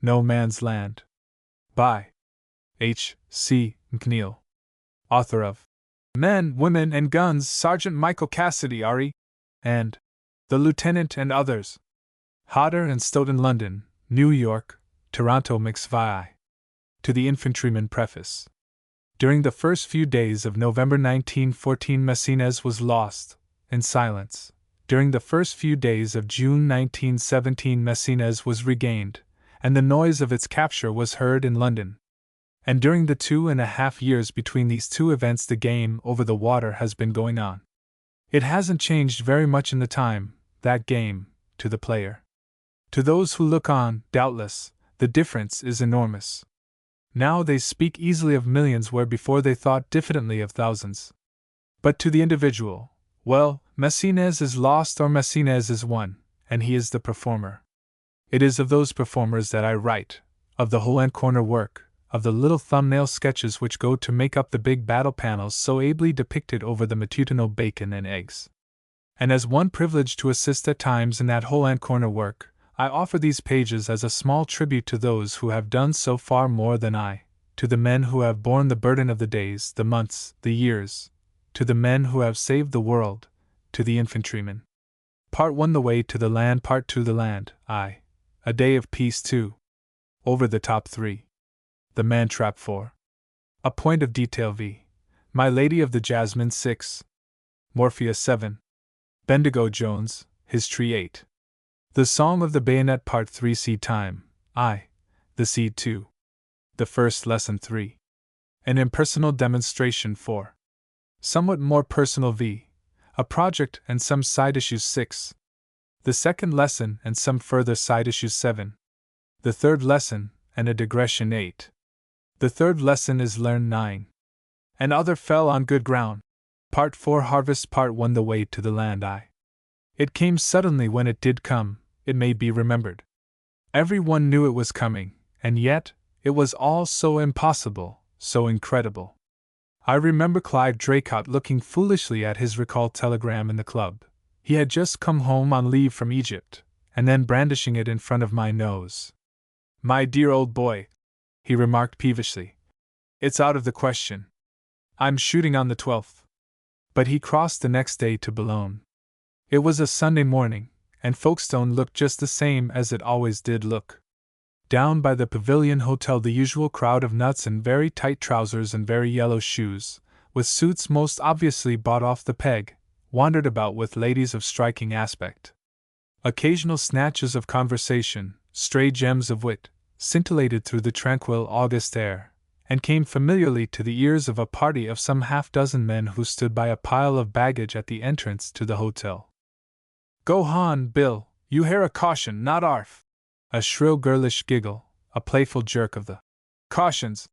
No Man's Land. By H. C. McNeile. Author of Men, Women, and Guns, Sergeant Michael Cassidy, R.E. and The Lieutenant and Others. Hodder and Stoughton, London, New York, Toronto, McNeile. To the Infantryman. Preface. During the first few days of November 1914, Messines was lost in silence. During the first few days of June 1917, Messines was regained, and the noise of its capture was heard in London. And during the 2.5 years between these two events, the game over the water has been going on. It hasn't changed very much in the time, that game, to the player. To those who look on, doubtless, the difference is enormous. Now they speak easily of millions where before they thought diffidently of thousands. But to the individual, well, Messines is lost or Messines is won, and he is the performer. It is of those performers that I write, of the hole and corner work, of the little thumbnail sketches which go to make up the big battle panels so ably depicted over the matutinal bacon and eggs. And as one privileged to assist at times in that hole and corner work, I offer these pages as a small tribute to those who have done so far more than I, to the men who have borne the burden of the days, the months, the years, to the men who have saved the world, to the infantrymen. Part 1 The Way to the Land, Part 2 The Land, I. A Day of Peace 2. Over the Top 3. The Man Trap 4. A Point of Detail V. My Lady of the Jasmine 6. Morpheus 7. Bendigo Jones, His Tree 8. The Song of the Bayonet Part 3 Seed Time, I. The Seed 2. The First Lesson 3. An Impersonal Demonstration 4. Somewhat More Personal V. A Project and Some Side Issues 6. The Second Lesson and Some Further Side Issues 7. The Third Lesson and a Digression 8. The Third Lesson is Learned 9. And Other Fell on Good Ground. Part 4 Harvest. Part 1 The Way to the Land, I. It came suddenly when it did come, it may be remembered. Everyone knew it was coming, and yet, it was all so impossible, so incredible. I remember Clyde Draycott looking foolishly at his recall telegram in the club. He had just come home on leave from Egypt, and then brandishing it in front of my nose. "My dear old boy," he remarked peevishly, "it's out of the question. I'm shooting on the 12th. But he crossed the next day to Boulogne. It was a Sunday morning, and Folkestone looked just the same as it always did look. Down by the Pavilion Hotel the usual crowd of nuts in very tight trousers and very yellow shoes, with suits most obviously bought off the peg, wandered about with ladies of striking aspect. Occasional snatches of conversation, stray gems of wit, scintillated through the tranquil August air, and came familiarly to the ears of a party of some half-dozen men who stood by a pile of baggage at the entrance to the hotel. "Go hon, Bill, you hear a caution, not arf." A shrill girlish giggle, a playful jerk of the caution's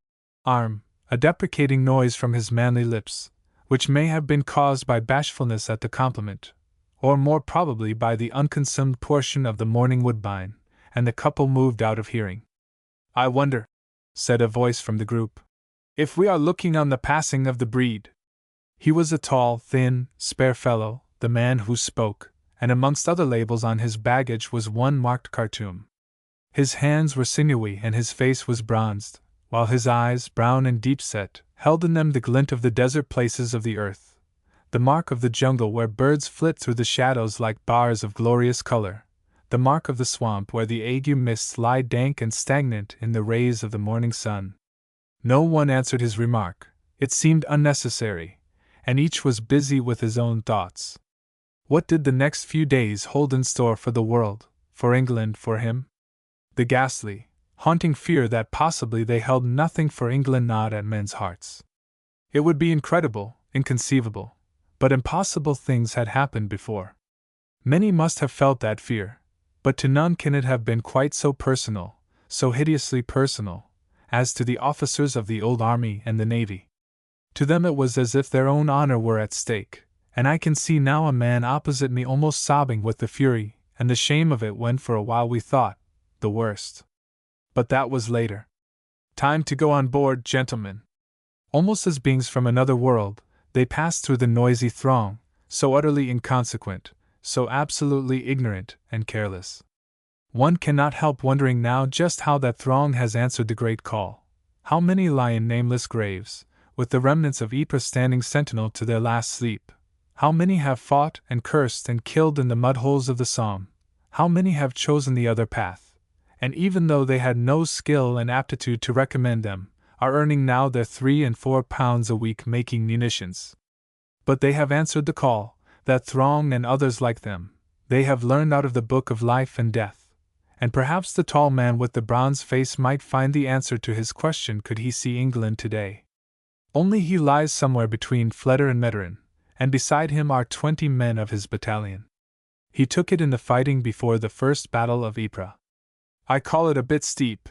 arm, a deprecating noise from his manly lips, which may have been caused by bashfulness at the compliment, or more probably by the unconsumed portion of the morning woodbine, and the couple moved out of hearing. "I wonder," said a voice from the group, "if we are looking on the passing of the breed." He was a tall, thin, spare fellow, the man who spoke, and amongst other labels on his baggage was one marked Khartoum. His hands were sinewy and his face was bronzed, while his eyes, brown and deep-set, held in them the glint of the desert places of the earth, the mark of the jungle where birds flit through the shadows like bars of glorious color, the mark of the swamp where the ague mists lie dank and stagnant in the rays of the morning sun. No one answered his remark, it seemed unnecessary, and each was busy with his own thoughts. What did the next few days hold in store for the world, for England, for him? The ghastly, haunting fear that possibly they held nothing for England gnawed at men's hearts. It would be incredible, inconceivable, but impossible things had happened before. Many must have felt that fear, but to none can it have been quite so personal, so hideously personal, as to the officers of the old army and the navy. To them it was as if their own honor were at stake, and I can see now a man opposite me almost sobbing with the fury and the shame of it when for a while we thought the worst. But that was later. Time to go on board, gentlemen. Almost as beings from another world, they passed through the noisy throng, so utterly inconsequent, so absolutely ignorant and careless. One cannot help wondering now just how that throng has answered the great call. How many lie in nameless graves, with the remnants of Ypres standing sentinel to their last sleep? How many have fought and cursed and killed in the mud-holes of the Somme? How many have chosen the other path, and even though they had no skill and aptitude to recommend them, are earning now their 3 and 4 pounds a week making munitions? But they have answered the call, that throng and others like them. They have learned out of the book of life and death. And perhaps the tall man with the bronze face might find the answer to his question could he see England today. Only he lies somewhere between Fleder and Metteren, and beside him are 20 men of his battalion. He took it in the fighting before the first battle of Ypres. I call it a bit steep.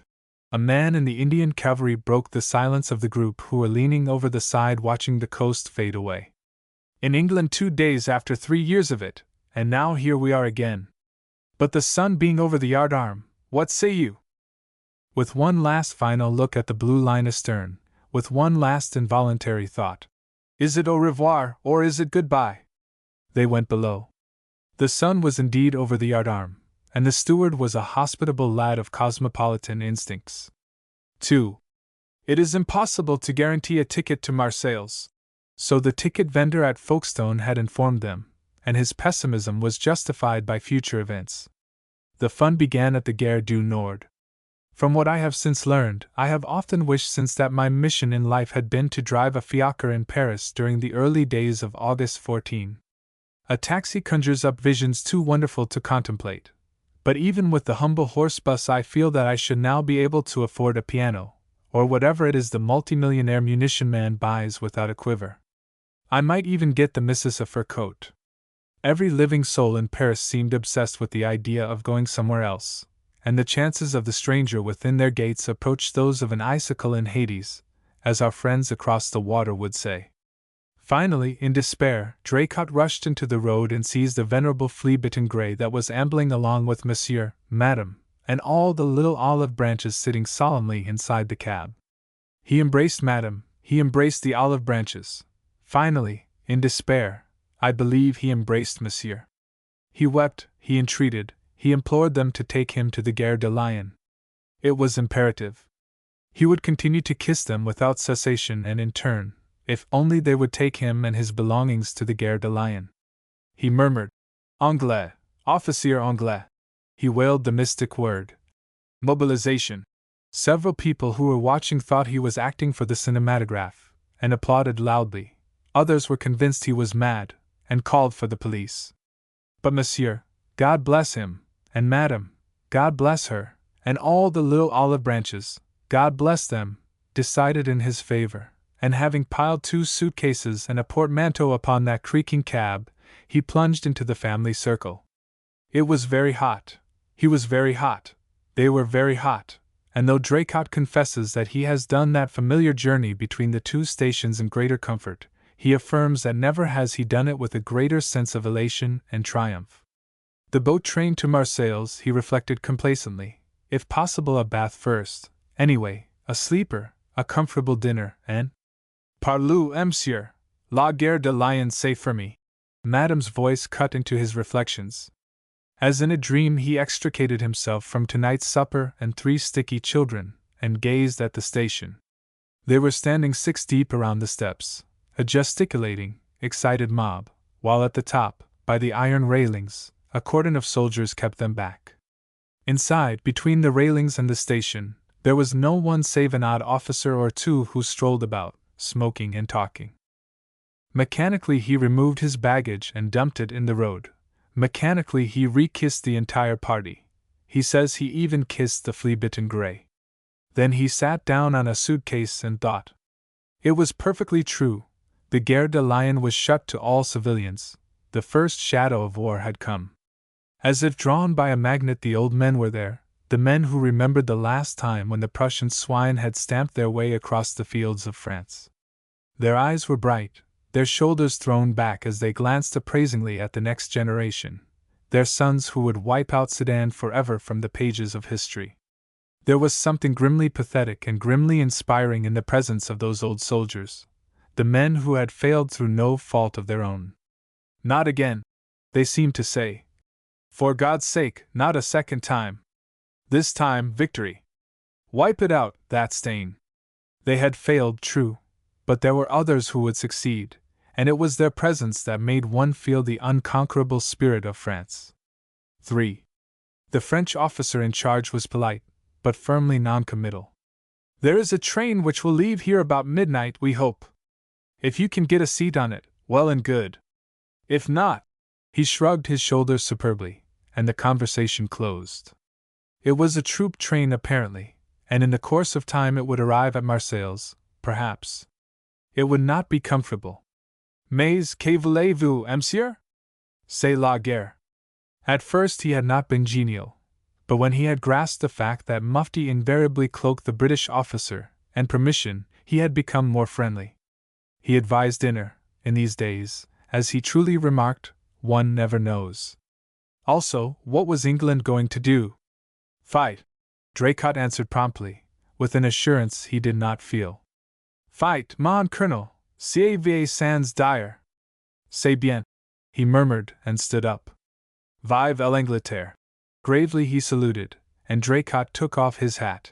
A man in the Indian cavalry broke the silence of the group who were leaning over the side watching the coast fade away. In England 2 days after 3 years of it, and now here we are again. But the sun being over the yardarm, what say you? With one last final look at the blue line astern, with one last involuntary thought, is it au revoir or is it goodbye? They went below. The sun was indeed over the yardarm, and the steward was a hospitable lad of cosmopolitan instincts. 2. It is impossible to guarantee a ticket to Marseilles. So the ticket vendor at Folkestone had informed them, and his pessimism was justified by future events. The fun began at the Gare du Nord. From what I have since learned, I have often wished since that my mission in life had been to drive a fiacre in Paris during the early days of August 14. A taxi conjures up visions too wonderful to contemplate. But even with the humble horse bus I feel that I should now be able to afford a piano, or whatever it is the multimillionaire munition man buys without a quiver. I might even get the missus a fur coat. Every living soul in Paris seemed obsessed with the idea of going somewhere else, and the chances of the stranger within their gates approached those of an icicle in Hades, as our friends across the water would say. Finally, in despair, Draycott rushed into the road and seized a venerable flea-bitten grey that was ambling along with Monsieur, Madame, and all the little olive branches sitting solemnly inside the cab. He embraced Madame, he embraced the olive branches. Finally, in despair, I believe he embraced Monsieur. He wept, he entreated, he implored them to take him to the Gare de Lyon. It was imperative. He would continue to kiss them without cessation and in turn, if only they would take him and his belongings to the Gare de Lyon. He murmured, Anglais, officier Anglais. He wailed the mystic word. Mobilization. Several people who were watching thought he was acting for the cinematograph, and applauded loudly. Others were convinced he was mad, and called for the police. But Monsieur, God bless him, and Madame, God bless her, and all the little olive branches, God bless them, decided in his favor, and having piled 2 suitcases and a portmanteau upon that creaking cab, he plunged into the family circle. It was very hot. He was very hot. They were very hot. And though Draycott confesses that he has done that familiar journey between the 2 stations in greater comfort, he affirms that never has he done it with a greater sense of elation and triumph. The boat train to Marseilles, he reflected complacently, if possible a bath first, anyway, a sleeper, a comfortable dinner, and Parlez, monsieur, la Gare de Lyon safe for me. Madame's voice cut into his reflections. As in a dream he extricated himself from tonight's supper and 3 sticky children, and gazed at the station. They were standing 6 deep around the steps, a gesticulating, excited mob, while at the top, by the iron railings, a cordon of soldiers kept them back. Inside, between the railings and the station, there was no one save an odd officer or 2 who strolled about, smoking and talking. Mechanically he removed his baggage and dumped it in the road. Mechanically he re-kissed the entire party. He says he even kissed the flea-bitten grey. Then he sat down on a suitcase and thought. It was perfectly true. The Gare de Lyon was shut to all civilians. The first shadow of war had come. As if drawn by a magnet the old men were there, the men who remembered the last time when the Prussian swine had stamped their way across the fields of France. Their eyes were bright, their shoulders thrown back as they glanced appraisingly at the next generation, their sons who would wipe out Sedan forever from the pages of history. There was something grimly pathetic and grimly inspiring in the presence of those old soldiers, the men who had failed through no fault of their own. Not again, they seemed to say. For God's sake, not a second time. This time, victory. Wipe it out, that stain. They had failed, true, but there were others who would succeed, and it was their presence that made one feel the unconquerable spirit of France. 3. The French officer in charge was polite, but firmly noncommittal. There is a train which will leave here about midnight, we hope. If you can get a seat on it, well and good. If not, he shrugged his shoulders superbly, and the conversation closed. It was a troop train apparently, and in the course of time it would arrive at Marseilles, perhaps. It would not be comfortable. Mais que voulez-vous, monsieur? C'est la guerre. At first he had not been genial, but when he had grasped the fact that mufti invariably cloaked the British officer, and permission, he had become more friendly. He advised dinner, in these days, as he truly remarked, one never knows. Also, what was England going to do? Fight, Draycott answered promptly, with an assurance he did not feel. Fight, mon colonel, c'est vie sans dire. C'est bien, he murmured and stood up. Vive l'Angleterre. Gravely he saluted, and Draycott took off his hat.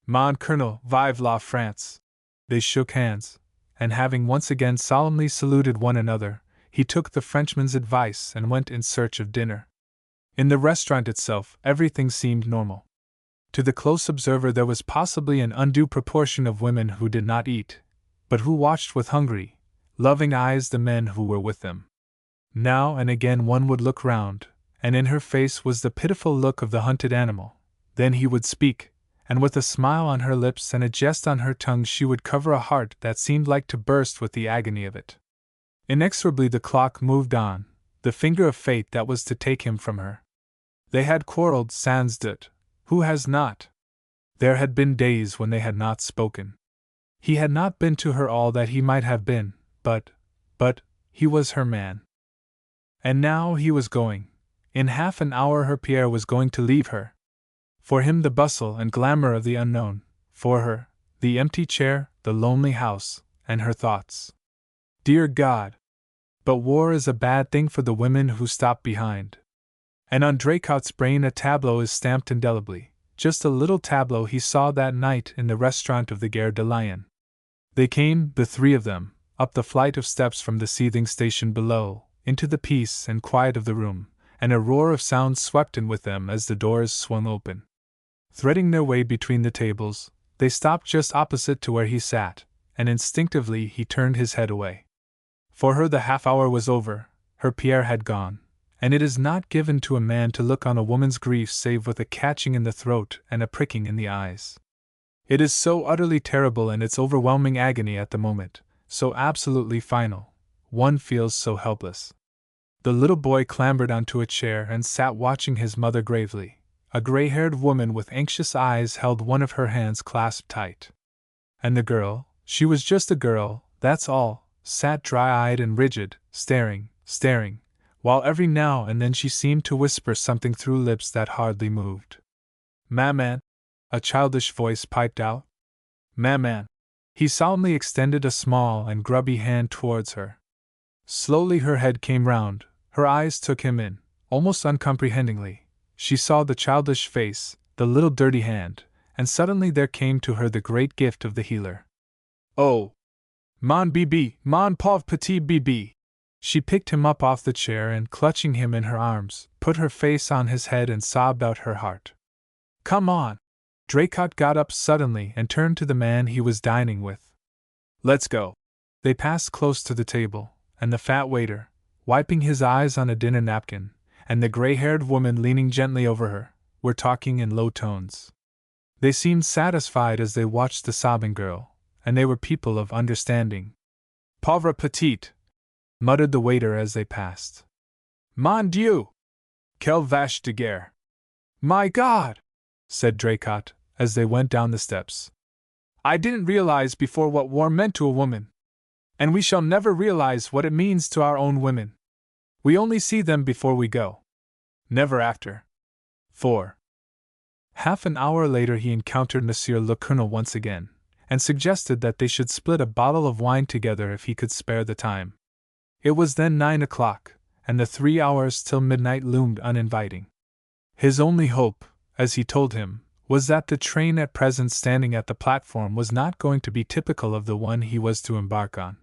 Mon colonel, vive la France. They shook hands, and having once again solemnly saluted one another, he took the Frenchman's advice and went in search of dinner. In the restaurant itself, everything seemed normal. To the close observer there was possibly an undue proportion of women who did not eat, but who watched with hungry, loving eyes the men who were with them. Now and again one would look round, and in her face was the pitiful look of the hunted animal. Then he would speak, and with a smile on her lips and a jest on her tongue she would cover a heart that seemed like to burst with the agony of it. Inexorably the clock moved on, the finger of fate that was to take him from her. They had quarreled sans doute. Who has not? There had been days when they had not spoken. He had not been to her all that he might have been, but, he was her man. And now he was going. In half an hour her Pierre was going to leave her. For him the bustle and glamour of the unknown, for her, the empty chair, the lonely house, and her thoughts. Dear God! But war is a bad thing for the women who stop behind. And on Draycott's brain a tableau is stamped indelibly, just a little tableau he saw that night in the restaurant of the Gare de Lyon. They came, the three of them, up the flight of steps from the seething station below, into the peace and quiet of the room, and a roar of sound swept in with them as the doors swung open. Threading their way between the tables, they stopped just opposite to where he sat, and instinctively he turned his head away. For her the half-hour was over, her Pierre had gone, and it is not given to a man to look on a woman's grief save with a catching in the throat and a pricking in the eyes. It is so utterly terrible in its overwhelming agony at the moment, so absolutely final, one feels so helpless. The little boy clambered onto a chair and sat watching his mother gravely. A gray-haired woman with anxious eyes held one of her hands clasped tight. And the girl, she was just a girl, that's all, sat dry-eyed and rigid, staring, while every now and then she seemed to whisper something through lips that hardly moved. Maman, a childish voice piped out. Maman. He solemnly extended a small and grubby hand towards her. Slowly her head came round, her eyes took him in, almost uncomprehendingly. She saw the childish face, the little dirty hand, and suddenly there came to her the great gift of the healer. Oh! Mon bébé, mon pauvre petit bébé! She picked him up off the chair and, clutching him in her arms, put her face on his head and sobbed out her heart. Come on! Draycott got up suddenly and turned to the man he was dining with. Let's go. They passed close to the table, and the fat waiter, wiping his eyes on a dinner napkin, and the gray-haired woman leaning gently over her, were talking in low tones. They seemed satisfied as they watched the sobbing girl, and they were people of understanding. Pauvre petite! Muttered the waiter as they passed. Mon Dieu! Quelle vache de guerre! My God! Said Draycott, as they went down the steps. I didn't realize before what war meant to a woman. And we shall never realize what it means to our own women. We only see them before we go. Never after. 4. Half an hour later he encountered Monsieur le Colonel once again, and suggested that they should split a bottle of wine together if he could spare the time. It was then 9 o'clock, and the 3 hours till midnight loomed uninviting. His only hope, as he told him, was that the train at present standing at the platform was not going to be typical of the one he was to embark on.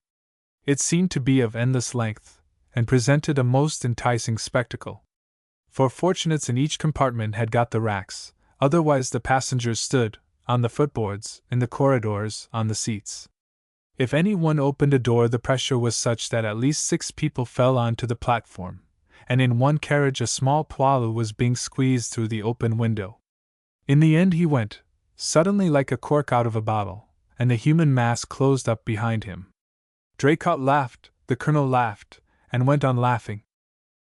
It seemed to be of endless length, and presented a most enticing spectacle. For fortunates in each compartment had got the racks, otherwise the passengers stood, on the footboards, in the corridors, on the seats. If any one opened a door, the pressure was such that at least 6 people fell on to the platform, and in one carriage a small poilu was being squeezed through the open window. In the end he went, suddenly like a cork out of a bottle, and the human mass closed up behind him. Draycott laughed, the colonel laughed, and went on laughing.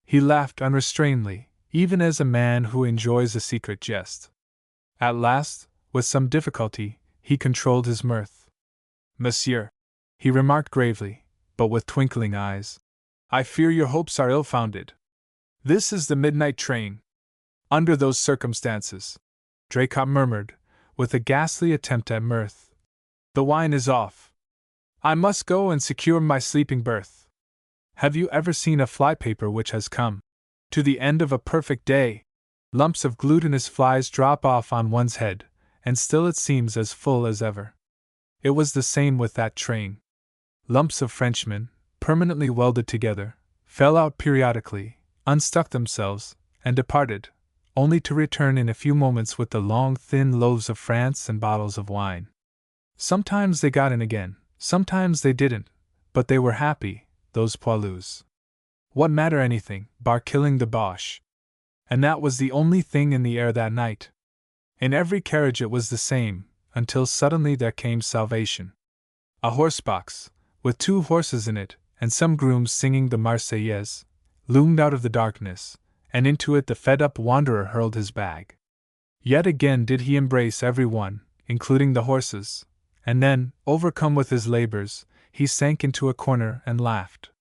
He laughed unrestrainedly, even as a man who enjoys a secret jest. At last, with some difficulty, he controlled his mirth. "Monsieur," he remarked gravely, but with twinkling eyes, "I fear your hopes are ill-founded. This is the midnight train." "Under those circumstances," Draycott murmured, with a ghastly attempt at mirth, "the wine is off. I must go and secure my sleeping berth. Have you ever seen a flypaper which has come to the end of a perfect day? Lumps of glutinous flies drop off on one's head, and still it seems as full as ever. It was the same with that train. Lumps of Frenchmen, permanently welded together, fell out periodically, unstuck themselves, and departed, only to return in a few moments with the long thin loaves of France and bottles of wine. Sometimes they got in again, sometimes they didn't, but they were happy, those poilus. What matter anything, bar killing the Boche? And that was the only thing in the air that night. In every carriage it was the same, until suddenly there came salvation. A horse-box, with 2 horses in it, and some grooms singing the Marseillaise, loomed out of the darkness, and into it the fed-up wanderer hurled his bag. Yet again did he embrace every one, including the horses, and then, overcome with his labors, he sank into a corner and laughed.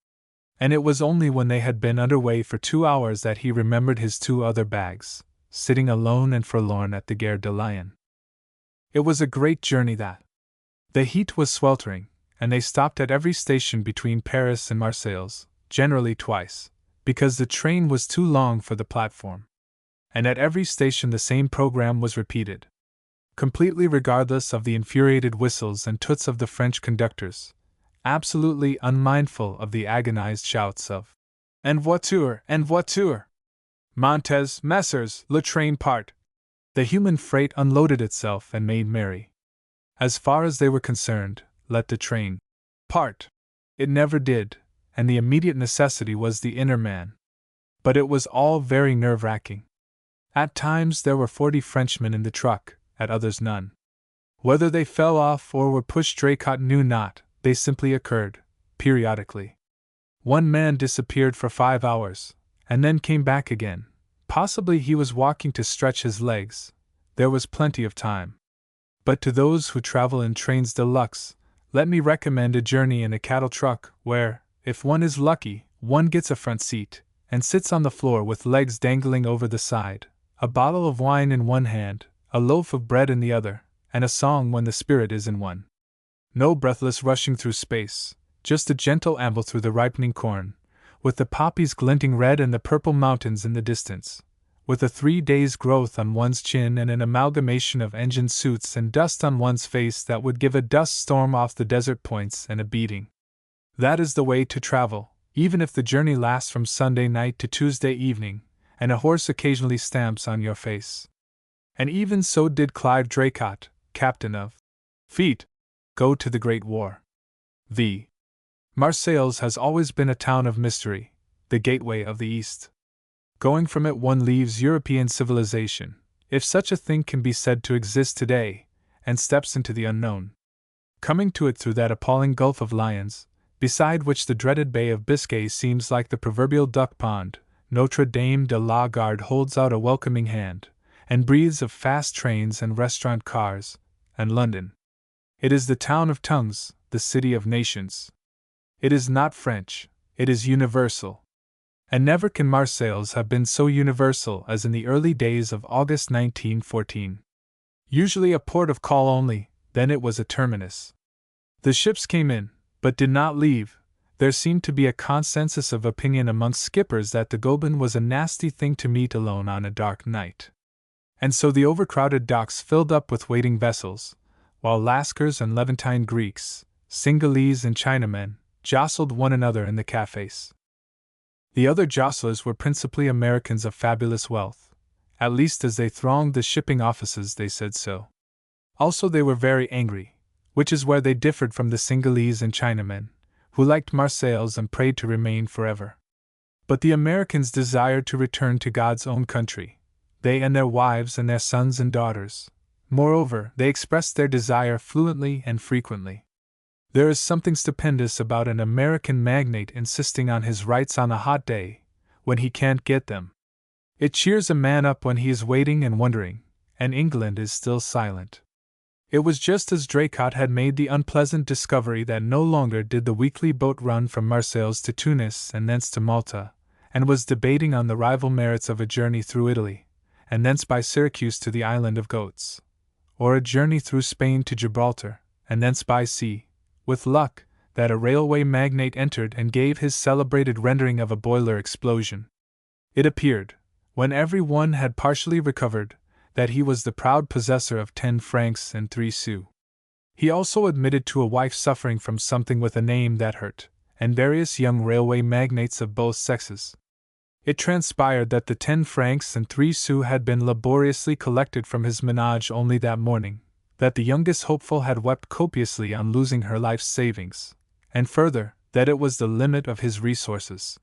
And it was only when they had been under way for 2 hours that he remembered his 2 other bags, sitting alone and forlorn at the Gare de Lyon. It was a great journey that. The heat was sweltering, and they stopped at every station between Paris and Marseilles, generally twice, because the train was too long for the platform. And at every station the same program was repeated. Completely regardless of the infuriated whistles and toots of the French conductors, absolutely unmindful of the agonized shouts of "En voiture! En voiture! Montes, Messrs, le train part!" The human freight unloaded itself and made merry. As far as they were concerned, let the train part. It never did, and the immediate necessity was the inner man. But it was all very nerve-wracking. At times there were 40 Frenchmen in the truck, at others none. Whether they fell off or were pushed Draycott knew not, they simply occurred, periodically. One man disappeared for 5 hours, and then came back again. Possibly he was walking to stretch his legs. There was plenty of time. But to those who travel in trains de luxe, let me recommend a journey in a cattle truck, where, if one is lucky, one gets a front seat, and sits on the floor with legs dangling over the side, a bottle of wine in one hand, a loaf of bread in the other, and a song when the spirit is in one. No breathless rushing through space, just a gentle amble through the ripening corn, with the poppies glinting red and the purple mountains in the distance, with a 3 days' growth on one's chin and an amalgamation of engine suits and dust on one's face that would give a dust storm off the desert points and a beating. That is the way to travel, even if the journey lasts from Sunday night to Tuesday evening, and a horse occasionally stamps on your face. And even so did Clive Draycott, captain of feet, go to the Great War. The Marseilles has always been a town of mystery, the gateway of the East. Going from it one leaves European civilization, if such a thing can be said to exist today, and steps into the unknown. Coming to it through that appalling Gulf of Lions, beside which the dreaded Bay of Biscay seems like the proverbial duck pond, Notre Dame de la Garde holds out a welcoming hand, and breathes of fast trains and restaurant cars, and London. It is the town of tongues, the city of nations. It is not French, it is universal. And never can Marseilles have been so universal as in the early days of August 1914. Usually a port of call only, then it was a terminus. The ships came in, but did not leave. There seemed to be a consensus of opinion amongst skippers that the Goeben was a nasty thing to meet alone on a dark night. And so the overcrowded docks filled up with waiting vessels, while Lascars and Levantine Greeks, Singalese and Chinamen, jostled one another in the cafes. The other jostlers were principally Americans of fabulous wealth, at least as they thronged the shipping offices they said so. Also they were very angry, which is where they differed from the Singalese and Chinamen, who liked Marseilles and prayed to remain forever. But the Americans desired to return to God's own country, they and their wives and their sons and daughters. Moreover, they expressed their desire fluently and frequently. There is something stupendous about an American magnate insisting on his rights on a hot day, when he can't get them. It cheers a man up when he is waiting and wondering, and England is still silent. It was just as Draycott had made the unpleasant discovery that no longer did the weekly boat run from Marseilles to Tunis and thence to Malta, and was debating on the rival merits of a journey through Italy, and thence by Syracuse to the Island of Goats, or a journey through Spain to Gibraltar, and thence by sea, with luck, that a railway magnate entered and gave his celebrated rendering of a boiler explosion. It appeared, when every one had partially recovered, that he was the proud possessor of 10 francs and 3 sous. He also admitted to a wife suffering from something with a name that hurt, and various young railway magnates of both sexes. It transpired that the 10 francs and 3 sous had been laboriously collected from his ménage only that morning, that the youngest hopeful had wept copiously on losing her life's savings, and further, that it was the limit of his resources.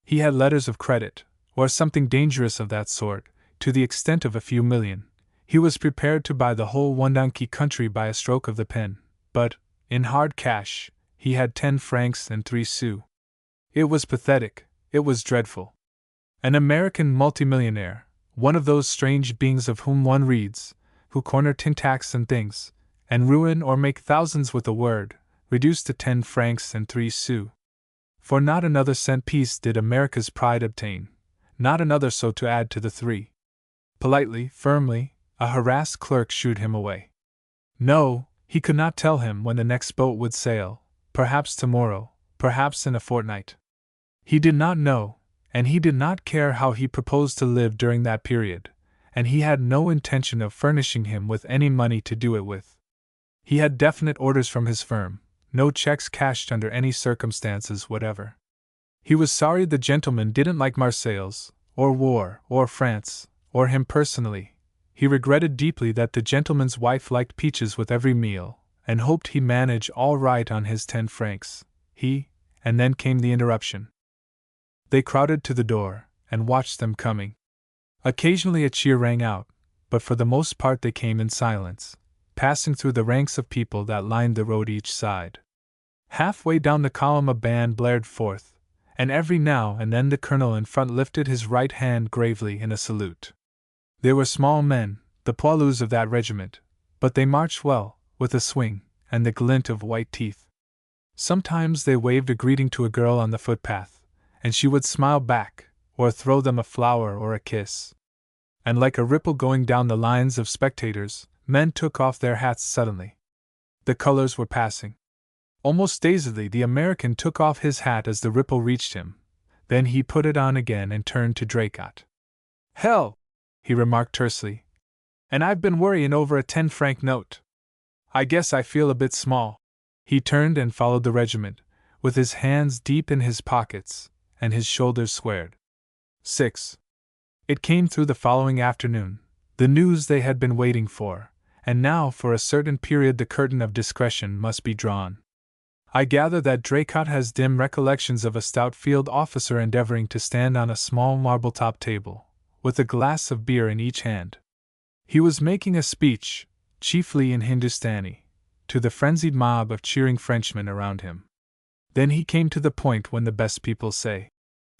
He had letters of credit, or something dangerous of that sort, to the extent of a few million. He was prepared to buy the whole Wandonki country by a stroke of the pen, but, in hard cash, he had 10 francs and 3 sous. It was pathetic, it was dreadful. An American multimillionaire, one of those strange beings of whom one reads, who corner tintacks and things, and ruin or make thousands with a word, reduced to 10 francs and 3 sous. For not another cent piece did America's pride obtain, not another so to add to the 3. Politely, firmly, a harassed clerk shooed him away. No, he could not tell him when the next boat would sail, perhaps tomorrow, perhaps in a fortnight. He did not know, and he did not care how he proposed to live during that period, and he had no intention of furnishing him with any money to do it with. He had definite orders from his firm, no checks cashed under any circumstances whatever. He was sorry the gentleman didn't like Marseilles, or war, or France, or him personally. He regretted deeply that the gentleman's wife liked peaches with every meal, and hoped he managed all right on his 10 francs. And then came the interruption. They crowded to the door, and watched them coming. Occasionally a cheer rang out, but for the most part they came in silence, passing through the ranks of people that lined the road each side. Halfway down the column a band blared forth, and every now and then the colonel in front lifted his right hand gravely in a salute. They were small men, the poilus of that regiment, but they marched well, with a swing, and the glint of white teeth. Sometimes they waved a greeting to a girl on the footpath, and she would smile back, or throw them a flower or a kiss. And like a ripple going down the lines of spectators, men took off their hats suddenly. The colors were passing. Almost dazedly the American took off his hat as the ripple reached him, then he put it on again and turned to Draycott. "Hell!" he remarked tersely. "And I've been worrying over a 10-franc note. I guess I feel a bit small." He turned and followed the regiment, with his hands deep in his pockets, and his shoulders squared. 6. It came through the following afternoon, the news they had been waiting for, and now for a certain period the curtain of discretion must be drawn. I gather that Draycott has dim recollections of a stout field officer endeavoring to stand on a small marble-top table, with a glass of beer in each hand. He was making a speech, chiefly in Hindustani, to the frenzied mob of cheering Frenchmen around him. Then he came to the point when the best people say,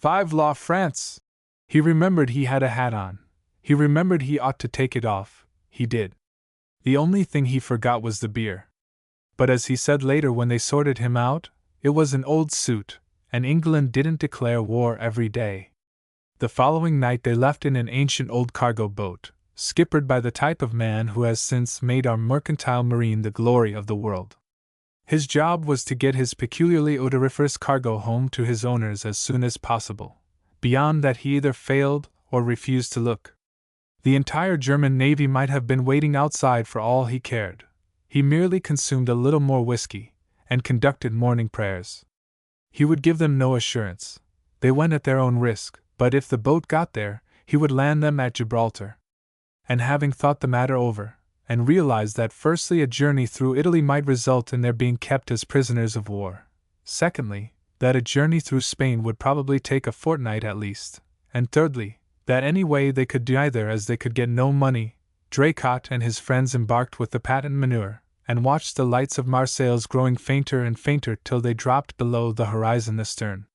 "Vive la France!" He remembered he had a hat on. He remembered he ought to take it off. He did. The only thing he forgot was the beer. But as he said later when they sorted him out, it was an old suit, and England didn't declare war every day. The following night they left in an ancient old cargo boat, skippered by the type of man who has since made our mercantile marine the glory of the world. His job was to get his peculiarly odoriferous cargo home to his owners as soon as possible. Beyond that he either failed or refused to look. The entire German navy might have been waiting outside for all he cared. He merely consumed a little more whiskey, and conducted morning prayers. He would give them no assurance. They went at their own risk, but if the boat got there, he would land them at Gibraltar. And having thought the matter over, and realized that firstly a journey through Italy might result in their being kept as prisoners of war, secondly, that a journey through Spain would probably take a fortnight at least, and thirdly, that any way they could do either as they could get no money, Draycott and his friends embarked with the patent manure, and watched the lights of Marseilles growing fainter and fainter till they dropped below the horizon astern.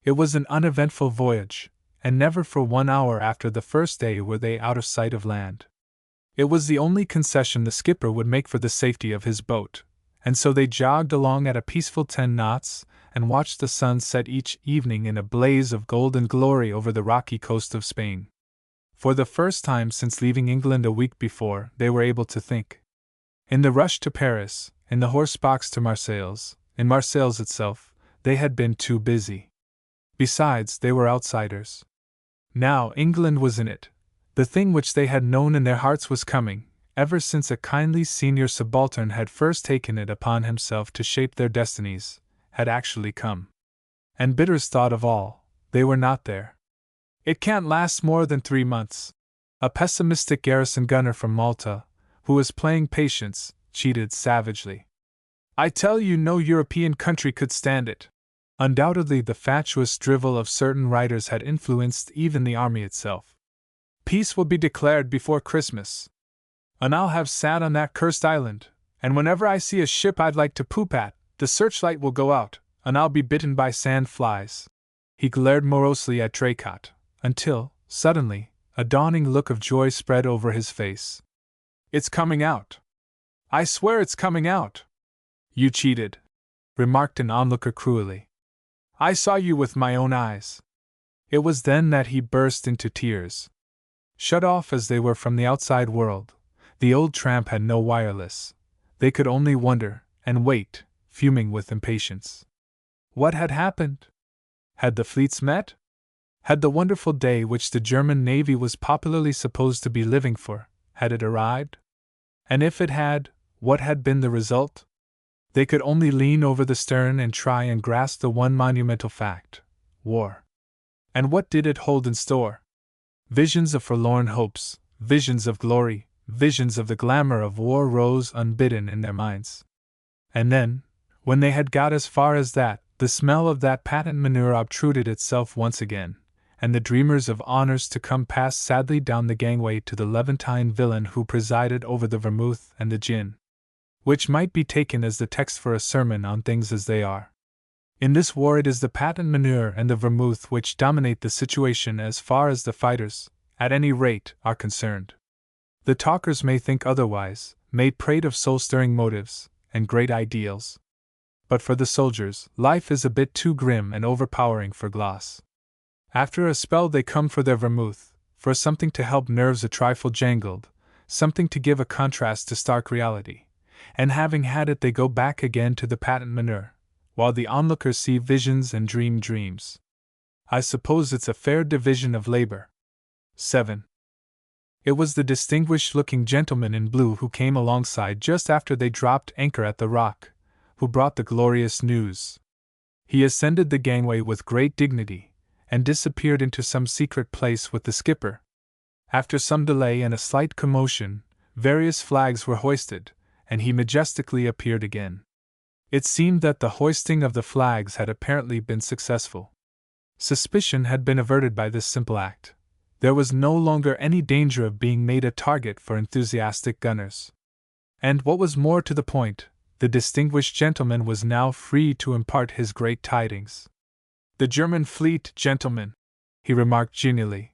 It was an uneventful voyage, and never for 1 hour after the first day were they out of sight of land. It was the only concession the skipper would make for the safety of his boat, and so they jogged along at a peaceful 10 knots, and watched the sun set each evening in a blaze of golden glory over the rocky coast of Spain. For the first time since leaving England a week before, they were able to think. In the rush to Paris, in the horse box to Marseilles, in Marseilles itself, they had been too busy. Besides, they were outsiders. Now England was in it. The thing which they had known in their hearts was coming, ever since a kindly senior subaltern had first taken it upon himself to shape their destinies, had actually come. And bitterest thought of all, they were not there. It can't last more than 3 months. A pessimistic garrison gunner from Malta, who was playing patience, cheated savagely. I tell you, no European country could stand it. Undoubtedly, the fatuous drivel of certain writers had influenced even the army itself. Peace will be declared before Christmas. And I'll have sat on that cursed island, and whenever I see a ship I'd like to poop at, the searchlight will go out, and I'll be bitten by sand flies. He glared morosely at Draycott, until, suddenly, a dawning look of joy spread over his face. It's coming out. I swear it's coming out. You cheated, remarked an onlooker cruelly. I saw you with my own eyes. It was then that he burst into tears. Shut off as they were from the outside world, the old tramp had no wireless. They could only wonder, and wait, fuming with impatience. What had happened? Had the fleets met? Had the wonderful day which the German navy was popularly supposed to be living for, had it arrived? And if it had, what had been the result? They could only lean over the stern and try and grasp the one monumental fact: war. And what did it hold in store? Visions of forlorn hopes, visions of glory, visions of the glamour of war rose unbidden in their minds. And then, when they had got as far as that, the smell of that patent manure obtruded itself once again, and the dreamers of honors to come passed sadly down the gangway to the Levantine villain who presided over the vermouth and the gin, which might be taken as the text for a sermon on things as they are. In this war it is the patent manure and the vermouth which dominate the situation as far as the fighters, at any rate, are concerned. The talkers may think otherwise, may prate of soul-stirring motives and great ideals. But for the soldiers, life is a bit too grim and overpowering for gloss. After a spell they come for their vermouth, for something to help nerves a trifle jangled, something to give a contrast to stark reality, and having had it they go back again to the patent manure, while the onlookers see visions and dream dreams. I suppose it's a fair division of labor. 7. It was the distinguished-looking gentleman in blue who came alongside just after they dropped anchor at the Rock, who brought the glorious news. He ascended the gangway with great dignity, and disappeared into some secret place with the skipper. After some delay and a slight commotion, various flags were hoisted, and he majestically appeared again. It seemed that the hoisting of the flags had apparently been successful. Suspicion had been averted by this simple act. There was no longer any danger of being made a target for enthusiastic gunners. And what was more to the point, the distinguished gentleman was now free to impart his great tidings. The German fleet, gentlemen, he remarked genially,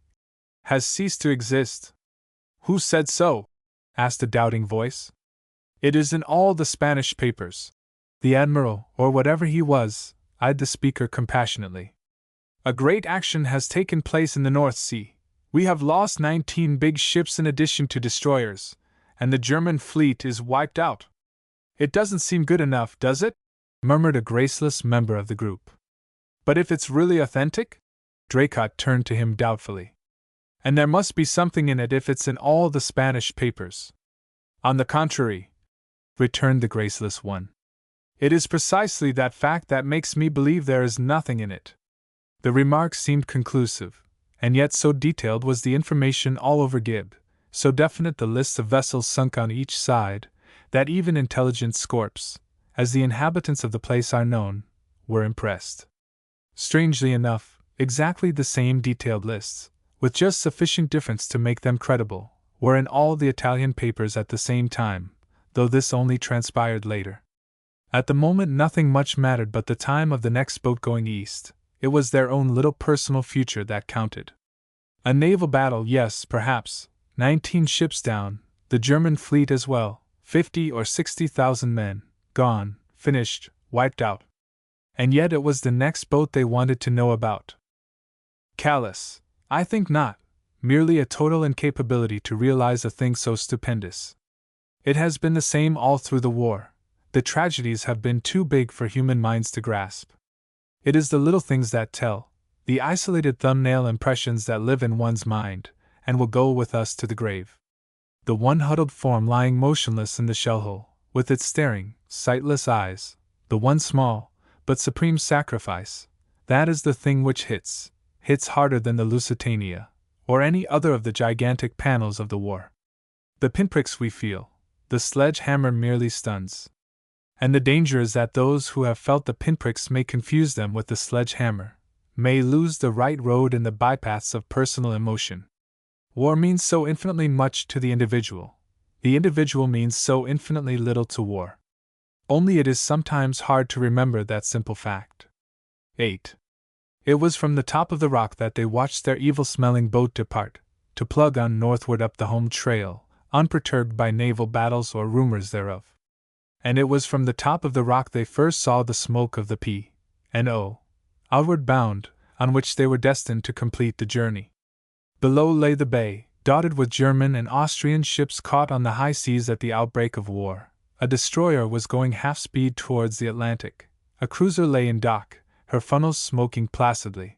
has ceased to exist. Who said so? Asked a doubting voice. It is in all the Spanish papers. The admiral, or whatever he was, eyed the speaker compassionately. A great action has taken place in the North Sea. We have lost 19 big ships in addition to destroyers, and the German fleet is wiped out. It doesn't seem good enough, does it? Murmured a graceless member of the group. But if it's really authentic? Draycott turned to him doubtfully. And there must be something in it if it's in all the Spanish papers. On the contrary, returned the graceless one. It is precisely that fact that makes me believe there is nothing in it. The remark seemed conclusive, and yet so detailed was the information all over Gib, so definite the lists of vessels sunk on each side, that even intelligent scorps, as the inhabitants of the place are known, were impressed. Strangely enough, exactly the same detailed lists, with just sufficient difference to make them credible, were in all the Italian papers at the same time, though this only transpired later. At the moment nothing much mattered but the time of the next boat going east. It was their own little personal future that counted. A naval battle, yes, perhaps, 19 ships down, the German fleet as well, 50 or 60,000 men, gone, finished, wiped out. And yet it was the next boat they wanted to know about. Callous? I think not, merely a total incapability to realize a thing so stupendous. It has been the same all through the war. The tragedies have been too big for human minds to grasp. It is the little things that tell, the isolated thumbnail impressions that live in one's mind, and will go with us to the grave. The one huddled form lying motionless in the shell hole, with its staring, sightless eyes, the one small, but supreme sacrifice, that is the thing which hits harder than the Lusitania, or any other of the gigantic panels of the war. The pinpricks we feel, the sledge-hammer merely stuns. And the danger is that those who have felt the pinpricks may confuse them with the sledge-hammer, may lose the right road in the bypaths of personal emotion. War means so infinitely much to the individual means so infinitely little to war. Only it is sometimes hard to remember that simple fact. 8. It was from the top of the rock that they watched their evil-smelling boat depart, to plug on northward up the home trail, unperturbed by naval battles or rumors thereof. And it was from the top of the rock they first saw the smoke of the P&O, outward bound, on which they were destined to complete the journey. Below lay the bay, dotted with German and Austrian ships caught on the high seas at the outbreak of war. A destroyer was going half-speed towards the Atlantic. A cruiser lay in dock, her funnels smoking placidly.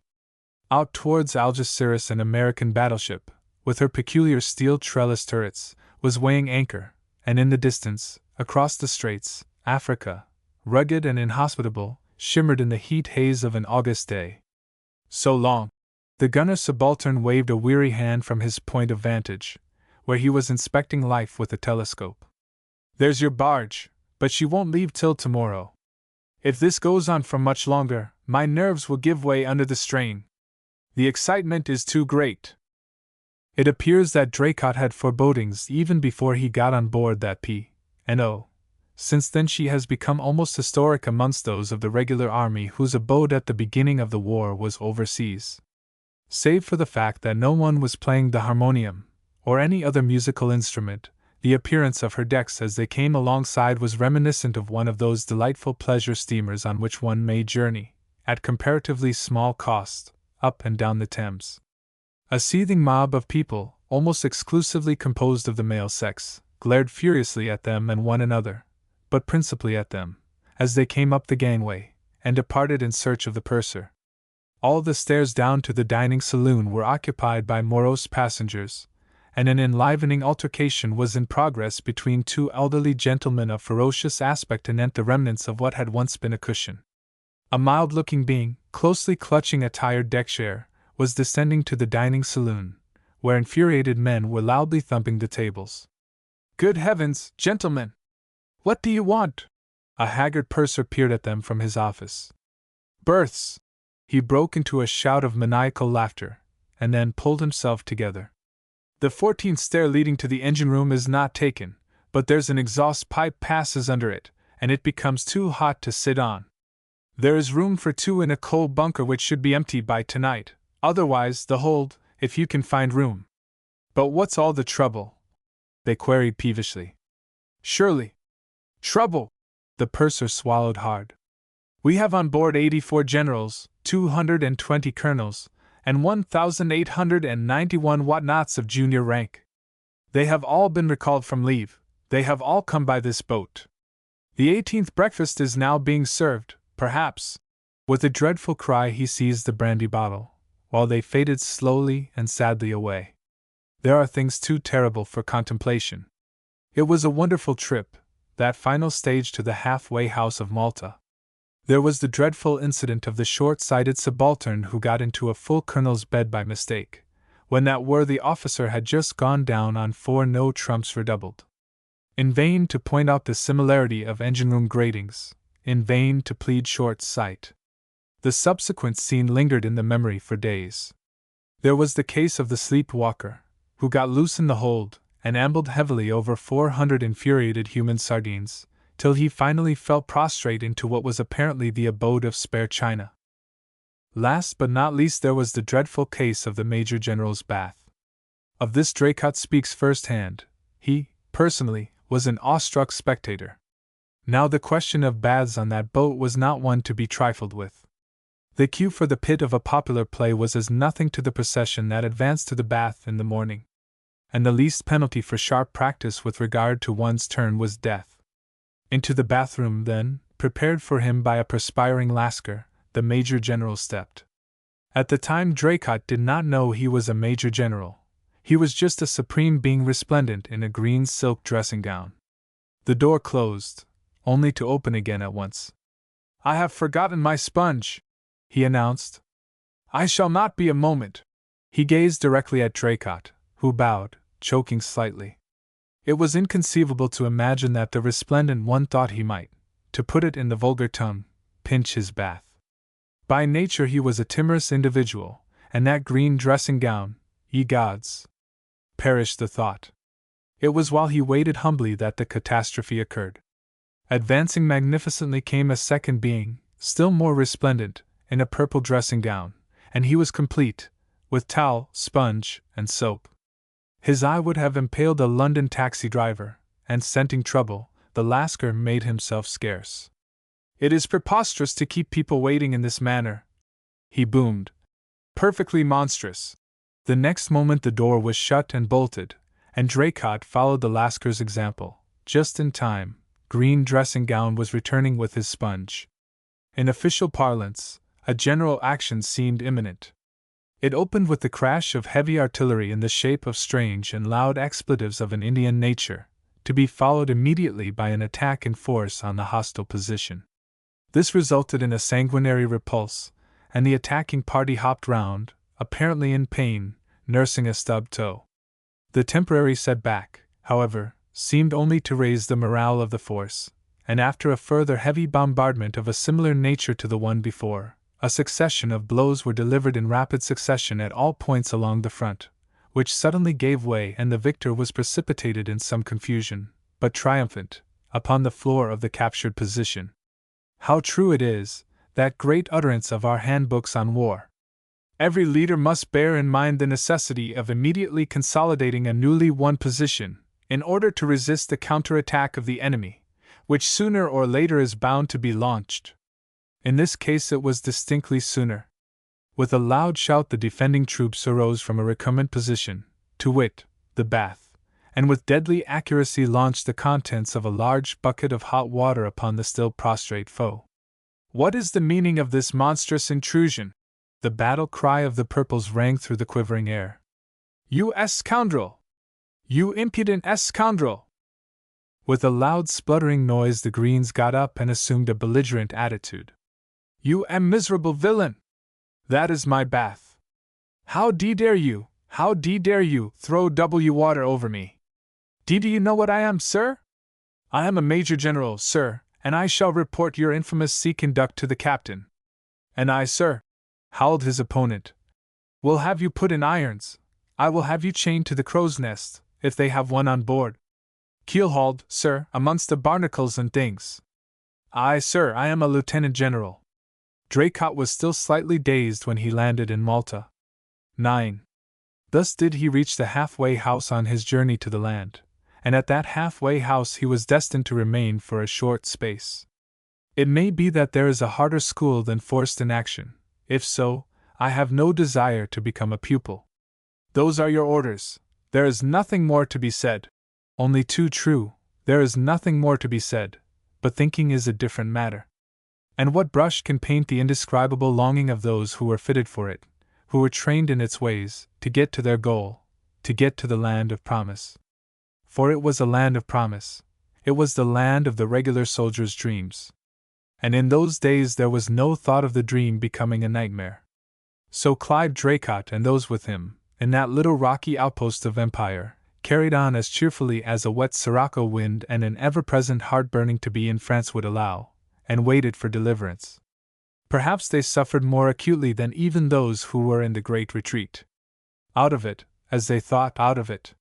Out towards Algeciras an American battleship, with her peculiar steel trellis turrets, was weighing anchor, and in the distance, across the straits, Africa, rugged and inhospitable, shimmered in the heat haze of an August day. So long! The gunner subaltern waved a weary hand from his point of vantage, where he was inspecting life with a telescope. There's your barge, but she won't leave till tomorrow. If this goes on for much longer, my nerves will give way under the strain. The excitement is too great. It appears that Draycott had forebodings even before he got on board that P&O. Since then she has become almost historic amongst those of the regular army whose abode at the beginning of the war was overseas. Save for the fact that no one was playing the harmonium, or any other musical instrument, the appearance of her decks as they came alongside was reminiscent of one of those delightful pleasure steamers on which one may journey, at comparatively small cost, up and down the Thames. A seething mob of people, almost exclusively composed of the male sex, glared furiously at them and one another, but principally at them, as they came up the gangway, and departed in search of the purser. All the stairs down to the dining saloon were occupied by morose passengers, and an enlivening altercation was in progress between two elderly gentlemen of ferocious aspect anent the remnants of what had once been a cushion. A mild-looking being, closely clutching a tired deck-chair, was descending to the dining saloon, where infuriated men were loudly thumping the tables. "Good heavens, gentlemen! What do you want?" A haggard purser peered at them from his office. "Berths!" He broke into a shout of maniacal laughter, and then pulled himself together. "The 14th stair leading to the engine room is not taken, but there's an exhaust pipe passes under it, and it becomes too hot to sit on. There is room for 2 in a coal bunker which should be empty by tonight, otherwise the hold, if you can find room." "But what's all the trouble?" they queried peevishly. "Surely." "Trouble!" The purser swallowed hard. "We have on board 84 generals, 220 colonels, and 1,891 whatnots of junior rank. They have all been recalled from leave, they have all come by this boat. The 18th breakfast is now being served, perhaps." With a dreadful cry he seized the brandy bottle, while they faded slowly and sadly away. There are things too terrible for contemplation. It was a wonderful trip, that final stage to the halfway house of Malta. There was the dreadful incident of the short-sighted subaltern who got into a full colonel's bed by mistake, when that worthy officer had just gone down on 4 no trumps redoubled. In vain to point out the similarity of engine-room gratings, in vain to plead short sight. The subsequent scene lingered in the memory for days. There was the case of the sleepwalker, who got loose in the hold, and ambled heavily over 400 infuriated human sardines, till he finally fell prostrate into what was apparently the abode of spare china. Last but not least there was the dreadful case of the Major General's bath. Of this Draycott speaks first-hand. He, personally, was an awestruck spectator. Now the question of baths on that boat was not one to be trifled with. The queue for the pit of a popular play was as nothing to the procession that advanced to the bath in the morning. And the least penalty for sharp practice with regard to one's turn was death. Into the bathroom, then, prepared for him by a perspiring Lascar, the Major General stepped. At the time Draycott did not know he was a Major General. He was just a supreme being resplendent in a green silk dressing gown. The door closed, only to open again at once. "I have forgotten my sponge," he announced. "I shall not be a moment." He gazed directly at Draycott, who bowed, choking slightly. It was inconceivable to imagine that the resplendent one thought he might, to put it in the vulgar tongue, pinch his bath. By nature he was a timorous individual, and that green dressing gown, ye gods! Perished the thought. It was while he waited humbly that the catastrophe occurred. Advancing magnificently came a second being, still more resplendent, in a purple dressing gown, and he was complete, with towel, sponge, and soap. His eye would have impaled a London taxi driver, and scenting trouble, the Lascar made himself scarce. "It is preposterous to keep people waiting in this manner," he boomed. "Perfectly monstrous." The next moment the door was shut and bolted, and Draycott followed the Lascar's example. Just in time, Green dressing gown was returning with his sponge. In official parlance, a general action seemed imminent. It opened with the crash of heavy artillery in the shape of strange and loud expletives of an Indian nature, to be followed immediately by an attack in force on the hostile position. This resulted in a sanguinary repulse, and the attacking party hopped round, apparently in pain, nursing a stubbed toe. The temporary setback, however, seemed only to raise the morale of the force, and after a further heavy bombardment of a similar nature to the one before, a succession of blows were delivered in rapid succession at all points along the front, which suddenly gave way and the victor was precipitated in some confusion, but triumphant, upon the floor of the captured position. How true it is, that great utterance of our handbooks on war! Every leader must bear in mind the necessity of immediately consolidating a newly won position, in order to resist the counterattack of the enemy, which sooner or later is bound to be launched. In this case it was distinctly sooner. With a loud shout the defending troops arose from a recumbent position, to wit, the bath, and with deadly accuracy launched the contents of a large bucket of hot water upon the still prostrate foe. "What is the meaning of this monstrous intrusion?" The battle cry of the purples rang through the quivering air. "You scoundrel! You impudent scoundrel!" With a loud spluttering noise the Greens got up and assumed a belligerent attitude. "You miserable villain! That is my bath. How dare you, throw water over me? Do you know what I am, sir? I am a Major General, sir, and I shall report your infamous sea conduct to the captain. And I, sir," howled his opponent, "will have you put in irons. I will have you chained to the crow's nest, if they have one on board. Keel-hauled, sir, amongst the barnacles and things. Aye, sir, I am a lieutenant general." Draycott was still slightly dazed when he landed in Malta. 9. Thus did he reach the halfway house on his journey to the land, and at that halfway house he was destined to remain for a short space. It may be that there is a harder school than forced inaction. If so, I have no desire to become a pupil. Those are your orders. There is nothing more to be said. Only too true, there is nothing more to be said, but thinking is a different matter. And what brush can paint the indescribable longing of those who were fitted for it, who were trained in its ways, to get to their goal, to get to the land of promise. For it was a land of promise. It was the land of the regular soldier's dreams. And in those days there was no thought of the dream becoming a nightmare. So Clive Draycott and those with him, in that little rocky outpost of empire, carried on as cheerfully as a wet sirocco wind and an ever-present heart-burning to be in France would allow, and waited for deliverance. Perhaps they suffered more acutely than even those who were in the Great Retreat. Out of it, as they thought, out of it.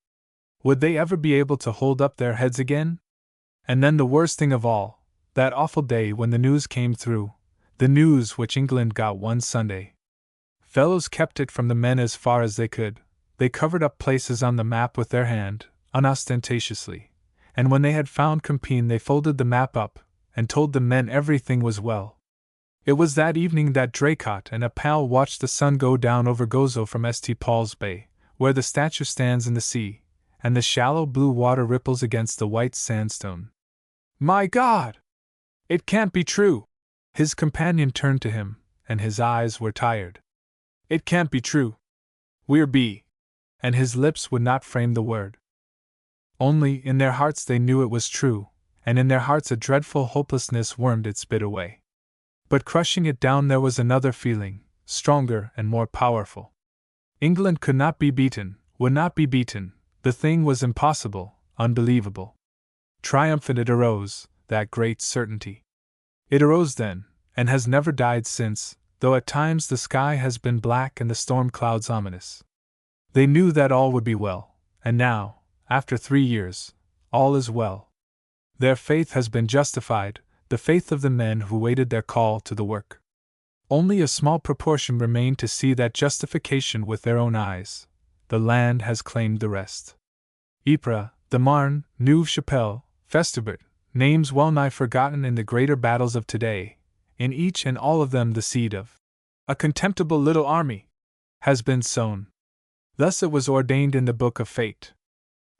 Would they ever be able to hold up their heads again? And then the worst thing of all, that awful day when the news came through, the news which England got one Sunday. Fellows kept it from the men as far as they could. They covered up places on the map with their hand, unostentatiously, and when they had found Compiègne they folded the map up, and told the men everything was well. It was that evening that Draycott and a pal watched the sun go down over Gozo from St. Paul's Bay, where the statue stands in the sea, and the shallow blue water ripples against the white sandstone. "My God! It can't be true!" His companion turned to him, and his eyes were tired. "It can't be true. We're B." And his lips would not frame the word. Only, in their hearts they knew it was true, and in their hearts a dreadful hopelessness wormed its bit away. But crushing it down there was another feeling, stronger and more powerful. England could not be beaten, would not be beaten, the thing was impossible, unbelievable. Triumphant it arose, that great certainty. It arose then, and has never died since, though at times the sky has been black and the storm clouds ominous. They knew that all would be well, and now, after 3 years, all is well. Their faith has been justified, the faith of the men who waited their call to the work. Only a small proportion remain to see that justification with their own eyes. The land has claimed the rest. Ypres, the Marne, Neuve-Chapelle, Festubert, names well nigh forgotten in the greater battles of today, in each and all of them the seed of a contemptible little army has been sown. Thus it was ordained in the book of fate.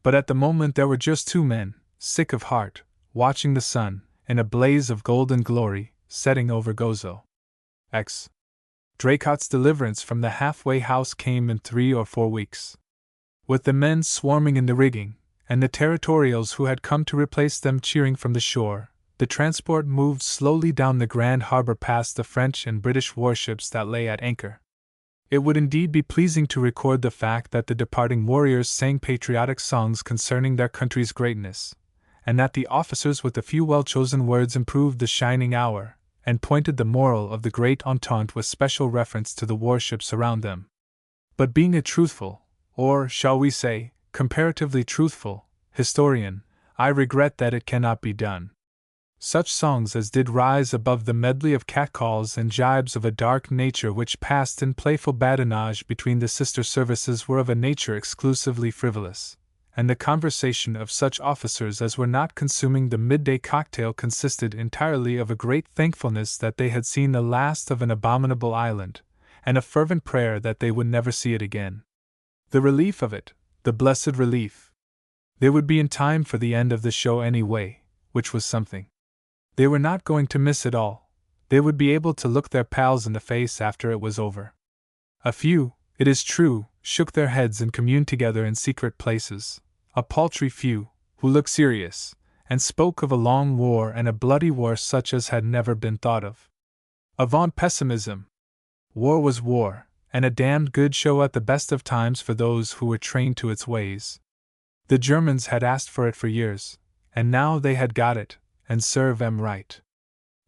But at the moment there were just 2 men, sick of heart, watching the sun, in a blaze of golden glory, setting over Gozo. X. Draycott's deliverance from the halfway house came in 3 or 4 weeks. With the men swarming in the rigging, and the territorials who had come to replace them cheering from the shore, the transport moved slowly down the Grand Harbor past the French and British warships that lay at anchor. It would indeed be pleasing to record the fact that the departing warriors sang patriotic songs concerning their country's greatness, and that the officers with a few well-chosen words improved the shining hour, and pointed the moral of the great Entente with special reference to the warships around them. But being a truthful, or, shall we say, comparatively truthful, historian, I regret that it cannot be done. Such songs as did rise above the medley of catcalls and jibes of a dark nature which passed in playful badinage between the sister services were of a nature exclusively frivolous, and the conversation of such officers as were not consuming the midday cocktail consisted entirely of a great thankfulness that they had seen the last of an abominable island, and a fervent prayer that they would never see it again. The relief of it, the blessed relief. They would be in time for the end of the show anyway, which was something. They were not going to miss it all. They would be able to look their pals in the face after it was over. A few, it is true, shook their heads and communed together in secret places, a paltry few, who looked serious, and spoke of a long war and a bloody war such as had never been thought of. Avant pessimism! War was war, and a damned good show at the best of times for those who were trained to its ways. The Germans had asked for it for years, and now they had got it, and serve 'em right.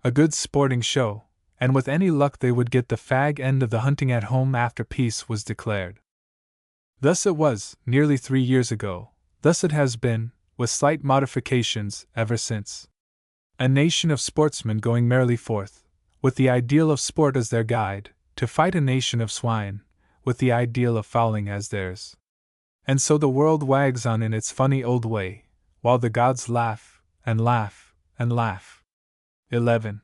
A good sporting show, and with any luck they would get the fag end of the hunting at home after peace was declared. Thus it was, nearly 3 years ago, thus it has been, with slight modifications, ever since. A nation of sportsmen going merrily forth, with the ideal of sport as their guide, to fight a nation of swine, with the ideal of fowling as theirs. And so the world wags on in its funny old way, while the gods laugh, and laugh, and laugh. 11.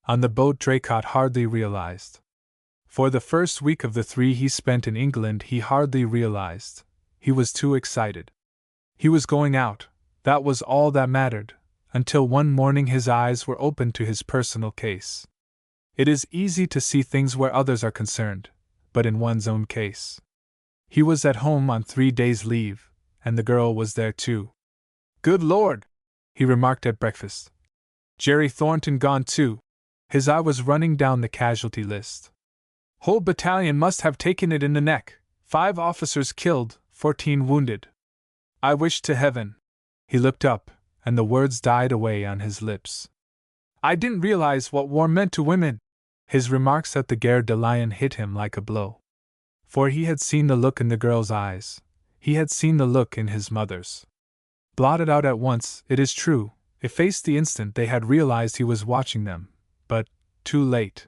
On the boat Draycott hardly realized. For the first week of the 3 he spent in England he hardly realized. He was too excited. He was going out, that was all that mattered, until one morning his eyes were opened to his personal case. It is easy to see things where others are concerned, but in one's own case. He was at home on 3 days' leave, and the girl was there too. "Good Lord!" he remarked at breakfast. "Jerry Thornton gone too." His eye was running down the casualty list. "Whole battalion must have taken it in the neck. 5 officers killed, 14 wounded. I wish to heaven." He looked up, and the words died away on his lips. "I didn't realize what war meant to women." His remarks at the Gare de Lyon hit him like a blow. For he had seen the look in the girl's eyes. He had seen the look in his mother's. Blotted out at once, it is true, effaced the instant they had realized he was watching them, but too late.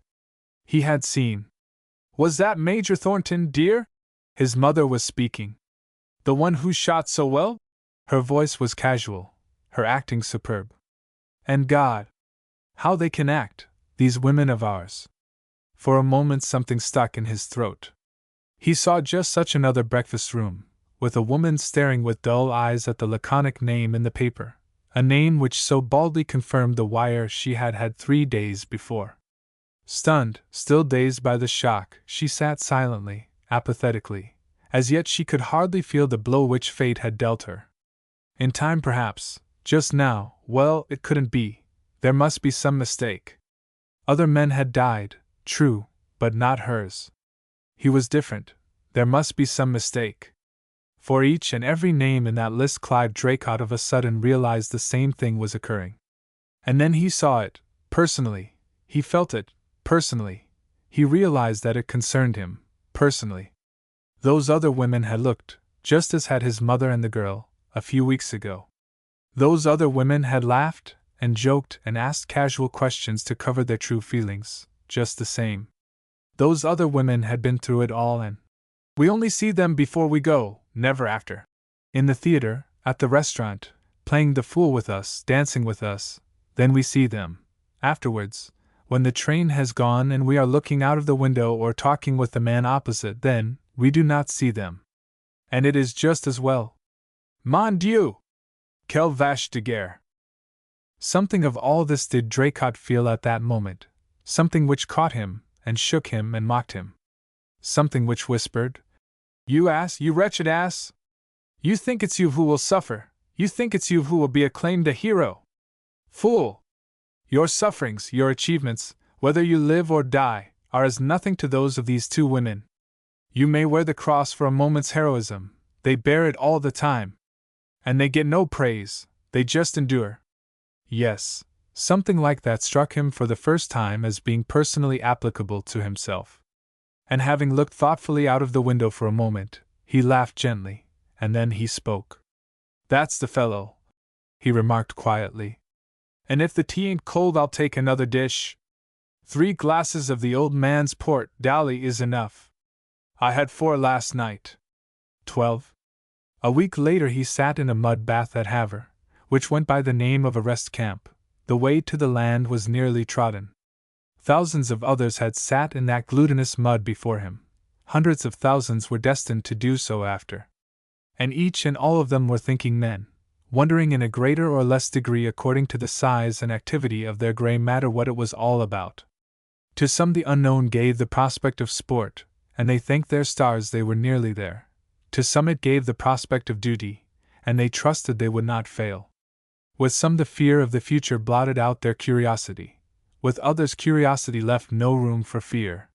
He had seen. "Was that Major Thornton, dear?" His mother was speaking. "The one who shot so well?" Her voice was casual, her acting superb. "And God! How they can act, these women of ours!" For a moment something stuck in his throat. He saw just such another breakfast room, with a woman staring with dull eyes at the laconic name in the paper, a name which so baldly confirmed the wire she had had 3 days before. Stunned, still dazed by the shock, she sat silently, apathetically. As yet she could hardly feel the blow which fate had dealt her. In time perhaps, just now, well, it couldn't be. There must be some mistake. Other men had died, true, but not hers. He was different. There must be some mistake. For each and every name in that list Clive Draycott of a sudden realized the same thing was occurring. And then he saw it, personally. He felt it, personally. He realized that it concerned him, personally. Those other women had looked, just as had his mother and the girl, a few weeks ago. Those other women had laughed, and joked, and asked casual questions to cover their true feelings, just the same. Those other women had been through it all, and we only see them before we go, never after. In the theater, at the restaurant, playing the fool with us, dancing with us, then we see them. Afterwards, when the train has gone and we are looking out of the window or talking with the man opposite, then we do not see them. And it is just as well. Mon Dieu! Quelle vache de guerre! Something of all this did Draycott feel at that moment, something which caught him, and shook him and mocked him. Something which whispered, "You ass, you wretched ass! You think it's you who will suffer, you think it's you who will be acclaimed a hero! Fool! Your sufferings, your achievements, whether you live or die, are as nothing to those of these 2 women. You may wear the cross for a moment's heroism, they bear it all the time. And they get no praise, they just endure." Yes, something like that struck him for the first time as being personally applicable to himself. And having looked thoughtfully out of the window for a moment, he laughed gently, and then he spoke. "That's the fellow," he remarked quietly. "And if the tea ain't cold, I'll take another dish. 3 glasses of the old man's port Dally is enough. I had 4 last night. 12. A week later he sat in a mud bath at Havre, which went by the name of a rest camp. The way to the land was nearly trodden. Thousands of others had sat in that glutinous mud before him. Hundreds of thousands were destined to do so after. And each and all of them were thinking men, wondering in a greater or less degree according to the size and activity of their gray matter what it was all about. To some the unknown gave the prospect of sport, and they thanked their stars they were nearly there. To some it gave the prospect of duty, and they trusted they would not fail. With some the fear of the future blotted out their curiosity. With others curiosity left no room for fear.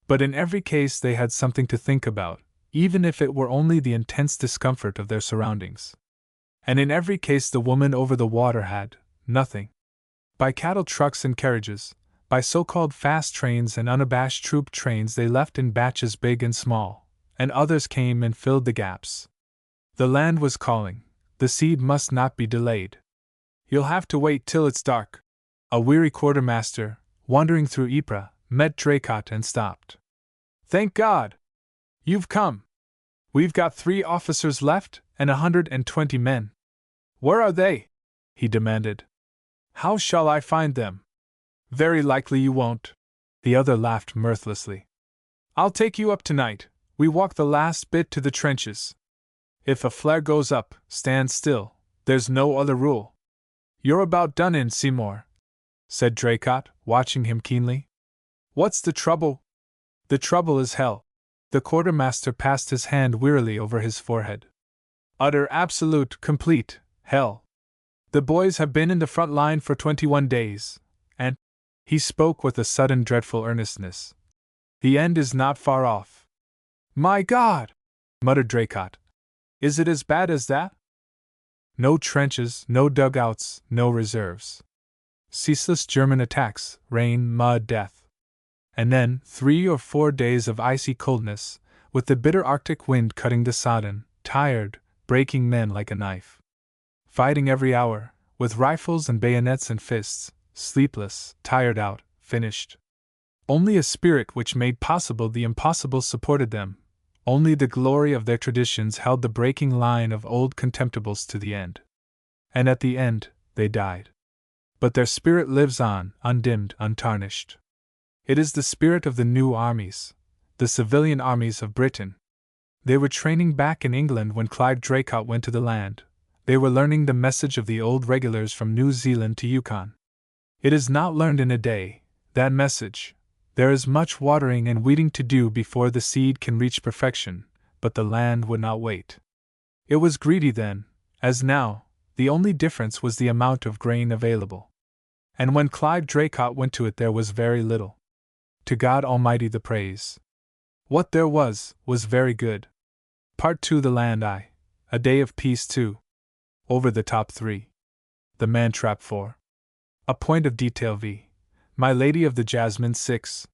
But in every case they had something to think about, even if it were only the intense discomfort of their surroundings. And in every case the woman over the water had nothing. By cattle trucks and carriages, by so-called fast trains and unabashed troop trains they left in batches big and small, and others came and filled the gaps. The land was calling, the seed must not be delayed. "You'll have to wait till it's dark." A weary quartermaster, wandering through Ypres, met Draycott and stopped. "Thank God! You've come. We've got 3 officers left, and 120 men." "Where are they?" he demanded. "How shall I find them?" "Very likely you won't." The other laughed mirthlessly. "I'll take you up tonight. We walk the last bit to the trenches. If a flare goes up, stand still. There's no other rule." "You're about done in, Seymour," said Draycott, watching him keenly. "What's the trouble?" "The trouble is hell." The quartermaster passed his hand wearily over his forehead. Utter, absolute, complete hell. The boys have been in the front line for 21 days, and he spoke with a sudden dreadful earnestness. The end is not far off. My God! Muttered Draycott. Is it as bad as that? No trenches, no dugouts, no reserves. Ceaseless German attacks, rain, mud, death. And then 3 or 4 days of icy coldness, with the bitter Arctic wind cutting the sodden, tired, breaking men like a knife. Fighting every hour, with rifles and bayonets and fists, sleepless, tired out, finished. Only a spirit which made possible the impossible supported them. Only the glory of their traditions held the breaking line of old contemptibles to the end. And at the end, they died. But their spirit lives on, undimmed, untarnished. It is the spirit of the new armies, the civilian armies of Britain. They were training back in England when Clive Draycott went to the land. They were learning the message of the old regulars from New Zealand to Yukon. It is not learned in a day, that message. There is much watering and weeding to do before the seed can reach perfection, but the land would not wait. It was greedy then, as now, the only difference was the amount of grain available. And when Clive Draycott went to it there was very little. To God Almighty the praise. What there was very good. Part 2. The Land I. A Day of Peace 2. Over the Top 3. The Man Trap 4. A Point of Detail V. My Lady of the Jasmine 6.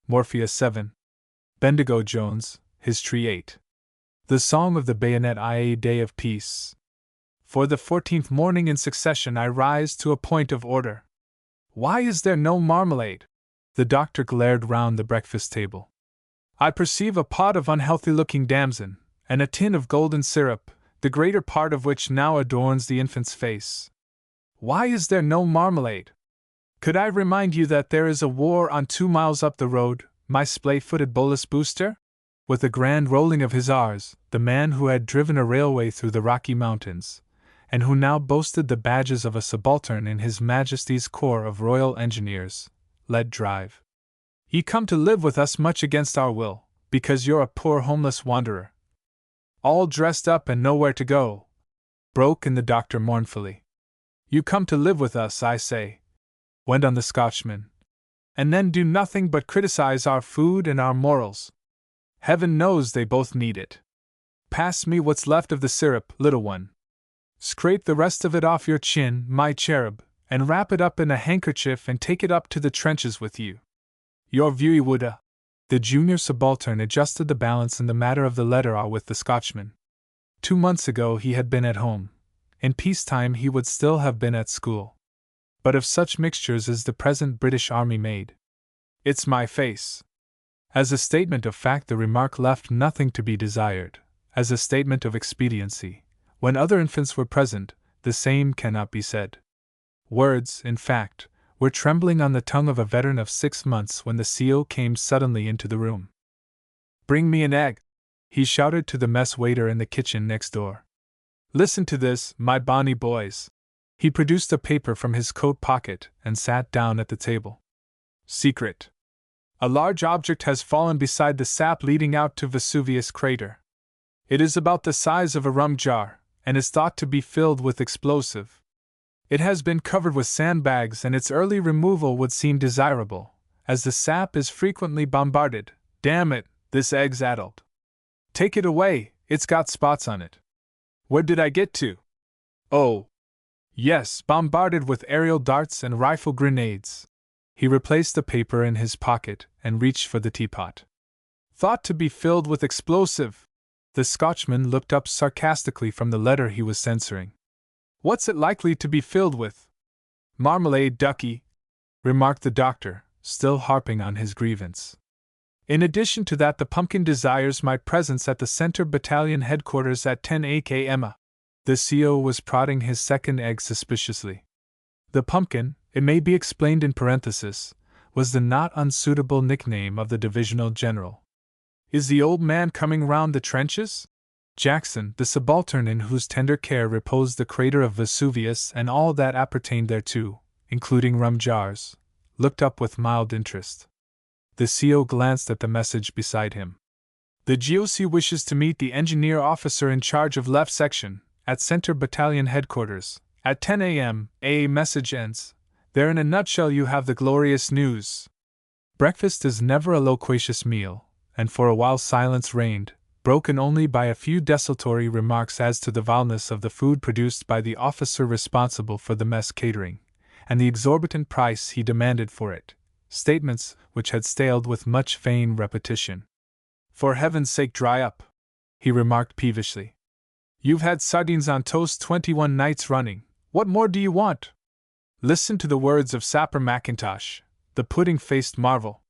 Morpheus 7. Bendigo Jones, His Tree 8. The Song of the Bayonet I. A Day of Peace. For the 14th morning in succession I rise to a point of order. Why is there no marmalade? The doctor glared round the breakfast table. I perceive a pot of unhealthy-looking damson, and a tin of golden syrup, the greater part of which now adorns the infant's face. Why is there no marmalade? Could I remind you that there is a war on 2 miles up the road, my splay-footed bolus booster? With a grand rolling of his R's, the man who had driven a railway through the Rocky Mountains, and who now boasted the badges of a subaltern in His Majesty's Corps of Royal Engineers, let drive. Ye come to live with us much against our will, because you're a poor homeless wanderer. All dressed up and nowhere to go, broke in the doctor mournfully. You come to live with us, I say, went on the Scotchman, and then do nothing but criticize our food and our morals. Heaven knows they both need it. Pass me what's left of the syrup, little one. Scrape the rest of it off your chin, my cherub, and wrap it up in a handkerchief and take it up to the trenches with you. Your viewy woulda. The junior subaltern adjusted the balance in the matter of the letter R with the Scotchman. 2 months ago he had been at home. In peacetime he would still have been at school. But of such mixtures is the present British Army made. It's my face. As a statement of fact the remark left nothing to be desired. As a statement of expediency, when other infants were present, the same cannot be said. Words, in fact, were trembling on the tongue of a veteran of 6 months when the CO came suddenly into the room. Bring me an egg, he shouted to the mess waiter in the kitchen next door. Listen to this, my bonny boys. He produced a paper from his coat pocket and sat down at the table. Secret. A large object has fallen beside the sap leading out to Vesuvius crater. It is about the size of a rum jar, and is thought to be filled with explosive. It has been covered with sandbags and its early removal would seem desirable, as the sap is frequently bombarded. Damn it, this egg's addled. Take it away, it's got spots on it. Where did I get to? Oh. Yes, bombarded with aerial darts and rifle grenades. He replaced the paper in his pocket and reached for the teapot. Thought to be filled with explosive. The Scotchman looked up sarcastically from the letter he was censoring. What's it likely to be filled with? Marmalade, ducky, remarked the doctor, still harping on his grievance. In addition to that, the pumpkin desires my presence at the Center Battalion headquarters at 10 a.m. The CO was prodding his second egg suspiciously. The pumpkin, it may be explained in parenthesis, was the not unsuitable nickname of the divisional general. Is the old man coming round the trenches? Jackson, the subaltern in whose tender care reposed the crater of Vesuvius and all that appertained thereto, including rum jars, looked up with mild interest. The CO glanced at the message beside him. The GOC wishes to meet the engineer officer in charge of left section, at Center Battalion Headquarters, at 10 a.m. A message ends. There in a nutshell you have the glorious news. Breakfast is never a loquacious meal, and for a while silence reigned, broken only by a few desultory remarks as to the vileness of the food produced by the officer responsible for the mess catering, and the exorbitant price he demanded for it, statements which had staled with much vain repetition. For heaven's sake, dry up, he remarked peevishly. You've had sardines on toast 21 nights running. What more do you want? Listen to the words of Sapper McIntosh, the pudding-faced marvel.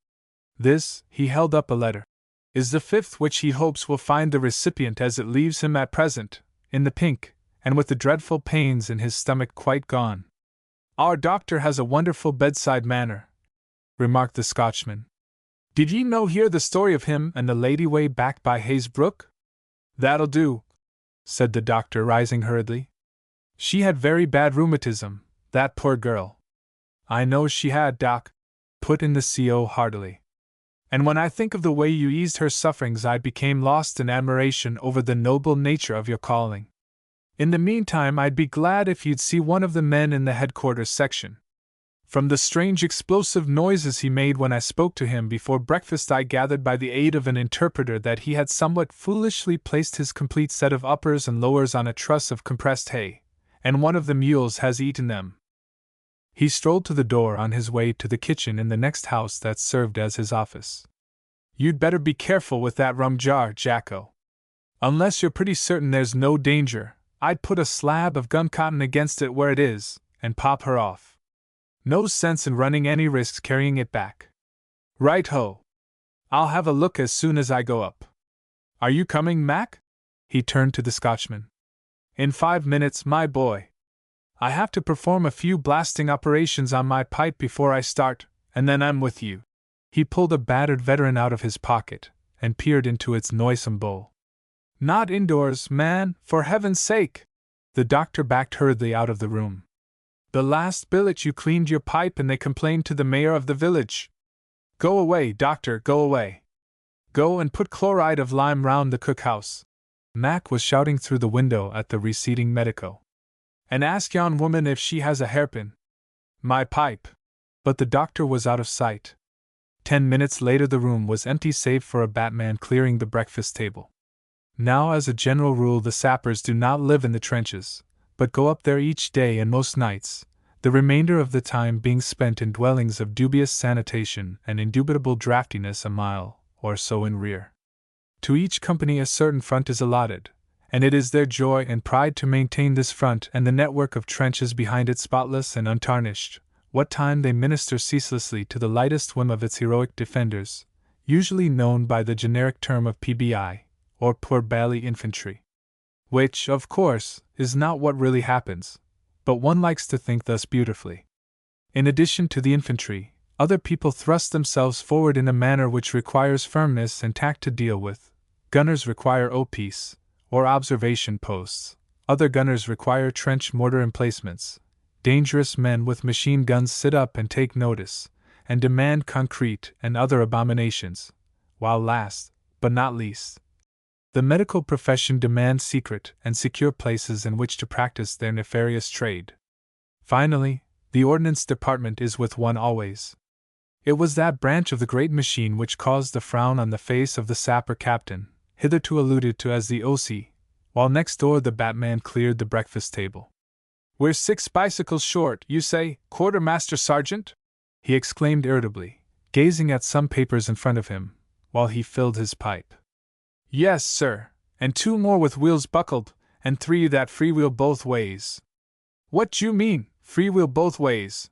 This, he held up a letter, is the fifth which he hopes will find the recipient as it leaves him at present, in the pink, and with the dreadful pains in his stomach quite gone. Our doctor has a wonderful bedside manner, remarked the Scotchman. Did ye no hear the story of him and the lady way back by Hayes Brook? That'll do, said the doctor, rising hurriedly. She had very bad rheumatism, that poor girl. I know she had, Doc, put in the CO heartily. And when I think of the way you eased her sufferings, I became lost in admiration over the noble nature of your calling. In the meantime, I'd be glad if you'd see one of the men in the headquarters section. From the strange explosive noises he made when I spoke to him before breakfast, I gathered by the aid of an interpreter that he had somewhat foolishly placed his complete set of uppers and lowers on a truss of compressed hay, and one of the mules has eaten them. He strolled to the door on his way to the kitchen in the next house that served as his office. You'd better be careful with that rum jar, Jacko. Unless you're pretty certain there's no danger, I'd put a slab of gun cotton against it where it is, and pop her off. No sense in running any risks carrying it back. Right-ho. I'll have a look as soon as I go up. Are you coming, Mac? He turned to the Scotchman. In 5 minutes, my boy. I have to perform a few blasting operations on my pipe before I start, and then I'm with you. He pulled a battered veteran out of his pocket, and peered into its noisome bowl. Not indoors, man, for heaven's sake! The doctor backed hurriedly out of the room. The last billet you cleaned your pipe and they complained to the mayor of the village. Go away, doctor, go away. Go and put chloride of lime round the cookhouse. Mac was shouting through the window at the receding medico. And ask yon woman if she has a hairpin. My pipe. But the doctor was out of sight. 10 minutes later the room was empty save for a batman clearing the breakfast table. Now, as a general rule, the sappers do not live in the trenches, but go up there each day and most nights, the remainder of the time being spent in dwellings of dubious sanitation and indubitable draftiness a mile or so in rear. To each company a certain front is allotted, and it is their joy and pride to maintain this front and the network of trenches behind it spotless and untarnished, what time they minister ceaselessly to the lightest whim of its heroic defenders, usually known by the generic term of PBI, or Poor Bally Infantry. Which, of course, is not what really happens, but one likes to think thus beautifully. In addition to the infantry, other people thrust themselves forward in a manner which requires firmness and tact to deal with. Gunners require O-piece, or observation posts. Other gunners require trench mortar emplacements. Dangerous men with machine guns sit up and take notice, and demand concrete and other abominations, while last, but not least, the medical profession demands secret and secure places in which to practice their nefarious trade. Finally, the Ordnance Department is with one always. It was that branch of the great machine which caused the frown on the face of the sapper captain, hitherto alluded to as the OC, while next door the batman cleared the breakfast table. We're 6 bicycles short, you say, Quartermaster Sergeant? He exclaimed irritably, gazing at some papers in front of him, while he filled his pipe. Yes, sir, and 2 more with wheels buckled, and 3 that freewheel both ways. What d'you mean, freewheel both ways?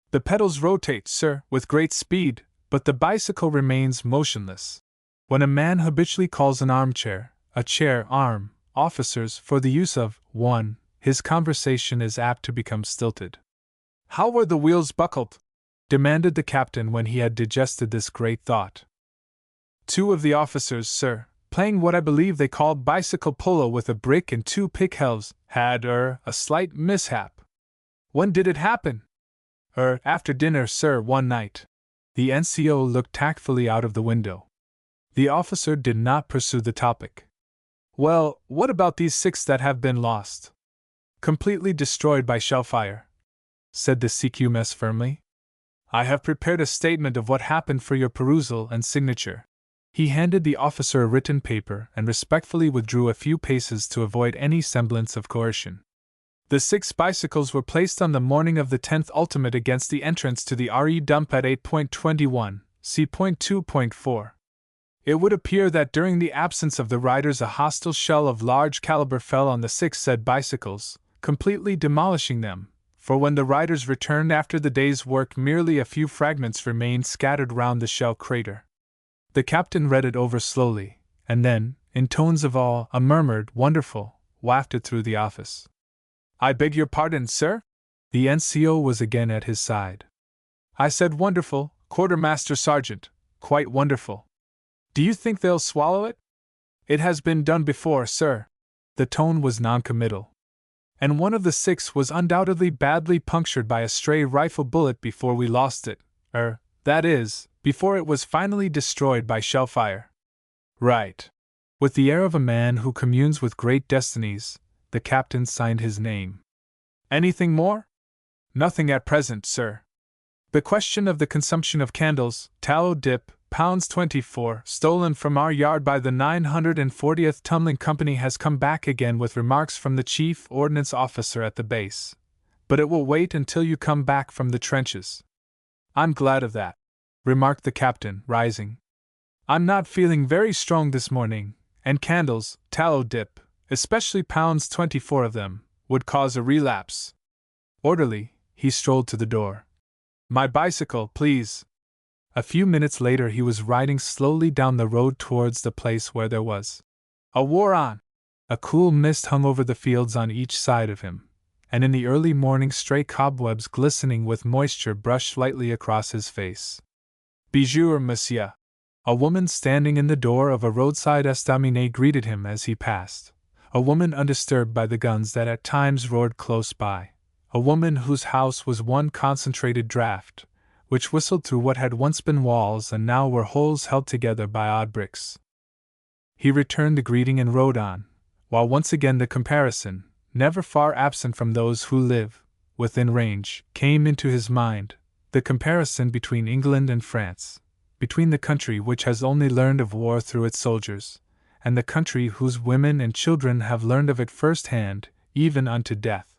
The pedals rotate, sir, with great speed, but the bicycle remains motionless. When a man habitually calls an armchair, a chair, arm, officers for the use of one, his conversation is apt to become stilted. How were the wheels buckled? Demanded the captain when he had digested this great thought. 2 of the officers, sir, playing what I believe they called bicycle polo with a brick and 2 pick-helves, had, a slight mishap. When did it happen? After dinner, sir, one night. The NCO looked tactfully out of the window. The officer did not pursue the topic. Well, what about these 6 that have been lost? Completely destroyed by shellfire, said the CQMS firmly. I have prepared a statement of what happened for your perusal and signature. He handed the officer a written paper and respectfully withdrew a few paces to avoid any semblance of coercion. The 6 bicycles were placed on the morning of the 10th ultimate against the entrance to the RE dump at 8.21, C.2.4. It would appear that during the absence of the riders a hostile shell of large caliber fell on the 6 said bicycles, completely demolishing them, for when the riders returned after the day's work merely a few fragments remained scattered round the shell crater. The captain read it over slowly, and then, in tones of awe, a murmured, "Wonderful," wafted through the office. I beg your pardon, sir? The NCO was again at his side. I said wonderful, Quartermaster Sergeant, quite wonderful. Do you think they'll swallow it? It has been done before, sir. The tone was noncommittal. And one of the 6 was undoubtedly badly punctured by a stray rifle bullet before we lost it, that is, before it was finally destroyed by shellfire. Right. With the air of a man who communes with great destinies, the captain signed his name. Anything more? Nothing at present, sir. The question of the consumption of candles, tallow dip, £24, stolen from our yard by the 940th Tumbling Company has come back again with remarks from the chief ordnance officer at the base. But it will wait until you come back from the trenches. I'm glad of that, remarked the captain, rising. I'm not feeling very strong this morning, and candles, tallow dip, especially £24 of them, would cause a relapse. Orderly, he strolled to the door. My bicycle, please. A few minutes later he was riding slowly down the road towards the place where there was a war on. A cool mist hung over the fields on each side of him, and in the early morning stray cobwebs glistening with moisture brushed lightly across his face. Bonjour, monsieur. A woman standing in the door of a roadside estaminet greeted him as he passed, a woman undisturbed by the guns that at times roared close by, a woman whose house was one concentrated draught, which whistled through what had once been walls and now were holes held together by odd bricks. He returned the greeting and rode on, while once again the comparison, never far absent from those who live within range, came into his mind, the comparison between England and France, between the country which has only learned of war through its soldiers, and the country whose women and children have learned of it first hand, even unto death.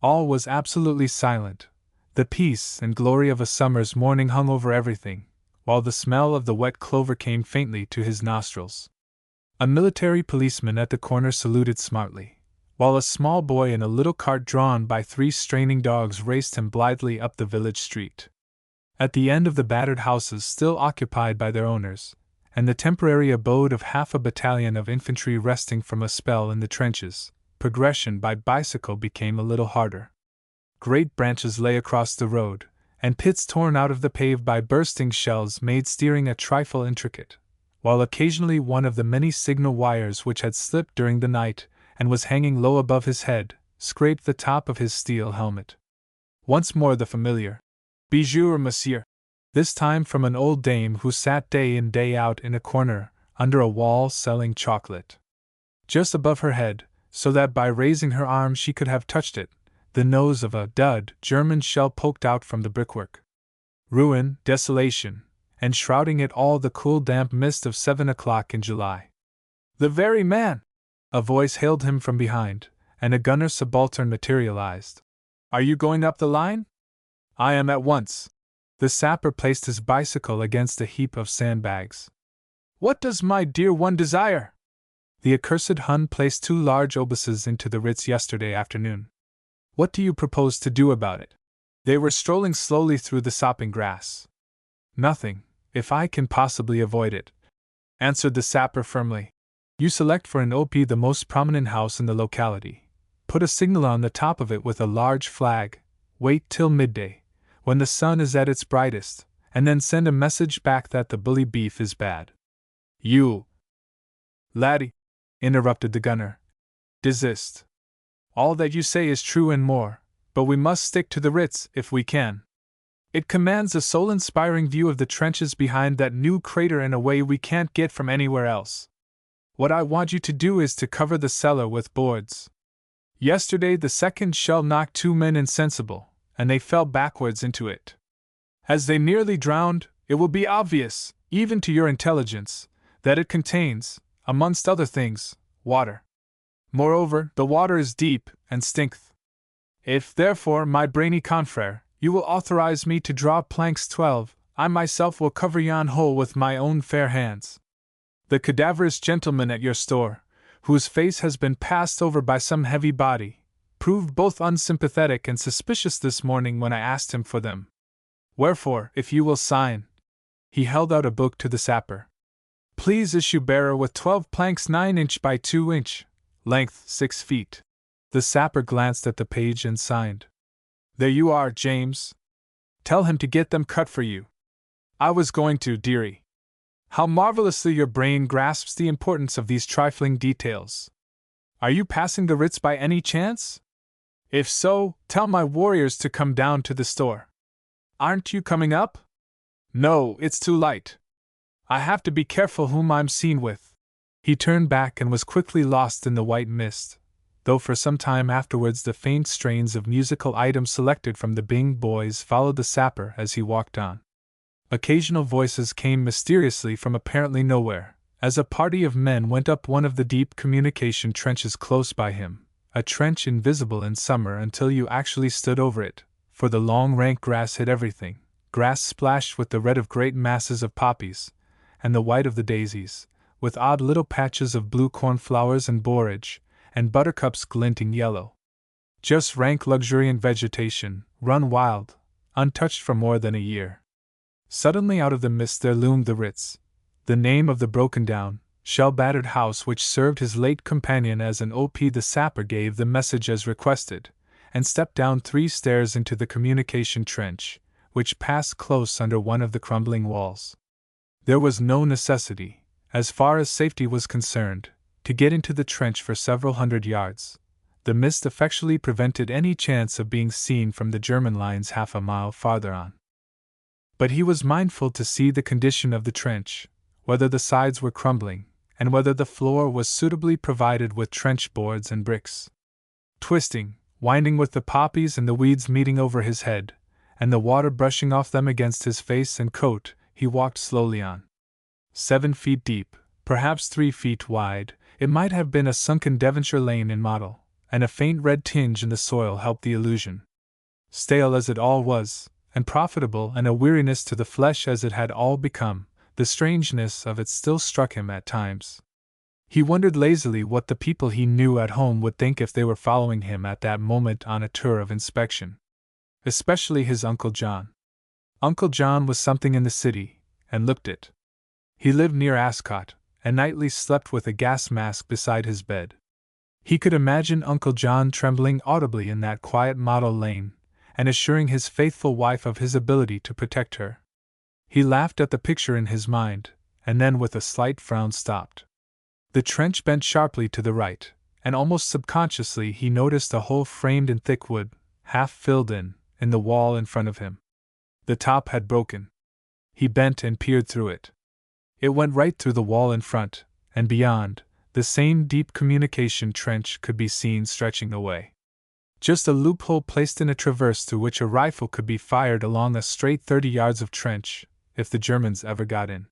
All was absolutely silent. The peace and glory of a summer's morning hung over everything, while the smell of the wet clover came faintly to his nostrils. A military policeman at the corner saluted smartly, while a small boy in a little cart drawn by 3 straining dogs raced him blithely up the village street. At the end of the battered houses still occupied by their owners, and the temporary abode of half a battalion of infantry resting from a spell in the trenches, progression by bicycle became a little harder. Great branches lay across the road, and pits torn out of the pave by bursting shells made steering a trifle intricate, while occasionally one of the many signal wires which had slipped during the night, and was hanging low above his head, scraped the top of his steel helmet. Once more the familiar "Bonjour, monsieur," this time from an old dame who sat day in day out in a corner, under a wall selling chocolate. Just above her head, so that by raising her arm she could have touched it, the nose of a dud German shell poked out from the brickwork. Ruin, desolation, and shrouding it all the cool damp mist of 7 o'clock in July. "The very man!" A voice hailed him from behind, and a gunner subaltern materialized. "Are you going up the line?" "I am at once." The sapper placed his bicycle against a heap of sandbags. "What does my dear one desire?" "The accursed Hun placed 2 large obuses into the Ritz yesterday afternoon. What do you propose to do about it?" They were strolling slowly through the sopping grass. "Nothing, if I can possibly avoid it," answered the sapper firmly. "You select for an OP the most prominent house in the locality, put a signal on the top of it with a large flag, wait till midday, when the sun is at its brightest, and then send a message back that the bully beef is bad." "You laddie," interrupted the gunner, "desist. All that you say is true and more, but we must stick to the Ritz if we can." It commands a soul-inspiring view of the trenches behind that new crater in a way we can't get from anywhere else. What I want you to do is to cover the cellar with boards. Yesterday the second shell knocked 2 men insensible, and they fell backwards into it. As they nearly drowned, it will be obvious, even to your intelligence, that it contains, amongst other things, water. Moreover, the water is deep and stinketh. If, therefore, my brainy confrere, you will authorize me to draw planks 12, I myself will cover yon hole with my own fair hands. The cadaverous gentleman at your store, whose face has been passed over by some heavy body, proved both unsympathetic and suspicious this morning when I asked him for them. Wherefore, if you will sign. He held out a book to the sapper. Please issue bearer with 12 planks 9 inch by 2 inch, length 6 feet. The sapper glanced at the page and signed. There you are, James. Tell him to get them cut for you. I was going to, dearie. How marvelously your brain grasps the importance of these trifling details. Are you passing the Ritz by any chance? If so, tell my warriors to come down to the store. Aren't you coming up? No, it's too light. I have to be careful whom I'm seen with. He turned back and was quickly lost in the white mist, though for some time afterwards the faint strains of musical items selected from the Bing Boys followed the sapper as he walked on. Occasional voices came mysteriously from apparently nowhere, as a party of men went up one of the deep communication trenches close by him, a trench invisible in summer until you actually stood over it, for the long rank grass hid everything, grass splashed with the red of great masses of poppies, and the white of the daisies, with odd little patches of blue cornflowers and borage, and buttercups glinting yellow. Just rank luxuriant vegetation, run wild, untouched for more than a year. Suddenly out of the mist there loomed the Ritz, the name of the broken-down, shell-battered house which served his late companion as an OP. The sapper gave the message as requested, and stepped down 3 stairs into the communication trench, which passed close under one of the crumbling walls. There was no necessity, as far as safety was concerned, to get into the trench for several hundred yards. The mist effectually prevented any chance of being seen from the German lines half a mile farther on. But he was mindful to see the condition of the trench, whether the sides were crumbling, and whether the floor was suitably provided with trench boards and bricks. Twisting, winding with the poppies and the weeds meeting over his head, and the water brushing off them against his face and coat, he walked slowly on. 7 feet deep, perhaps 3 feet wide, it might have been a sunken Devonshire lane in model, and a faint red tinge in the soil helped the illusion. Stale as it all was, and profitable and a weariness to the flesh as it had all become, the strangeness of it still struck him at times. He wondered lazily what the people he knew at home would think if they were following him at that moment on a tour of inspection. Especially his Uncle John. Uncle John was something in the city, and looked it. He lived near Ascot, and nightly slept with a gas mask beside his bed. He could imagine Uncle John trembling audibly in that quiet model lane, and assuring his faithful wife of his ability to protect her. He laughed at the picture in his mind, and then with a slight frown stopped. The trench bent sharply to the right, and almost subconsciously he noticed a hole framed in thick wood, half filled in the wall in front of him. The top had broken. He bent and peered through it. It went right through the wall in front, and beyond, the same deep communication trench could be seen stretching away. Just a loophole placed in a traverse through which a rifle could be fired along a straight 30 yards of trench, if the Germans ever got in.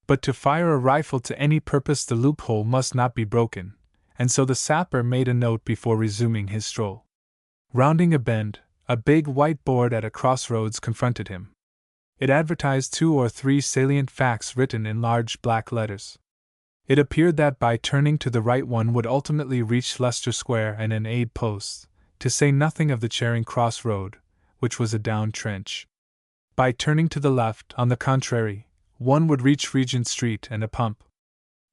But to fire a rifle to any purpose the loophole must not be broken, and so the sapper made a note before resuming his stroll. Rounding a bend, a big white board at a crossroads confronted him. It advertised 2 or 3 salient facts written in large black letters. It appeared that by turning to the right one would ultimately reach Leicester Square and an aid post, to say nothing of the Charing Cross Road, which was a down trench. By turning to the left, on the contrary, one would reach Regent Street and a pump.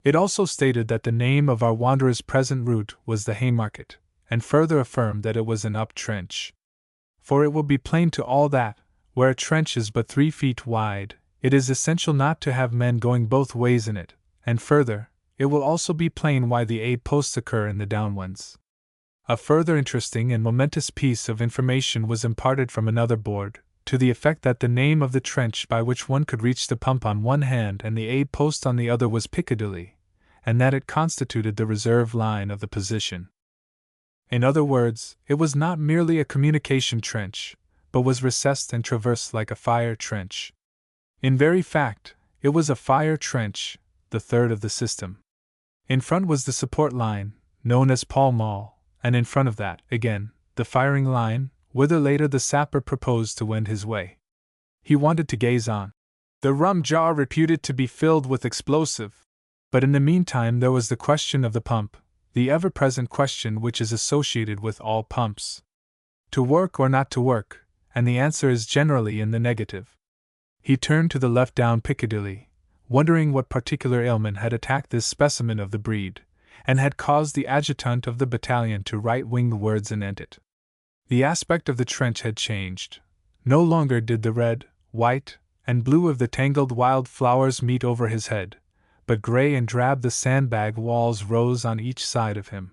It also stated that the name of our wanderer's present route was the Haymarket, and further affirmed that it was an up trench. For it will be plain to all that, where a trench is but 3 feet wide, it is essential not to have men going both ways in it, and further, it will also be plain why the aid posts occur in the down ones. A further interesting and momentous piece of information was imparted from another board, to the effect that the name of the trench by which one could reach the pump on one hand and the aid post on the other was Piccadilly, and that it constituted the reserve line of the position. In other words, it was not merely a communication trench, but was recessed and traversed like a fire trench. In very fact, it was a fire trench, the third of the system. In front was the support line, known as Pall Mall, and in front of that, again, the firing line, whither later the sapper proposed to wend his way. He wanted to gaze on the rum jar reputed to be filled with explosive, but in the meantime there was the question of the pump, the ever-present question which is associated with all pumps. To work or not to work, and the answer is generally in the negative. He turned to the left down Piccadilly, wondering what particular ailment had attacked this specimen of the breed, and had caused the adjutant of the battalion to write winged words anent it. The aspect of the trench had changed. No longer did the red, white, and blue of the tangled wild flowers meet over his head, but gray and drab the sandbag walls rose on each side of him.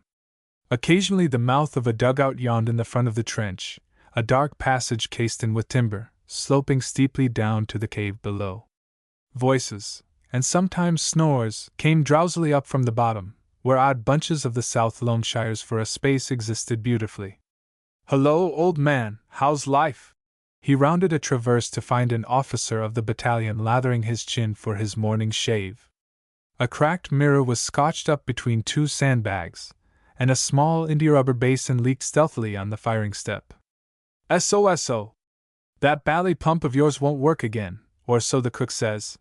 Occasionally the mouth of a dugout yawned in the front of the trench, a dark passage cased in with timber, sloping steeply down to the cave below. Voices, and sometimes snores, came drowsily up from the bottom, where odd bunches of the South Loamshires for a space existed beautifully. "Hello, old man, how's life?" He rounded a traverse to find an officer of the battalion lathering his chin for his morning shave. A cracked mirror was scotched up between two sandbags, and a small india-rubber basin leaked stealthily on the firing step. "SOSO! That bally pump of yours won't work again, or so the cook says.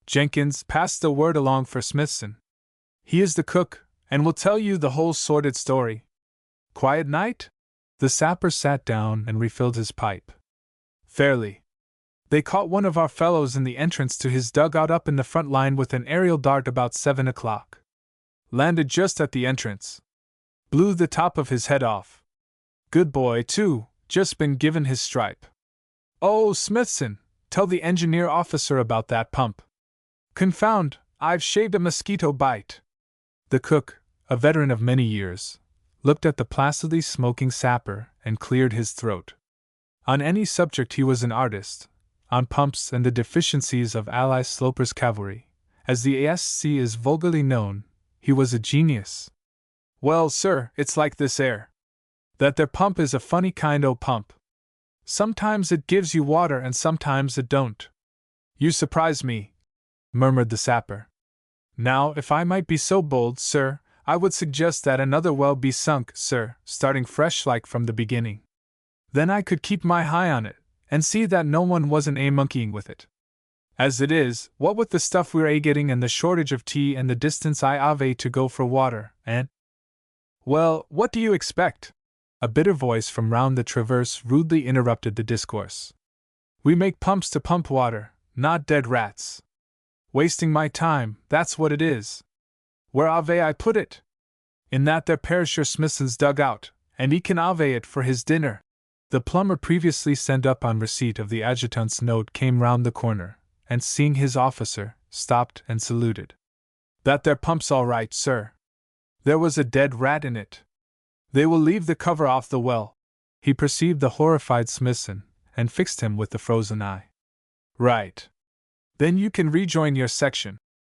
Jenkins, pass the word along for Smithson. He is the cook, and will tell you the whole sordid story. Quiet night?" The sapper sat down and refilled his pipe. "Fairly. They caught one of our fellows in the entrance to his dugout up in the front line with an aerial dart about 7 o'clock. Landed just at the entrance. Blew the top of his head off. Good boy, too, just been given his stripe. Oh, Smithson, tell the engineer officer about that pump. Confound, I've shaved a mosquito bite." The cook, a veteran of many years, looked at the placidly smoking sapper and cleared his throat. On any subject he was an artist. On pumps and the deficiencies of Ally Sloper's cavalry, as the ASC is vulgarly known, he was a genius. "Well, sir, it's like this air. That there pump is a funny kind o' pump. Sometimes it gives you water and sometimes it don't." "You surprise me," murmured the sapper. "Now, if I might be so bold, sir, I would suggest that another well be sunk, sir, starting fresh like from the beginning. Then I could keep my eye on it, and see that no one wasn't monkeying with it. As it is, what with the stuff we're getting and the shortage of tea and the distance I have to go for water, and— Well, what do you expect?" A bitter voice from round the traverse rudely interrupted the discourse. "We make pumps to pump water, not dead rats. Wasting my time, that's what it is. Where have I put it? In that there perisher Smithson's dug out, and he can have it for his dinner." The plumber previously sent up on receipt of the adjutant's note came round the corner, and seeing his officer, stopped and saluted. "That there pump's all right, sir. There was a dead rat in it. They will leave the cover off the well." He perceived the horrified Smithson, and fixed him with the frozen eye. "Right. Then you can rejoin your section."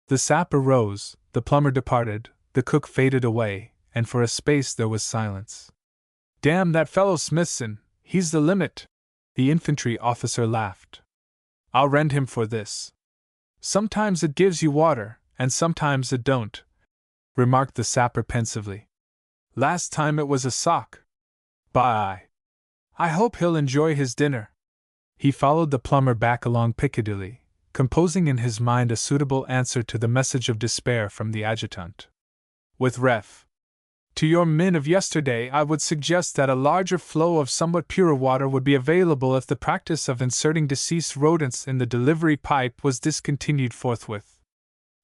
The sapper rose, the plumber departed, the cook faded away, and for a space there was silence. "Damn that fellow Smithson, he's the limit!" The infantry officer laughed. "I'll rend him for this. Sometimes it gives you water, and sometimes it don't," remarked the sapper pensively. "Last time it was a sock. Bye. I hope he'll enjoy his dinner." He followed the plumber back along Piccadilly, composing in his mind a suitable answer to the message of despair from the adjutant. "With ref. to your min of yesterday, I would suggest that a larger flow of somewhat purer water would be available if the practice of inserting deceased rodents in the delivery pipe was discontinued forthwith.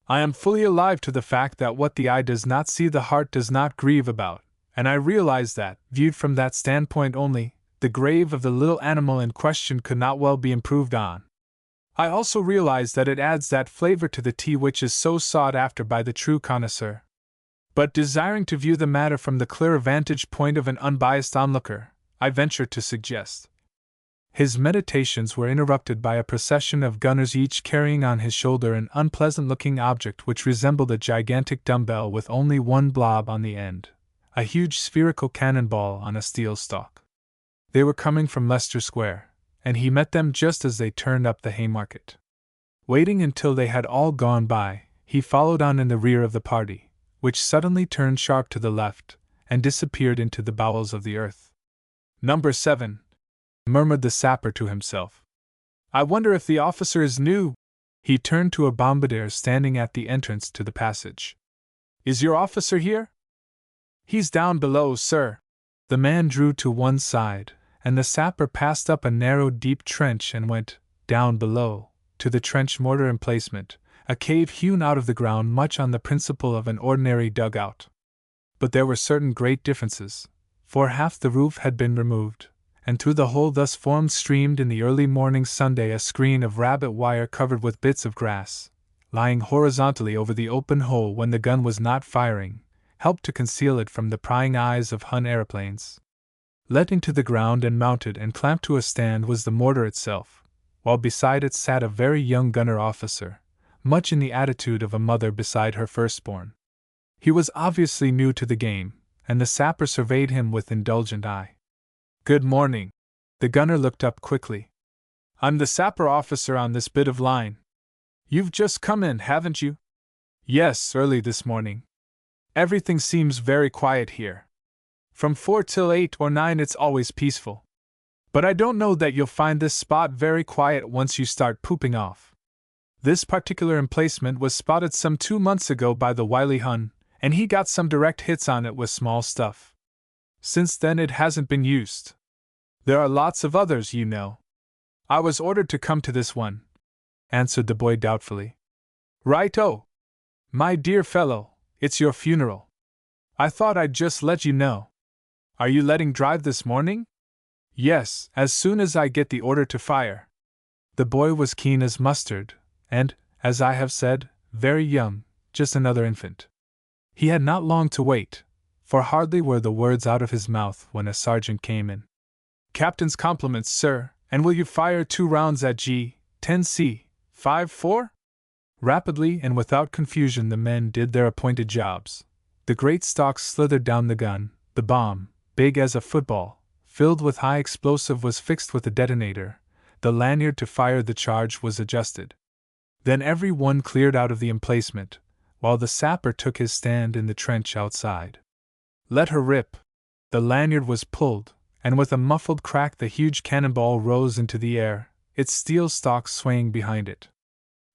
I am fully alive to the fact that what the eye does not see the heart does not grieve about, and I realize that, viewed from that standpoint only, the grave of the little animal in question could not well be improved on. I also realize that it adds that flavor to the tea which is so sought after by the true connoisseur. But desiring to view the matter from the clearer vantage point of an unbiased onlooker, I venture to suggest. His meditations were interrupted by a procession of gunners, each carrying on his shoulder an unpleasant-looking object which resembled a gigantic dumbbell with only one blob on the end, a huge spherical cannonball on a steel stalk. They were coming from Leicester Square, and he met them just as they turned up the Haymarket. Waiting until they had all gone by, he followed on in the rear of the party, which suddenly turned sharp to the left and disappeared into the bowels of the earth. "Number 7," murmured the sapper to himself. "I wonder if the officer is new?" He turned to a bombardier standing at the entrance to the passage. "Is your officer here?" "He's down below, sir." The man drew to one side, and the sapper passed up a narrow, deep trench and went, down below, to the trench mortar emplacement, a cave hewn out of the ground much on the principle of an ordinary dugout. But there were certain great differences, for half the roof had been removed, and through the hole thus formed streamed in the early morning Sunday a screen of rabbit wire covered with bits of grass, lying horizontally over the open hole when the gun was not firing, helped to conceal it from the prying eyes of Hun aeroplanes. Let into the ground and mounted and clamped to a stand was the mortar itself, while beside it sat a very young gunner officer, much in the attitude of a mother beside her firstborn. He was obviously new to the game, and the sapper surveyed him with indulgent eye. "Good morning." The gunner looked up quickly. "I'm the sapper officer on this bit of line. You've just come in, haven't you?" "Yes, early this morning. Everything seems very quiet here. From 4 till 8 or 9 it's always peaceful. But I don't know that you'll find this spot very quiet once you start pooping off. This particular emplacement was spotted some 2 months ago by the wily Hun, and he got some direct hits on it with small stuff. Since then it hasn't been used. There are lots of others, you know." "I was ordered to come to this one," answered the boy doubtfully. "Right-o! My dear fellow, it's your funeral. I thought I'd just let you know. Are you letting drive this morning?" "Yes, as soon as I get the order to fire." The boy was keen as mustard, and, as I have said, very young, just another infant. He had not long to wait, for hardly were the words out of his mouth when a sergeant came in. "Captain's compliments, sir, and will you fire 2 rounds at G10C 54?" Rapidly and without confusion the men did their appointed jobs. The great stock slithered down the gun, the bomb, big as a football, filled with high explosive, was fixed with a detonator, the lanyard to fire the charge was adjusted. Then every one cleared out of the emplacement, while the sapper took his stand in the trench outside. "Let her rip." The lanyard was pulled, and with a muffled crack the huge cannonball rose into the air, its steel stalk swaying behind it.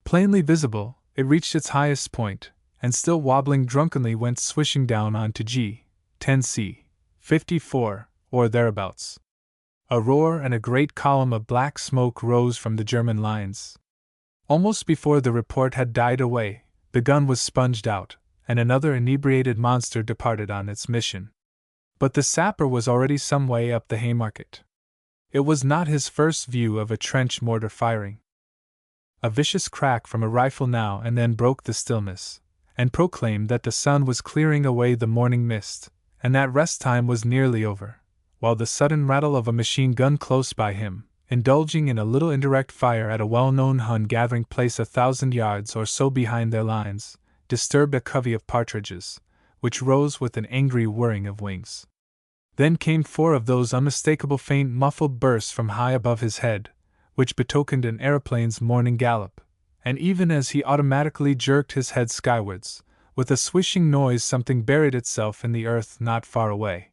Plainly visible, it reached its highest point, and still wobbling drunkenly went swishing down onto G10C 54, or thereabouts. A roar and a great column of black smoke rose from the German lines. Almost before the report had died away, the gun was sponged out, and another inebriated monster departed on its mission. But the sapper was already some way up the Haymarket. It was not his first view of a trench mortar firing. A vicious crack from a rifle now and then broke the stillness, and proclaimed that the sun was clearing away the morning mist, and that rest time was nearly over, while the sudden rattle of a machine gun close by him, indulging in a little indirect fire at a well-known Hun gathering place 1,000 yards or so behind their lines, disturbed a covey of partridges, which rose with an angry whirring of wings. Then came 4 of those unmistakable faint muffled bursts from high above his head, which betokened an aeroplane's morning gallop, and even as he automatically jerked his head skywards, with a swishing noise something buried itself in the earth not far away.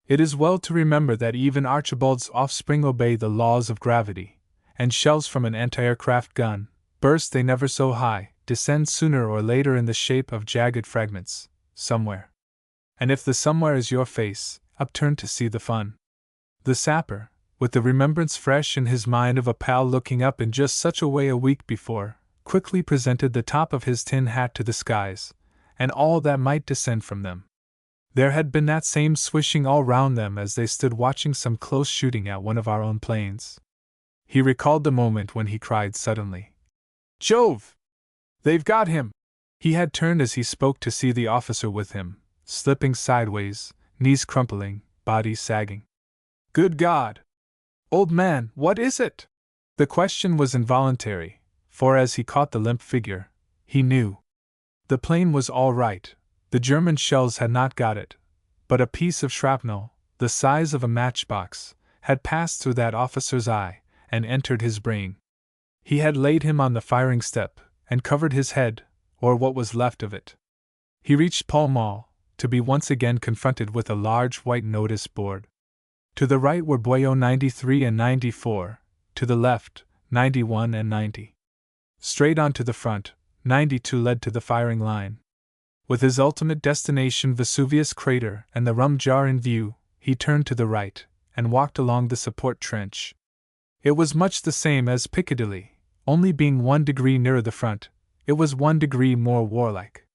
It is well to remember that even Archibald's offspring obey the laws of gravity, and shells from an anti-aircraft gun, burst they never so high, descend sooner or later in the shape of jagged fragments, somewhere. And if the somewhere is your face, upturned to see the fun. The sapper, with the remembrance fresh in his mind of a pal looking up in just such a way a week before, quickly presented the top of his tin hat to the skies, and all that might descend from them. There had been that same swishing all round them as they stood watching some close shooting at one of our own planes. He recalled the moment when he cried suddenly, "Jove! They've got him!" He had turned as he spoke to see the officer with him, slipping sideways, knees crumpling, body sagging. "Good God! Old man, what is it? The question was involuntary, for as he caught the limp figure, he knew. The plane was all right, the German shells had not got it, but a piece of shrapnel, the size of a matchbox, had passed through that officer's eye and entered his brain. He had laid him on the firing step and covered his head, or what was left of it. He reached Pall Mall, to be once again confronted with a large white notice board. To the right were Boyo 93 and 94, to the left, 91 and 90. Straight on to the front, 92 led to the firing line. With his ultimate destination Vesuvius crater and the rum jar in view, he turned to the right and walked along the support trench. It was much the same as Piccadilly, only being 1 degree nearer the front, it was 1 degree more warlike.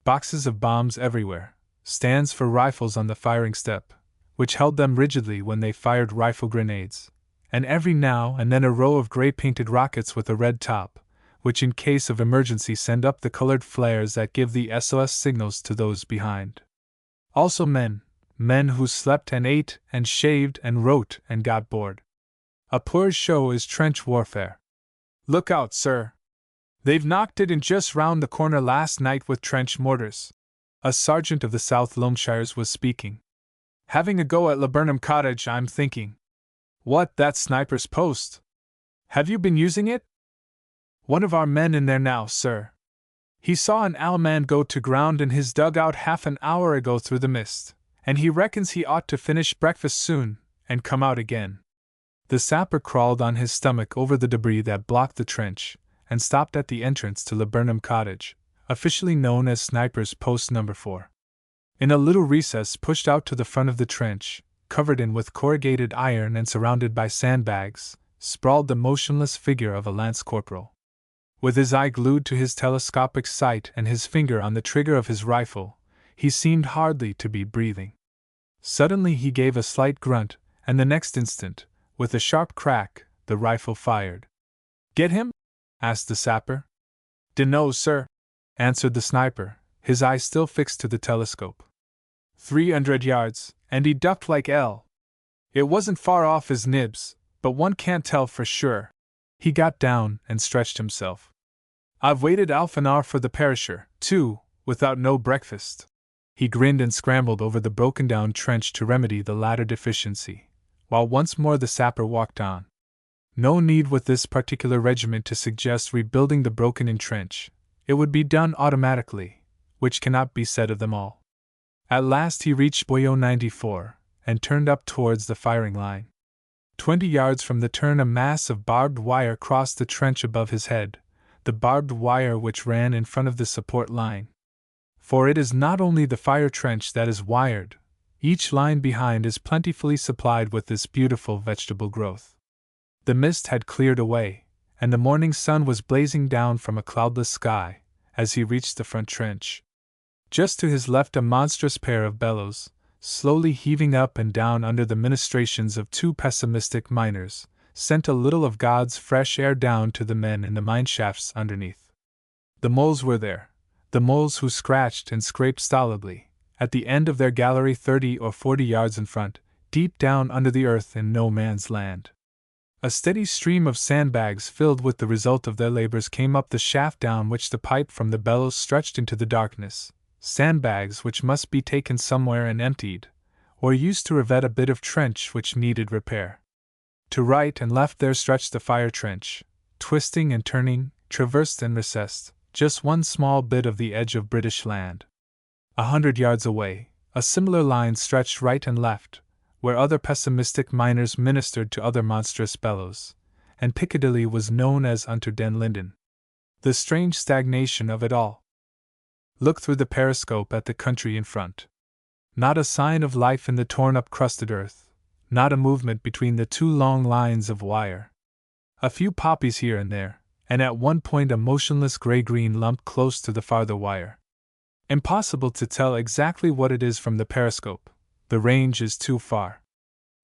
Boxes of bombs everywhere, stands for rifles on the firing step, which held them rigidly when they fired rifle grenades, and every now and then a row of gray-painted rockets with a red top, which in case of emergency send up the colored flares that give the SOS signals to those behind. Also men who slept and ate and shaved and wrote and got bored. A poor show is trench warfare. Look out, sir! They've knocked it in just round the corner last night with trench mortars. A sergeant of the South Loamshires was speaking. Having a go at Laburnum Cottage, I'm thinking. What, that sniper's post? Have you been using it? One of our men in there now, sir. He saw an Alman go to ground in his dugout half an hour ago through the mist, and he reckons he ought to finish breakfast soon and come out again. The sapper crawled on his stomach over the debris that blocked the trench and stopped at the entrance to Laburnum Cottage, officially known as Sniper's Post No. 4. In a little recess pushed out to the front of the trench, covered in with corrugated iron and surrounded by sandbags, sprawled the motionless figure of a lance corporal. With his eye glued to his telescopic sight and his finger on the trigger of his rifle, he seemed hardly to be breathing. Suddenly he gave a slight grunt, and the next instant, with a sharp crack, the rifle fired. Get him? Asked the sapper. Dunno, sir, answered the sniper, his eyes still fixed to the telescope. 300 yards, and he ducked like L. It wasn't far off his nibs, but one can't tell for sure. He got down and stretched himself. I've waited half an hour for the perisher, too, without no breakfast. He grinned and scrambled over the broken-down trench to remedy the latter deficiency, while once more the sapper walked on. No need with this particular regiment to suggest rebuilding the broken-in trench. It would be done automatically, which cannot be said of them all. At last he reached Boyo 94, and turned up towards the firing line. 20 yards from the turn a mass of barbed wire crossed the trench above his head, the barbed wire which ran in front of the support line. For it is not only the fire trench that is wired, each line behind is plentifully supplied with this beautiful vegetable growth. The mist had cleared away, and the morning sun was blazing down from a cloudless sky, as he reached the front trench. Just to his left a monstrous pair of bellows, slowly heaving up and down under the ministrations of 2 pessimistic miners, sent a little of God's fresh air down to the men in the mine shafts underneath. The moles were there, the moles who scratched and scraped stolidly, at the end of their gallery 30 or 40 yards in front, deep down under the earth in no man's land. A steady stream of sandbags filled with the result of their labors came up the shaft down which the pipe from the bellows stretched into the darkness, sandbags which must be taken somewhere and emptied, or used to revet a bit of trench which needed repair. To right and left there stretched the fire trench, twisting and turning, traversed and recessed, just one small bit of the edge of British land. 100 yards away, a similar line stretched right and left, where other pessimistic miners ministered to other monstrous bellows, and Piccadilly was known as Unter den Linden. The strange stagnation of it all. Look through the periscope at the country in front. Not a sign of life in the torn-up crusted earth, not a movement between the 2 long lines of wire. A few poppies here and there, and at one point a motionless gray-green lump close to the farther wire. Impossible to tell exactly what it is from the periscope, the range is too far.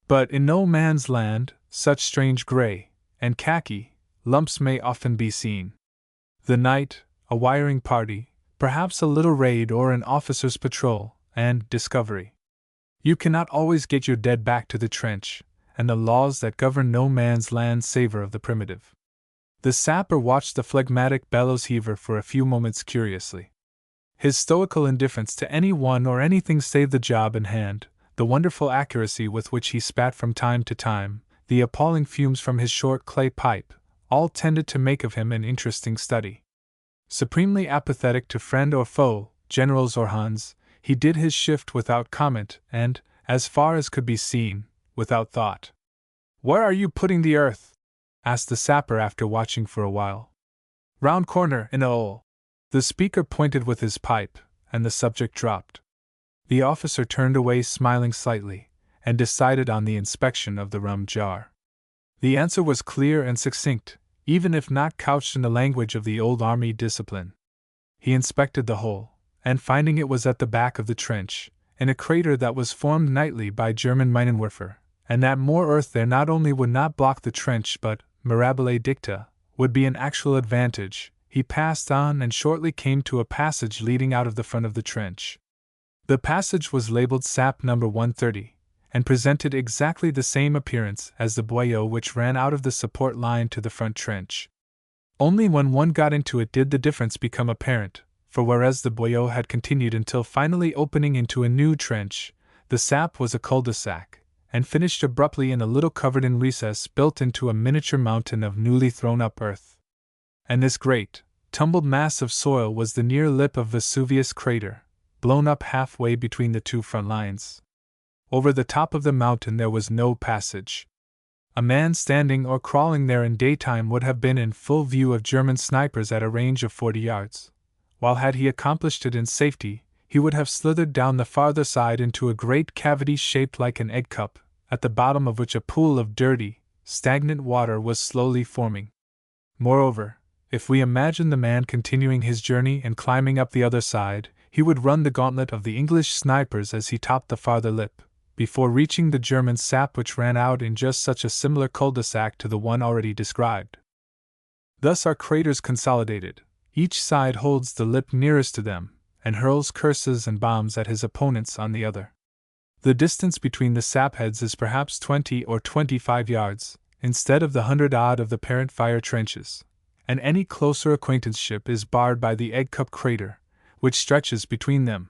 But in no man's land, such strange gray and khaki lumps may often be seen. The night, a wiring party, perhaps a little raid or an officer's patrol, and discovery. You cannot always get your dead back to the trench, and the laws that govern no man's land savor of the primitive. The sapper watched the phlegmatic bellows heaver for a few moments curiously. His stoical indifference to any one or anything save the job in hand, the wonderful accuracy with which he spat from time to time, the appalling fumes from his short clay pipe, all tended to make of him an interesting study. Supremely apathetic to friend or foe, generals or Huns, he did his shift without comment and, as far as could be seen, without thought. "Where are you putting the earth?" asked the sapper after watching for a while. "Round corner, in a hole." The speaker pointed with his pipe, and the subject dropped. The officer turned away smiling slightly, and decided on the inspection of the rum jar. The answer was clear and succinct, even if not couched in the language of the old army discipline. He inspected the hole, and finding it was at the back of the trench, in a crater that was formed nightly by German Minenwerfer, and that more earth there not only would not block the trench but, mirabile dicta, would be an actual advantage, he passed on and shortly came to a passage leading out of the front of the trench. The passage was labeled Sap No. 130, and presented exactly the same appearance as the boyau which ran out of the support line to the front trench. Only when one got into it did the difference become apparent, for whereas the boyau had continued until finally opening into a new trench, the sap was a cul-de-sac, and finished abruptly in a little covered-in recess built into a miniature mountain of newly thrown-up earth. And this great, tumbled mass of soil was the near lip of Vesuvius crater, blown up halfway between the two front lines. Over the top of the mountain there was no passage. A man standing or crawling there in daytime would have been in full view of German snipers at a range of 40 yards, while had he accomplished it in safety, he would have slithered down the farther side into a great cavity shaped like an egg cup, at the bottom of which a pool of dirty, stagnant water was slowly forming. Moreover, if we imagine the man continuing his journey and climbing up the other side, he would run the gauntlet of the English snipers as he topped the farther lip, before reaching the German sap which ran out in just such a similar cul-de-sac to the one already described. Thus are craters consolidated. Each side holds the lip nearest to them, and hurls curses and bombs at his opponents on the other. The distance between the sap heads is perhaps 20 or 25 yards, instead of the 100-odd of the parent fire trenches, and any closer acquaintanceship is barred by the egg cup crater, which stretches between them.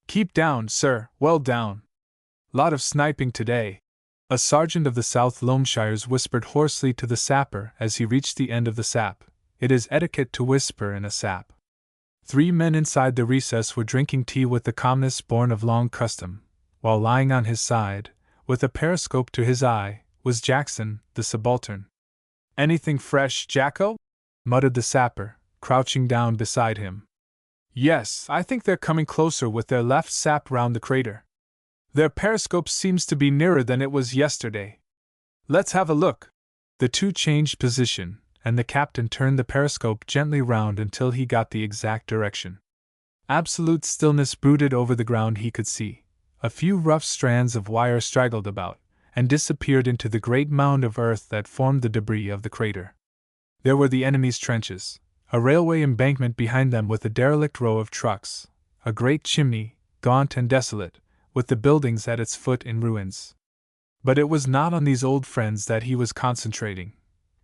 "Keep down, sir, well down. Lot of sniping today," a sergeant of the South Loamshires whispered hoarsely to the sapper as he reached the end of the sap. It is etiquette to whisper in a sap. 3 men inside the recess were drinking tea with the calmness born of long custom, while lying on his side, with a periscope to his eye, was Jackson, the subaltern. "Anything fresh, Jacko?" muttered the sapper, crouching down beside him. "Yes, I think they're coming closer with their left sap round the crater. Their periscope seems to be nearer than it was yesterday. Let's have a look." The two changed position, and the captain turned the periscope gently round until he got the exact direction. Absolute stillness brooded over the ground he could see. A few rough strands of wire straggled about, and disappeared into the great mound of earth that formed the debris of the crater. There were the enemy's trenches, a railway embankment behind them with a derelict row of trucks, a great chimney, gaunt and desolate, with the buildings at its foot in ruins. But it was not on these old friends that he was concentrating.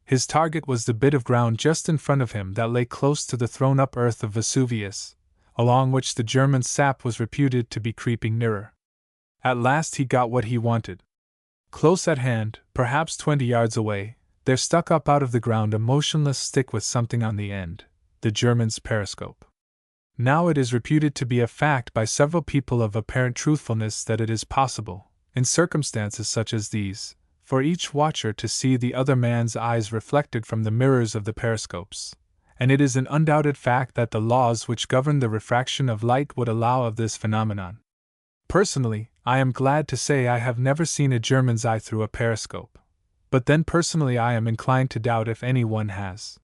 His target was the bit of ground just in front of him that lay close to the thrown-up earth of Vesuvius, along which the German sap was reputed to be creeping nearer. At last he got what he wanted. Close at hand, perhaps 20 yards away, there stuck up out of the ground a motionless stick with something on the end, the German's periscope. Now it is reputed to be a fact by several people of apparent truthfulness that it is possible, in circumstances such as these, for each watcher to see the other man's eyes reflected from the mirrors of the periscopes, and it is an undoubted fact that the laws which govern the refraction of light would allow of this phenomenon. Personally, I am glad to say I have never seen a German's eye through a periscope, but then personally I am inclined to doubt if anyone has.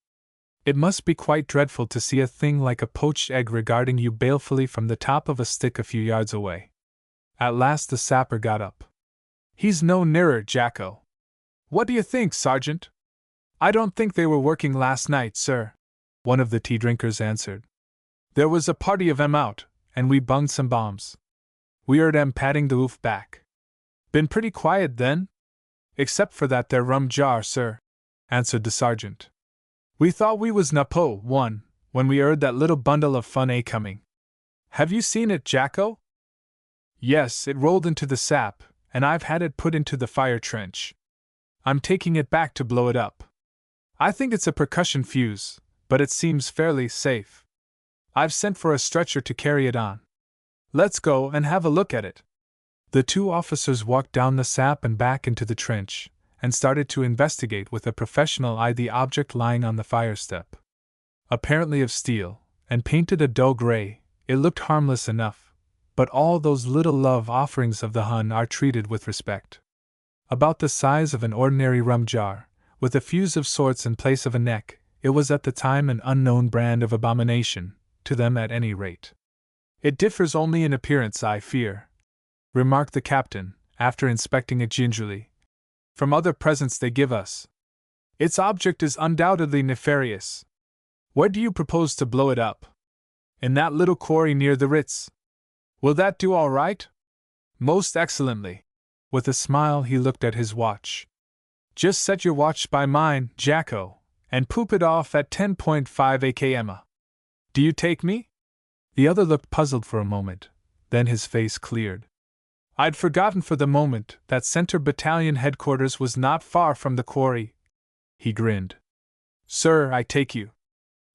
It must be quite dreadful to see a thing like a poached egg regarding you balefully from the top of a stick a few yards away. At last the sapper got up. "He's no nearer, Jacko." "What do you think, Sergeant?" "I don't think they were working last night, sir," one of the tea drinkers answered. "There was a party of 'em out, and we bunged some bombs. We heard 'em patting the roof back." "Been pretty quiet then?" Except for that there rum jar, sir, answered the sergeant. We thought we was Napo 1 when we heard that little bundle of fun a coming. Have you seen it, Jacko? Yes, it rolled into the sap, and I've had it put into the fire trench. I'm taking it back to blow it up. I think it's a percussion fuse, but it seems fairly safe. I've sent for a stretcher to carry it on. Let's go and have a look at it. The two officers walked down the sap and back into the trench, and started to investigate with a professional eye the object lying on the fire step. Apparently of steel, and painted a dull gray, it looked harmless enough, but all those little love offerings of the Hun are treated with respect. About the size of an ordinary rum jar, with a fuse of sorts in place of a neck, it was at the time an unknown brand of abomination, to them at any rate. It differs only in appearance, I fear, remarked the captain, after inspecting it gingerly, from other presents they give us. Its object is undoubtedly nefarious. Where do you propose to blow it up? In that little quarry near the Ritz. Will that do all right? Most excellently. With a smile he looked at his watch. Just set your watch by mine, Jacko, and poop it off at 10.5 akm. Do you take me? The other looked puzzled for a moment, then his face cleared. I'd forgotten for the moment that Center Battalion headquarters was not far from the quarry. He grinned. Sir, I take you.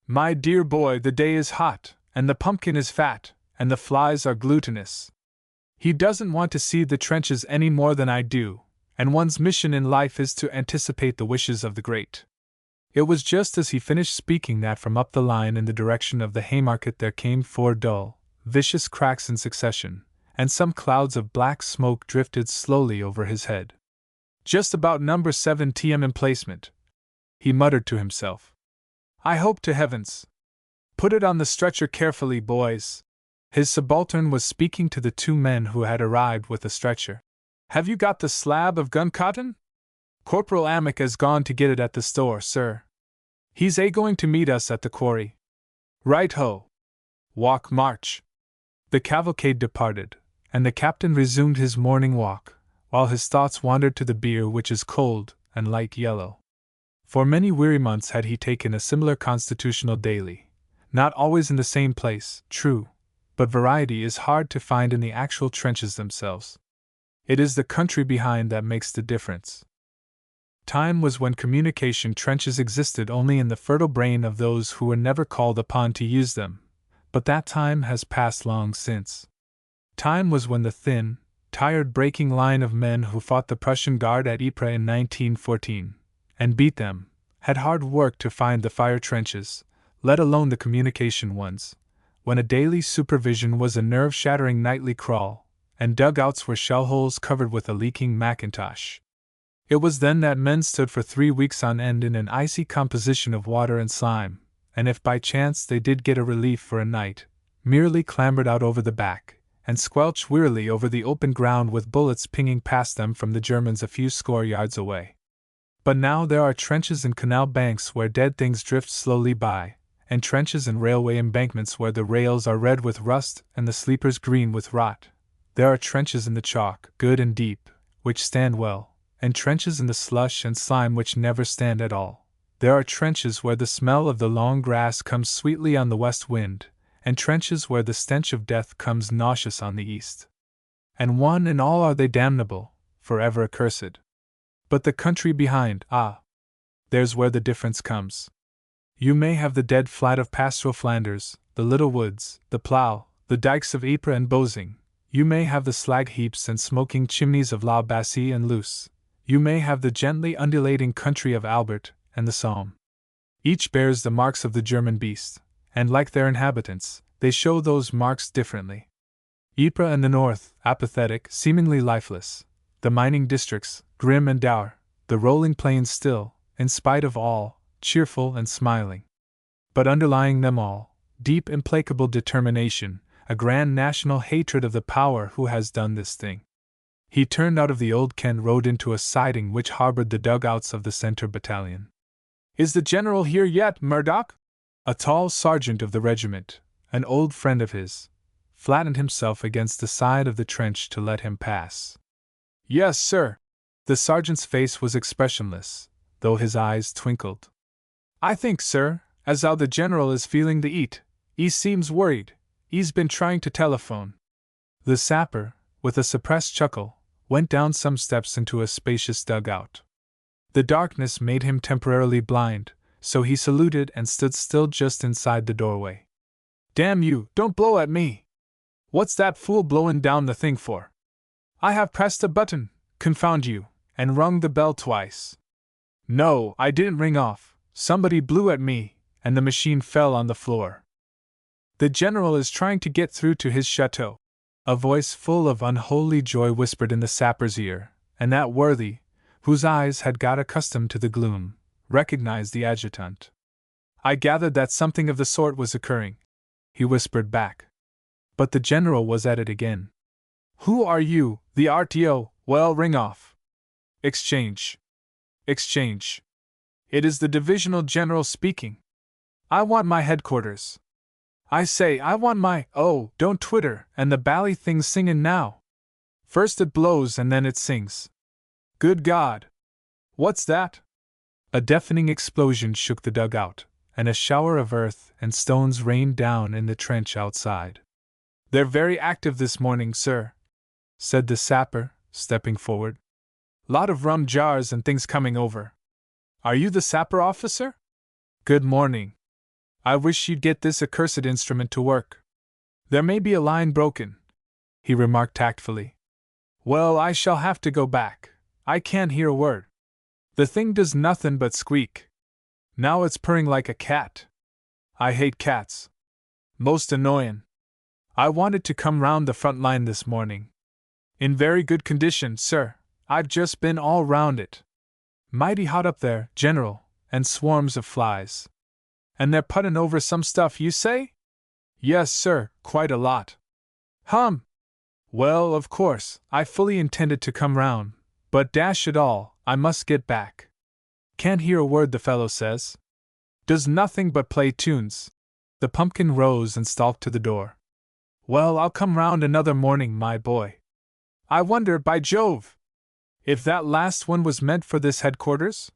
My dear boy, the day is hot, and the pumpkin is fat, and the flies are glutinous. He doesn't want to see the trenches any more than I do, and one's mission in life is to anticipate the wishes of the great. It was just as he finished speaking that from up the line in the direction of the Haymarket there came 4 dull, vicious cracks in succession, and some clouds of black smoke drifted slowly over his head. Just about number 7 TM emplacement, he muttered to himself. I hope to heavens. Put it on the stretcher carefully, boys. His subaltern was speaking to the 2 men who had arrived with the stretcher. Have you got the slab of gun cotton? Corporal Amick has gone to get it at the store, sir. He's going to meet us at the quarry. Right-ho. Walk march. The cavalcade departed, and the captain resumed his morning walk, while his thoughts wandered to the beer which is cold and light yellow. For many weary months had he taken a similar constitutional daily, not always in the same place, true, but variety is hard to find in the actual trenches themselves. It is the country behind that makes the difference. Time was when communication trenches existed only in the fertile brain of those who were never called upon to use them, but that time has passed long since. Time was when the thin, tired breaking line of men who fought the Prussian Guard at Ypres in 1914, and beat them, had hard work to find the fire trenches, let alone the communication ones, when a daily supervision was a nerve-shattering nightly crawl, and dugouts were shell holes covered with a leaking Macintosh. It was then that men stood for 3 weeks on end in an icy composition of water and slime, and if by chance they did get a relief for a night, merely clambered out over the back, and squelched wearily over the open ground with bullets pinging past them from the Germans a few score yards away. But now there are trenches in canal banks where dead things drift slowly by, and trenches in railway embankments where the rails are red with rust and the sleepers green with rot. There are trenches in the chalk, good and deep, which stand well, and trenches in the slush and slime which never stand at all. There are trenches where the smell of the long grass comes sweetly on the west wind, and trenches where the stench of death comes nauseous on the east. And one and all are they damnable, forever accursed. But the country behind, there's where the difference comes. You may have the dead flat of pastoral Flanders, the little woods, the plough, the dikes of Ypres and Bozing. You may have the slag heaps and smoking chimneys of La Bassée and Luce. You may have the gently undulating country of Albert and the Somme. Each bears the marks of the German beast, and like their inhabitants, they show those marks differently. Ypres and the north, apathetic, seemingly lifeless. The mining districts, grim and dour. The rolling plains still, in spite of all, cheerful and smiling. But underlying them all, deep implacable determination, a grand national hatred of the power who has done this thing. He turned out of the Old Kent Road into a siding which harbored the dugouts of the Center Battalion. Is the general here yet, Murdoch? A tall sergeant of the regiment, an old friend of his, flattened himself against the side of the trench to let him pass. Yes, sir. The sergeant's face was expressionless, though his eyes twinkled. I think, sir, as how the general is feeling the heat. He seems worried. He's been trying to telephone. The sapper, with a suppressed chuckle, went down some steps into a spacious dugout. The darkness made him temporarily blind, so he saluted and stood still just inside the doorway. Damn you, don't blow at me! What's that fool blowing down the thing for? I have pressed a button, confound you, and rung the bell twice. No, I didn't ring off. Somebody blew at me, and the machine fell on the floor. The general is trying to get through to his chateau. A voice full of unholy joy whispered in the sapper's ear, and that worthy, whose eyes had got accustomed to the gloom, recognized the adjutant. I gathered that something of the sort was occurring, he whispered back. But the general was at it again. Who are you, the RTO? Well, ring off. Exchange. Exchange. It is the divisional general speaking. I want my headquarters. I say, I want my, oh, don't twitter, and the bally thing's singing now. First it blows and then it sings. Good God! What's that? A deafening explosion shook the dugout, and a shower of earth and stones rained down in the trench outside. They're very active this morning, sir, said the sapper, stepping forward. Lot of rum jars and things coming over. Are you the sapper officer? Good morning. I wish you'd get this accursed instrument to work. There may be a line broken, he remarked tactfully. Well, I shall have to go back. I can't hear a word. The thing does nothing but squeak. Now it's purring like a cat. I hate cats. Most annoying. I wanted to come round the front line this morning. In very good condition, sir. I've just been all round it. Mighty hot up there, General, and swarms of flies. And they're putting over some stuff, you say? Yes, sir, quite a lot. Hum! Well, of course, I fully intended to come round, but dash it all, I must get back. Can't hear a word the fellow says. Does nothing but play tunes. The pumpkin rose and stalked to the door. Well, I'll come round another morning, my boy. I wonder, by Jove, if that last one was meant for this headquarters?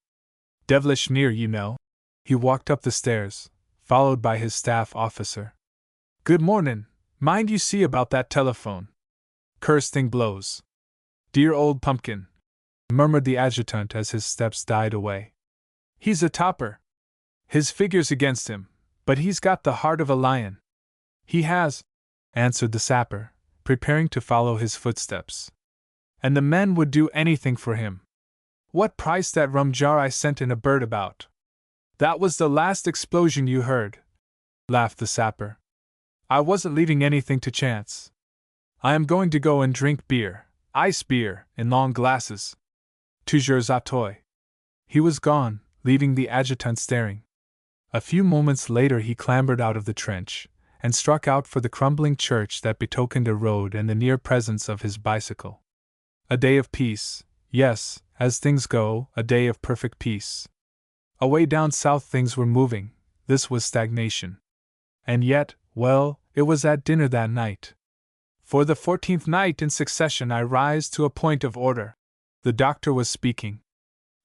Devilish near, you know. He walked up the stairs, followed by his staff officer. Good mornin'. Mind you see about that telephone. Cursed thing blows. Dear old pumpkin, murmured the adjutant as his steps died away. He's a topper. His figure's against him, but he's got the heart of a lion. He has, answered the sapper, preparing to follow his footsteps. And the men would do anything for him. What price that rum jar I sent in a bird about? That was the last explosion you heard, laughed the sapper. I wasn't leaving anything to chance. I am going to go and drink beer, ice beer, in long glasses. Toujours à toi. He was gone, leaving the adjutant staring. A few moments later he clambered out of the trench, and struck out for the crumbling church that betokened a road and the near presence of his bicycle. A day of peace, yes, as things go, a day of perfect peace. Away down south things were moving, this was stagnation. And yet, well, it was at dinner that night. For the 14th night in succession I rise to a point of order. The doctor was speaking.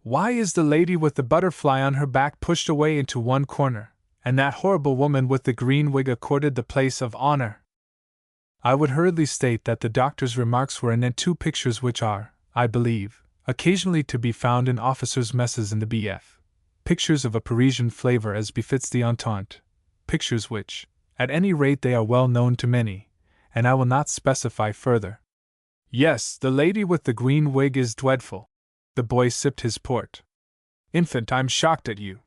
Why is the lady with the butterfly on her back pushed away into one corner, and that horrible woman with the green wig accorded the place of honor? I would hurriedly state that the doctor's remarks were anent two pictures which are, I believe, occasionally to be found in officers' messes in the BF. Pictures of a Parisian flavor as befits the Entente. Pictures which, at any rate, they are well known to many, and I will not specify further. Yes, the lady with the green wig is dreadful. The boy sipped his port. Infant, I'm shocked at you.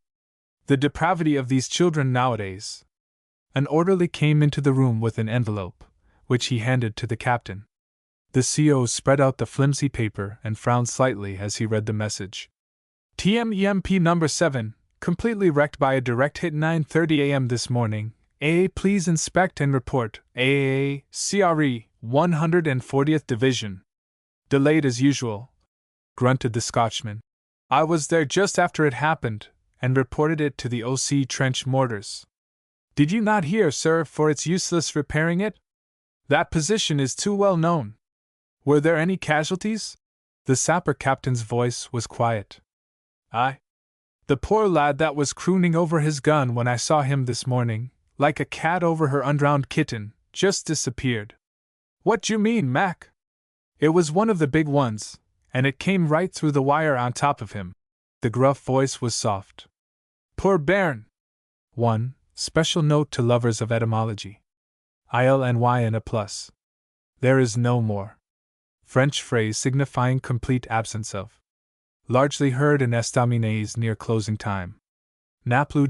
The depravity of these children nowadays. An orderly came into the room with an envelope, which he handed to the captain. The CO spread out the flimsy paper and frowned slightly as he read the message. TMEMP number 7, completely wrecked by a direct hit 9:30 a.m. this morning. AA, please inspect and report. AA, CRE, 140th Division. Delayed as usual, grunted the Scotchman. I was there just after it happened, and reported it to the OC trench mortars. Did you not hear, sir, for it's useless repairing it? That position is too well known. Were there any casualties? The sapper captain's voice was quiet. The poor lad that was crooning over his gun when I saw him this morning, like a cat over her undrowned kitten, just disappeared. What d'you mean, Mac? It was one of the big ones, and it came right through the wire on top of him. The gruff voice was soft. Poor bairn! 1. Special note to lovers of etymology. ILNY and a plus. There is no more. French phrase signifying complete absence of. Largely heard in estaminets near closing time. Naplu.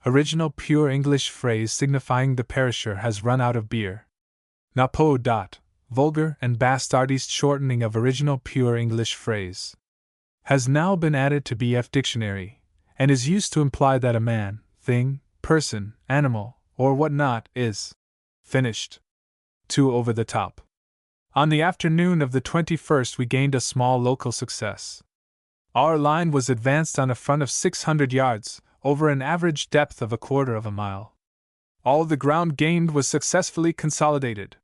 Original pure English phrase signifying the perisher has run out of beer. Napo. Vulgar and bastardized shortening of original pure English phrase. Has now been added to BF Dictionary, and is used to imply that a man, thing, person, animal, or what not, is finished. 2. Over the top. On the afternoon of the 21st we gained a small local success. Our line was advanced on a front of 600 yards, over an average depth of a quarter of a mile. All the ground gained was successfully consolidated.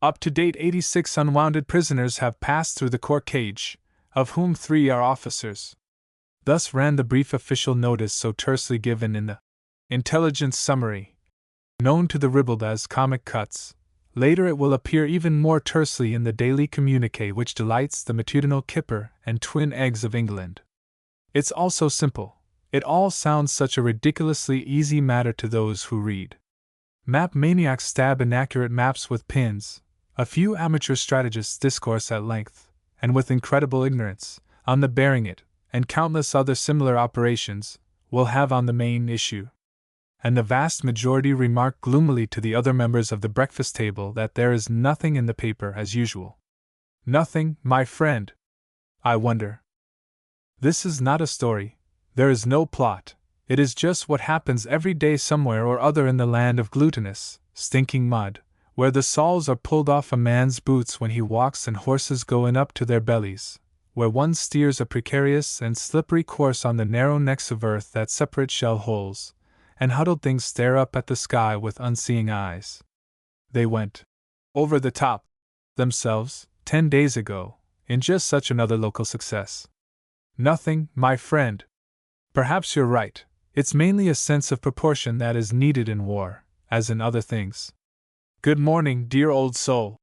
Up to date 86 unwounded prisoners have passed through the court cage, of whom 3 are officers. Thus ran the brief official notice so tersely given in the intelligence summary, known to the ribald as comic cuts. Later it will appear even more tersely in the daily communiqué which delights the matutinal kipper and twin eggs of England. It's all so simple, it all sounds such a ridiculously easy matter to those who read. Map maniacs stab inaccurate maps with pins, a few amateur strategists discourse at length, and with incredible ignorance, on the bearing it, and countless other similar operations, will have on the main issue. And the vast majority remark gloomily to the other members of the breakfast table that there is nothing in the paper as usual. Nothing, my friend. I wonder. This is not a story, there is no plot, it is just what happens every day somewhere or other in the land of glutinous, stinking mud, where the soles are pulled off a man's boots when he walks and horses go in up to their bellies, where one steers a precarious and slippery course on the narrow necks of earth that separate shell holes, and huddled things stare up at the sky with unseeing eyes. They went over the top themselves 10 days ago, in just such another local success. Nothing, my friend. Perhaps you're right, it's mainly a sense of proportion that is needed in war, as in other things. Good morning, dear old soul.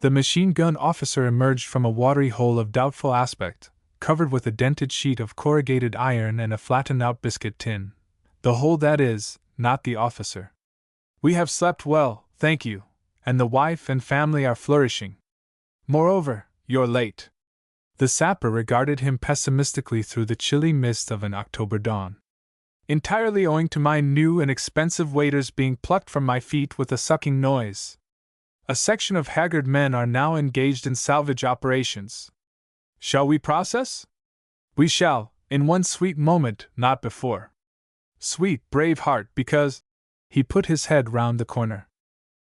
The machine gun officer emerged from a watery hole of doubtful aspect, covered with a dented sheet of corrugated iron and a flattened out biscuit tin. The hole, that is, not the officer. We have slept well, thank you, and the wife and family are flourishing. Moreover, you're late. The sapper regarded him pessimistically through the chilly mist of an October dawn. Entirely owing to my new and expensive waders being plucked from my feet with a sucking noise. A section of haggard men are now engaged in salvage operations. Shall we process? We shall, in one sweet moment, not before. Sweet, brave heart, because he put his head round the corner.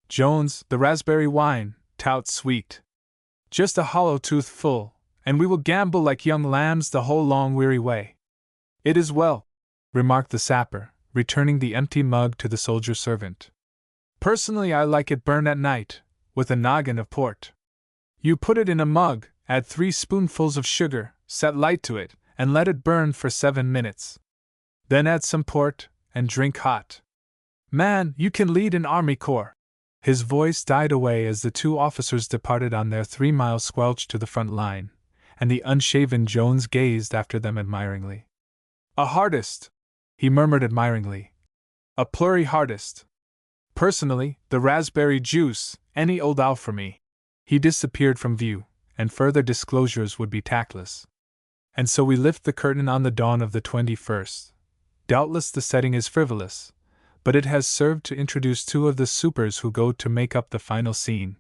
Jones, the raspberry wine, tout sweet. Just a hollow tooth full, and we will gambol like young lambs the whole long weary way. It is well, remarked the sapper, returning the empty mug to the soldier servant. Personally, I like it burned at night, with a noggin of port. You put it in a mug, add 3 spoonfuls of sugar, set light to it, and let it burn for 7 minutes. Then add some port, and drink hot. Man, you can lead an army corps. His voice died away as the 2 officers departed on their 3-mile squelch to the front line, and the unshaven Jones gazed after them admiringly. A hardist, he murmured admiringly. A plurry hardist. Personally, the raspberry juice, any old owl for me. He disappeared from view, and further disclosures would be tactless. And so we lift the curtain on the dawn of the 21st. Doubtless the setting is frivolous, but it has served to introduce 2 of the supers who go to make up the final scene.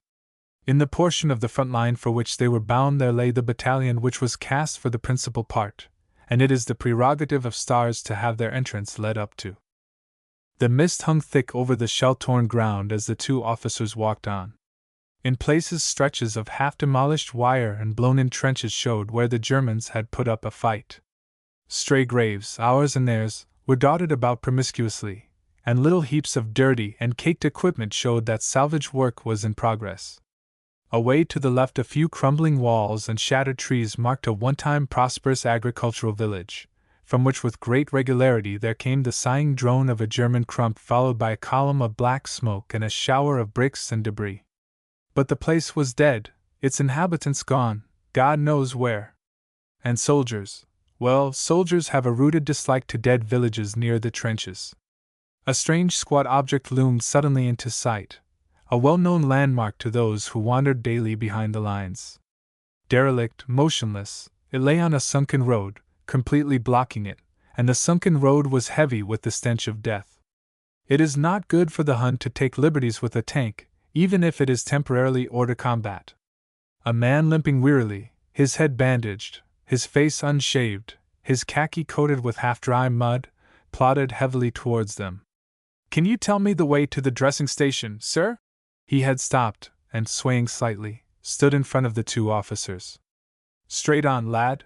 In the portion of the front line for which they were bound there lay the battalion which was cast for the principal part, and it is the prerogative of stars to have their entrance led up to. The mist hung thick over the shell-torn ground as the 2 officers walked on. In places stretches of half-demolished wire and blown-in trenches showed where the Germans had put up a fight. Stray graves, ours and theirs, were dotted about promiscuously, and little heaps of dirty and caked equipment showed that salvage work was in progress. Away to the left, a few crumbling walls and shattered trees marked a one-time prosperous agricultural village, from which with great regularity there came the sighing drone of a German crump, followed by a column of black smoke and a shower of bricks and debris. But the place was dead, its inhabitants gone, God knows where. And soldiers, well, soldiers have a rooted dislike to dead villages near the trenches. A strange squat object loomed suddenly into sight, a well-known landmark to those who wandered daily behind the lines. Derelict, motionless, it lay on a sunken road, completely blocking it, and the sunken road was heavy with the stench of death. It is not good for the Hun to take liberties with a tank, even if it is temporarily hors de combat. A man limping wearily, his head bandaged, his face unshaved, his khaki coated with half-dry mud, plodded heavily towards them. "Can you tell me the way to the dressing station, sir?" He had stopped, and swaying slightly, stood in front of the two officers. "Straight on, lad.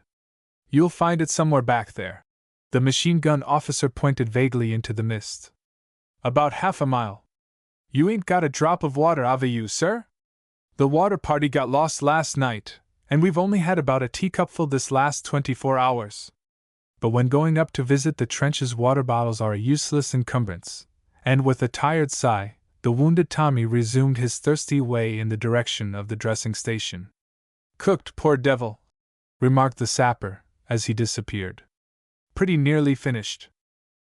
You'll find it somewhere back there." The machine gun officer pointed vaguely into the mist. "About half a mile." "You ain't got a drop of water, have you, sir?" "The water party got lost last night, and we've only had about a teacupful this last 24 hours. But when going up to visit the trenches, water bottles are a useless encumbrance." And with a tired sigh, the wounded Tommy resumed his thirsty way in the direction of the dressing station. "Cooked, poor devil," remarked the sapper, as he disappeared. "Pretty nearly finished.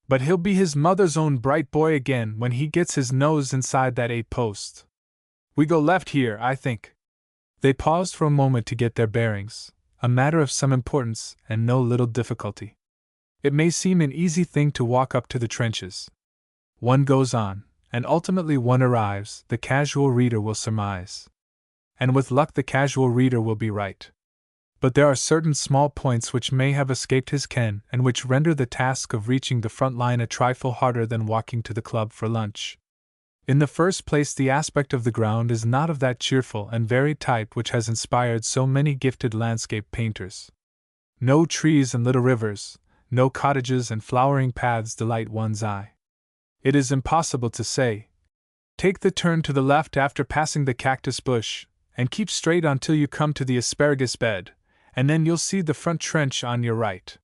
But he'll be his mother's own bright boy again when he gets his nose inside that 8-post. We go left here, I think." They paused for a moment to get their bearings, a matter of some importance and no little difficulty. It may seem an easy thing to walk up to the trenches. One goes on, and ultimately one arrives, the casual reader will surmise. And with luck the casual reader will be right. But there are certain small points which may have escaped his ken and which render the task of reaching the front line a trifle harder than walking to the club for lunch. In the first place, the aspect of the ground is not of that cheerful and varied type which has inspired so many gifted landscape painters. No trees and little rivers, no cottages and flowering paths delight one's eye. It is impossible to say, "Take the turn to the left after passing the cactus bush, and keep straight on till you come to the asparagus bed, and then you'll see the front trench on your right."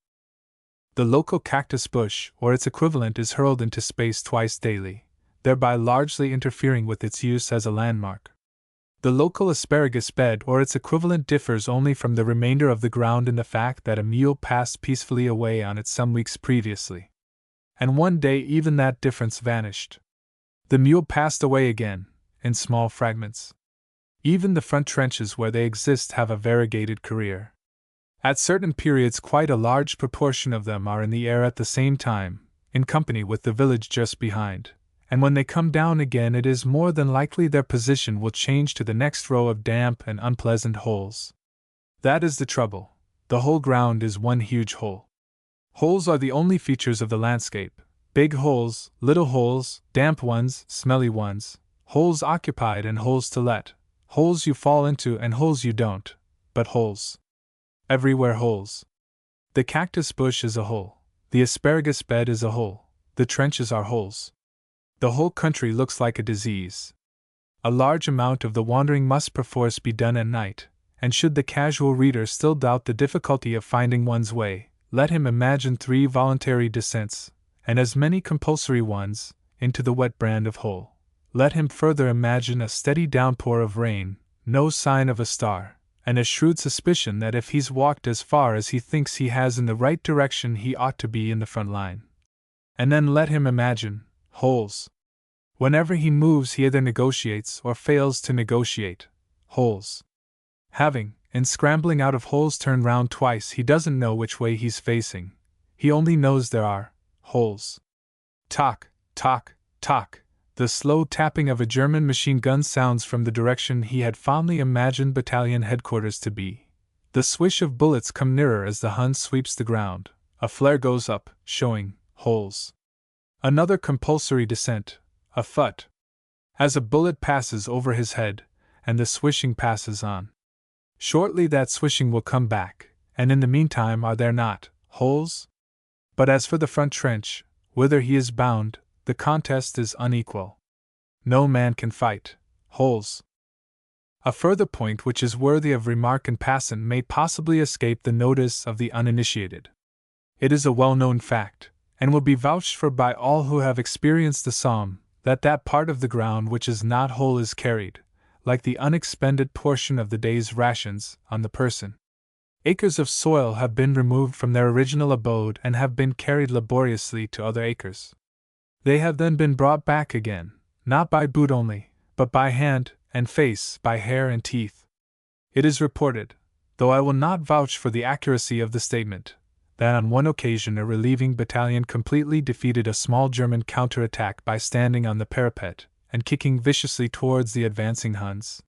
The local cactus bush, or its equivalent, is hurled into space twice daily, thereby largely interfering with its use as a landmark. The local asparagus bed, or its equivalent, differs only from the remainder of the ground in the fact that a mule passed peacefully away on it some weeks previously. And one day even that difference vanished. The mule passed away again, in small fragments. Even the front trenches where they exist have a variegated career. At certain periods quite a large proportion of them are in the air at the same time, in company with the village just behind, and when they come down again it is more than likely their position will change to the next row of damp and unpleasant holes. That is the trouble, the whole ground is one huge hole. Holes are the only features of the landscape. Big holes, little holes, damp ones, smelly ones, holes occupied and holes to let, holes you fall into and holes you don't, but holes. Everywhere holes. The cactus bush is a hole, the asparagus bed is a hole, the trenches are holes. The whole country looks like a disease. A large amount of the wandering must perforce be done at night, and should the casual reader still doubt the difficulty of finding one's way, let him imagine 3 voluntary descents, and as many compulsory ones, into the wet brand of hole. Let him further imagine a steady downpour of rain, no sign of a star, and a shrewd suspicion that if he's walked as far as he thinks he has in the right direction he ought to be in the front line. And then let him imagine holes. Whenever he moves he either negotiates or fails to negotiate holes. Having, in scrambling out of holes, turned round twice, he doesn't know which way he's facing. He only knows there are holes. Tock, tock, tock. The slow tapping of a German machine gun sounds from the direction he had fondly imagined battalion headquarters to be. The swish of bullets come nearer as the Hun sweeps the ground. A flare goes up, showing holes. Another compulsory descent, a thud. As a bullet passes over his head, and the swishing passes on. Shortly that swishing will come back, and in the meantime are there not holes? But as for the front trench, whither he is bound, the contest is unequal. No man can fight holes. A further point which is worthy of remark in passant may possibly escape the notice of the uninitiated. It is a well-known fact, and will be vouched for by all who have experienced the psalm, that that part of the ground which is not whole is carried, like the unexpended portion of the day's rations, on the person. Acres of soil have been removed from their original abode and have been carried laboriously to other acres. They have then been brought back again, not by boot only, but by hand and face, by hair and teeth. It is reported, though I will not vouch for the accuracy of the statement, that on one occasion a relieving battalion completely defeated a small German counterattack by standing on the parapet and kicking viciously towards the advancing Huns.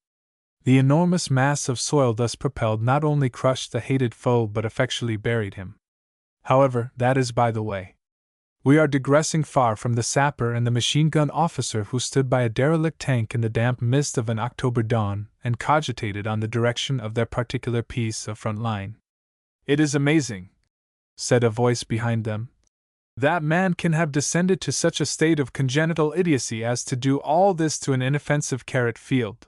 The enormous mass of soil thus propelled not only crushed the hated foe but effectually buried him. However, that is by the way. We are digressing far from the sapper and the machine-gun officer who stood by a derelict tank in the damp mist of an October dawn and cogitated on the direction of their particular piece of front line. "It is amazing," said a voice behind them. "That man can have descended to such a state of congenital idiocy as to do all this to an inoffensive carrot field."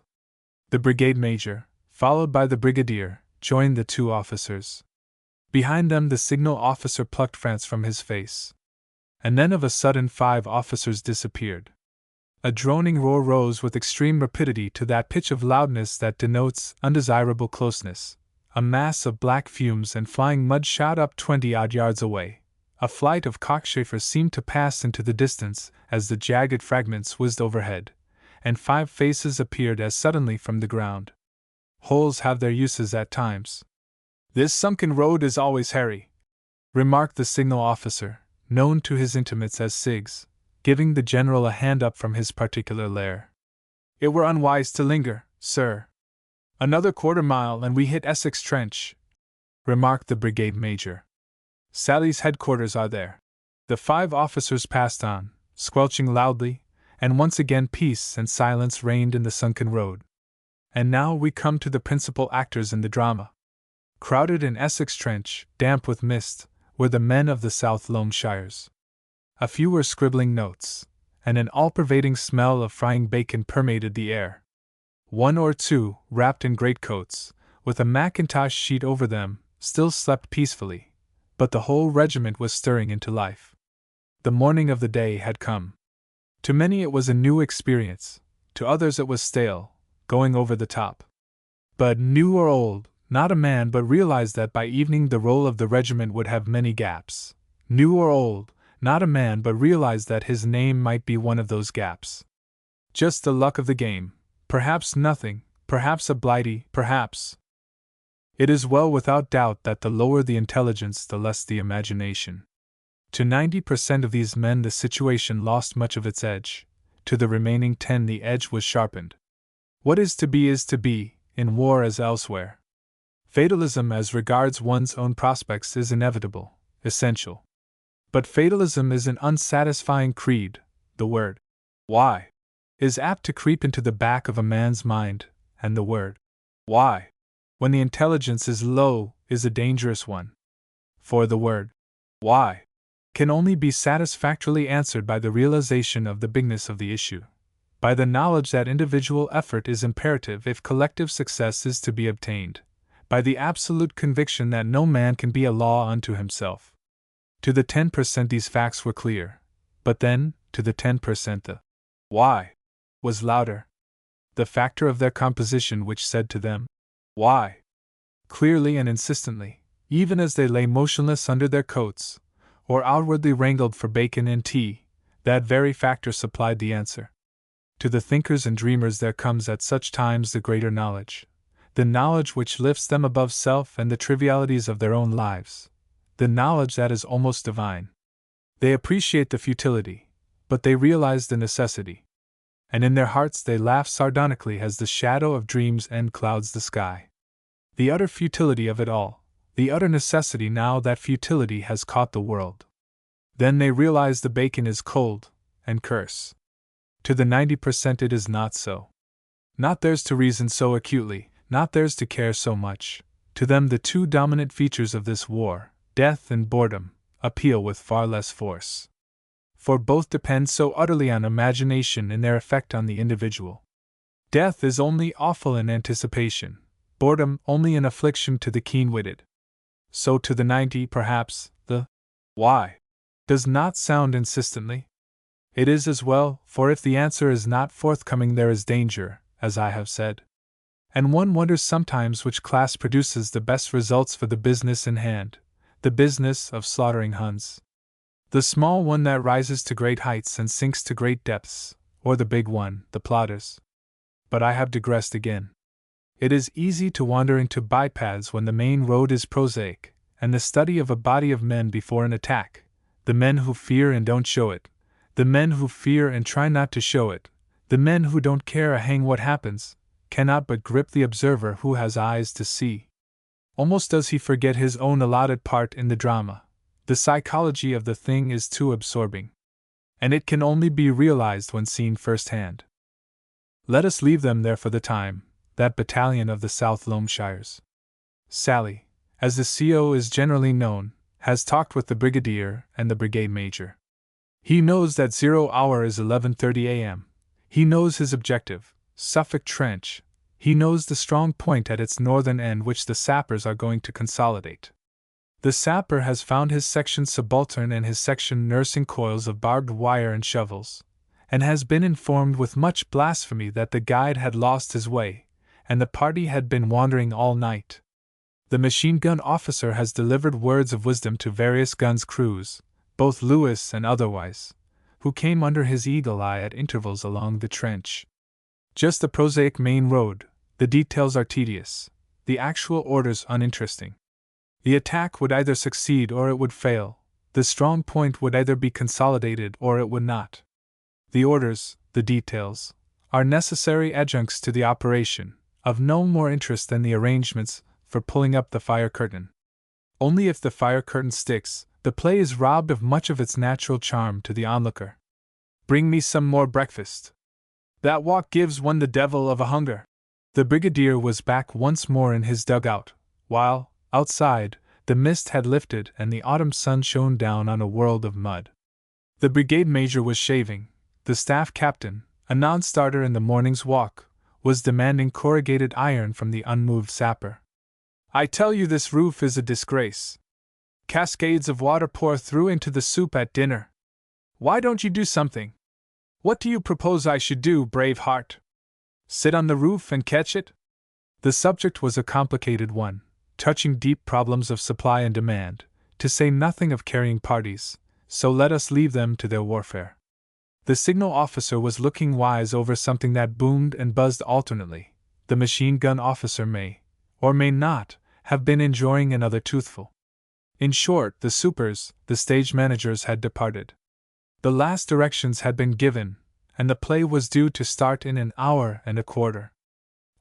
The brigade major, followed by the brigadier, joined the two officers. Behind them the signal officer plucked France from his face. And then of a sudden 5 officers disappeared. A droning roar rose with extreme rapidity to that pitch of loudness that denotes undesirable closeness. A mass of black fumes and flying mud shot up 20-odd yards away. A flight of cockchafers seemed to pass into the distance as the jagged fragments whizzed overhead, and 5 faces appeared as suddenly from the ground. Holes have their uses at times. "This sunken road is always hairy," remarked the signal officer, known to his intimates as Siggs, giving the general a hand up from his particular lair. "It were unwise to linger, sir." "Another quarter-mile and we hit Essex Trench," remarked the brigade major. "Sally's headquarters are there." The 5 officers passed on, squelching loudly, and once again peace and silence reigned in the sunken road. And now we come to the principal actors in the drama. Crowded in Essex Trench, damp with mist, were the men of the South Loamshires. A few were scribbling notes, and an all-pervading smell of frying bacon permeated the air. 1 or 2, wrapped in greatcoats, with a mackintosh sheet over them, still slept peacefully, but the whole regiment was stirring into life. The morning of the day had come. To many it was a new experience, to others it was stale, going over the top. But new or old, not a man but realized that by evening the roll of the regiment would have many gaps. New or old, not a man but realized that his name might be one of those gaps. Just the luck of the game, perhaps nothing, perhaps a blighty, perhaps. It is well without doubt that the lower the intelligence the less the imagination. To 90% of these men the situation lost much of its edge, to the remaining 10 the edge was sharpened. What is to be, in war as elsewhere. Fatalism as regards one's own prospects is inevitable, essential. But fatalism is an unsatisfying creed. The word, "why?" is apt to creep into the back of a man's mind, and the word, "why?" when the intelligence is low, is a dangerous one. For the word, "why?" can only be satisfactorily answered by the realization of the bigness of the issue, by the knowledge that individual effort is imperative if collective success is to be obtained, by the absolute conviction that no man can be a law unto himself. To the 10% these facts were clear, but then, to the 10% the "why?" was louder. The factor of their composition which said to them, "why?" clearly and insistently, even as they lay motionless under their coats, or outwardly wrangled for bacon and tea, that very factor supplied the answer. To the thinkers and dreamers there comes at such times the greater knowledge, the knowledge which lifts them above self and the trivialities of their own lives, the knowledge that is almost divine. They appreciate the futility, but they realize the necessity. And in their hearts they laugh sardonically as the shadow of dreams clouds the sky. The utter futility of it all, the utter necessity now that futility has caught the world. Then they realize the bacon is cold, and curse. To the 90% it is not so. Not theirs to reason so acutely, not theirs to care so much. To them the 2 dominant features of this war, death and boredom, appeal with far less force. For both depend so utterly on imagination in their effect on the individual. Death is only awful in anticipation, boredom only an affliction to the keen-witted. So to the 90, perhaps, the why does not sound insistently. It is as well, for if the answer is not forthcoming there is danger, as I have said. And one wonders sometimes which class produces the best results for the business in hand, the business of slaughtering Huns. The small one that rises to great heights and sinks to great depths, or the big one, the plotters. But I have digressed again. It is easy to wander into bypaths when the main road is prosaic, and the study of a body of men before an attack, the men who fear and don't show it, the men who fear and try not to show it, the men who don't care a hang what happens, cannot but grip the observer who has eyes to see. Almost does he forget his own allotted part in the drama. The psychology of the thing is too absorbing. And it can only be realized when seen firsthand. Let us leave them there for the time, that battalion of the South Loamshires. Sally, as the CO is generally known, has talked with the brigadier and the brigade major. He knows that 0 hour is 11:30 a.m. He knows his objective, Suffolk Trench. He knows the strong point at its northern end which the sappers are going to consolidate. The sapper has found his section subaltern and his section nursing coils of barbed wire and shovels, and has been informed with much blasphemy that the guide had lost his way, and the party had been wandering all night. The machine gun officer has delivered words of wisdom to various guns' crews, both Lewis and otherwise, who came under his eagle eye at intervals along the trench. Just the prosaic main road, the details are tedious, the actual orders uninteresting. The attack would either succeed or it would fail, the strong point would either be consolidated or it would not. The orders, the details, are necessary adjuncts to the operation, of no more interest than the arrangements for pulling up the fire curtain. Only if the fire curtain sticks, the play is robbed of much of its natural charm to the onlooker. Bring me some more breakfast. That walk gives one the devil of a hunger. The brigadier was back once more in his dugout, while, outside, the mist had lifted and the autumn sun shone down on a world of mud. The brigade major was shaving. The staff captain, a non-starter in the morning's walk, was demanding corrugated iron from the unmoved sapper. I tell you this roof is a disgrace. Cascades of water pour through into the soup at dinner. Why don't you do something? What do you propose I should do, brave heart? Sit on the roof and catch it? The subject was a complicated one, touching deep problems of supply and demand, to say nothing of carrying parties, so let us leave them to their warfare. The signal officer was looking wise over something that boomed and buzzed alternately. The machine gun officer may, or may not, have been enjoying another toothful. In short, the supers, the stage managers had departed. The last directions had been given, and the play was due to start in an hour and a quarter.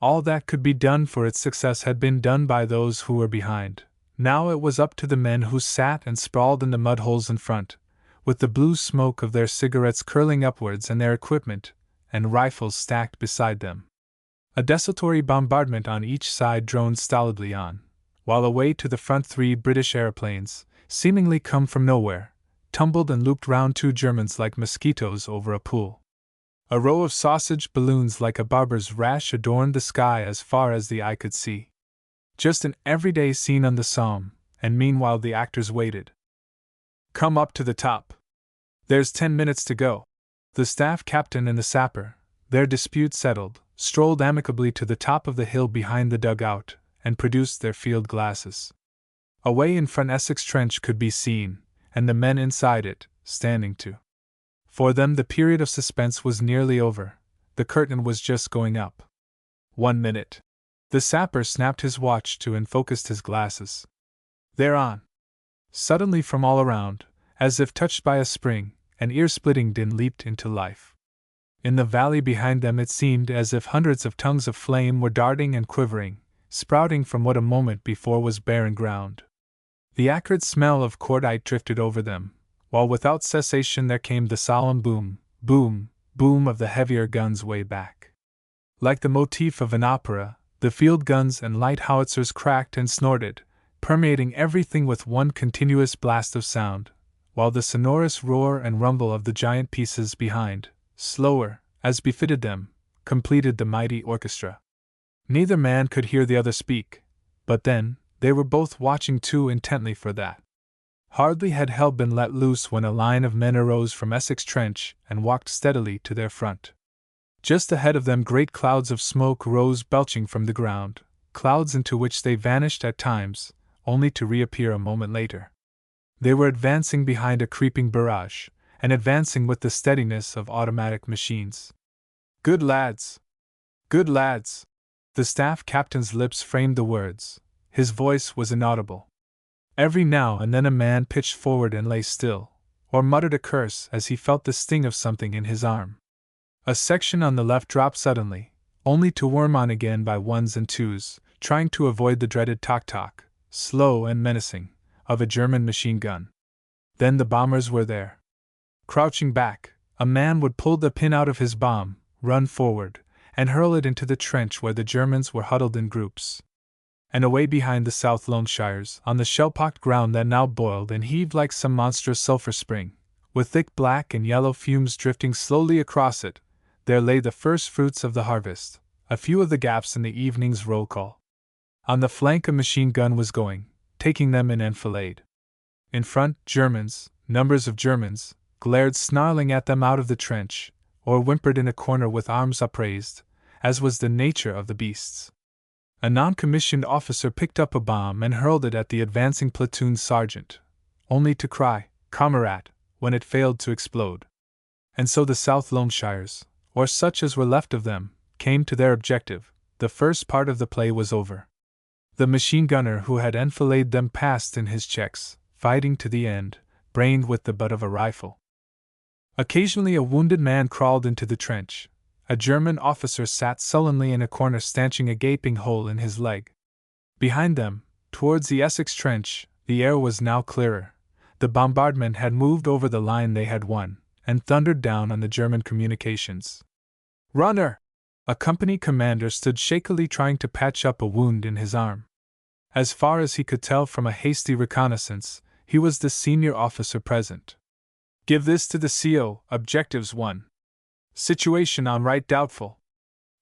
All that could be done for its success had been done by those who were behind. Now it was up to the men who sat and sprawled in the mud holes in front, with the blue smoke of their cigarettes curling upwards and their equipment and rifles stacked beside them. A desultory bombardment on each side droned stolidly on, while away to the front 3 British aeroplanes, seemingly come from nowhere, tumbled and looped round 2 Germans like mosquitoes over a pool. A row of sausage balloons like a barber's rash adorned the sky as far as the eye could see. Just an everyday scene on the Somme, and meanwhile the actors waited. Come up to the top. There's 10 minutes to go. The staff captain and the sapper, their dispute settled, strolled amicably to the top of the hill behind the dugout, and produced their field glasses. Away in front Essex Trench could be seen, and the men inside it, standing to. For them the period of suspense was nearly over, the curtain was just going up. 1 minute. The sapper snapped his watch to and focused his glasses. They're on. Suddenly from all around, as if touched by a spring, an ear-splitting din leaped into life. In the valley behind them it seemed as if hundreds of tongues of flame were darting and quivering, sprouting from what a moment before was barren ground. The acrid smell of cordite drifted over them, while without cessation there came the solemn boom, boom, boom of the heavier guns way back. Like the motif of an opera, the field guns and light howitzers cracked and snorted, permeating everything with one continuous blast of sound, while the sonorous roar and rumble of the giant pieces behind, slower, as befitted them, completed the mighty orchestra. Neither man could hear the other speak, but then, they were both watching too intently for that. Hardly had hell been let loose when a line of men arose from Essex Trench and walked steadily to their front. Just ahead of them great clouds of smoke rose belching from the ground, clouds into which they vanished at times, only to reappear a moment later. They were advancing behind a creeping barrage, and advancing with the steadiness of automatic machines. "Good lads! Good lads!" The staff captain's lips framed the words. His voice was inaudible. Every now and then a man pitched forward and lay still, or muttered a curse as he felt the sting of something in his arm. A section on the left dropped suddenly, only to worm on again by ones and twos, trying to avoid the dreaded tock-tock, slow and menacing, of a German machine gun. Then the bombers were there. Crouching back, a man would pull the pin out of his bomb, run forward, and hurl it into the trench where the Germans were huddled in groups. And away behind the South Loamshires, on the shell-pocked ground that now boiled and heaved like some monstrous sulphur spring, with thick black and yellow fumes drifting slowly across it, there lay the first fruits of the harvest, a few of the gaps in the evening's roll call. On the flank a machine gun was going, taking them in enfilade. In front, Germans, numbers of Germans, glared snarling at them out of the trench, or whimpered in a corner with arms upraised, as was the nature of the beasts. A non-commissioned officer picked up a bomb and hurled it at the advancing platoon sergeant, only to cry, "Comrade," when it failed to explode. And so the South Loamshires, or such as were left of them, came to their objective. The first part of the play was over. The machine gunner who had enfiladed them passed in his checks, fighting to the end, brained with the butt of a rifle. Occasionally a wounded man crawled into the trench. A German officer sat sullenly in a corner stanching a gaping hole in his leg. Behind them, towards the Essex Trench, the air was now clearer. The bombardment had moved over the line they had won, and thundered down on the German communications. "Runner!" A company commander stood shakily trying to patch up a wound in his arm. As far as he could tell from a hasty reconnaissance, he was the senior officer present. "Give this to the CO, objectives 1. Situation on right doubtful.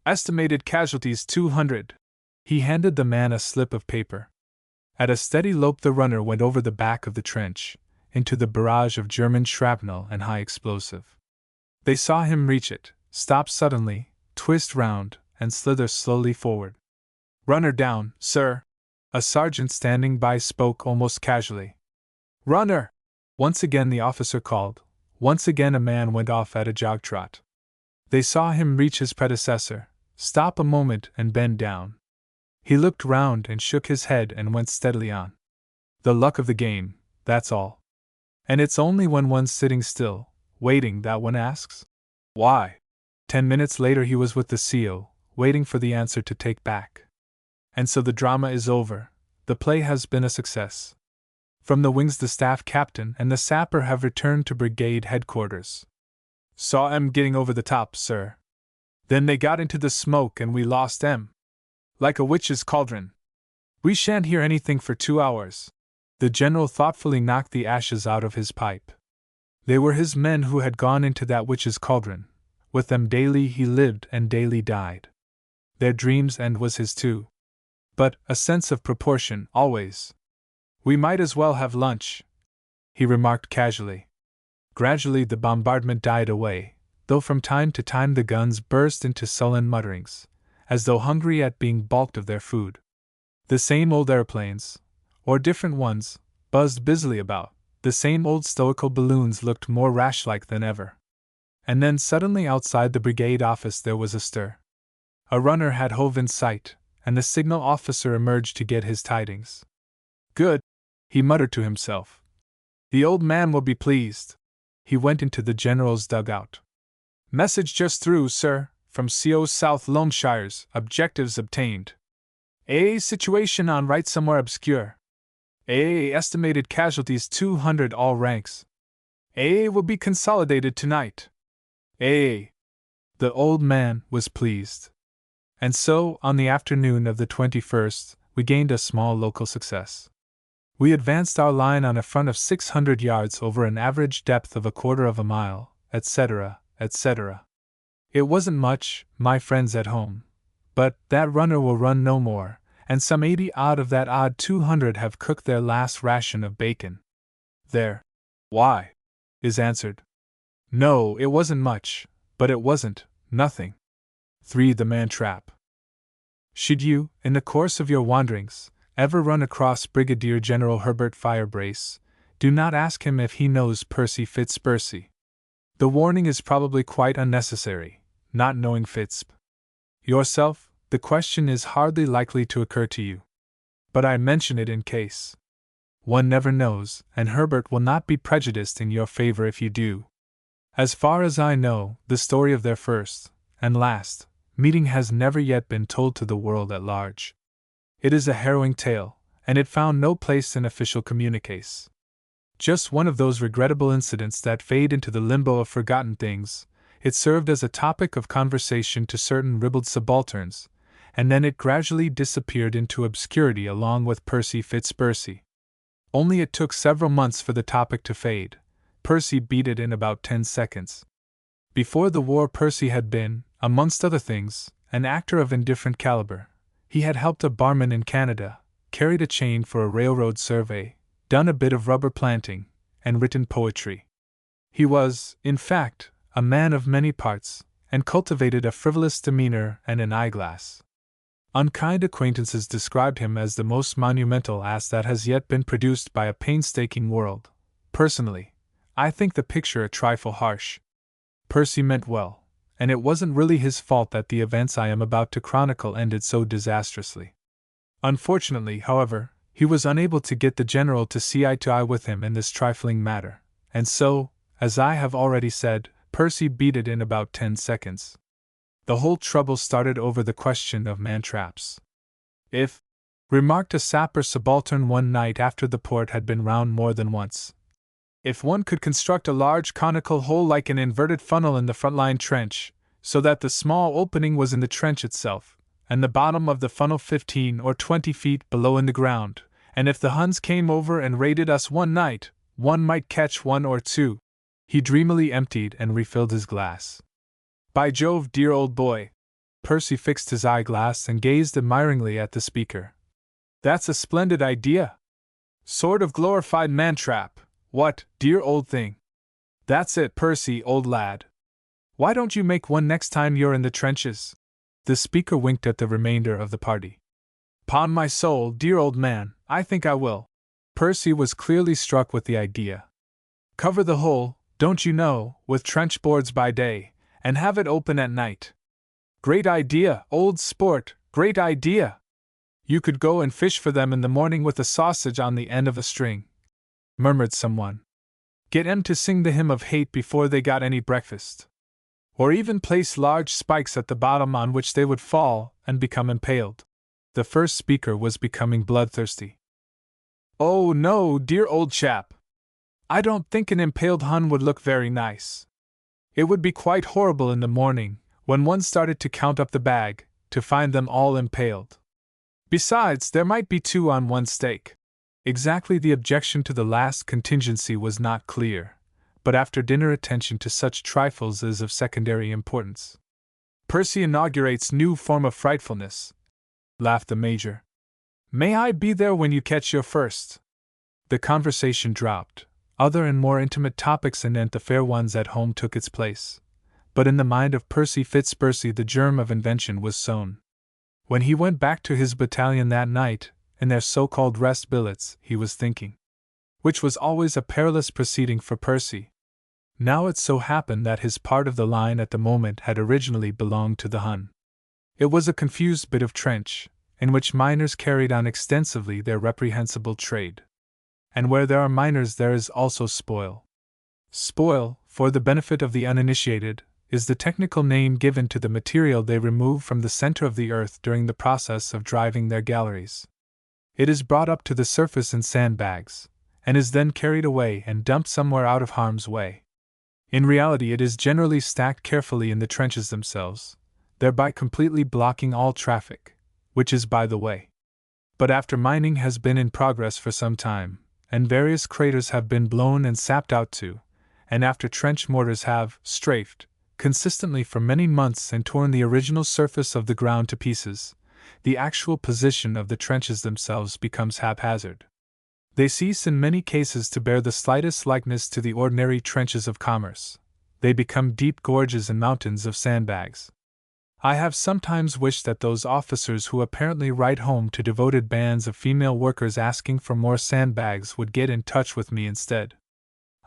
Estimated casualties 200. He handed the man a slip of paper. At a steady lope the runner went over the back of the trench, into the barrage of German shrapnel and high explosive. They saw him reach it, stop suddenly, twist round, and slither slowly forward. "Runner down, sir," a sergeant standing by spoke almost casually. "Runner!" Once again the officer called. Once again a man went off at a jog trot. They saw him reach his predecessor, stop a moment and bend down. He looked round and shook his head and went steadily on. The luck of the game, that's all. And it's only when one's sitting still, waiting, that one asks, "Why?" 10 minutes later he was with the CO, waiting for the answer to take back. And so the drama is over. The play has been a success. From the wings the staff captain and the sapper have returned to brigade headquarters. "Saw 'em getting over the top, sir. Then they got into the smoke and we lost 'em. Like a witch's cauldron. We shan't hear anything for 2 hours. The general thoughtfully knocked the ashes out of his pipe. They were his men who had gone into that witch's cauldron. With them daily he lived and daily died. Their dream's end was his too. But, a sense of proportion, always. "We might as well have lunch," he remarked casually. Gradually the bombardment died away, though from time to time the guns burst into sullen mutterings, as though hungry at being balked of their food. The same old airplanes, or different ones, buzzed busily about. The same old stoical balloons looked more rash-like than ever. And then suddenly outside the brigade office there was a stir. A runner had hove in sight, and the signal officer emerged to get his tidings. "Good," he muttered to himself. "The old man will be pleased." He went into the general's dugout. "Message just through, sir, from CO South Loamshires, objectives obtained. A situation on right somewhere obscure. A estimated casualties 200 all ranks. A will be consolidated tonight. A." The old man was pleased. And so, on the afternoon of the 21st, we gained a small local success. We advanced our line on a front of 600 yards over an average depth of 1/4 of a mile, etc., etc. It wasn't much, my friends at home. But that runner will run no more, and some 80 odd of that odd 200 have cooked their last ration of bacon. There. Why? Is answered. No, it wasn't much, but it wasn't nothing. 3. The Man Trap. Should you, in the course of your wanderings, ever run across Brigadier General Herbert Firebrace, do not ask him if he knows Percy Fitzpercy. The warning is probably quite unnecessary, not knowing Fitz. Yourself, the question is hardly likely to occur to you. But I mention it in case. One never knows, and Herbert will not be prejudiced in your favor if you do. As far as I know, the story of their first, and last, meeting has never yet been told to the world at large. It is a harrowing tale, and it found no place in official communiques. Just one of those regrettable incidents that fade into the limbo of forgotten things. It served as a topic of conversation to certain ribald subalterns, and then it gradually disappeared into obscurity along with Percy Fitzpercy. Only it took several months for the topic to fade. Percy beat it in about 10 seconds. Before the war, Percy had been, amongst other things, an actor of indifferent caliber. He had helped a barman in Canada, carried a chain for a railroad survey, done a bit of rubber planting, and written poetry. He was, in fact, a man of many parts, and cultivated a frivolous demeanor and an eyeglass. Unkind acquaintances described him as the most monumental ass that has yet been produced by a painstaking world. Personally, I think the picture a trifle harsh. Percy meant well, and it wasn't really his fault that the events I am about to chronicle ended so disastrously. Unfortunately, however, he was unable to get the general to see eye to eye with him in this trifling matter, and so, as I have already said, Percy beat it in about 10 seconds. The whole trouble started over the question of man-traps. If, remarked a sapper subaltern one night after the port had been round more than once, if one could construct a large conical hole like an inverted funnel in the front-line trench, so that the small opening was in the trench itself, and the bottom of the funnel 15 or 20 feet below in the ground, and if the Huns came over and raided us one night, one might catch one or two. He dreamily emptied and refilled his glass. By Jove, dear old boy! Percy fixed his eyeglass and gazed admiringly at the speaker. That's a splendid idea! Sort of glorified man-trap, what, dear old thing? That's it, Percy, old lad. Why don't you make one next time you're in the trenches? The speaker winked at the remainder of the party. 'Pon my soul, dear old man, I think I will. Percy was clearly struck with the idea. Cover the hole, don't you know, with trench boards by day, and have it open at night. Great idea, old sport, great idea! You could go and fish for them in the morning with a sausage on the end of a string, murmured someone. Get 'em to sing the hymn of hate before they got any breakfast. Or even place large spikes at the bottom on which they would fall and become impaled. The first speaker was becoming bloodthirsty. Oh no, dear old chap! I don't think an impaled Hun would look very nice. It would be quite horrible in the morning, when one started to count up the bag, to find them all impaled. Besides, there might be two on one stake. Exactly the objection to the last contingency was not clear, but after dinner attention to such trifles is of secondary importance. Percy inaugurates new form of frightfulness, laughed the Major. May I be there when you catch your first? The conversation dropped. Other and more intimate topics anent the fair ones at home took its place. But in the mind of Percy Fitzpercy the germ of invention was sown. When he went back to his battalion that night, in their so-called rest billets, he was thinking. Which was always a perilous proceeding for Percy. Now it so happened that his part of the line at the moment had originally belonged to the Hun. It was a confused bit of trench, in which miners carried on extensively their reprehensible trade. And where there are miners there is also spoil. Spoil, for the benefit of the uninitiated, is the technical name given to the material they remove from the center of the earth during the process of driving their galleries. It is brought up to the surface in sandbags, and is then carried away and dumped somewhere out of harm's way. In reality it is generally stacked carefully in the trenches themselves, thereby completely blocking all traffic, which is by the way. But after mining has been in progress for some time, and various craters have been blown and sapped out too, and after trench mortars have strafed, consistently for many months and torn the original surface of the ground to pieces, the actual position of the trenches themselves becomes haphazard. They cease in many cases to bear the slightest likeness to the ordinary trenches of commerce. They become deep gorges and mountains of sandbags. I have sometimes wished that those officers who apparently write home to devoted bands of female workers asking for more sandbags would get in touch with me instead.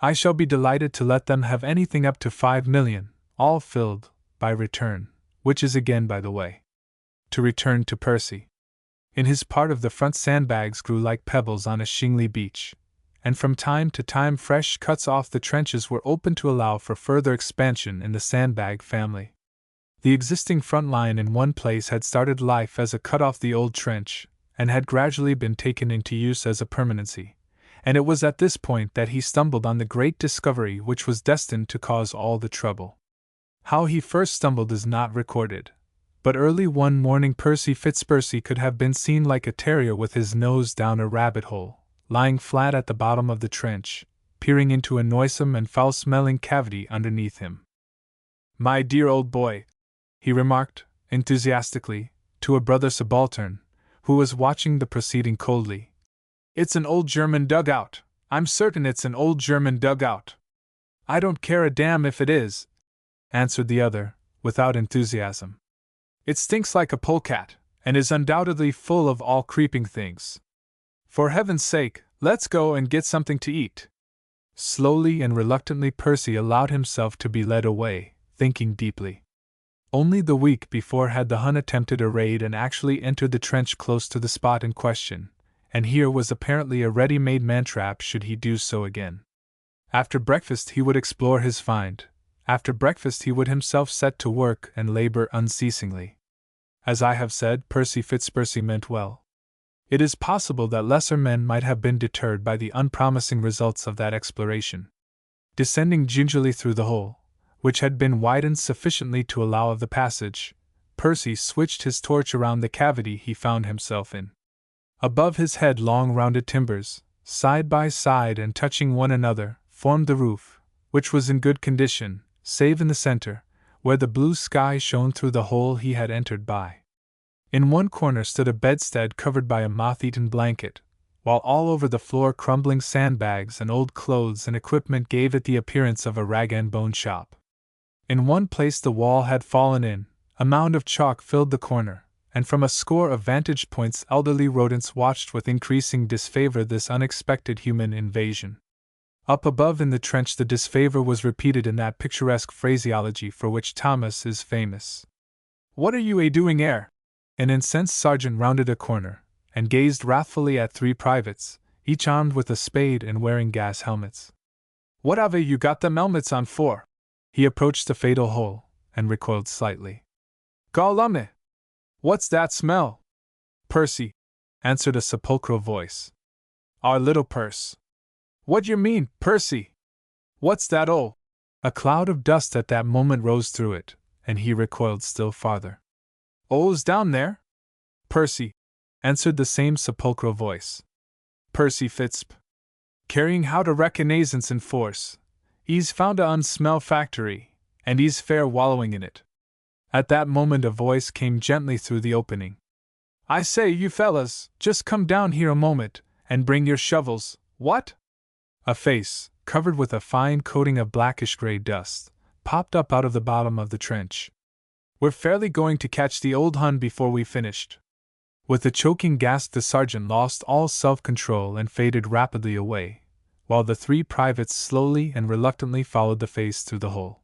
I shall be delighted to let them have anything up to 5 million, all filled, by return, which is again by the way. To return to Percy. In his part of the front sandbags grew like pebbles on a shingly beach, and from time to time fresh cuts off the trenches were opened to allow for further expansion in the sandbag family. The existing front line in one place had started life as a cut off the old trench, and had gradually been taken into use as a permanency, and it was at this point that he stumbled on the great discovery which was destined to cause all the trouble. How he first stumbled is not recorded, but early one morning Percy Fitzpercy could have been seen like a terrier with his nose down a rabbit hole, lying flat at the bottom of the trench, peering into a noisome and foul-smelling cavity underneath him. "My dear old boy," he remarked, enthusiastically, to a brother subaltern, who was watching the proceeding coldly. "It's an old German dugout. I'm certain it's an old German dugout." "I don't care a damn if it is," answered the other, without enthusiasm. "It stinks like a polecat, and is undoubtedly full of all creeping things. For heaven's sake, let's go and get something to eat." Slowly and reluctantly Percy allowed himself to be led away, thinking deeply. Only the week before had the Hun attempted a raid and actually entered the trench close to the spot in question, and here was apparently a ready-made man-trap should he do so again. After breakfast he would explore his find. After breakfast he would himself set to work and labor unceasingly. As I have said, Percy Fitzpercy meant well. It is possible that lesser men might have been deterred by the unpromising results of that exploration. Descending gingerly through the hole, which had been widened sufficiently to allow of the passage, Percy switched his torch around the cavity he found himself in. Above his head long rounded timbers, side by side and touching one another, formed the roof, which was in good condition, save in the center, where the blue sky shone through the hole he had entered by. In one corner stood a bedstead covered by a moth-eaten blanket, while all over the floor crumbling sandbags and old clothes and equipment gave it the appearance of a rag-and-bone shop. In one place the wall had fallen in, a mound of chalk filled the corner, and from a score of vantage points elderly rodents watched with increasing disfavor this unexpected human invasion. Up above in the trench the disfavor was repeated in that picturesque phraseology for which Thomas is famous. "What are you doing 'ere?" An incensed sergeant rounded a corner, and gazed wrathfully at 3 privates, each armed with a spade and wearing gas helmets. "What have you got them helmets on for?" He approached the fatal hole, and recoiled slightly. "Gawlumme! What's that smell?" "Percy," answered a sepulchral voice. "Our little Perce." "What you mean, Percy? What's that, oh?" A cloud of dust at that moment rose through it, and he recoiled still farther. "Oh's down there?" "Percy," answered the same sepulchral voice. "Percy Fitzp. Carrying out a reconnaissance in force. 'E's found a unsmell factory, and 'e's fair wallowing in it." At that moment a voice came gently through the opening. "I say, you fellas, just come down here a moment, and bring your shovels, what?" A face, covered with a fine coating of blackish-gray dust, popped up out of the bottom of the trench. "We're fairly going to catch the old Hun before we finished." With a choking gasp the sergeant lost all self-control and faded rapidly away, while the 3 privates slowly and reluctantly followed the face through the hole.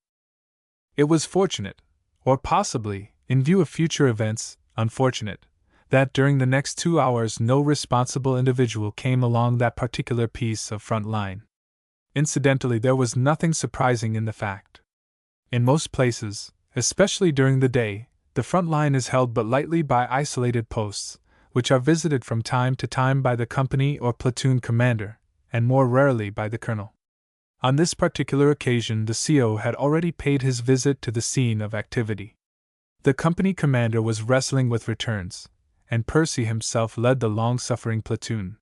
It was fortunate, or possibly, in view of future events, unfortunate, that during the next 2 hours no responsible individual came along that particular piece of front line. Incidentally, there was nothing surprising in the fact. In most places, especially during the day, the front line is held but lightly by isolated posts, which are visited from time to time by the company or platoon commander, and more rarely by the colonel. On this particular occasion the CO had already paid his visit to the scene of activity. The company commander was wrestling with returns, and Percy himself led the long-suffering platoon.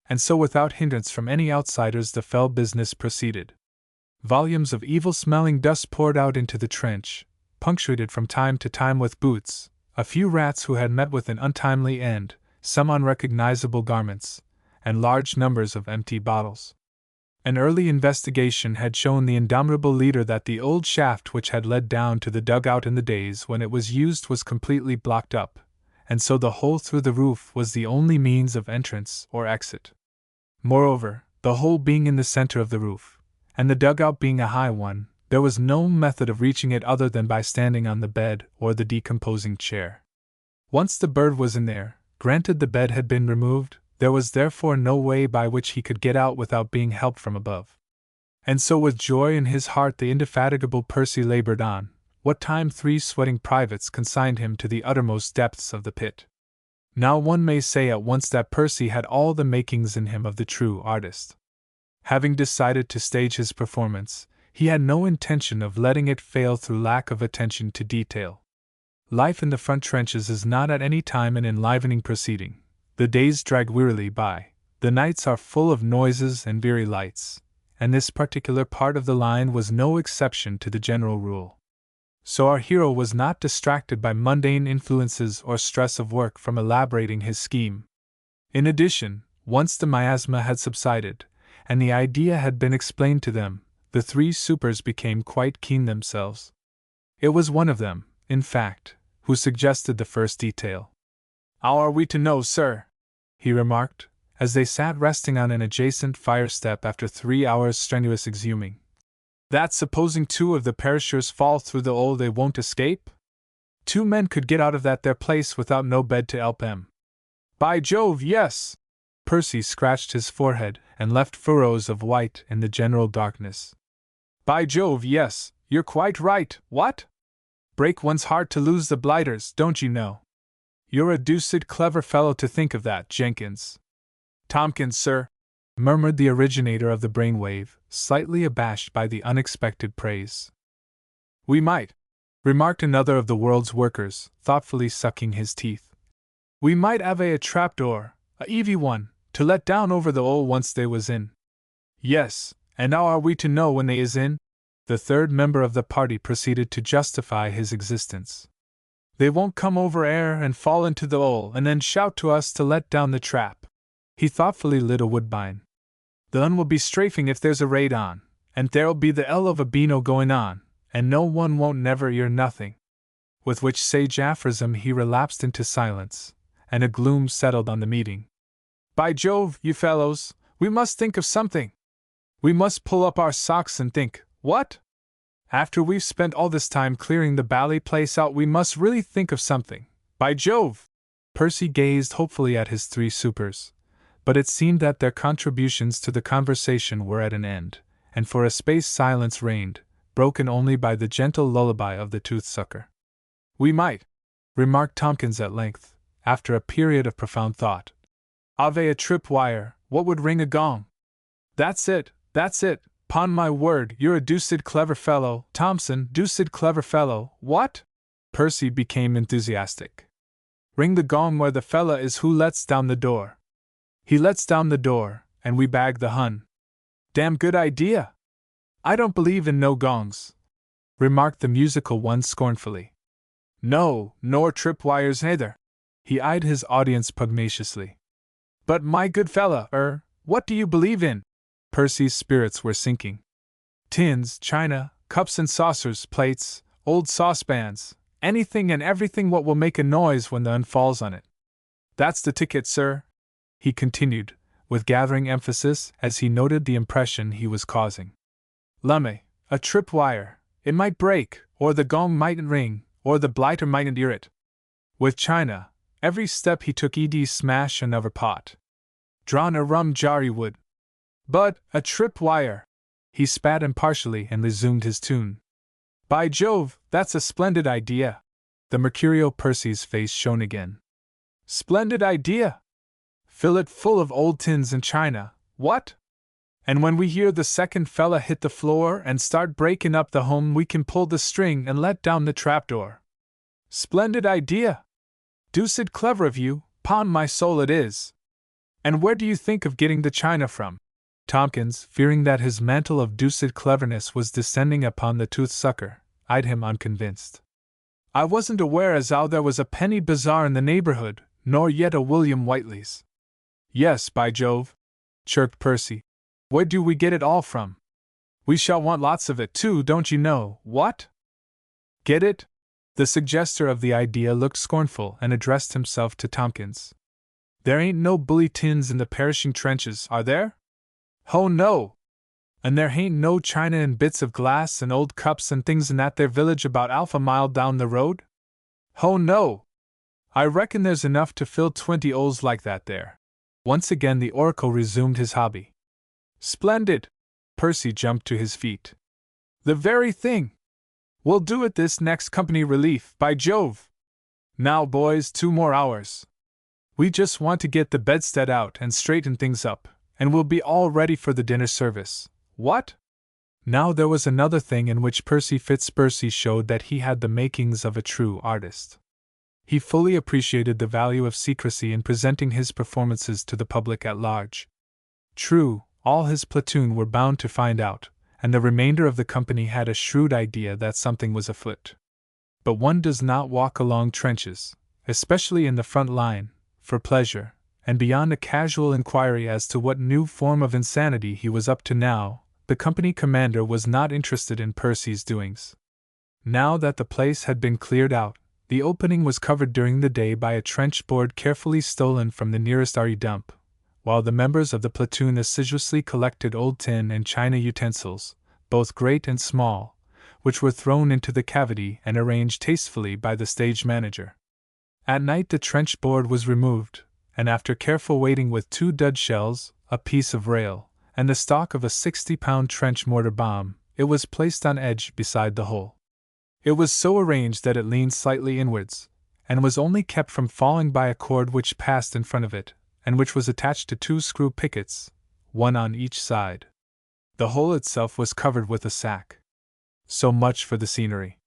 And so without hindrance from any outsiders the fell business proceeded. Volumes of evil-smelling dust poured out into the trench, punctuated from time to time with boots, a few rats who had met with an untimely end, some unrecognizable garments, and large numbers of empty bottles. An early investigation had shown the indomitable leader that the old shaft which had led down to the dugout in the days when it was used was completely blocked up, and so the hole through the roof was the only means of entrance or exit. Moreover, the hole being in the center of the roof, and the dugout being a high one, there was no method of reaching it other than by standing on the bed or the decomposing chair. Once the bird was in there, granted the bed had been removed, there was therefore no way by which he could get out without being helped from above. And so with joy in his heart the indefatigable Percy labored on, what time 3 sweating privates consigned him to the uttermost depths of the pit. Now one may say at once that Percy had all the makings in him of the true artist. Having decided to stage his performance, he had no intention of letting it fail through lack of attention to detail. Life in the front trenches is not at any time an enlivening proceeding. The days drag wearily by, the nights are full of noises and weary lights, and this particular part of the line was no exception to the general rule. So our hero was not distracted by mundane influences or stress of work from elaborating his scheme. In addition, once the miasma had subsided, and the idea had been explained to them, the 3 supers became quite keen themselves. It was one of them, in fact, who suggested the first detail. "How are we to know, sir?" he remarked, as they sat resting on an adjacent fire step after 3 hours' strenuous exhuming. "That supposing 2 of the perishers fall through the hole they won't escape? 2 men could get out of that there place without no bed to help 'em." "By Jove, yes!" Percy scratched his forehead and left furrows of white in the general darkness. "By Jove, yes, you're quite right, what? Break one's heart to lose the blighters, don't you know? You're a deuced clever fellow to think of that, Jenkins." "Tompkins, sir," murmured the originator of the brainwave, slightly abashed by the unexpected praise. "We might," remarked another of the world's workers, thoughtfully sucking his teeth. "We might have a trapdoor, a heavy one, to let down over the hole once they was in." "Yes, and how are we to know when they is in?" The third member of the party proceeded to justify his existence. "They won't come over air and fall into the hole and then shout to us to let down the trap." He thoughtfully lit a woodbine. "The un will be strafing if there's a raid on, and there'll be the hell of a beano going on, and no one won't never hear nothing." With which sage aphorism he relapsed into silence, and a gloom settled on the meeting. "By Jove, you fellows, we must think of something! We must pull up our socks and think, what? After we've spent all this time clearing the bally place out, we must really think of something, by Jove!" Percy gazed hopefully at his 3 supers, but it seemed that their contributions to the conversation were at an end, and for a space silence reigned, broken only by the gentle lullaby of the tooth-sucker. "We might," remarked Tompkins at length, after a period of profound thought, "have a trip wire, what would ring a gong." That's it, 'pon my word, you're a deuced clever fellow, Thompson, deuced clever fellow, what?" Percy became enthusiastic. "Ring the gong where the fella is who lets down the door. He lets down the door, and we bag the Hun. Damn good idea!" "I don't believe in no gongs," remarked the musical one scornfully. "No, nor tripwires neither." He eyed his audience pugnaciously. "But my good fella, what do you believe in?" Percy's spirits were sinking. "Tins, china, cups and saucers, plates, old saucepans, anything and everything what will make a noise when the un falls on it. That's the ticket, sir," he continued, with gathering emphasis as he noted the impression he was causing. "Lumme, a tripwire, it might break, or the gong mightn't ring, or the blighter mightn't hear it. With china, every step he took ed smash another pot. Drawn a rum jar he would. But, a tripwire!" He spat impartially and resumed his tune. "By Jove, that's a splendid idea!" The mercurial Percy's face shone again. "Splendid idea! Fill it full of old tins and china, what? And when we hear the second fella hit the floor and start breaking up the home, we can pull the string and let down the trapdoor. Splendid idea! Deuced clever of you, 'pon my soul it is! And where do you think of getting the china from?" Tompkins, fearing that his mantle of deuced cleverness was descending upon the tooth-sucker, eyed him unconvinced. I wasn't aware as how there was a penny bazaar in the neighborhood, nor yet a William Whiteley's. Yes, by Jove, chirped Percy. Where do we get it all from? We shall want lots of it too, don't you know, what? Get it? The suggester of the idea looked scornful and addressed himself to Tompkins. There ain't no bully tins in the perishing trenches, are there? Ho no! And there hain't no china and bits of glass and old cups and things in that there village about 1/2 a mile down the road? Ho no! I reckon there's enough to fill 20 oles like that there. Once again the oracle resumed his hobby. Splendid! Percy jumped to his feet. The very thing! We'll do it this next company relief, by Jove! Now, boys, 2 more hours. We just want to get the bedstead out and straighten things up, and we'll be all ready for the dinner service. What? Now there was another thing in which Percy Fitzpercy showed that he had the makings of a true artist. He fully appreciated the value of secrecy in presenting his performances to the public at large. True, all his platoon were bound to find out, and the remainder of the company had a shrewd idea that something was afoot. But one does not walk along trenches, especially in the front line, for pleasure, and beyond a casual inquiry as to what new form of insanity he was up to now, the company commander was not interested in Percy's doings. Now that the place had been cleared out, the opening was covered during the day by a trench board carefully stolen from the nearest RE dump, while the members of the platoon assiduously collected old tin and china utensils, both great and small, which were thrown into the cavity and arranged tastefully by the stage manager. At night the trench board was removed, and after careful weighting with 2 dud shells, a piece of rail, and the stock of a 60-pound trench mortar bomb, it was placed on edge beside the hole. It was so arranged that it leaned slightly inwards, and was only kept from falling by a cord which passed in front of it, and which was attached to 2 screw pickets, one on each side. The hole itself was covered with a sack. So much for the scenery.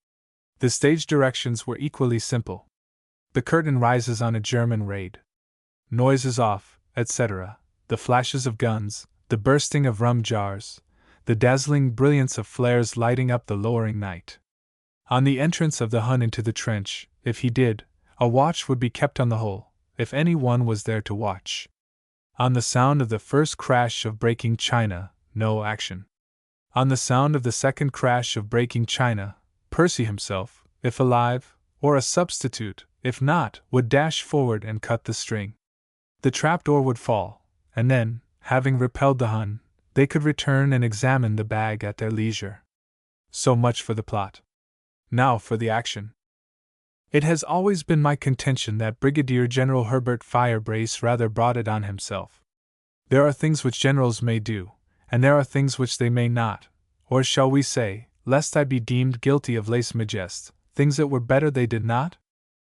The stage directions were equally simple. The curtain rises on a German raid. Noises off, etc., the flashes of guns, the bursting of rum jars, the dazzling brilliance of flares lighting up the lowering night. On the entrance of the Hun into the trench, if he did, a watch would be kept on the hole, if any one was there to watch. On the sound of the first crash of breaking china, no action. On the sound of the second crash of breaking china, Percy himself, if alive, or a substitute, if not, would dash forward and cut the string. The trapdoor would fall, and then, having repelled the Hun, they could return and examine the bag at their leisure. So much for the plot. Now for the action. It has always been my contention that Brigadier General Herbert Firebrace rather brought it on himself. There are things which generals may do, and there are things which they may not, or shall we say, lest I be deemed guilty of lèse-majesté, things it were better they did not?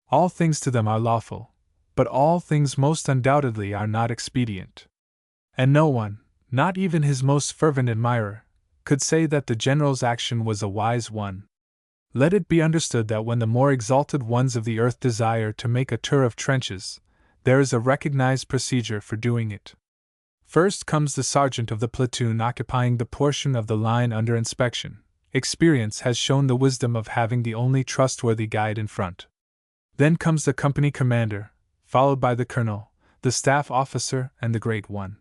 All things to them are lawful, but all things most undoubtedly are not expedient. And no one, not even his most fervent admirer, could say that the general's action was a wise one. Let it be understood that when the more exalted ones of the earth desire to make a tour of trenches, there is a recognized procedure for doing it. First comes the sergeant of the platoon occupying the portion of the line under inspection. Experience has shown the wisdom of having the only trustworthy guide in front. Then comes the company commander, followed by the colonel, the staff officer, and the great one.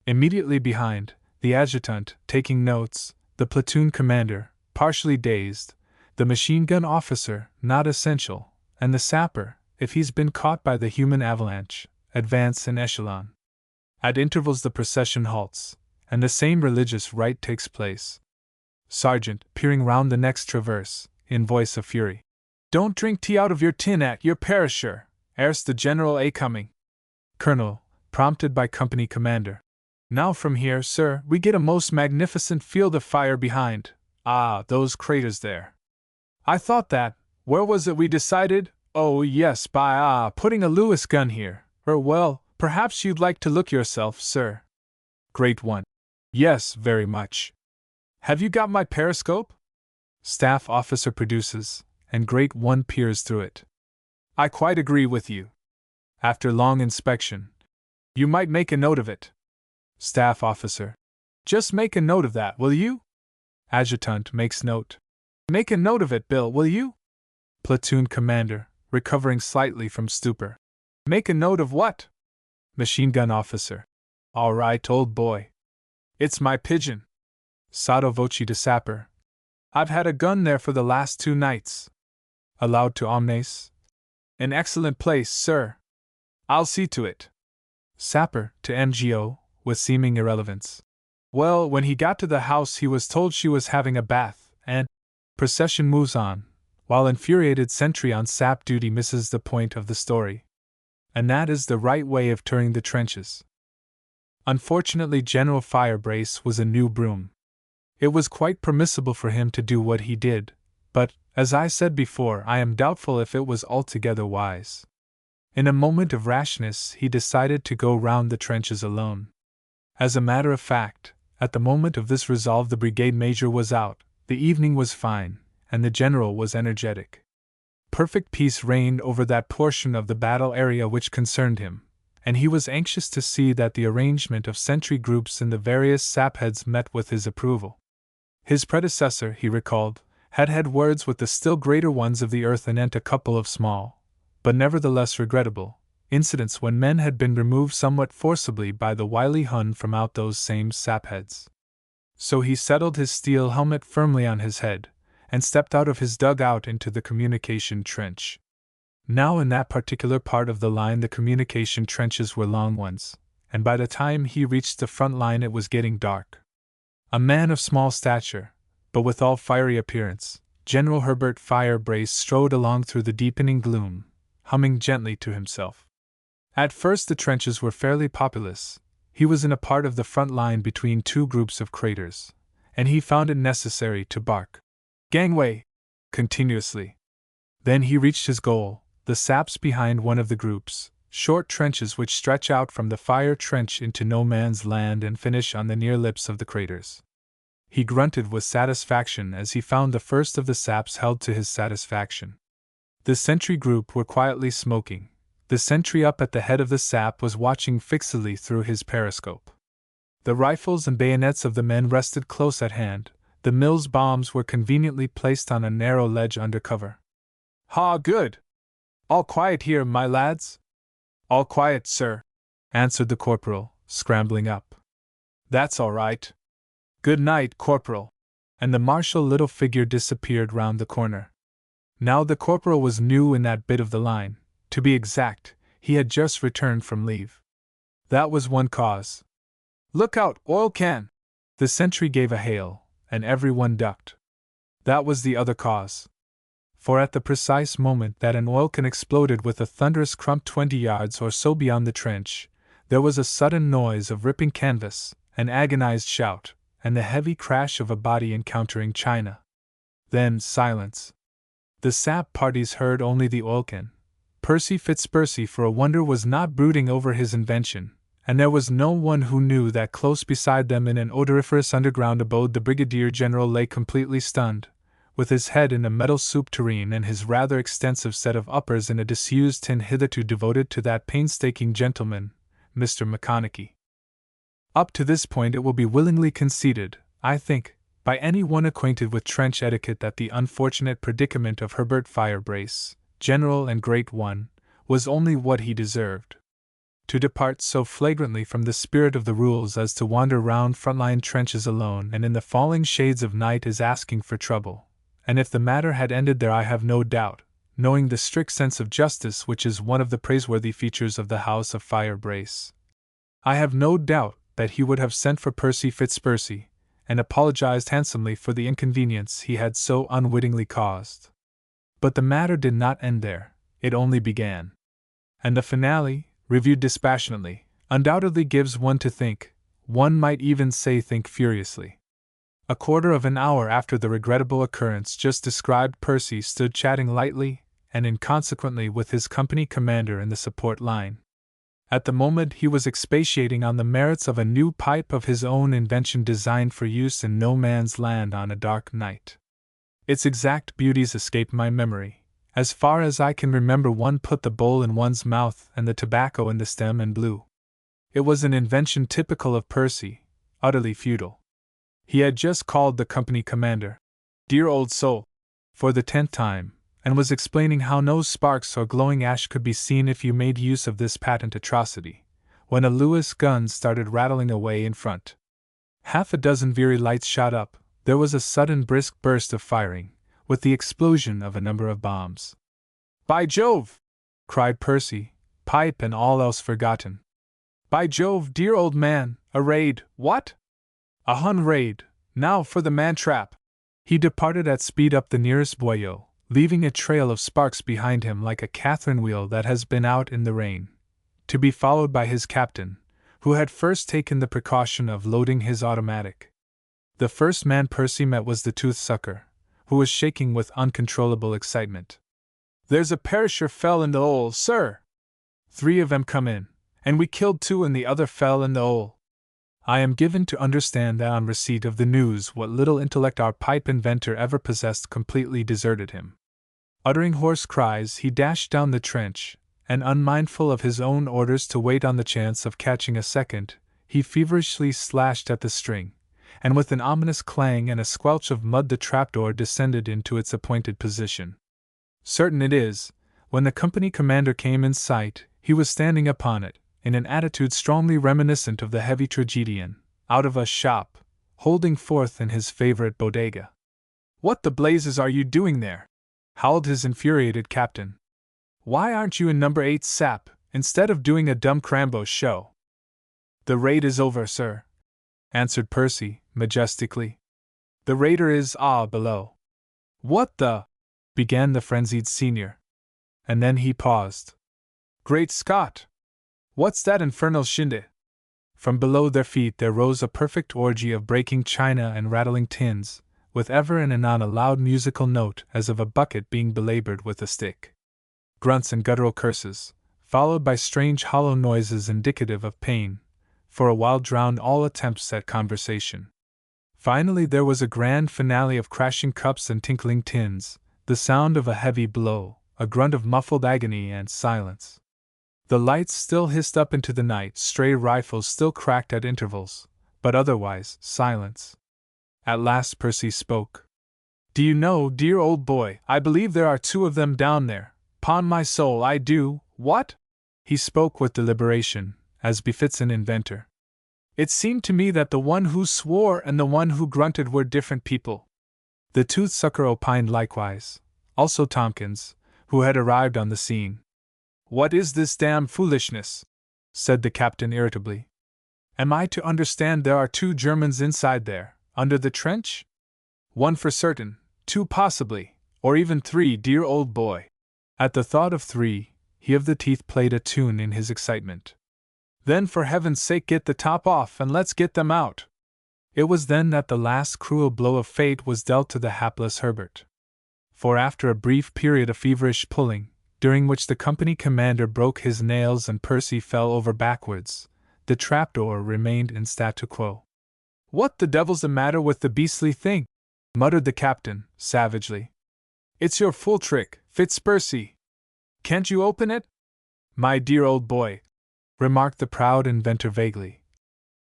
Immediately behind, the adjutant, taking notes, the platoon commander, partially dazed, the machine gun officer, not essential, and the sapper, if he's been caught by the human avalanche, advance in echelon. At intervals the procession halts, and the same religious rite takes place. Sergeant, peering round the next traverse, in voice of fury. Don't drink tea out of your tin at your perisher, erst the general a coming. Colonel, prompted by company commander. Now from here, sir, we get a most magnificent field of fire behind. Ah, those craters there. I thought that, where was it we decided? Oh yes, by putting a Lewis gun here. Well, perhaps you'd like to look yourself, sir. Great one. Yes, very much. Have you got my periscope? Staff officer produces, and great one peers through it. I quite agree with you. After long inspection, you might make a note of it. Staff officer. Just make a note of that, will you? Adjutant makes note. Make a note of it, Bill, will you? Platoon commander, recovering slightly from stupor. Make a note of what? Machine gun officer. All right, old boy. It's my pigeon. Sotto voce to sapper. I've had a gun there for the last 2 nights. Aloud to Omnes. An excellent place, sir. I'll see to it. Sapper to MGO, with seeming irrelevance. Well, when he got to the house, he was told she was having a bath, and procession moves on, while infuriated sentry on sap duty misses the point of the story. And that is the right way of touring the trenches. Unfortunately, General Firebrace was a new broom. It was quite permissible for him to do what he did, but, as I said before, I am doubtful if it was altogether wise. In a moment of rashness, he decided to go round the trenches alone. As a matter of fact, at the moment of this resolve the brigade major was out, the evening was fine, and the general was energetic. Perfect peace reigned over that portion of the battle area which concerned him, and he was anxious to see that the arrangement of sentry groups in the various sapheads met with his approval. His predecessor, he recalled, had had words with the still greater ones of the earth anent a couple of small, but nevertheless regrettable, incidents when men had been removed somewhat forcibly by the wily Hun from out those same sapheads. So he settled his steel helmet firmly on his head, and stepped out of his dugout into the communication trench. Now in that particular part of the line the communication trenches were long ones, and by the time he reached the front line it was getting dark. A man of small stature, but withal fiery appearance, General Herbert Firebrace strode along through the deepening gloom, humming gently to himself. At first the trenches were fairly populous. He was in a part of the front line between 2 groups of craters, and he found it necessary to bark "Gangway!" continuously. Then he reached his goal, the saps behind one of the groups, short trenches which stretch out from the fire trench into no man's land and finish on the near lips of the craters. He grunted with satisfaction as he found the first of the saps held to his satisfaction. The sentry group were quietly smoking. The sentry up at the head of the sap was watching fixedly through his periscope. The rifles and bayonets of the men rested close at hand. The Mills bombs were conveniently placed on a narrow ledge under cover. "Ha, good! All quiet here, my lads?" "All quiet, sir," answered the corporal, scrambling up. "That's all right. Good night, corporal." And the martial little figure disappeared round the corner. Now the corporal was new in that bit of the line. To be exact, he had just returned from leave. That was one cause. "Look out, oil can!" The sentry gave a hail, and everyone ducked. That was the other cause. For at the precise moment that an oil can exploded with a thunderous crump 20 yards or so beyond the trench, there was a sudden noise of ripping canvas, an agonized shout, and the heavy crash of a body encountering china. Then silence. The sap parties heard only the oil can. Percy Fitzpercy for a wonder was not brooding over his invention, and there was no one who knew that close beside them in an odoriferous underground abode the Brigadier General lay completely stunned, with his head in a metal soup tureen and his rather extensive set of uppers in a disused tin hitherto devoted to that painstaking gentleman, Mr. McConaughey. Up to this point it will be willingly conceded, I think, by any one acquainted with trench etiquette that the unfortunate predicament of Herbert Firebrace, General and Great One, was only what he deserved. To depart so flagrantly from the spirit of the rules as to wander round frontline trenches alone and in the falling shades of night is asking for trouble, and if the matter had ended there I have no doubt, knowing the strict sense of justice which is one of the praiseworthy features of the House of Firebrace, I have no doubt that he would have sent for Percy Fitzpercy, and apologized handsomely for the inconvenience he had so unwittingly caused. But the matter did not end there, it only began. And the finale, reviewed dispassionately, undoubtedly gives one to think, one might even say think furiously. A quarter of an hour after the regrettable occurrence just described, Percy stood chatting lightly and inconsequently with his company commander in the support line. At the moment he was expatiating on the merits of a new pipe of his own invention designed for use in no man's land on a dark night. Its exact beauties escape my memory. As far as I can remember, one put the bowl in one's mouth and the tobacco in the stem and blew. It was an invention typical of Percy, utterly futile. He had just called the company commander, "Dear old soul," for the 10th time, and was explaining how no sparks or glowing ash could be seen if you made use of this patent atrocity, when a Lewis gun started rattling away in front. Half a dozen Veery lights shot up. There was a sudden brisk burst of firing, with the explosion of a number of bombs. "By Jove!" cried Percy, pipe and all else forgotten. "By Jove, dear old man, a raid, what? A Hun raid, now for the man-trap!" He departed at speed up the nearest boyau, leaving a trail of sparks behind him like a Catherine wheel that has been out in the rain, to be followed by his captain, who had first taken the precaution of loading his automatic. The first man Percy met was the tooth-sucker, who was shaking with uncontrollable excitement. "There's a perisher fell in the hole, sir! 3 of them come in, and we killed 2 and the other fell in the hole." I am given to understand that on receipt of the news what little intellect our pipe inventor ever possessed completely deserted him. Uttering hoarse cries, he dashed down the trench, and unmindful of his own orders to wait on the chance of catching a second, he feverishly slashed at the string, and with an ominous clang and a squelch of mud the trapdoor descended into its appointed position. Certain it is, when the company commander came in sight, he was standing upon it, in an attitude strongly reminiscent of the heavy tragedian, out of a shop, holding forth in his favorite bodega. "What the blazes are you doing there?" howled his infuriated captain. "Why aren't you in number 8 sap, instead of doing a dumb Crambo show?" "The raid is over, sir," answered Percy, majestically. "The raider is below." "What the—" began the frenzied senior. And then he paused. "Great Scott! What's that infernal shindig?" From below their feet there rose a perfect orgy of breaking china and rattling tins, with ever and anon a loud musical note as of a bucket being belabored with a stick. Grunts and guttural curses, followed by strange hollow noises indicative of pain, for a while drowned all attempts at conversation. Finally there was a grand finale of crashing cups and tinkling tins, the sound of a heavy blow, a grunt of muffled agony, and silence. The lights still hissed up into the night, stray rifles still cracked at intervals, but otherwise silence. At last Percy spoke. "Do you know, dear old boy, I believe there are 2 of them down there, 'pon my soul I do. What?" He spoke with deliberation, as befits an inventor. "It seemed to me that the one who swore and the one who grunted were different people." The tooth-sucker opined likewise, also Tompkins, who had arrived on the scene. "What is this damn foolishness?" said the captain irritably. "Am I to understand there are 2 Germans inside there, under the trench?" "1 for certain, 2 possibly, or even 3, dear old boy." At the thought of 3, he of the teeth played a tune in his excitement. "Then for heaven's sake get the top off and let's get them out." It was then that the last cruel blow of fate was dealt to the hapless Herbert. For after a brief period of feverish pulling, during which the company commander broke his nails and Percy fell over backwards, the trapdoor remained in statu quo. "What the devil's the matter with the beastly thing?" muttered the captain, savagely. "It's your fool trick, Fitzpercy. Can't you open it?" "My dear old boy," remarked the proud inventor vaguely.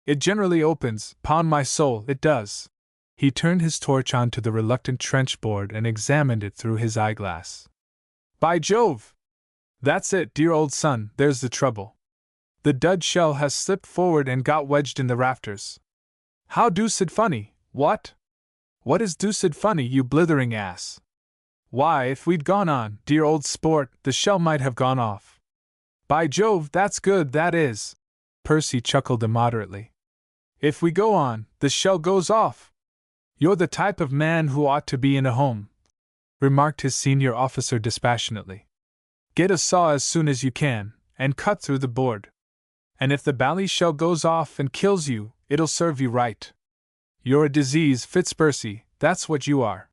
"It generally opens, 'pon my soul, it does." He turned his torch on to the reluctant trench board and examined it through his eyeglass. "By Jove! That's it, dear old son, there's the trouble. The dud shell has slipped forward and got wedged in the rafters." "How deuced funny, what?" "What is deuced funny, you blithering ass?" "Why, if we'd gone on, dear old sport, the shell might have gone off." "By Jove, that's good, that is!" Percy chuckled immoderately. "If we go on, the shell goes off." "You're the type of man who ought to be in a home," remarked his senior officer dispassionately. "Get a saw as soon as you can, and cut through the board. And if the bally shell goes off and kills you, it'll serve you right. You're a disease, Fitzpercy, that's what you are.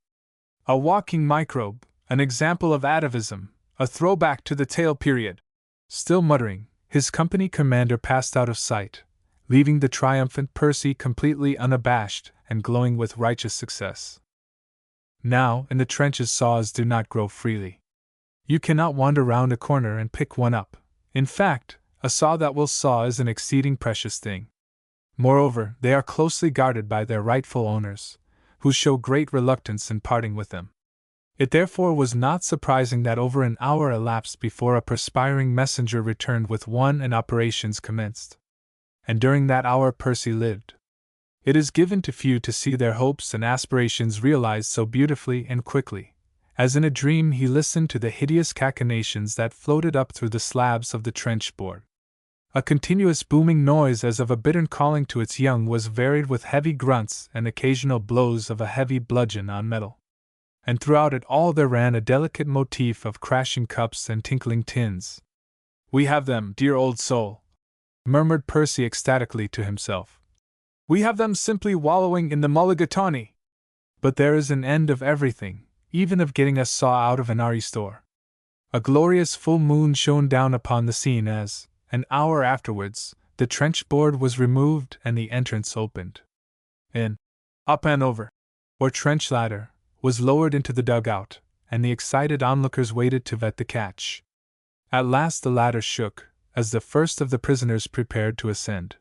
A walking microbe, an example of atavism, a throwback to the tail period." Still muttering, his company commander passed out of sight, leaving the triumphant Percy completely unabashed and glowing with righteous success. Now, in the trenches saws do not grow freely. You cannot wander round a corner and pick one up. In fact, a saw that will saw is an exceeding precious thing. Moreover, they are closely guarded by their rightful owners, who show great reluctance in parting with them. It therefore was not surprising that over an hour elapsed before a perspiring messenger returned with one and operations commenced. And during that hour Percy lived. It is given to few to see their hopes and aspirations realized so beautifully and quickly. As in a dream he listened to the hideous cachinnations that floated up through the slabs of the trench board. A continuous booming noise as of a bittern calling to its young was varied with heavy grunts and occasional blows of a heavy bludgeon on metal. And throughout it all there ran a delicate motif of crashing cups and tinkling tins. "We have them, dear old soul," murmured Percy ecstatically to himself. "We have them simply wallowing in the mulligatawny. But there is an end of everything, even of getting a saw out of an RE store." A glorious full moon shone down upon the scene as, an hour afterwards, the trench board was removed and the entrance opened. An up and over, or trench ladder, was lowered into the dugout, and the excited onlookers waited to vet the catch. At last the ladder shook, as the first of the prisoners prepared to ascend.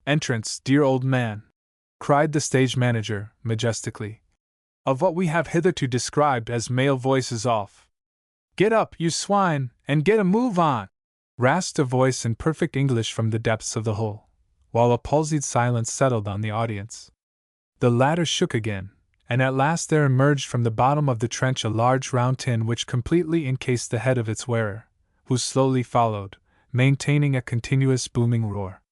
"Entrance, dear old man!" cried the stage manager, majestically, "of what we have hitherto described as male voices off." "Get up, you swine, and get a move on!" rasped a voice in perfect English from the depths of the hole, while a palsied silence settled on the audience. The ladder shook again, and at last there emerged from the bottom of the trench a large round tin which completely encased the head of its wearer, who slowly followed, maintaining a continuous booming roar.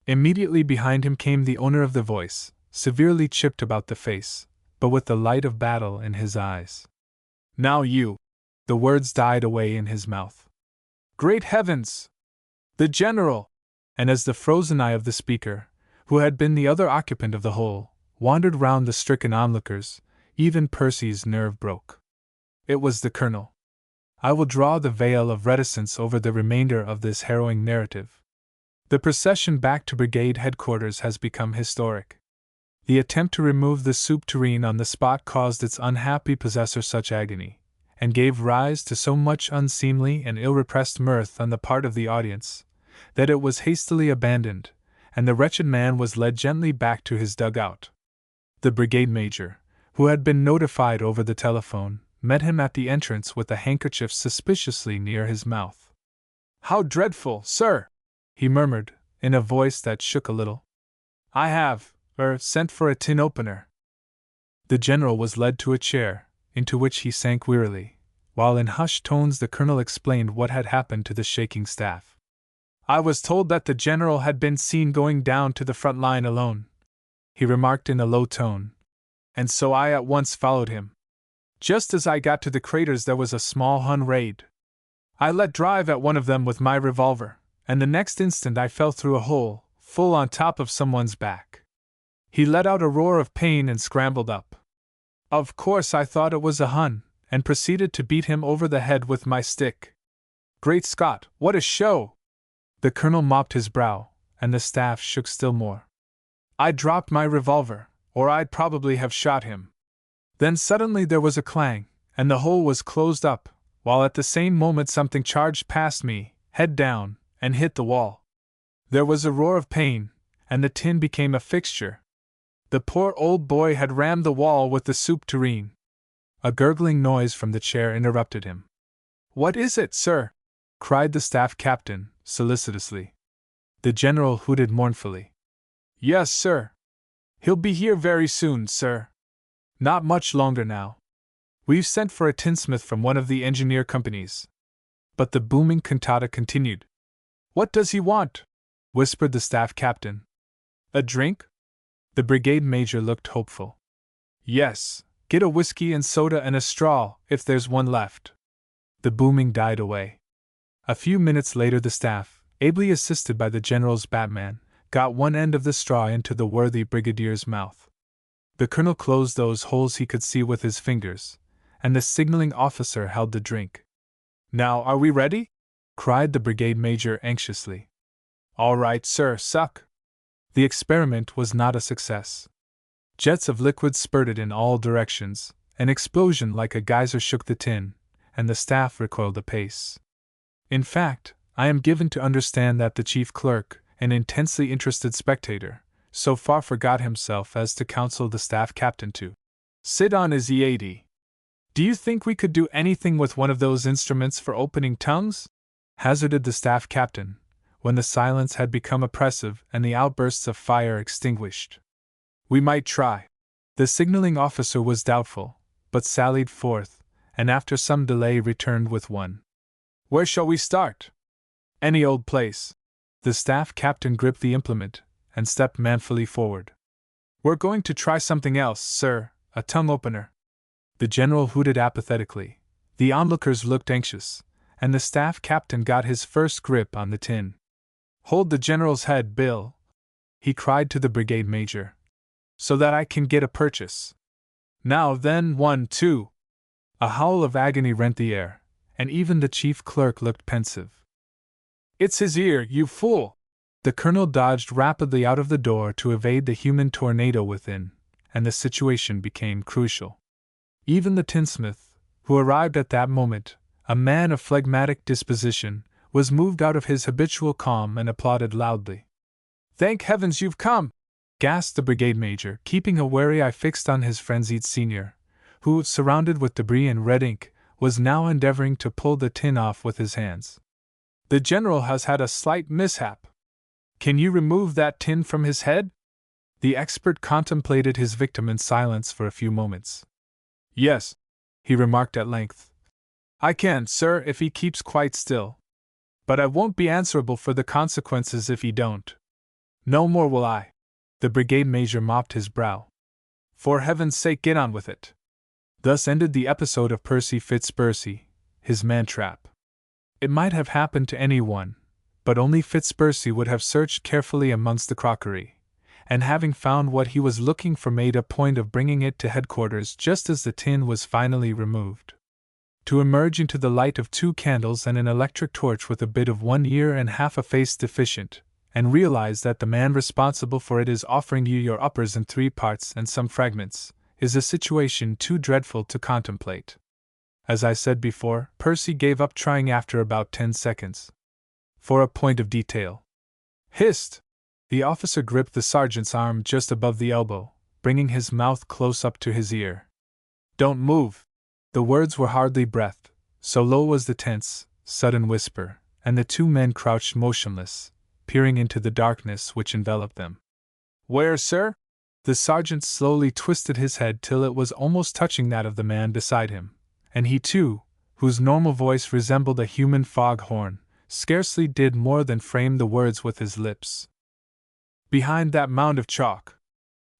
Immediately behind him came the owner of the voice, severely chipped about the face, but with the light of battle in his eyes. "Now you!" The words died away in his mouth. "Great heavens! The General!" And as the frozen eye of the speaker, who had been the other occupant of the hole, wandered round the stricken onlookers, even Percy's nerve broke. It was the Colonel. I will draw the veil of reticence over the remainder of this harrowing narrative. The procession back to brigade headquarters has become historic. The attempt to remove the soup tureen on the spot caused its unhappy possessor such agony, and gave rise to so much unseemly and ill-repressed mirth on the part of the audience, that it was hastily abandoned, and the wretched man was led gently back to his dugout. The brigade major, who had been notified over the telephone, met him at the entrance with a handkerchief suspiciously near his mouth. "How dreadful, sir!" he murmured, in a voice that shook a little. "I have, sent for a tin opener." The general was led to a chair, into which he sank wearily, while in hushed tones the colonel explained what had happened to the shaking staff. "I was told that the general had been seen going down to the front line alone," he remarked in a low tone, "and so I at once followed him. Just as I got to the craters there was a small Hun raid. I let drive at one of them with my revolver, and the next instant I fell through a hole, full on top of someone's back. He let out a roar of pain and scrambled up. Of course I thought it was a Hun, and proceeded to beat him over the head with my stick. Great Scott, what a show!" The colonel mopped his brow, and the staff shook still more. "I dropped my revolver, or I'd probably have shot him. Then suddenly there was a clang, and the hole was closed up, while at the same moment something charged past me, head down, and hit the wall. There was a roar of pain, and the tin became a fixture. The poor old boy had rammed the wall with the soup tureen." A gurgling noise from the chair interrupted him. "What is it, sir?" cried the staff captain, solicitously. The general hooted mournfully. "Yes, sir. He'll be here very soon, sir. Not much longer now. We've sent for a tinsmith from one of the engineer companies." But the booming cantata continued. "What does he want?" whispered the staff captain. "A drink?" The brigade major looked hopeful. "Yes, get a whiskey and soda and a straw, if there's one left." The booming died away. A few minutes later the staff, ably assisted by the general's batman, got one end of the straw into the worthy brigadier's mouth. The colonel closed those holes he could see with his fingers, and the signaling officer held the drink. "Now are we ready?" cried the brigade major anxiously. "All right, sir, suck." The experiment was not a success. Jets of liquid spurted in all directions, an explosion like a geyser shook the tin, and the staff recoiled a pace. In fact, I am given to understand that the chief clerk, an intensely interested spectator, so far forgot himself as to counsel the staff captain to sit on his EAD. Do you think we could do anything with one of those instruments for opening tongues? Hazarded the staff captain, when the silence had become oppressive and the outbursts of fire extinguished. We might try. The signaling officer was doubtful, but sallied forth, and after some delay returned with one. Where shall we start? Any old place. The staff captain gripped the implement and stepped manfully forward. We're going to try something else, sir, a tongue opener. The general hooted apathetically, the onlookers looked anxious, and the staff captain got his first grip on the tin. Hold the general's head, Bill, he cried to the brigade major, so that I can get a purchase. Now then, 1, 2. A howl of agony rent the air, and even the chief clerk looked pensive. It's his ear, you fool! The colonel dodged rapidly out of the door to evade the human tornado within, and the situation became crucial. Even the tinsmith, who arrived at that moment, a man of phlegmatic disposition, was moved out of his habitual calm and applauded loudly. Thank heavens you've come! Gasped the brigade major, keeping a wary eye fixed on his frenzied senior, who, surrounded with debris and red ink, was now endeavoring to pull the tin off with his hands. The general has had a slight mishap. Can you remove that tin from his head? The expert contemplated his victim in silence for a few moments. Yes, he remarked at length. I can, sir, if he keeps quite still. But I won't be answerable for the consequences if he don't. No more will I. The brigade major mopped his brow. For heaven's sake, get on with it. Thus ended the episode of Percy Fitzpercy, his man-trap. It might have happened to anyone, but only Fitzpercy would have searched carefully amongst the crockery, and having found what he was looking for made a point of bringing it to headquarters just as the tin was finally removed. To emerge into the light of 2 candles and an electric torch with a bit of 1 ear and half a face deficient, and realize that the man responsible for it is offering you your uppers in 3 parts and some fragments, is a situation too dreadful to contemplate. As I said before, Percy gave up trying after about 10 seconds. For a point of detail. Hist! The officer gripped the sergeant's arm just above the elbow, bringing his mouth close up to his ear. Don't move! The words were hardly breathed, so low was the tense, sudden whisper, and the 2 men crouched motionless, peering into the darkness which enveloped them. Where, sir? The sergeant slowly twisted his head till it was almost touching that of the man beside him, and he too, whose normal voice resembled a human fog-horn, scarcely did more than frame the words with his lips. Behind that mound of chalk.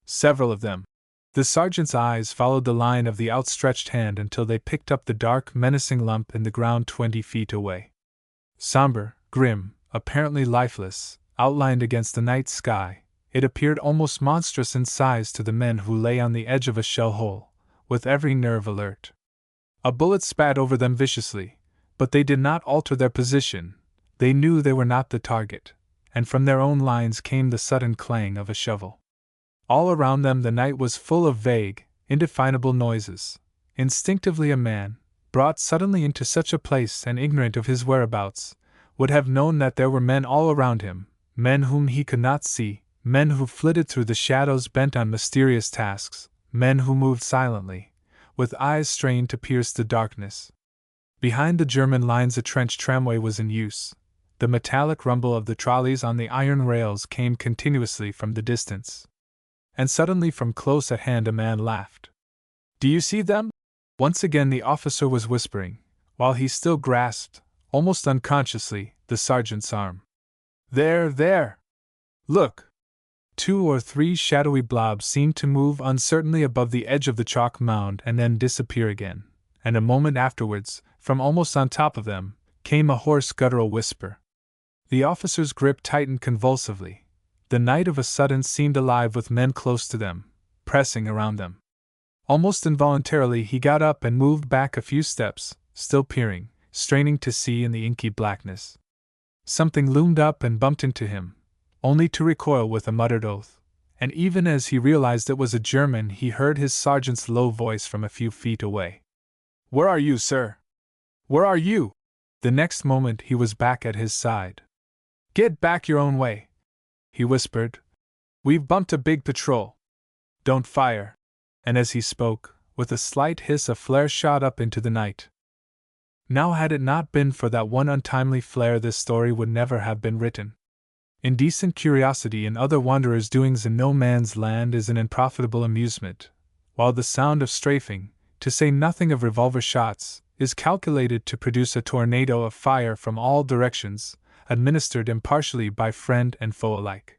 Several of them. The sergeant's eyes followed the line of the outstretched hand until they picked up the dark, menacing lump in the ground 20 feet away. Somber, grim, apparently lifeless, outlined against the night sky, it appeared almost monstrous in size to the men who lay on the edge of a shell hole, with every nerve alert. A bullet spat over them viciously, but they did not alter their position. They knew they were not the target, and from their own lines came the sudden clang of a shovel. All around them the night was full of vague, indefinable noises. Instinctively a man, brought suddenly into such a place and ignorant of his whereabouts, would have known that there were men all around him, men whom he could not see, men who flitted through the shadows bent on mysterious tasks, men who moved silently, with eyes strained to pierce the darkness. Behind the German lines a trench tramway was in use. The metallic rumble of the trolleys on the iron rails came continuously from the distance. And suddenly from close at hand a man laughed. Do you see them? Once again the officer was whispering, while he still grasped, almost unconsciously, the sergeant's arm. There! Look! 2 or 3 shadowy blobs seemed to move uncertainly above the edge of the chalk mound and then disappear again, and a moment afterwards, from almost on top of them, came a hoarse guttural whisper. The officer's grip tightened convulsively. The night of a sudden seemed alive with men close to them, pressing around them. Almost involuntarily he got up and moved back a few steps, still peering, straining to see in the inky blackness. Something loomed up and bumped into him, only to recoil with a muttered oath, and even as he realized it was a German he heard his sergeant's low voice from a few feet away. Where are you, sir? Where are you? The next moment he was back at his side. Get back your own way, he whispered. We've bumped a big patrol. Don't fire. And as he spoke, with a slight hiss a flare shot up into the night. Now had it not been for that one untimely flare this story would never have been written. Indecent curiosity in other wanderers' doings in no man's land is an unprofitable amusement, while the sound of strafing, to say nothing of revolver shots, is calculated to produce a tornado of fire from all directions, administered impartially by friend and foe alike.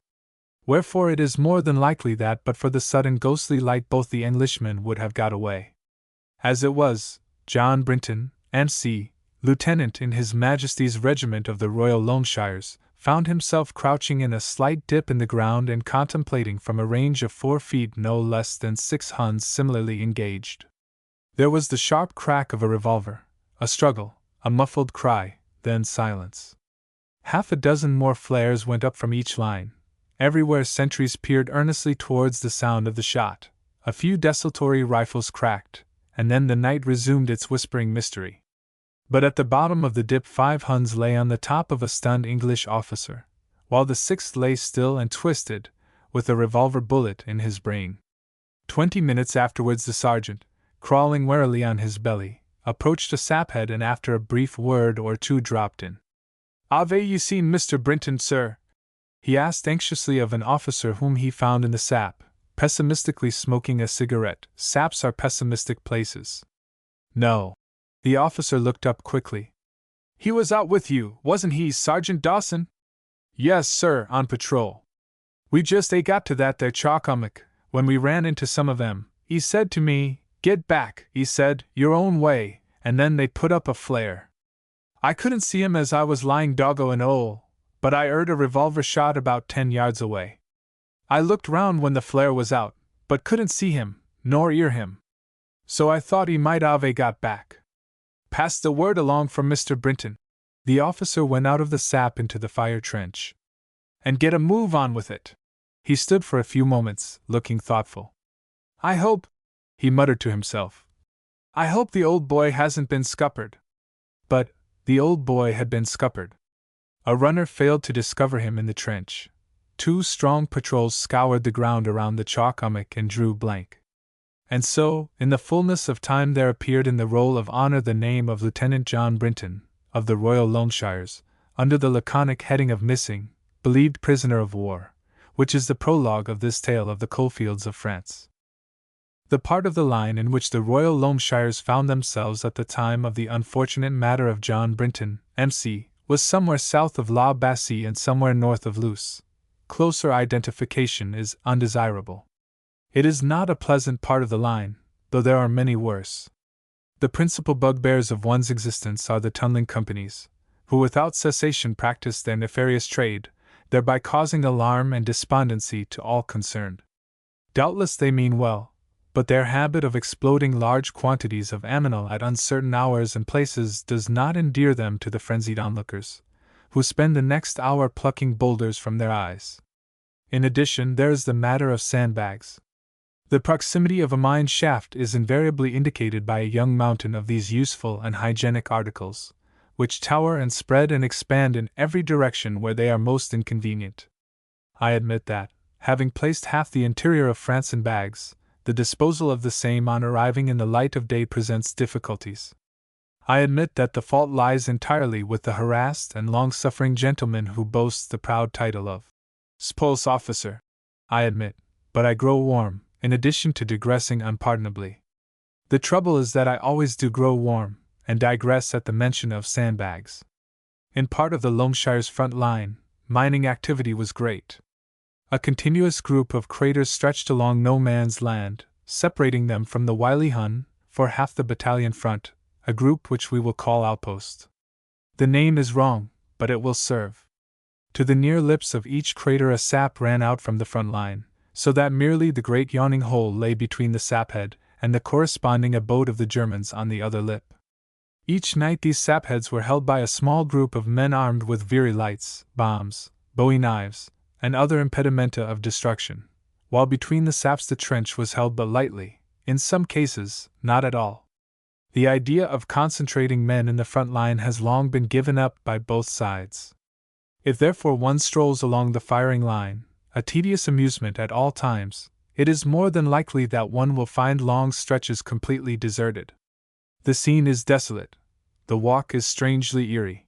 Wherefore it is more than likely that but for the sudden ghostly light both the Englishmen would have got away. As it was, John Brinton, M.C., Lieutenant in His Majesty's Regiment of the Royal Loamshires, found himself crouching in a slight dip in the ground and contemplating from a range of 4 feet no less than 6 Huns similarly engaged. There was the sharp crack of a revolver, a struggle, a muffled cry, then silence. Half a dozen more flares went up from each line. Everywhere sentries peered earnestly towards the sound of the shot. A few desultory rifles cracked, and then the night resumed its whispering mystery. But at the bottom of the dip 5 Huns lay on the top of a stunned English officer, while the 6th lay still and twisted, with a revolver bullet in his brain. 20 minutes afterwards the sergeant, crawling warily on his belly, approached a saphead and after a brief word or two dropped in. "Have you seen Mr. Brinton, sir?" he asked anxiously of an officer whom he found in the sap, pessimistically smoking a cigarette. Saps are pessimistic places. "No." The officer looked up quickly. "He was out with you, wasn't he, Sergeant Dawson?" "Yes, sir, on patrol. We just got to that there Choccomic, when we ran into some of them. He said to me, 'Get back,' he said, 'your own way,' and then they put up a flare. I couldn't see him as I was lying doggo in a hole, but I heard a revolver shot about 10 yards away. I looked round when the flare was out, but couldn't see him, nor hear him. So I thought he might have got back. Pass the word along from Mr. Brinton." The officer went out of the sap into the fire trench. "And get a move on with it." He stood for a few moments, looking thoughtful. "I hope," he muttered to himself, "I hope the old boy hasn't been scuppered." But the old boy had been scuppered. A runner failed to discover him in the trench. 2 strong patrols scoured the ground around the Choccomic and drew blank. And so, in the fullness of time there appeared in the roll of honor the name of Lieutenant John Brinton, of the Royal Loamshires, under the laconic heading of missing, believed prisoner of war, which is the prologue of this tale of the coalfields of France. The part of the line in which the Royal Loamshires found themselves at the time of the unfortunate matter of John Brinton, M.C., was somewhere south of La Bassée and somewhere north of Luce. Closer identification is undesirable. It is not a pleasant part of the line, though there are many worse. The principal bugbears of one's existence are the tunneling companies, who without cessation practice their nefarious trade, thereby causing alarm and despondency to all concerned. Doubtless they mean well, but their habit of exploding large quantities of ammonal at uncertain hours and places does not endear them to the frenzied onlookers, who spend the next hour plucking boulders from their eyes. In addition, there is the matter of sandbags. The proximity of a mine shaft is invariably indicated by a young mountain of these useful and hygienic articles, which tower and spread and expand in every direction where they are most inconvenient. I admit that, having placed half the interior of France in bags, the disposal of the same on arriving in the light of day presents difficulties. I admit that the fault lies entirely with the harassed and long-suffering gentleman who boasts the proud title of Spoils Officer. I admit, but I grow warm, in addition to digressing unpardonably. The trouble is that I always do grow warm, and digress at the mention of sandbags. In part of the Loamshire's front line, mining activity was great. A continuous group of craters stretched along no man's land, separating them from the wily Hun, for half the battalion front, a group which we will call outpost. The name is wrong, but it will serve. To the near lips of each crater a sap ran out from the front line, so that merely the great yawning hole lay between the saphead and the corresponding abode of the Germans on the other lip. Each night these sapheads were held by a small group of men armed with Very lights, bombs, bowie knives, and other impedimenta of destruction, while between the saps the trench was held but lightly, in some cases, not at all. The idea of concentrating men in the front line has long been given up by both sides. If therefore one strolls along the firing line, a tedious amusement at all times, it is more than likely that one will find long stretches completely deserted. The scene is desolate. The walk is strangely eerie.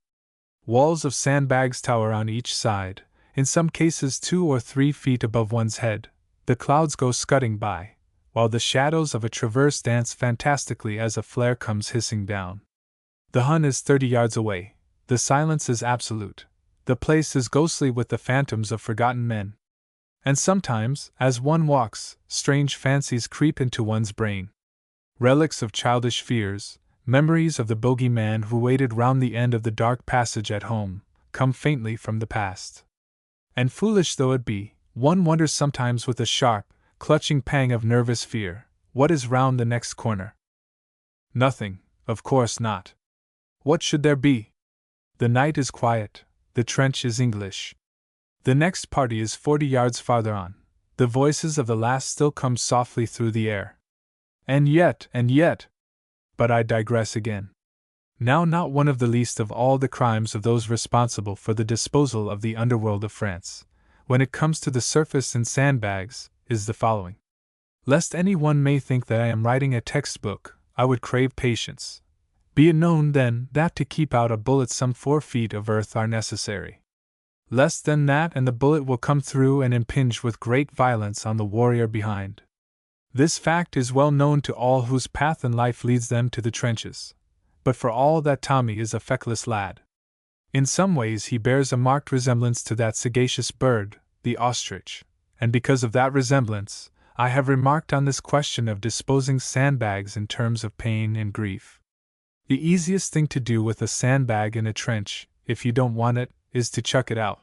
Walls of sandbags tower on each side, in some cases 2 or 3 feet above one's head. The clouds go scudding by, while the shadows of a traverse dance fantastically as a flare comes hissing down. The Hun is 30 yards away. The silence is absolute. The place is ghostly with the phantoms of forgotten men. And sometimes, as one walks, strange fancies creep into one's brain. Relics of childish fears, memories of the bogeyman who waited round the end of the dark passage at home, come faintly from the past. And foolish though it be, one wonders sometimes with a sharp, clutching pang of nervous fear, what is round the next corner? Nothing, of course not. What should there be? The night is quiet, the trench is English. The next party is 40 yards farther on. The voices of the last still come softly through the air. And yet. But I digress again. Now, not one of the least of all the crimes of those responsible for the disposal of the underworld of France, when it comes to the surface in sandbags, is the following. Lest any one may think that I am writing a textbook, I would crave patience. Be it known, then, that to keep out a bullet some 4 feet of earth are necessary. Less than that and the bullet will come through and impinge with great violence on the warrior behind. This fact is well known to all whose path in life leads them to the trenches. But for all that, Tommy is a feckless lad. In some ways he bears a marked resemblance to that sagacious bird, the ostrich, and because of that resemblance, I have remarked on this question of disposing sandbags in terms of pain and grief. The easiest thing to do with a sandbag in a trench, if you don't want it, is to chuck it out.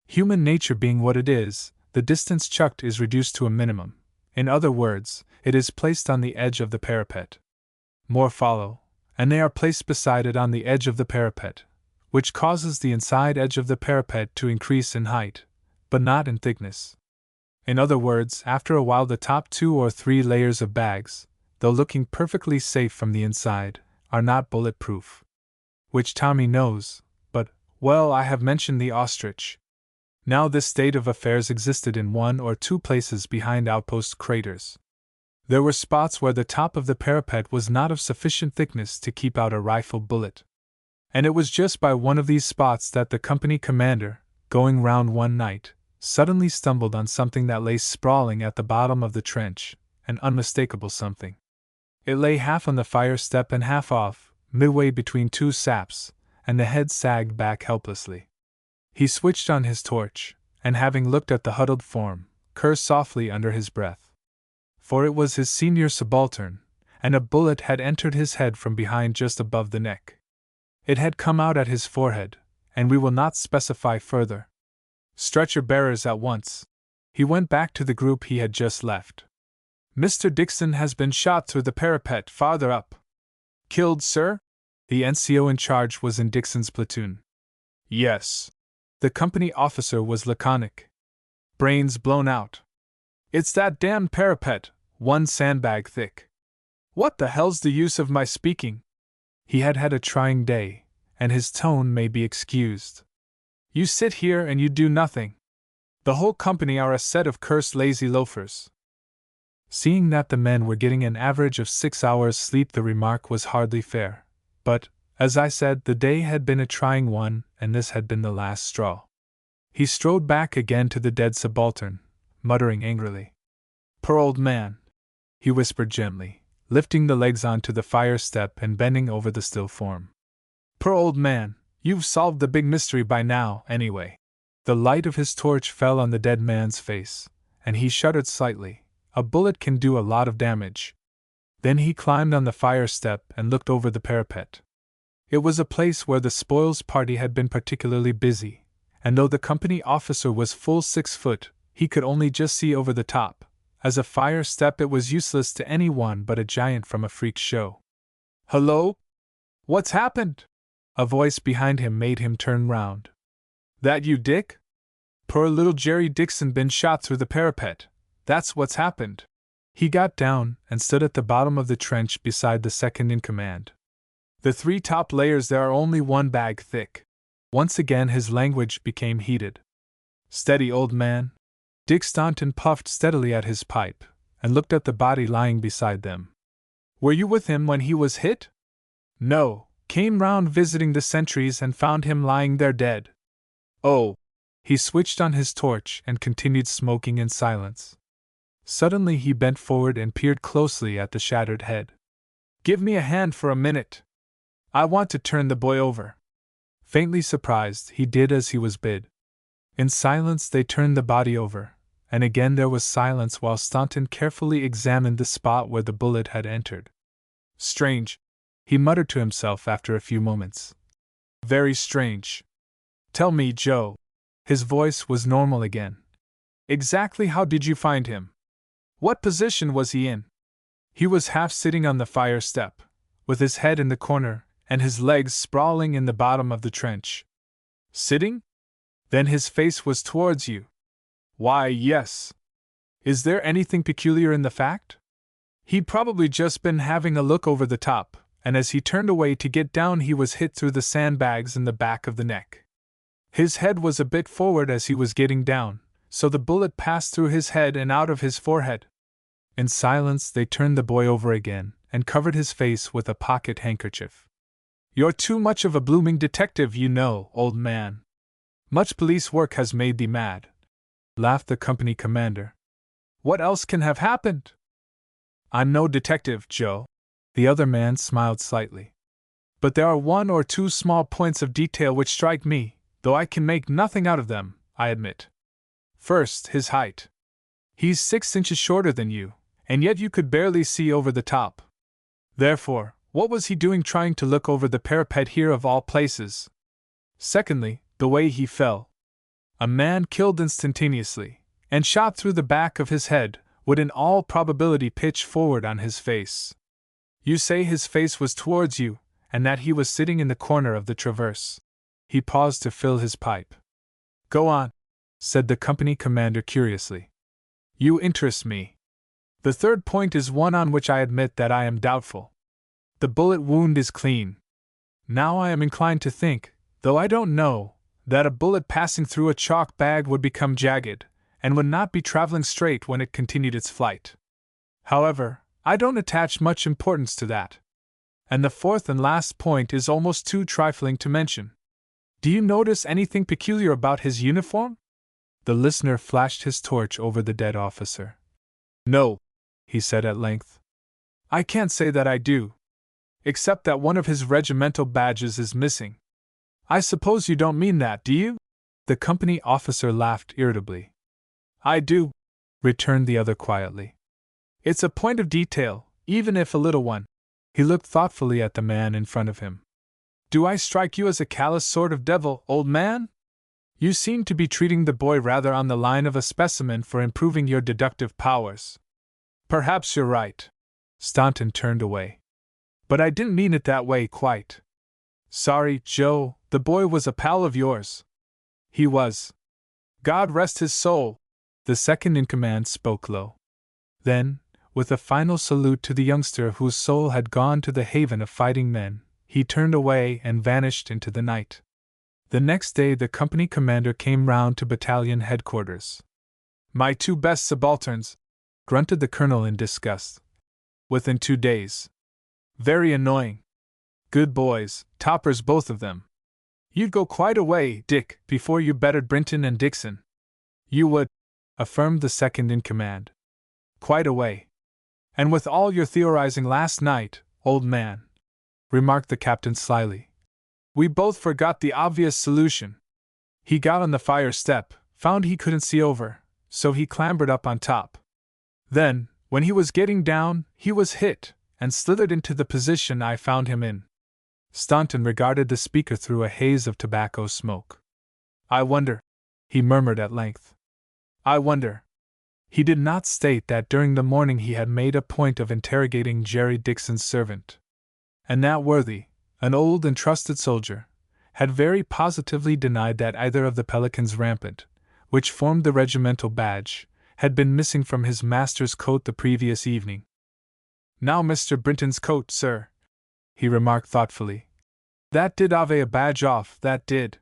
Human nature being what it is, the distance chucked is reduced to a minimum. In other words, it is placed on the edge of the parapet. More follow, and they are placed beside it on the edge of the parapet, which causes the inside edge of the parapet to increase in height, but not in thickness. In other words, after a while the top 2 or 3 layers of bags, though looking perfectly safe from the inside, are not bullet-proof. Which Tommy knows, but, well, I have mentioned the ostrich. Now this state of affairs existed in 1 or 2 places behind outpost craters. There were spots where the top of the parapet was not of sufficient thickness to keep out a rifle bullet. And it was just by one of these spots that the company commander, going round one night, suddenly stumbled on something that lay sprawling at the bottom of the trench, an unmistakable something. It lay half on the fire step and half off, midway between 2 saps, and the head sagged back helplessly. He switched on his torch, and having looked at the huddled form, cursed softly under his breath. For it was his senior subaltern, and a bullet had entered his head from behind just above the neck. It had come out at his forehead, and we will not specify further. Stretcher bearers at once. He went back to the group he had just left. Mr. Dixon has been shot through the parapet farther up. Killed, sir? The NCO in charge was in Dixon's platoon. Yes. The company officer was laconic. Brains blown out. It's that damned parapet, 1 sandbag thick. What the hell's the use of my speaking? He had had a trying day, and his tone may be excused. You sit here and you do nothing. The whole company are a set of cursed lazy loafers. Seeing that the men were getting an average of 6 hours sleep, the remark was hardly fair. But, as I said, the day had been a trying one, and this had been the last straw. He strode back again to the dead subaltern, muttering angrily. Poor old man, he whispered gently, lifting the legs onto the fire step and bending over the still form. Poor old man, you've solved the big mystery by now, anyway. The light of his torch fell on the dead man's face, and he shuddered slightly. A bullet can do a lot of damage. Then he climbed on the fire step and looked over the parapet. It was a place where the spoils party had been particularly busy, and though the company officer was full 6 foot, he could only just see over the top. As a fire step, it was useless to any one but a giant from a freak show. Hello? What's happened? A voice behind him made him turn round. That you, Dick? Poor little Jerry Dixon been shot through the parapet. That's what's happened. He got down and stood at the bottom of the trench beside the second in command. The 3 top layers there are only 1 bag thick. Once again his language became heated. Steady, old man. Dick Staunton puffed steadily at his pipe and looked at the body lying beside them. Were you with him when he was hit? No, came round visiting the sentries and found him lying there dead. Oh. He switched on his torch and continued smoking in silence. Suddenly he bent forward and peered closely at the shattered head. Give me a hand for a minute. I want to turn the boy over. Faintly surprised, he did as he was bid. In silence they turned the body over, and again there was silence while Staunton carefully examined the spot where the bullet had entered. Strange, he muttered to himself after a few moments. Very strange. Tell me, Joe. His voice was normal again. Exactly how did you find him? What position was he in? He was half sitting on the fire step, with his head in the corner and his legs sprawling in the bottom of the trench. Sitting? Then his face was towards you. Why, yes. Is there anything peculiar in the fact? He'd probably just been having a look over the top, and as he turned away to get down he was hit through the sandbags in the back of the neck. His head was a bit forward as he was getting down, so the bullet passed through his head and out of his forehead. In silence they turned the boy over again and covered his face with a pocket handkerchief. You're too much of a blooming detective, you know, old man. Much police work has made thee mad, laughed the company commander. What else can have happened? I'm no detective, Joe. The other man smiled slightly. But there are one or two small points of detail which strike me, though I can make nothing out of them, I admit. First, his height. He's 6 inches shorter than you, and yet you could barely see over the top. Therefore, what was he doing trying to look over the parapet here of all places? Secondly, the way he fell. A man killed instantaneously, and shot through the back of his head, would in all probability pitch forward on his face. You say his face was towards you, and that he was sitting in the corner of the traverse. He paused to fill his pipe. Go on, said the company commander curiously. You interest me. The third point is one on which I admit that I am doubtful. The bullet wound is clean. Now I am inclined to think, though I don't know, that a bullet passing through a chalk bag would become jagged, and would not be traveling straight when it continued its flight. However, I don't attach much importance to that. And the fourth and last point is almost too trifling to mention. Do you notice anything peculiar about his uniform? The listener flashed his torch over the dead officer. No, he said at length. I can't say that I do. Except that one of his regimental badges is missing. I suppose you don't mean that, do you? The company officer laughed irritably. I do, returned the other quietly. It's a point of detail, even if a little one. He looked thoughtfully at the man in front of him. Do I strike you as a callous sort of devil, old man? You seem to be treating the boy rather on the line of a specimen for improving your deductive powers. Perhaps you're right. Staunton turned away. But I didn't mean it that way quite. Sorry, Joe, the boy was a pal of yours. He was. God rest his soul. The second in command spoke low. Then, with a final salute to the youngster whose soul had gone to the haven of fighting men, he turned away and vanished into the night. The next day the company commander came round to battalion headquarters. My 2 best subalterns, grunted the colonel in disgust. Within 2 days. Very annoying. Good boys, toppers both of them. You'd go quite a way, Dick, before you bettered Brinton and Dixon. You would, affirmed the second in command. Quite a way. And with all your theorizing last night, old man, remarked the captain slyly, we both forgot the obvious solution. He got on the fire step, found he couldn't see over, so he clambered up on top. Then, when he was getting down, he was hit, and slithered into the position I found him in. Staunton regarded the speaker through a haze of tobacco smoke. I wonder, he murmured at length. I wonder. He did not state that during the morning he had made a point of interrogating Jerry Dixon's servant. And that worthy, an old and trusted soldier, had very positively denied that either of the pelicans rampant, which formed the regimental badge, had been missing from his master's coat the previous evening. Now Mr. Brinton's coat, sir, he remarked thoughtfully. That did have a badge off, that did.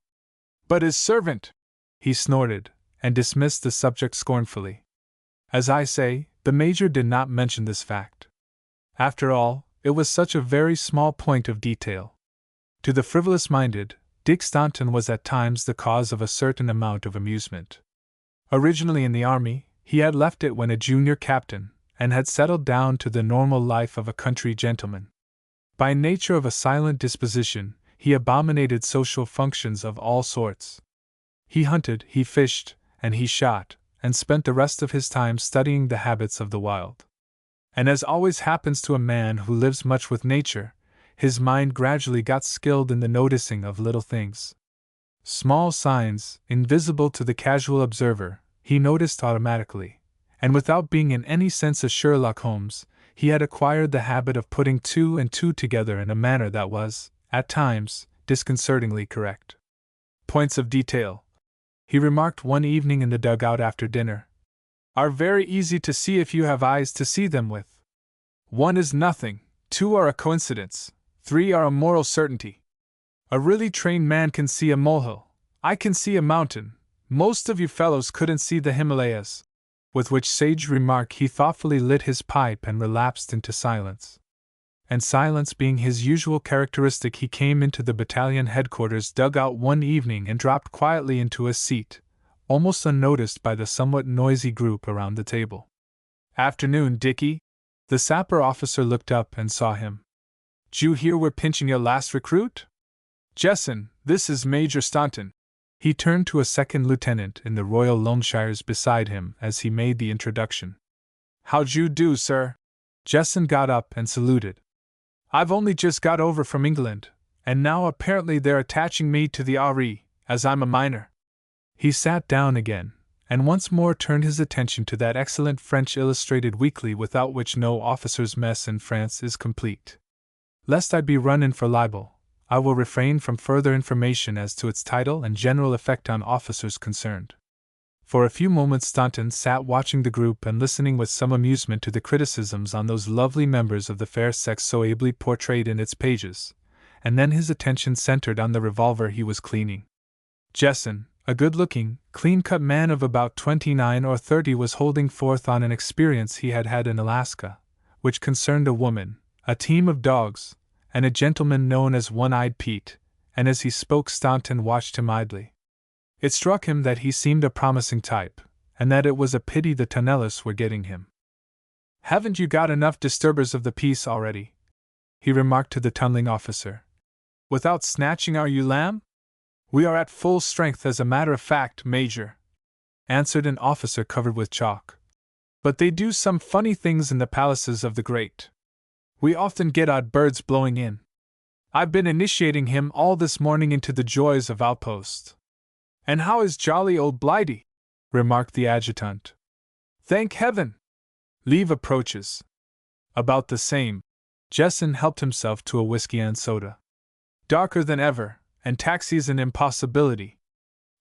But his servant, he snorted, and dismissed the subject scornfully. As I say, the Major did not mention this fact. After all, it was such a very small point of detail. To the frivolous-minded, Dick Staunton was at times the cause of a certain amount of amusement. Originally in the army, he had left it when a junior captain, and had settled down to the normal life of a country gentleman. By nature of a silent disposition, he abominated social functions of all sorts. He hunted, he fished, and he shot, and spent the rest of his time studying the habits of the wild. And as always happens to a man who lives much with nature, his mind gradually got skilled in the noticing of little things. Small signs, invisible to the casual observer, he noticed automatically, and without being in any sense a Sherlock Holmes, he had acquired the habit of putting two and two together in a manner that was, at times, disconcertingly correct. Points of detail, he remarked one evening in the dugout after dinner, are very easy to see if you have eyes to see them with. 1 is nothing, 2 are a coincidence, 3 are a moral certainty. A really trained man can see a molehill. I can see a mountain. Most of you fellows couldn't see the Himalayas. With which sage remark he thoughtfully lit his pipe and relapsed into silence. And silence being his usual characteristic, he came into the battalion headquarters dugout one evening and dropped quietly into a seat, almost unnoticed by the somewhat noisy group around the table. "Afternoon, Dickie." The sapper officer looked up and saw him. "D'you hear we're pinching your last recruit? Jesson, this is Major Staunton." He turned to a second lieutenant in the Royal Loamshires beside him as he made the introduction. "How d'you do, sir?" Jesson got up and saluted. "I've only just got over from England, and now apparently they're attaching me to the RE, as I'm a minor." He sat down again, and once more turned his attention to that excellent French illustrated weekly without which no officer's mess in France is complete. Lest I be run in for libel, I will refrain from further information as to its title and general effect on officers concerned. For a few moments Staunton sat watching the group and listening with some amusement to the criticisms on those lovely members of the fair sex so ably portrayed in its pages, and then his attention centered on the revolver he was cleaning. Jesson, a good-looking, clean-cut man of about 29 or 30, was holding forth on an experience he had had in Alaska, which concerned a woman, a team of dogs, and a gentleman known as One-Eyed Pete, and as he spoke Staunton watched him idly. It struck him that he seemed a promising type, and that it was a pity the Tunnelists were getting him. "Haven't you got enough disturbers of the peace already?" he remarked to the tunneling officer. "Without snatching our ewe lamb?" "We are at full strength as a matter of fact, Major," answered an officer covered with chalk. "But they do some funny things in the palaces of the great. We often get odd birds blowing in. I've been initiating him all this morning into the joys of outpost." "And how is jolly old Blighty?" remarked the adjutant. "Thank heaven! Leave approaches." "About the same." Jesson helped himself to a whiskey and soda. "Darker than ever, and taxi's an impossibility.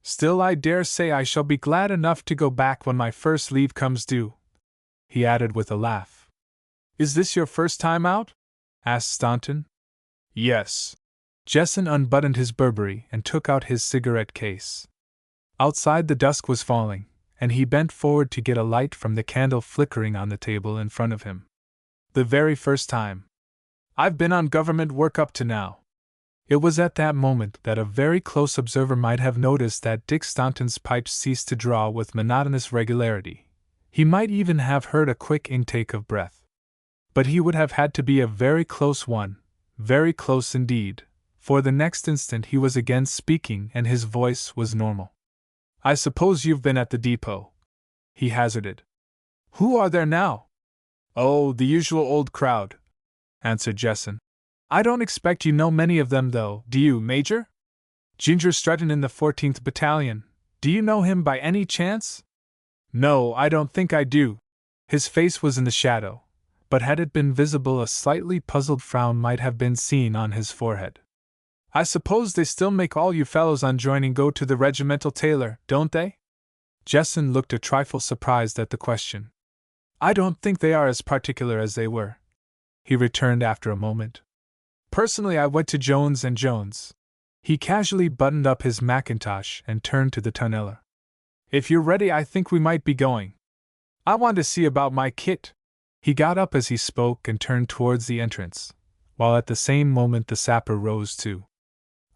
Still, I dare say I shall be glad enough to go back when my first leave comes due," he added with a laugh. "Is this your first time out?" asked Staunton. "Yes." Jesson unbuttoned his Burberry and took out his cigarette case. Outside the dusk was falling, and he bent forward to get a light from the candle flickering on the table in front of him. "The very first time. I've been on government work up to now." It was at that moment that a very close observer might have noticed that Dick Staunton's pipes ceased to draw with monotonous regularity. He might even have heard a quick intake of breath. But he would have had to be a very close one, very close indeed, for the next instant he was again speaking and his voice was normal. "I suppose you've been at the depot?" he hazarded. "Who are there now?" "Oh, the usual old crowd," answered Jesson. "I don't expect you know many of them, though, do you, Major? Ginger Stretton in the 14th Battalion, do you know him by any chance?" "No, I don't think I do." His face was in the shadow, but had it been visible a slightly puzzled frown might have been seen on his forehead. "I suppose they still make all you fellows on joining go to the regimental tailor, don't they?" Jesson looked a trifle surprised at the question. "I don't think they are as particular as they were," he returned after a moment. "Personally, I went to Jones and Jones." He casually buttoned up his mackintosh and turned to the tunneler. If you're ready, I think we might be going. I want to see about my kit. He got up as he spoke and turned towards the entrance, while at the same moment the sapper rose too.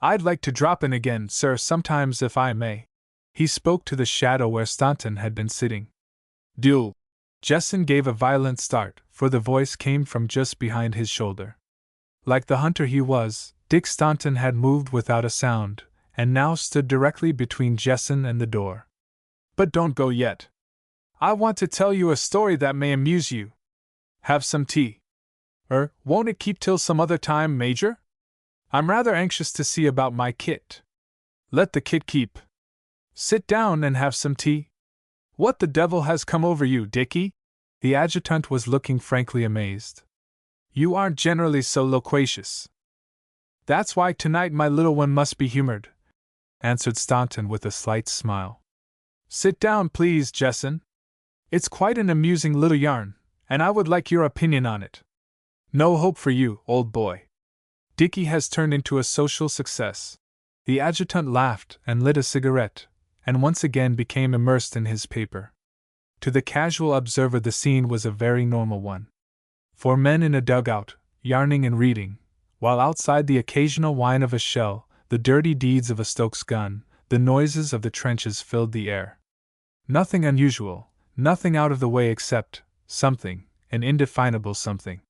I'd like to drop in again, sir, sometimes if I may. He spoke to the shadow where Staunton had been sitting. Do. Jesson gave a violent start, for the voice came from just behind his shoulder. Like the hunter he was, Dick Staunton had moved without a sound, and now stood directly between Jesson and the door. But don't go yet. I want to tell you a story that may amuse you. Have some tea. Won't it keep till some other time, Major? I'm rather anxious to see about my kit. Let the kit keep. Sit down and have some tea. What the devil has come over you, Dickie? The adjutant was looking frankly amazed. You aren't generally so loquacious. That's why tonight my little one must be humored, answered Staunton with a slight smile. Sit down, please, Jesson. It's quite an amusing little yarn, and I would like your opinion on it. No hope for you, old boy. Dickie has turned into a social success. The adjutant laughed and lit a cigarette, and once again became immersed in his paper. To the casual observer the scene was a very normal one. 4 men in a dugout, yarning and reading, while outside the occasional whine of a shell, the dirty deeds of a Stokes gun, the noises of the trenches filled the air. Nothing unusual, nothing out of the way except something, an indefinable something.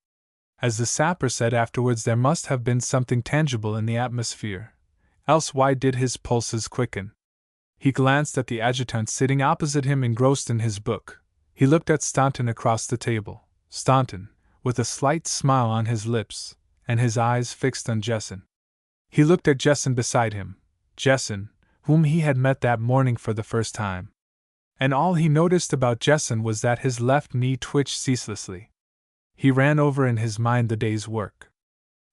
As the sapper said afterwards, there must have been something tangible in the atmosphere, else why did his pulses quicken? He glanced at the adjutant sitting opposite him engrossed in his book. He looked at Staunton across the table. Staunton, with a slight smile on his lips, and his eyes fixed on Jesson. He looked at Jesson beside him, Jesson, whom he had met that morning for the first time. And all he noticed about Jesson was that his left knee twitched ceaselessly. He ran over in his mind the day's work.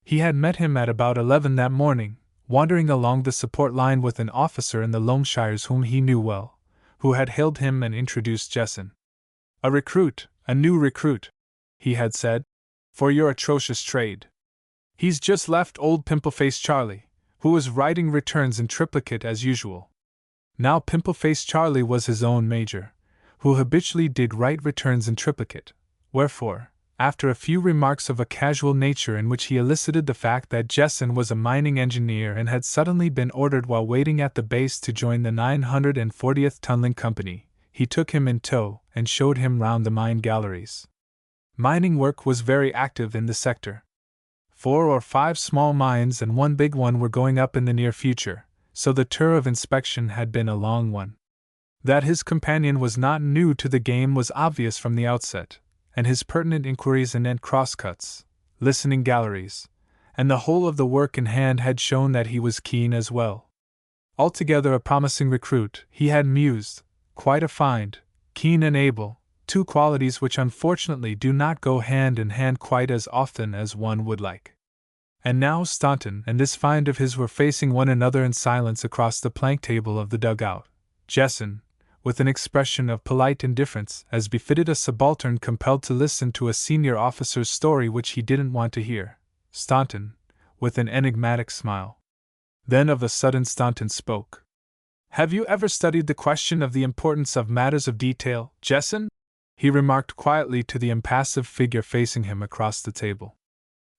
He had met him at about 11 that morning, wandering along the support line with an officer in the Loamshires whom he knew well, who had hailed him and introduced Jesson. A recruit, a new recruit, he had said, for your atrocious trade. He's just left old Pimple-Faced Charlie, who was writing returns in triplicate as usual. Now Pimple-Faced Charlie was his own major, who habitually did write returns in triplicate, wherefore, after a few remarks of a casual nature in which he elicited the fact that Jesson was a mining engineer and had suddenly been ordered while waiting at the base to join the 940th Tunneling Company, he took him in tow and showed him round the mine galleries. Mining work was very active in the sector. 4 or 5 small mines and 1 big one were going up in the near future, so the tour of inspection had been a long one. That his companion was not new to the game was obvious from the outset, and his pertinent inquiries anent crosscuts, listening galleries, and the whole of the work in hand had shown that he was keen as well. Altogether a promising recruit, he had mused, quite a find, keen and able, 2 qualities which unfortunately do not go hand in hand quite as often as one would like. And now Staunton and this find of his were facing one another in silence across the plank table of the dugout. Jesson, with an expression of polite indifference as befitted a subaltern compelled to listen to a senior officer's story which he didn't want to hear. Staunton, with an enigmatic smile. Then of a sudden Staunton spoke. Have you ever studied the question of the importance of matters of detail, Jesson? He remarked quietly to the impassive figure facing him across the table.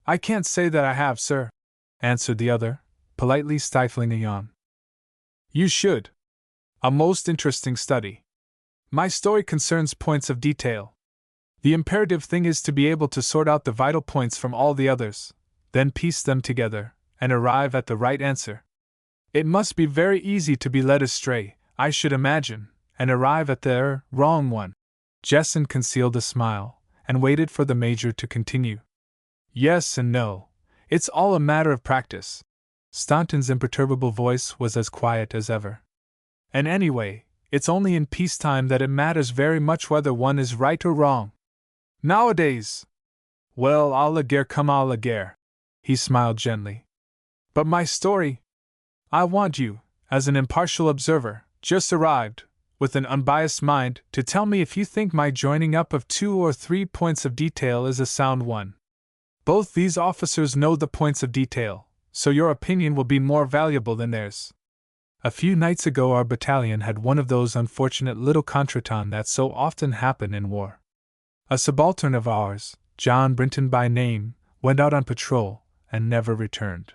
I can't say that I have, sir, answered the other, politely stifling a yawn. You should. A most interesting study. My story concerns points of detail. The imperative thing is to be able to sort out the vital points from all the others, then piece them together, and arrive at the right answer. It must be very easy to be led astray, I should imagine, and arrive at the wrong one. Jesson concealed a smile, and waited for the Major to continue. Yes and no. It's all a matter of practice. Staunton's imperturbable voice was as quiet as ever. And anyway, it's only in peacetime that it matters very much whether one is right or wrong. Nowadays! Well, à la guerre comme à la guerre. He smiled gently. But my story? I want you, as an impartial observer, just arrived, with an unbiased mind, to tell me if you think my joining up of 2 or 3 points of detail is a sound one. Both these officers know the points of detail, so your opinion will be more valuable than theirs. A few nights ago our battalion had one of those unfortunate little contretemps that so often happen in war. A subaltern of ours, John Brinton by name, went out on patrol and never returned.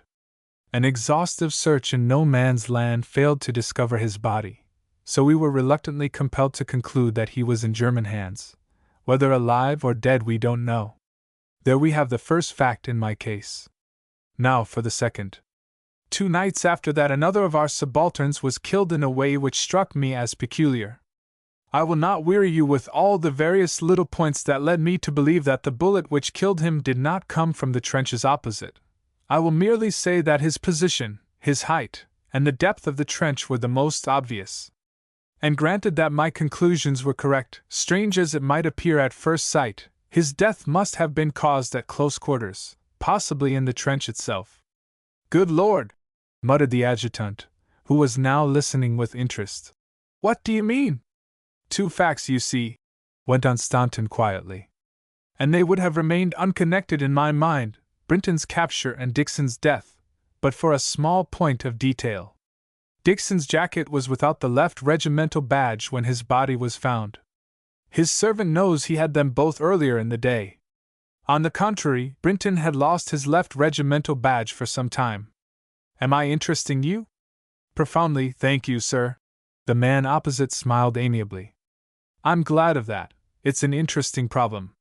An exhaustive search in no man's land failed to discover his body, so we were reluctantly compelled to conclude that he was in German hands. Whether alive or dead we don't know. There we have the first fact in my case. Now for the second. 2 nights after that another of our subalterns was killed in a way which struck me as peculiar. I will not weary you with all the various little points that led me to believe that the bullet which killed him did not come from the trenches opposite. I will merely say that his position, his height, and the depth of the trench were the most obvious. And granted that my conclusions were correct, strange as it might appear at first sight, his death must have been caused at close quarters, possibly in the trench itself. Good Lord! Muttered the adjutant, who was now listening with interest. What do you mean? 2 facts, you see, went on Staunton quietly. And they would have remained unconnected in my mind, Brinton's capture and Dixon's death, but for a small point of detail. Dixon's jacket was without the left regimental badge when his body was found. His servant knows he had them both earlier in the day. On the contrary, Brinton had lost his left regimental badge for some time. Am I interesting you? Profoundly, thank you, sir. The man opposite smiled amiably. I'm glad of that. It's an interesting problem.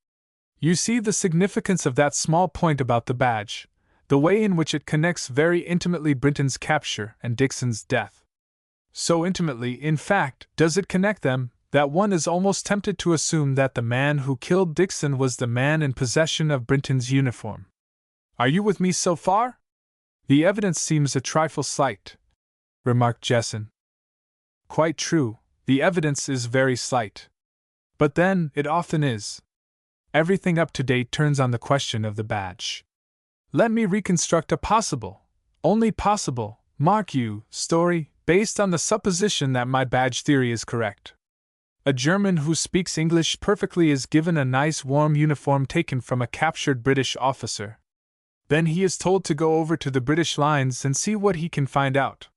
You see the significance of that small point about the badge, the way in which it connects very intimately Brinton's capture and Dixon's death. So intimately, in fact, does it connect them, that one is almost tempted to assume that the man who killed Dixon was the man in possession of Brinton's uniform. Are you with me so far? The evidence seems a trifle slight, remarked Jesson. Quite true, the evidence is very slight. But then, it often is. Everything up to date turns on the question of the badge. Let me reconstruct a possible, only possible, mark you, story, based on the supposition that my badge theory is correct. A German who speaks English perfectly is given a nice warm uniform taken from a captured British officer. Then he is told to go over to the British lines and see what he can find out.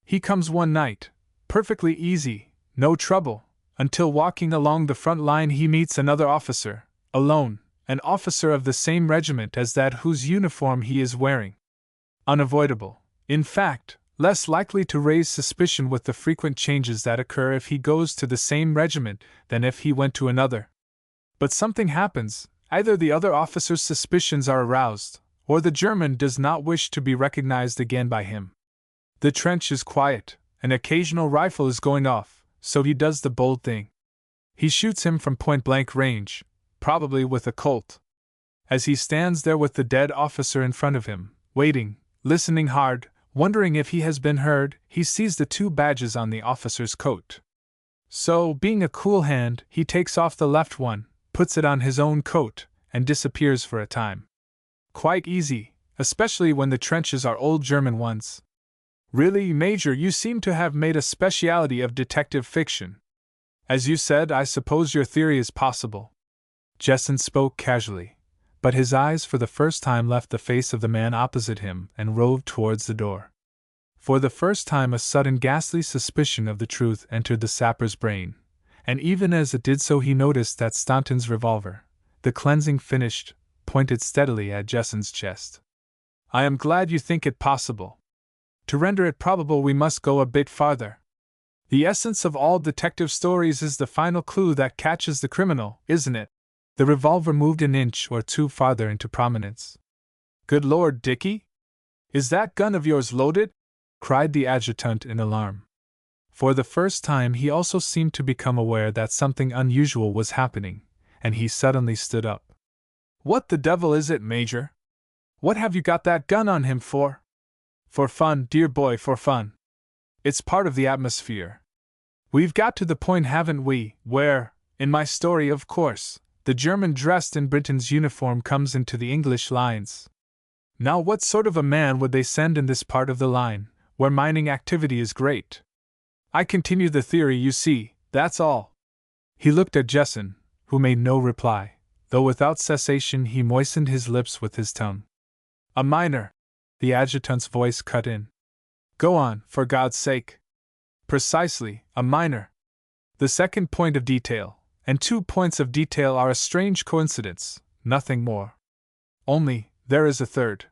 He comes one night, perfectly easy, no trouble, until walking along the front line he meets another officer, alone, an officer of the same regiment as that whose uniform he is wearing. Unavoidable, in fact, less likely to raise suspicion with the frequent changes that occur if he goes to the same regiment than if he went to another. But something happens, either the other officer's suspicions are aroused, or the German does not wish to be recognized again by him. The trench is quiet, an occasional rifle is going off, so he does the bold thing. He shoots him from point-blank range, probably with a Colt. As he stands there with the dead officer in front of him, waiting, listening hard, wondering if he has been heard, he sees the 2 badges on the officer's coat. So, being a cool hand, he takes off the left one, puts it on his own coat, and disappears for a time. Quite easy, especially when the trenches are old German ones. Really, Major, you seem to have made a speciality of detective fiction. As you said, I suppose your theory is possible. Jesson spoke casually, but his eyes for the first time left the face of the man opposite him and roved towards the door. For the first time a sudden ghastly suspicion of the truth entered the sapper's brain, and even as it did so he noticed that Staunton's revolver, the cleansing finished, pointed steadily at Jesson's chest. I am glad you think it possible. To render it probable we must go a bit farther. The essence of all detective stories is the final clue that catches the criminal, isn't it? The revolver moved an inch or 2 farther into prominence. Good Lord, Dickie! Is that gun of yours loaded? Cried the adjutant in alarm. For the first time he also seemed to become aware that something unusual was happening, and he suddenly stood up. What the devil is it, Major? What have you got that gun on him for? For fun, dear boy, for fun. It's part of the atmosphere. We've got to the point, haven't we, where, in my story of course, the German dressed in Brinton's uniform comes into the English lines. Now what sort of a man would they send in this part of the line, where mining activity is great? I continue the theory, you see, that's all. He looked at Jesson, who made no reply, though without cessation he moistened his lips with his tongue. A miner, the adjutant's voice cut in. Go on, for God's sake. Precisely, a minor. The second point of detail, and 2 points of detail are a strange coincidence, nothing more. Only, there is a third.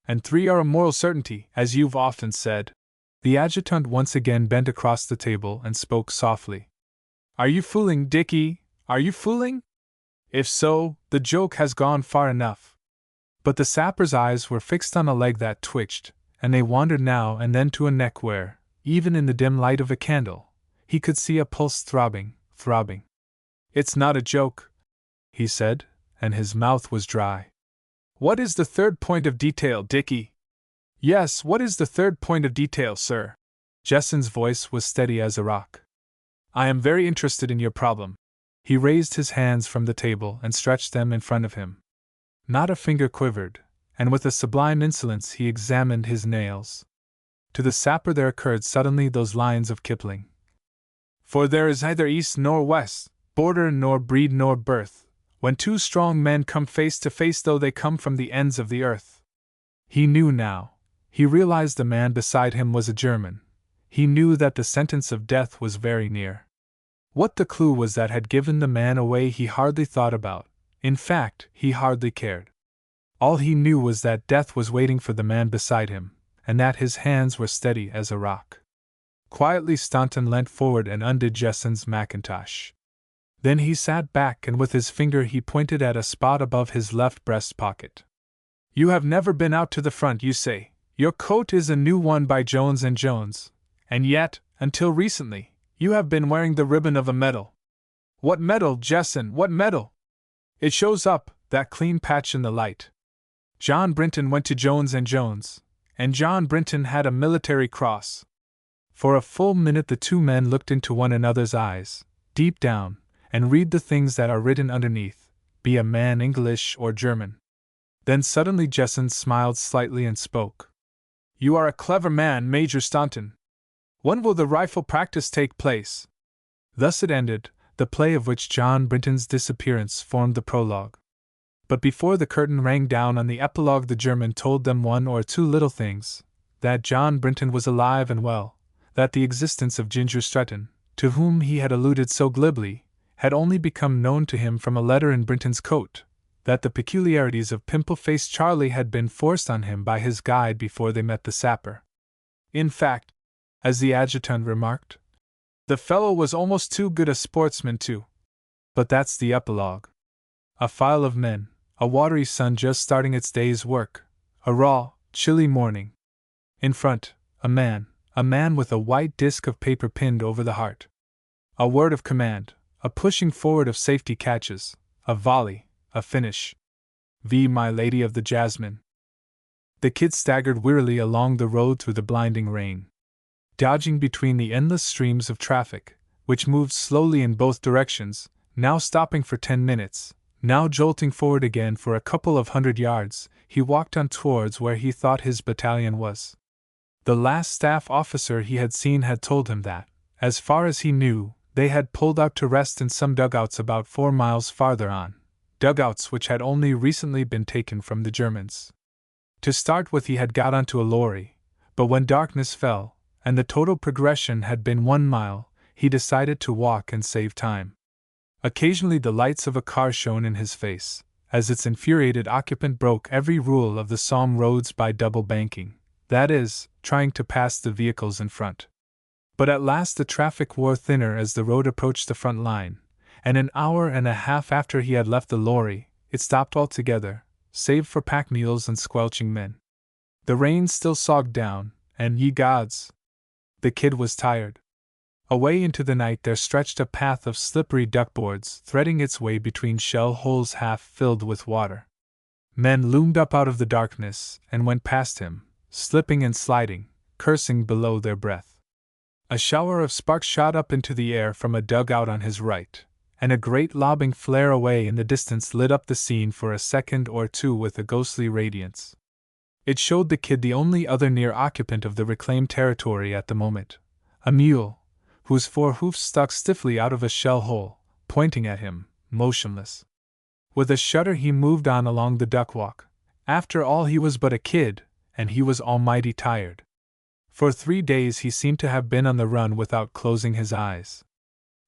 And 3 are a moral certainty, as you've often said. The adjutant once again bent across the table and spoke softly. Are you fooling, Dickie? Are you fooling? If so, the joke has gone far enough. But the sapper's eyes were fixed on a leg that twitched, and they wandered now and then to a neck where, even in the dim light of a candle, he could see a pulse throbbing. It's not a joke, he said, and his mouth was dry. What is the third point of detail, Dickie? Yes, what is the third point of detail, sir? Jesson's voice was steady as a rock. I am very interested in your problem. He raised his hands from the table and stretched them in front of him. Not a finger quivered, and with a sublime insolence he examined his nails. To the sapper there occurred suddenly those lines of Kipling. For there is neither east nor west, border nor breed nor birth, when 2 strong men come face to face though they come from the ends of the earth. He knew now. He realized the man beside him was a German. He knew that the sentence of death was very near. What the clue was that had given the man away he hardly thought about. In fact, he hardly cared. All he knew was that death was waiting for the man beside him, and that his hands were steady as a rock. Quietly Staunton leant forward and undid Jesson's mackintosh. Then he sat back and with his finger he pointed at a spot above his left breast pocket. You have never been out to the front, you say. Your coat is a new one by Jones & Jones, and yet, until recently, you have been wearing the ribbon of a medal. What medal, Jesson, what medal? It shows up, that clean patch in the light. John Brinton went to Jones & Jones, and John Brinton had a military cross. For a full minute the 2 men looked into one another's eyes, deep down, and read the things that are written underneath, be a man English or German. Then suddenly Jesson smiled slightly and spoke. You are a clever man, Major Staunton. When will the rifle practice take place? Thus it ended, the play of which John Brinton's disappearance formed the prologue. But before the curtain rang down on the epilogue the German told them 1 or 2 little things, that John Brinton was alive and well, that the existence of Ginger Stretton, to whom he had alluded so glibly, had only become known to him from a letter in Brinton's coat, that the peculiarities of Pimple-Faced Charlie had been forced on him by his guide before they met the sapper. In fact, as the adjutant remarked, the fellow was almost too good a sportsman too. But that's the epilogue. A file of men, a watery sun just starting its day's work, a raw, chilly morning. In front, a man with a white disk of paper pinned over the heart. A word of command, a pushing forward of safety catches, a volley, a finish. V. My Lady of the Jasmine. The kid staggered wearily along the road through the blinding rain, dodging between the endless streams of traffic, which moved slowly in both directions, now stopping for 10 minutes, now jolting forward again for a couple of 100 yards. He walked on towards where he thought his battalion was. The last staff officer he had seen had told him that, as far as he knew, they had pulled out to rest in some dugouts about 4 miles farther on, dugouts which had only recently been taken from the Germans. To start with he had got onto a lorry, but when darkness fell, and the total progression had been 1 mile, he decided to walk and save time. Occasionally the lights of a car shone in his face, as its infuriated occupant broke every rule of the Somme roads by double banking, that is, trying to pass the vehicles in front. But at last the traffic wore thinner as the road approached the front line, and an hour and a half after he had left the lorry, it stopped altogether, save for pack mules and squelching men. The rain still sogged down, and, ye gods! The kid was tired. Away into the night there stretched a path of slippery duckboards, threading its way between shell holes half filled with water. Men loomed up out of the darkness and went past him, slipping and sliding, cursing below their breath. A shower of sparks shot up into the air from a dugout on his right, and a great lobbing flare away in the distance lit up the scene for a second or 2 with a ghostly radiance. It showed the kid the only other near occupant of the reclaimed territory at the moment, a mule, whose 4 hoofs stuck stiffly out of a shell hole, pointing at him, motionless. With a shudder he moved on along the duck walk. After all he was but a kid, and he was almighty tired. For 3 days he seemed to have been on the run without closing his eyes.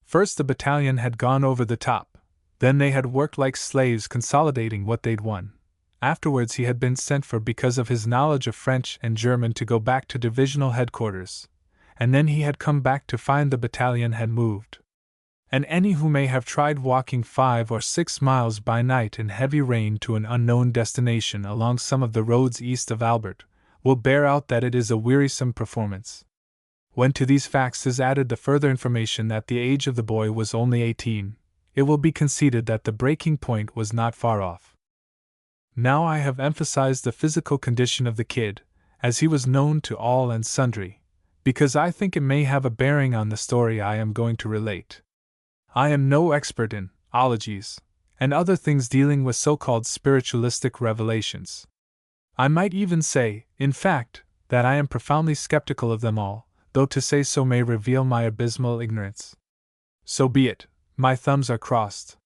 First the battalion had gone over the top, then they had worked like slaves consolidating what they'd won. Afterwards he had been sent for because of his knowledge of French and German to go back to divisional headquarters, and then he had come back to find the battalion had moved. And any who may have tried walking 5 or 6 miles by night in heavy rain to an unknown destination along some of the roads east of Albert will bear out that it is a wearisome performance. When to these facts is added the further information that the age of the boy was only 18, it will be conceded that the breaking point was not far off. Now I have emphasized the physical condition of the kid, as he was known to all and sundry, because I think it may have a bearing on the story I am going to relate. I am no expert in ologies and other things dealing with so-called spiritualistic revelations. I might even say, in fact, that I am profoundly skeptical of them all, though to say so may reveal my abysmal ignorance. So be it, my thumbs are crossed.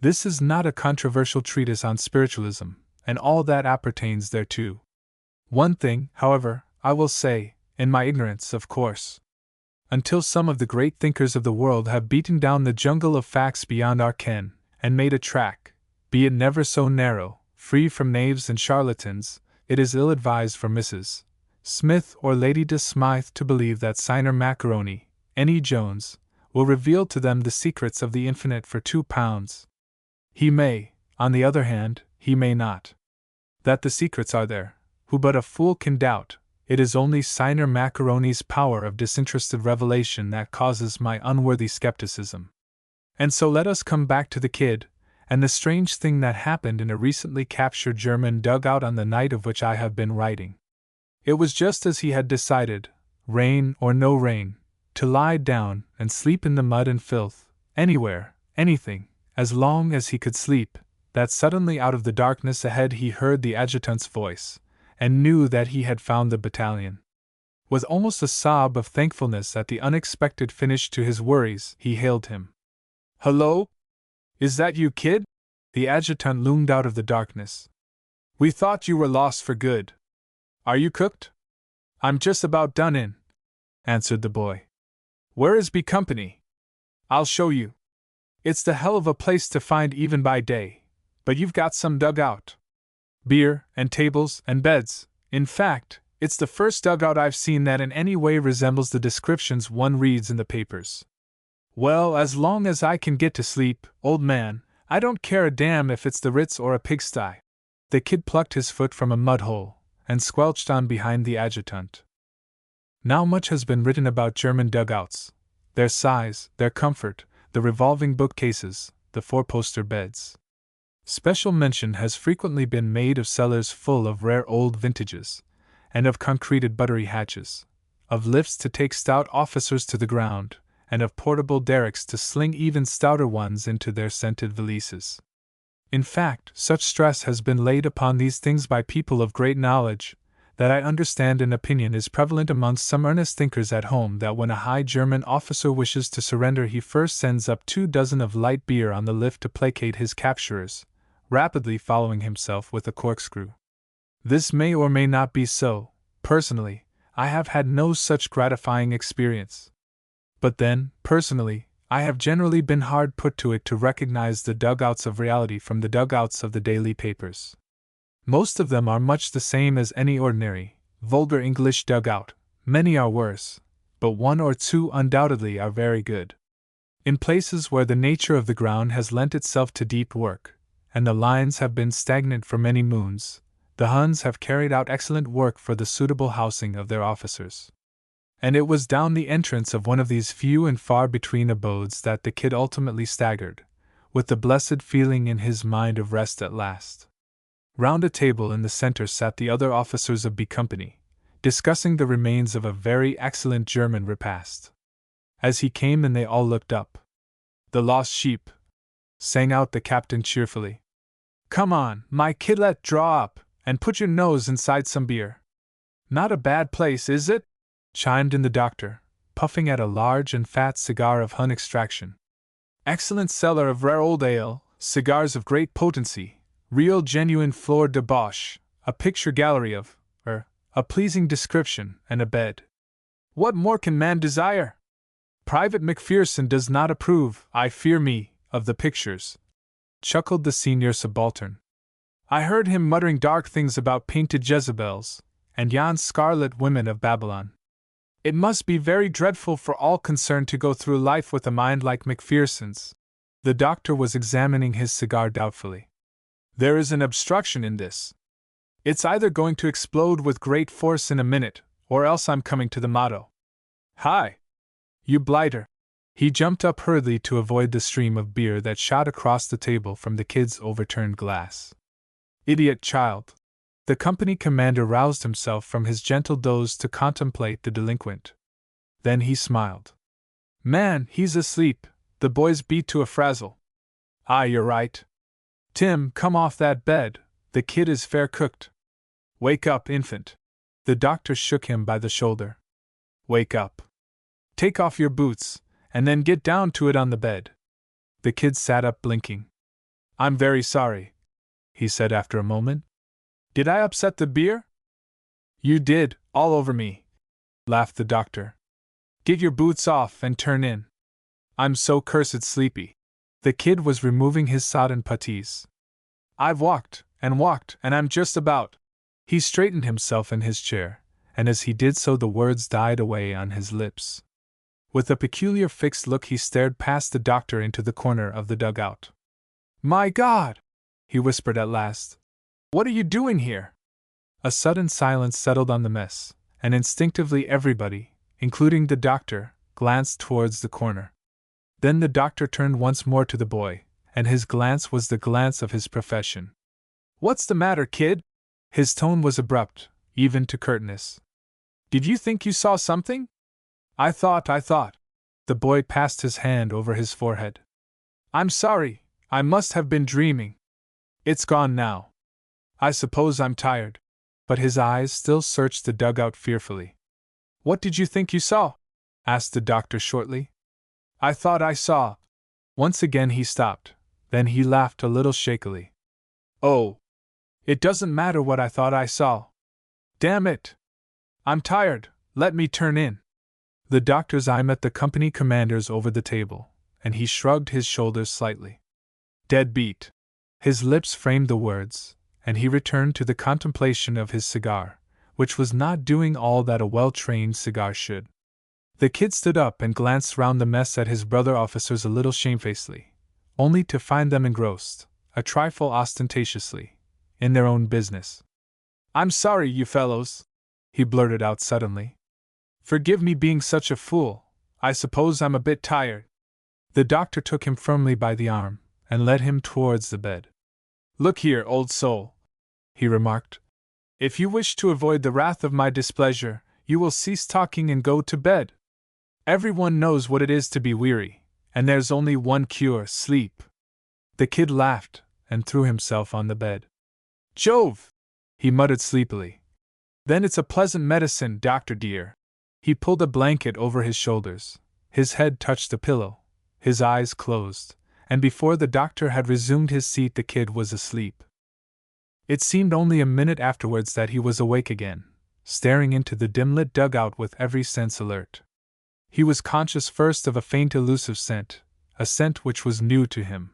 This is not a controversial treatise on spiritualism, and all that appertains thereto. One thing, however, I will say, in my ignorance, of course. Until some of the great thinkers of the world have beaten down the jungle of facts beyond our ken, and made a track, be it never so narrow, free from knaves and charlatans, it is ill-advised for Mrs. Smith or Lady de Smythe to believe that Signer Macaroni, N.E. Jones, will reveal to them the secrets of the infinite for £2. He may, on the other hand, he may not. That the secrets are there, who but a fool can doubt? It is only Signer Macaroni's power of disinterested revelation that causes my unworthy skepticism. And so let us come back to the kid, and the strange thing that happened in a recently captured German dugout on the night of which I have been writing. It was just as he had decided, rain or no rain, to lie down and sleep in the mud and filth, anywhere, anything, as long as he could sleep, that suddenly out of the darkness ahead he heard the adjutant's voice, and knew that he had found the battalion. With almost a sob of thankfulness at the unexpected finish to his worries, he hailed him. "Hello? Is that you, kid?" The adjutant loomed out of the darkness. "We thought you were lost for good. Are you cooked?" "I'm just about done in," answered the boy. "Where is B Company?" "I'll show you. It's the hell of a place to find even by day, but you've got some dugout. Beer, and tables, and beds. In fact, it's the first dugout I've seen that in any way resembles the descriptions one reads in the papers. Well, as long as I can get to sleep, old man, I don't care a damn if it's the Ritz or a pigsty." The kid plucked his foot from a mud-hole, and squelched on behind the adjutant. Now much has been written about German dugouts, their size, their comfort, the revolving bookcases, the four-poster beds. Special mention has frequently been made of cellars full of rare old vintages, and of concreted buttery hatches, of lifts to take stout officers to the ground, and of portable derricks to sling even stouter ones into their scented valises. In fact, such stress has been laid upon these things by people of great knowledge, that I understand an opinion is prevalent amongst some earnest thinkers at home that when a high German officer wishes to surrender he first sends up 24 of light beer on the lift to placate his capturers, rapidly following himself with a corkscrew. This may or may not be so. Personally, I have had no such gratifying experience. But then, personally, I have generally been hard put to it to recognize the dugouts of reality from the dugouts of the daily papers. Most of them are much the same as any ordinary, vulgar English dugout. Many are worse, but one or two undoubtedly are very good. In places where the nature of the ground has lent itself to deep work, and the lines have been stagnant for many moons, the Huns have carried out excellent work for the suitable housing of their officers. And it was down the entrance of one of these few and far between abodes that the kid ultimately staggered, with the blessed feeling in his mind of rest at last. Round a table in the center sat the other officers of B Company, discussing the remains of a very excellent German repast. As he came in they all looked up. "The lost sheep," sang out the captain cheerfully. "Come on, my kidlet, draw up, and put your nose inside some beer." "Not a bad place, is it?" chimed in the doctor, puffing at a large and fat cigar of Hun extraction. "Excellent cellar of rare old ale, cigars of great potency, real genuine fleur de Boche, a picture gallery of, a pleasing description, and a bed, What more can man desire? Private McPherson does not approve, I fear me, of the pictures, chuckled the senior subaltern. I heard him muttering dark things about painted Jezebels, and yon scarlet women of Babylon. It must be very dreadful for all concerned to go through life with a mind like McPherson's. The doctor was examining his cigar doubtfully. There is an obstruction in this. It's either going to explode with great force in a minute, or else I'm coming to the motto. Hi! You blighter! He jumped up hurriedly to avoid the stream of beer that shot across the table from the kid's overturned glass. Idiot child! The company commander roused himself from his gentle doze to contemplate the delinquent. Then he smiled. Man, he's asleep, the boy's beat to a frazzle. Ah, you're right. Tim, come off that bed, the kid is fair cooked. Wake up, infant. The doctor shook him by the shoulder. Wake up. Take off your boots, and then get down to it on the bed. The kid sat up blinking. I'm very sorry, he said after a moment. Did I upset the beer? You did, all over me, laughed the doctor. Get your boots off and turn in. I'm so cursed sleepy. The kid was removing his sodden puttees. I've walked, and I'm just about. He straightened himself in his chair, and as he did so the words died away on his lips. With a peculiar fixed look he stared past the doctor into the corner of the dugout. My God! He whispered at last. What are you doing here? A sudden silence settled on the mess, and instinctively everybody, including the doctor, glanced towards the corner. Then the doctor turned once more to the boy, and his glance was the glance of his profession. What's the matter, kid? His tone was abrupt, even to curtness. Did you think you saw something? I thought. The boy passed his hand over his forehead. I'm sorry, I must have been dreaming. It's gone now. I suppose I'm tired. But his eyes still searched the dugout fearfully. What did you think you saw? Asked the doctor shortly. I thought I saw. Once again he stopped, then he laughed a little shakily. Oh! It doesn't matter what I thought I saw. Damn it! I'm tired, let me turn in. The doctor's eye met the company commander's over the table, and he shrugged his shoulders slightly. Dead beat. His lips framed the words, and he returned to the contemplation of his cigar, which was not doing all that a well-trained cigar should. The kid stood up and glanced round the mess at his brother officers a little shamefacedly, only to find them engrossed, a trifle ostentatiously, in their own business. I'm sorry, you fellows, he blurted out suddenly. Forgive me being such a fool, I suppose I'm a bit tired. The doctor took him firmly by the arm, and led him towards the bed. Look here, old soul, he remarked. If you wish to avoid the wrath of my displeasure, you will cease talking and go to bed. Everyone knows what it is to be weary, and there's only one cure, sleep. The kid laughed, and threw himself on the bed. Jove! He muttered sleepily. Then it's a pleasant medicine, doctor dear. He pulled a blanket over his shoulders, his head touched the pillow, his eyes closed, and before the doctor had resumed his seat the kid was asleep. It seemed only a minute afterwards that he was awake again, staring into the dim-lit dugout with every sense alert. He was conscious first of a faint elusive scent, a scent which was new to him.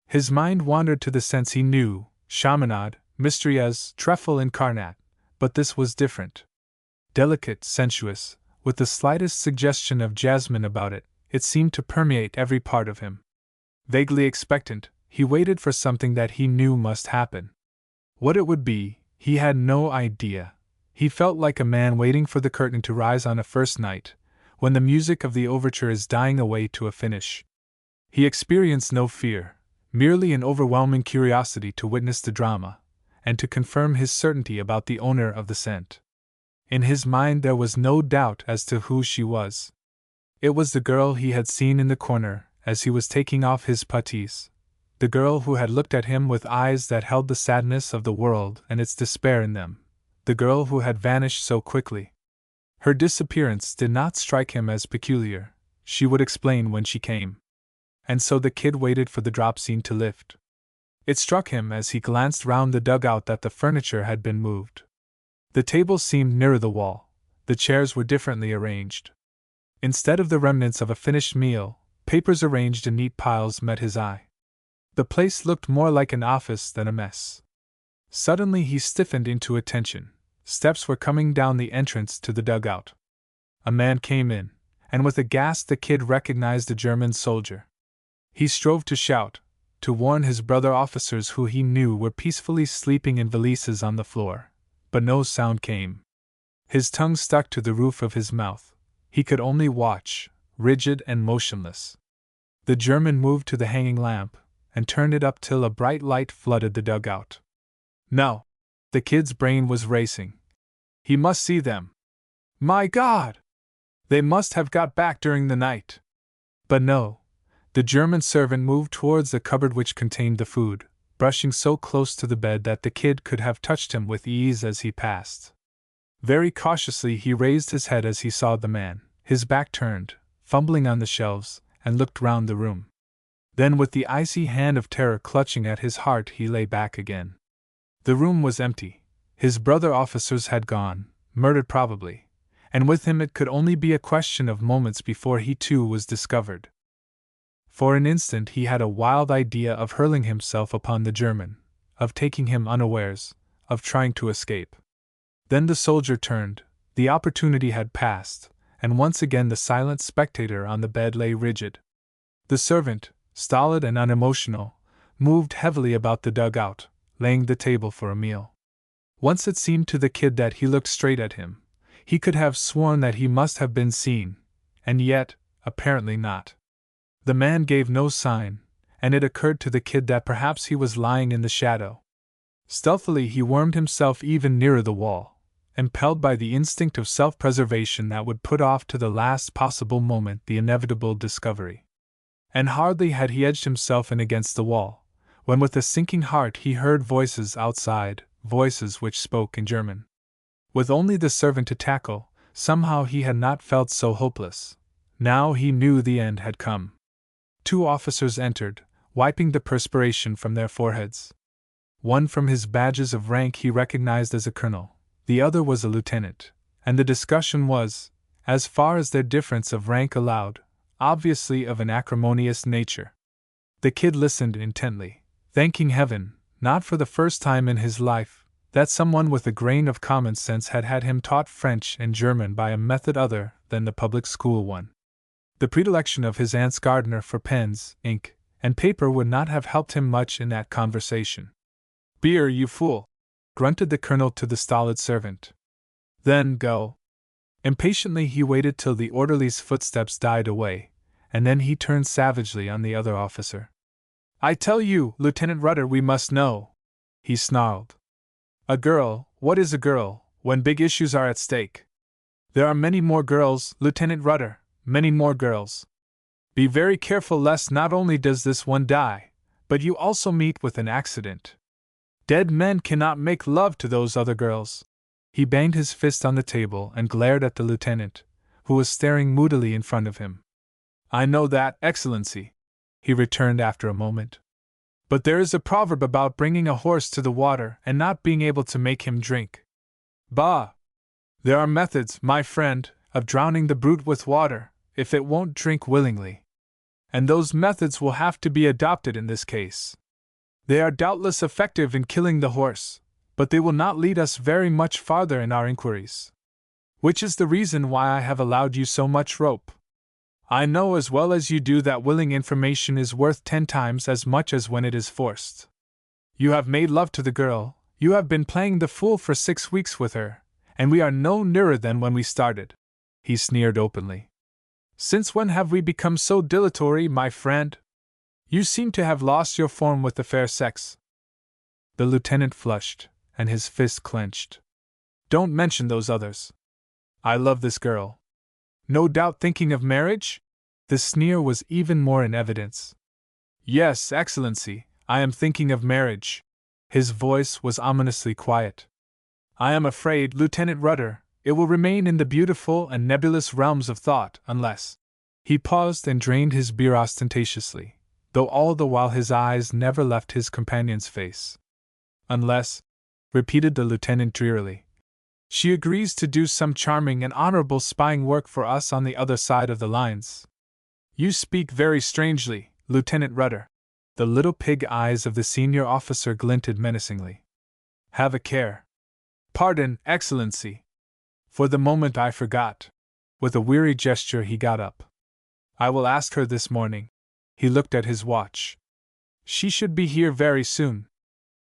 His mind wandered to the scents he knew, chaminade, mysteries, trefoil incarnate, but this was different. Delicate, sensuous, with the slightest suggestion of jasmine about it, it seemed to permeate every part of him. Vaguely expectant, he waited for something that he knew must happen. What it would be, he had no idea. He felt like a man waiting for the curtain to rise on a first night, when the music of the overture is dying away to a finish. He experienced no fear, merely an overwhelming curiosity to witness the drama, and to confirm his certainty about the owner of the scent. In his mind there was no doubt as to who she was. It was the girl he had seen in the corner as he was taking off his puttees, the girl who had looked at him with eyes that held the sadness of the world and its despair in them, the girl who had vanished so quickly. Her disappearance did not strike him as peculiar, she would explain when she came. And so the kid waited for the drop scene to lift. It struck him as he glanced round the dugout that the furniture had been moved. The table seemed nearer the wall, the chairs were differently arranged. Instead of the remnants of a finished meal, papers arranged in neat piles met his eye. The place looked more like an office than a mess. Suddenly he stiffened into attention. Steps were coming down the entrance to the dugout. A man came in, and with a gasp the kid recognized a German soldier. He strove to shout, to warn his brother officers who he knew were peacefully sleeping in valises on the floor, but no sound came. His tongue stuck to the roof of his mouth. He could only watch, rigid and motionless. The German moved to the hanging lamp, and turned it up till a bright light flooded the dugout. No! The kid's brain was racing. He must see them. My God! They must have got back during the night. But no. The German servant moved towards the cupboard which contained the food, brushing so close to the bed that the kid could have touched him with ease as he passed. Very cautiously he raised his head as he saw the man, his back turned, fumbling on the shelves, and looked round the room. Then with the icy hand of terror clutching at his heart he lay back again. The room was empty. His brother officers had gone, murdered probably, and with him it could only be a question of moments before he too was discovered. For an instant he had a wild idea of hurling himself upon the German, of taking him unawares, of trying to escape. Then the soldier turned, the opportunity had passed, and once again the silent spectator on the bed lay rigid. The servant, stolid and unemotional, moved heavily about the dugout, laying the table for a meal. Once it seemed to the kid that he looked straight at him. He could have sworn that he must have been seen, and yet, apparently not. The man gave no sign, and it occurred to the kid that perhaps he was lying in the shadow. Stealthily he wormed himself even nearer the wall, impelled by the instinct of self-preservation that would put off to the last possible moment the inevitable discovery. And hardly had he edged himself in against the wall, when with a sinking heart he heard voices outside, voices which spoke in German. With only the servant to tackle, somehow he had not felt so hopeless. Now he knew the end had come. 2 officers entered, wiping the perspiration from their foreheads. One from his badges of rank he recognized as a colonel, the other was a lieutenant, and the discussion was, as far as their difference of rank allowed, obviously of an acrimonious nature. The kid listened intently, thanking heaven, not for the first time in his life, that someone with a grain of common sense had had him taught French and German by a method other than the public school one. The predilection of his aunt's gardener for pens, ink, and paper would not have helped him much in that conversation. "Beer, you fool!" grunted the colonel to the stolid servant. "Then go." Impatiently he waited till the orderly's footsteps died away, and then he turned savagely on the other officer. "I tell you, Lieutenant Rutter, we must know," he snarled. "A girl, what is a girl, when big issues are at stake? There are many more girls, Lieutenant Rutter, many more girls. Be very careful lest not only does this one die, but you also meet with an accident. Dead men cannot make love to those other girls." He banged his fist on the table and glared at the lieutenant, who was staring moodily in front of him. "I know that, Excellency," he returned after a moment. "But there is a proverb about bringing a horse to the water and not being able to make him drink. Bah! There are methods, my friend, of drowning the brute with water, if it won't drink willingly. And those methods will have to be adopted in this case. They are doubtless effective in killing the horse, but they will not lead us very much farther in our inquiries. Which is the reason why I have allowed you so much rope. I know as well as you do that willing information is worth 10 times as much as when it is forced. You have made love to the girl, you have been playing the fool for 6 weeks with her, and we are no nearer than when we started." He sneered openly. "Since when have we become so dilatory, my friend? You seem to have lost your form with the fair sex." The lieutenant flushed, and his fist clenched. "Don't mention those others. I love this girl." "No doubt thinking of marriage?" The sneer was even more in evidence. "Yes, Excellency, I am thinking of marriage." His voice was ominously quiet. "I am afraid, Lieutenant Rutter, it will remain in the beautiful and nebulous realms of thought unless—" He paused and drained his beer ostentatiously, though all the while his eyes never left his companion's face. "Unless," repeated the lieutenant drearily. She agrees to do some charming and honorable spying work for us on the other side of the lines. You speak very strangely, Lieutenant Rudder. The little pig eyes of the senior officer glinted menacingly. Have a care. Pardon, Excellency. For the moment I forgot. With a weary gesture he got up. I will ask her this morning. He looked at his watch. She should be here very soon.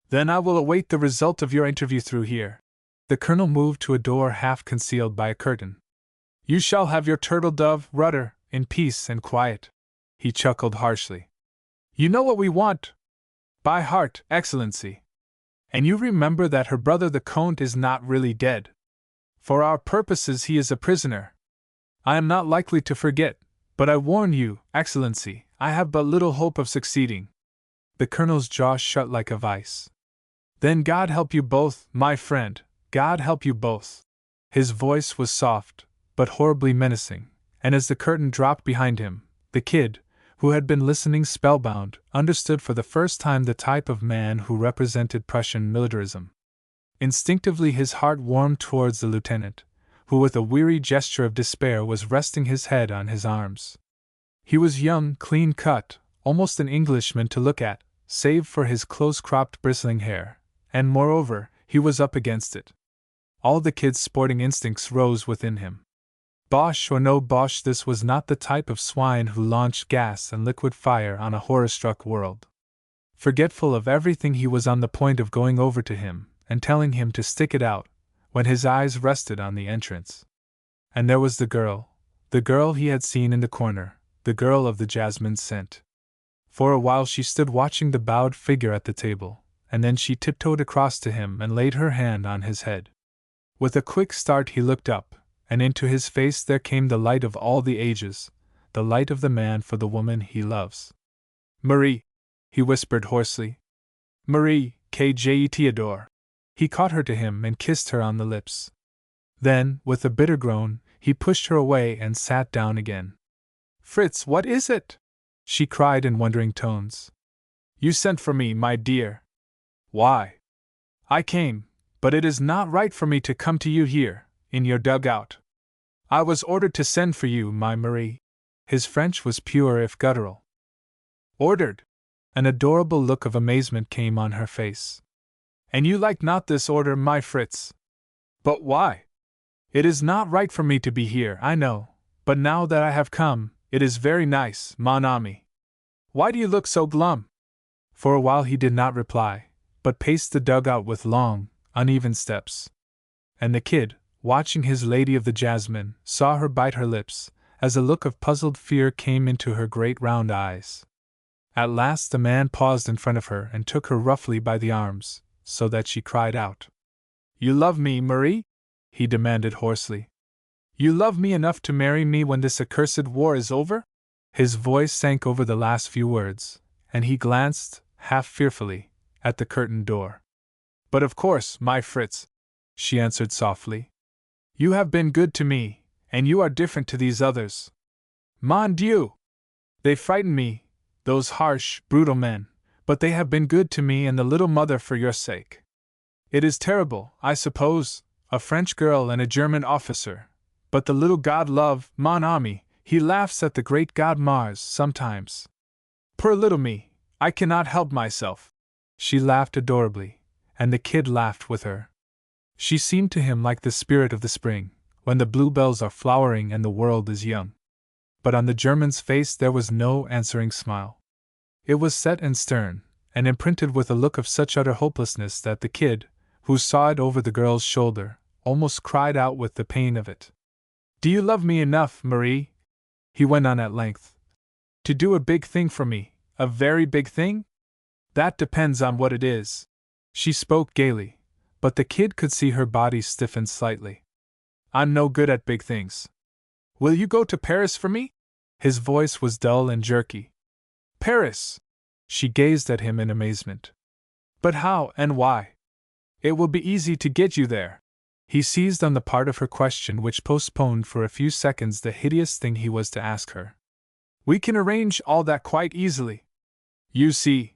Then I will await the result of your interview through here. The colonel moved to a door half concealed by a curtain. You shall have your turtle dove, Rudder, in peace and quiet. He chuckled harshly. You know what we want. By heart, Excellency. And you remember that her brother the Count is not really dead. For our purposes he is a prisoner. I am not likely to forget, but I warn you, Excellency, I have but little hope of succeeding. The colonel's jaw shut like a vice. Then God help you both, my friend, God help you both. His voice was soft, but horribly menacing, and as the curtain dropped behind him, the kid, who had been listening spellbound, understood for the first time the type of man who represented Prussian militarism. Instinctively his heart warmed towards the lieutenant, who with a weary gesture of despair was resting his head on his arms. He was young, clean-cut, almost an Englishman to look at, save for his close-cropped bristling hair, and moreover, he was up against it. All the kid's sporting instincts rose within him. Bosh or no bosh, this was not the type of swine who launched gas and liquid fire on a horror-struck world. Forgetful of everything, he was on the point of going over to him and telling him to stick it out, when his eyes rested on the entrance. And there was the girl he had seen in the corner, the girl of the jasmine scent. For a while she stood watching the bowed figure at the table, and then she tiptoed across to him and laid her hand on his head. With a quick start he looked up, and into his face there came the light of all the ages, the light of the man for the woman he loves. Marie, he whispered hoarsely. Marie, K.J. Theodore. He caught her to him and kissed her on the lips. Then, with a bitter groan, he pushed her away and sat down again. Fritz, what is it? She cried in wondering tones. You sent for me, my dear. Why? I came, but it is not right for me to come to you here, in your dugout. I was ordered to send for you, my Marie. His French was pure if guttural. Ordered? An adorable look of amazement came on her face. And you like not this order, my Fritz? But why? It is not right for me to be here, I know, but now that I have come, it is very nice, mon ami. Why do you look so glum? For a while he did not reply, but paced the dugout with long, uneven steps. And the kid, watching his lady of the jasmine, saw her bite her lips, as a look of puzzled fear came into her great round eyes. At last the man paused in front of her and took her roughly by the arms, so that she cried out. You love me, Marie? He demanded hoarsely. You love me enough to marry me when this accursed war is over? His voice sank over the last few words, and he glanced, half fearfully, at the curtained door. But of course, my Fritz, she answered softly. You have been good to me, and you are different to these others. Mon Dieu! They frighten me, those harsh, brutal men, but they have been good to me and the little mother for your sake. It is terrible, I suppose, a French girl and a German officer, but the little god love, mon ami, he laughs at the great god Mars sometimes. Poor little me, I cannot help myself. She laughed adorably, and the kid laughed with her. She seemed to him like the spirit of the spring, when the bluebells are flowering and the world is young. But on the German's face there was no answering smile. It was set and stern, and imprinted with a look of such utter hopelessness that the kid, who saw it over the girl's shoulder, almost cried out with the pain of it. Do you love me enough, Marie? He went on at length. To do a big thing for me, a very big thing? That depends on what it is. She spoke gaily, but the kid could see her body stiffen slightly. I'm no good at big things. Will you go to Paris for me? His voice was dull and jerky. Paris! She gazed at him in amazement. But how and why? It will be easy to get you there. He seized on the part of her question which postponed for a few seconds the hideous thing he was to ask her. We can arrange all that quite easily. You see.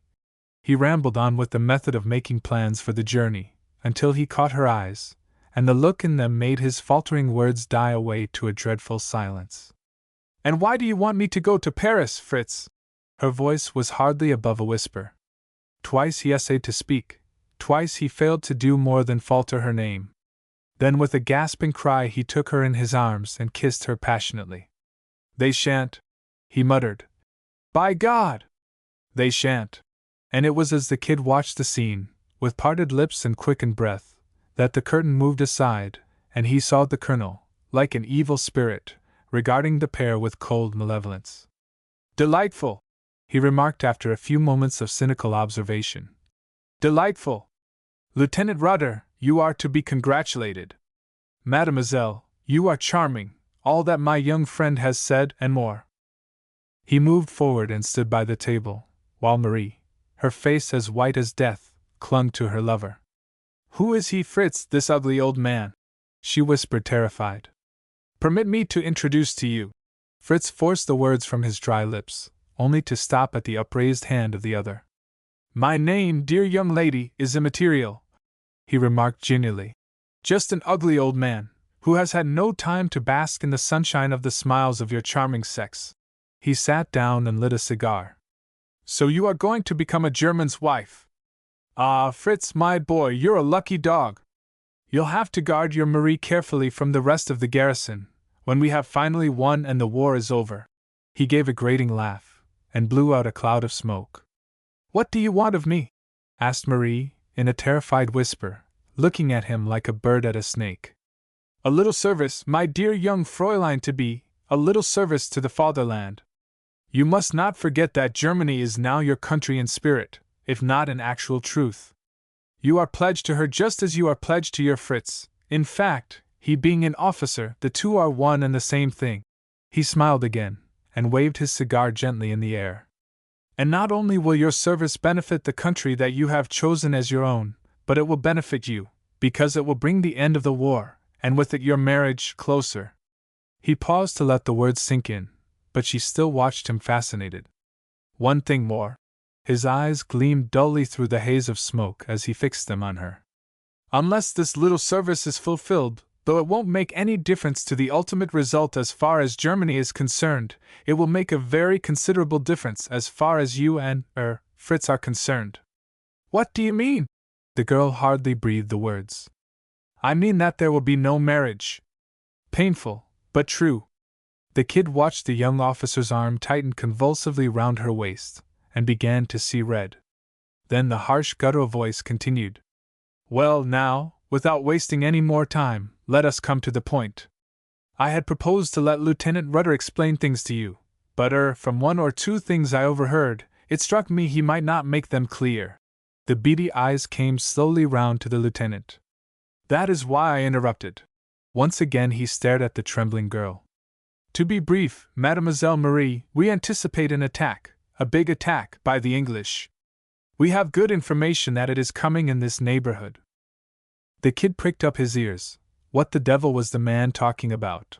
He rambled on with the method of making plans for the journey, until he caught her eyes, and the look in them made his faltering words die away to a dreadful silence. "And why do you want me to go to Paris, Fritz?" Her voice was hardly above a whisper. Twice he essayed to speak, twice he failed to do more than falter her name. Then with a gasping cry he took her in his arms and kissed her passionately. "They shan't," he muttered. "By God! They shan't." And it was as the kid watched the scene, with parted lips and quickened breath, that the curtain moved aside, and he saw the colonel, like an evil spirit, regarding the pair with cold malevolence. "Delightful!" he remarked after a few moments of cynical observation. "Delightful! Lieutenant Rudder, you are to be congratulated. Mademoiselle, you are charming, all that my young friend has said and more." He moved forward and stood by the table, while Marie, her face as white as death, clung to her lover. "Who is he, Fritz, this ugly old man?" she whispered, terrified. "Permit me to introduce to you." Fritz forced the words from his dry lips, only to stop at the upraised hand of the other. "My name, dear young lady, is immaterial," he remarked genially. "Just an ugly old man, who has had no time to bask in the sunshine of the smiles of your charming sex." He sat down and lit a cigar. "So you are going to become a German's wife? Ah, Fritz, my boy, you're a lucky dog. You'll have to guard your Marie carefully from the rest of the garrison, when we have finally won and the war is over." He gave a grating laugh, and blew out a cloud of smoke. "What do you want of me?" asked Marie, in a terrified whisper, looking at him like a bird at a snake. "A little service, my dear young Fräulein-to-be, a little service to the fatherland. You must not forget that Germany is now your country in spirit, if not in actual truth. You are pledged to her just as you are pledged to your Fritz. In fact, he being an officer, the two are one and the same thing." He smiled again, and waved his cigar gently in the air. "And not only will your service benefit the country that you have chosen as your own, but it will benefit you, because it will bring the end of the war, and with it your marriage, closer." He paused to let the words sink in, but she still watched him fascinated. "One thing more." His eyes gleamed dully through the haze of smoke as he fixed them on her. "Unless this little service is fulfilled, though it won't make any difference to the ultimate result as far as Germany is concerned, it will make a very considerable difference as far as you and, Fritz are concerned." "What do you mean?" The girl hardly breathed the words. "I mean that there will be no marriage." Painful, but true. The kid watched the young officer's arm tighten convulsively round her waist, and began to see red. Then the harsh guttural voice continued. "Well, now, without wasting any more time, let us come to the point. I had proposed to let Lieutenant Rudder explain things to you, but from one or two things I overheard, it struck me he might not make them clear." The beady eyes came slowly round to the lieutenant. "That is why I interrupted." Once again he stared at the trembling girl. "To be brief, Mademoiselle Marie, we anticipate an attack, a big attack, by the English. We have good information that it is coming in this neighborhood." The kid pricked up his ears. What the devil was the man talking about?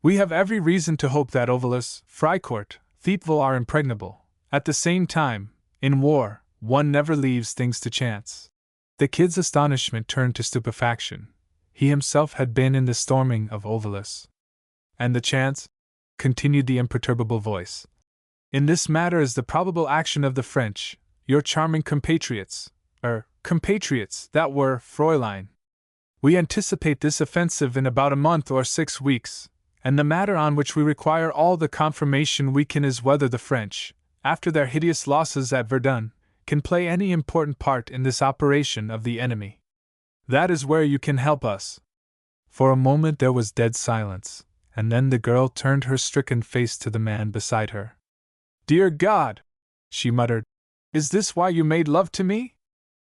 "We have every reason to hope that Ovalus, Freicourt, Thiepval are impregnable. At the same time, in war, one never leaves things to chance." The kid's astonishment turned to stupefaction. He himself had been in the storming of Ovalus. "And the chance?" continued the imperturbable voice. "In this matter is the probable action of the French, your charming compatriots, that were, Fräulein. We anticipate this offensive in about a month or 6 weeks, and the matter on which we require all the confirmation we can is whether the French, after their hideous losses at Verdun, can play any important part in this operation of the enemy. That is where you can help us." For a moment there was dead silence, and then the girl turned her stricken face to the man beside her. "Dear God!" she muttered. "Is this why you made love to me?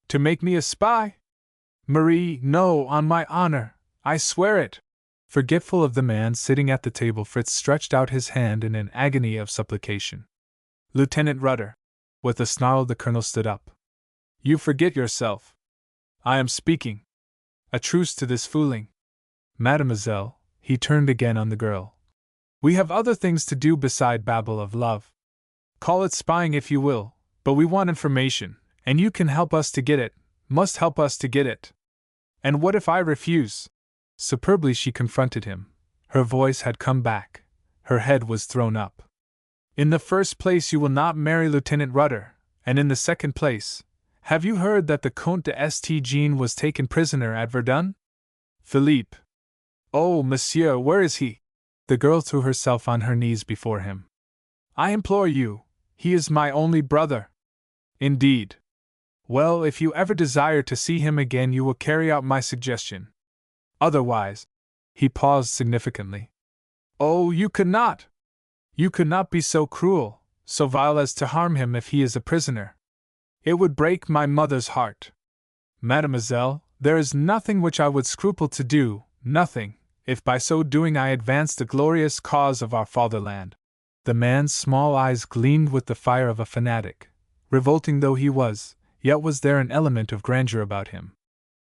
To make me a spy? Marie, no, on my honor, I swear it." Forgetful of the man sitting at the table, Fritz stretched out his hand in an agony of supplication. "Lieutenant Rudder." With a snarl the colonel stood up. "You forget yourself. I am speaking. A truce to this fooling. Mademoiselle," he turned again on the girl. "We have other things to do beside babble of love. Call it spying if you will, but we want information, and you can help us to get it, must help us to get it." And what if I refuse? Superbly she confronted him. Her voice had come back. Her head was thrown up. In the first place, you will not marry Lieutenant Rudder, and in the second place, have you heard that the Comte de St. Jean was taken prisoner at Verdun? Philippe. Oh, monsieur, where is he? The girl threw herself on her knees before him. I implore you, he is my only brother. Indeed. Well, if you ever desire to see him again, you will carry out my suggestion. Otherwise, he paused significantly. Oh, you could not! You could not be so cruel, so vile as to harm him if he is a prisoner. It would break my mother's heart. Mademoiselle, there is nothing which I would scruple to do, nothing, if by so doing I advance the glorious cause of our fatherland. The man's small eyes gleamed with the fire of a fanatic. Revolting though he was, yet was there an element of grandeur about him.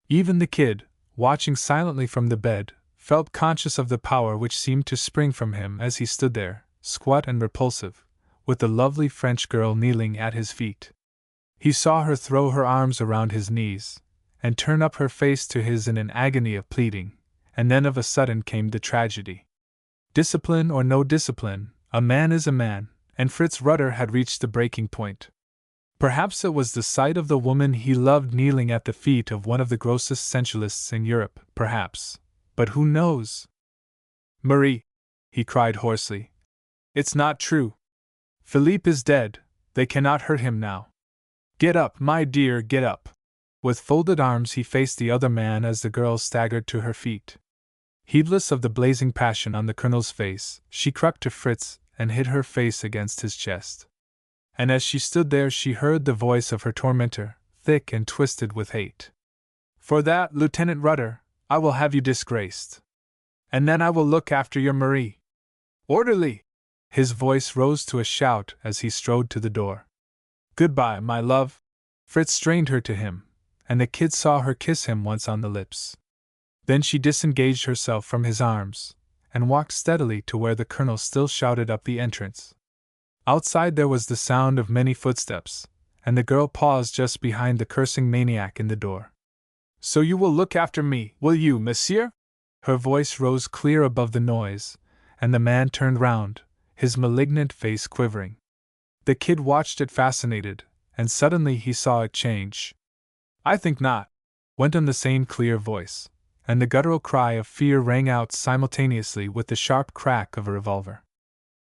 Even the kid, watching silently from the bed, felt conscious of the power which seemed to spring from him as he stood there, squat and repulsive, with the lovely French girl kneeling at his feet. He saw her throw her arms around his knees, and turn up her face to his in an agony of pleading, and then of a sudden came the tragedy. Discipline or no discipline, a man is a man, and Fritz Rudder had reached the breaking point. Perhaps it was the sight of the woman he loved kneeling at the feet of one of the grossest sensualists in Europe, perhaps, but who knows? Marie, he cried hoarsely, it's not true. Philippe is dead, they cannot hurt him now. Get up, my dear, get up. With folded arms he faced the other man as the girl staggered to her feet. Heedless of the blazing passion on the colonel's face, she crept to Fritz and hid her face against his chest. And as she stood there she heard the voice of her tormentor, thick and twisted with hate. For that, Lieutenant Rudder, I will have you disgraced. And then I will look after your Marie. Orderly! His voice rose to a shout as he strode to the door. Goodbye, my love. Fritz strained her to him, and the kid saw her kiss him once on the lips. Then she disengaged herself from his arms, and walked steadily to where the colonel still shouted up the entrance. Outside there was the sound of many footsteps, and the girl paused just behind the cursing maniac in the door. So you will look after me, will you, monsieur? Her voice rose clear above the noise, and the man turned round, his malignant face quivering. The kid watched it fascinated, and suddenly he saw it change. I think not, went on the same clear voice, and the guttural cry of fear rang out simultaneously with the sharp crack of a revolver.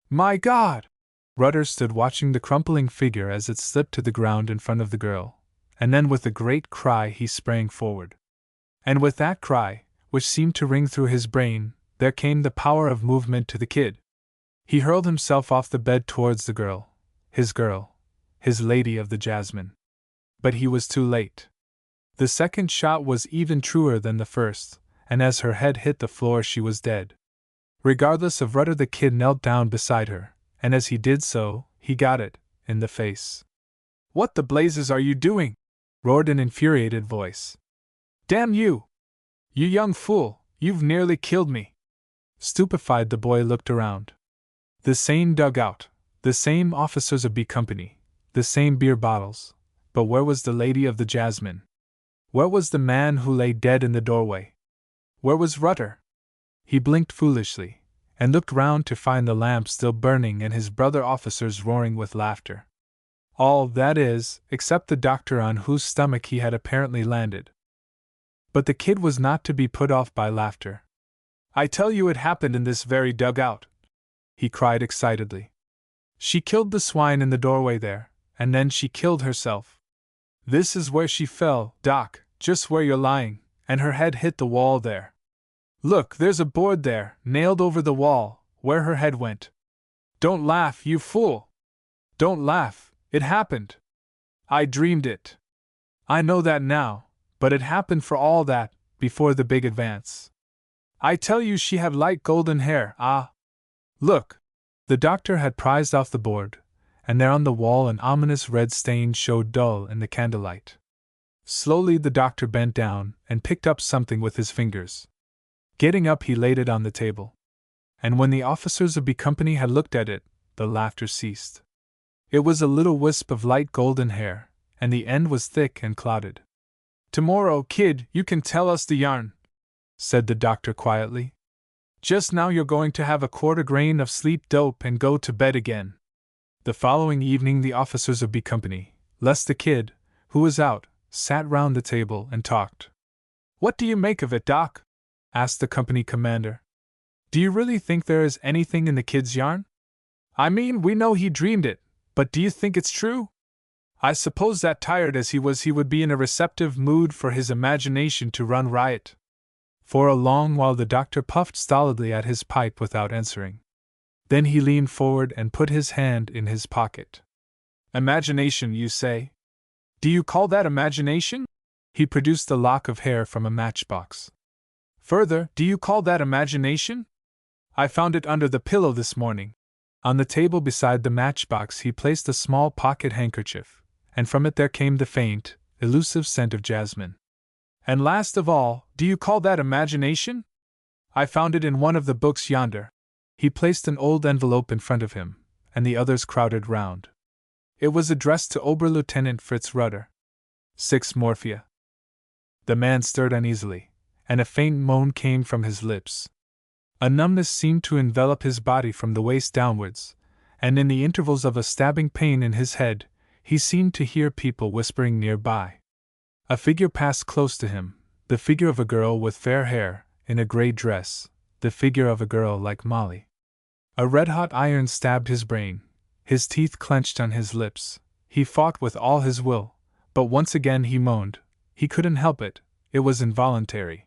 My God! Rudder stood watching the crumpling figure as it slipped to the ground in front of the girl, and then with a great cry he sprang forward. And with that cry, which seemed to ring through his brain, there came the power of movement to the kid. He hurled himself off the bed towards the girl, his lady of the jasmine. But he was too late. The second shot was even truer than the first, and as her head hit the floor she was dead. Regardless of Rudder, the kid knelt down beside her, and as he did so, he got it, in the face. What the blazes are you doing? Roared an infuriated voice. Damn you! You young fool, you've nearly killed me. Stupefied, the boy looked around. The same dugout, the same officers of B Company, the same beer bottles, but where was the lady of the jasmine? Where was the man who lay dead in the doorway? Where was Rudder? He blinked foolishly, and looked round to find the lamp still burning and his brother officers roaring with laughter. All, that is, except the doctor on whose stomach he had apparently landed. But the kid was not to be put off by laughter. I tell you it happened in this very dugout, he cried excitedly. She killed the swine in the doorway there, and then she killed herself. This is where she fell, Doc, just where you're lying, and her head hit the wall there. Look, there's a board there, nailed over the wall, where her head went. Don't laugh, you fool! Don't laugh, it happened. I dreamed it. I know that now, but it happened for all that, before the big advance. I tell you she had light golden hair, ah! Look! The doctor had prized off the board, and there on the wall an ominous red stain showed dull in the candlelight. Slowly the doctor bent down and picked up something with his fingers. Getting up, he laid it on the table. And when the officers of B Company had looked at it, the laughter ceased. It was a little wisp of light golden hair, and the end was thick and clouded. Tomorrow, kid, you can tell us the yarn, said the doctor quietly. Just now you're going to have a quarter grain of sleep dope and go to bed again. The following evening the officers of B Company, less the kid, who was out, sat round the table and talked. What do you make of it, Doc? Asked the company commander. Do you really think there is anything in the kid's yarn? I mean, we know he dreamed it, but do you think it's true? I suppose that tired as he was, he would be in a receptive mood for his imagination to run riot. For a long while the doctor puffed stolidly at his pipe without answering. Then he leaned forward and put his hand in his pocket. Imagination, you say? Do you call that imagination? He produced a lock of hair from a matchbox. Further, do you call that imagination? I found it under the pillow this morning. On the table beside the matchbox he placed a small pocket handkerchief, and from it there came the faint, elusive scent of jasmine. And last of all, do you call that imagination? I found it in one of the books yonder. He placed an old envelope in front of him, and the others crowded round. It was addressed to Oberlieutenant Fritz Rudder. 6 Morphia. The man stirred uneasily, and a faint moan came from his lips. A numbness seemed to envelop his body from the waist downwards, and in the intervals of a stabbing pain in his head, he seemed to hear people whispering nearby. A figure passed close to him, the figure of a girl with fair hair, in a grey dress, the figure of a girl like Molly. A red-hot iron stabbed his brain, his teeth clenched on his lips, he fought with all his will, but once again he moaned. He couldn't help it, it was involuntary.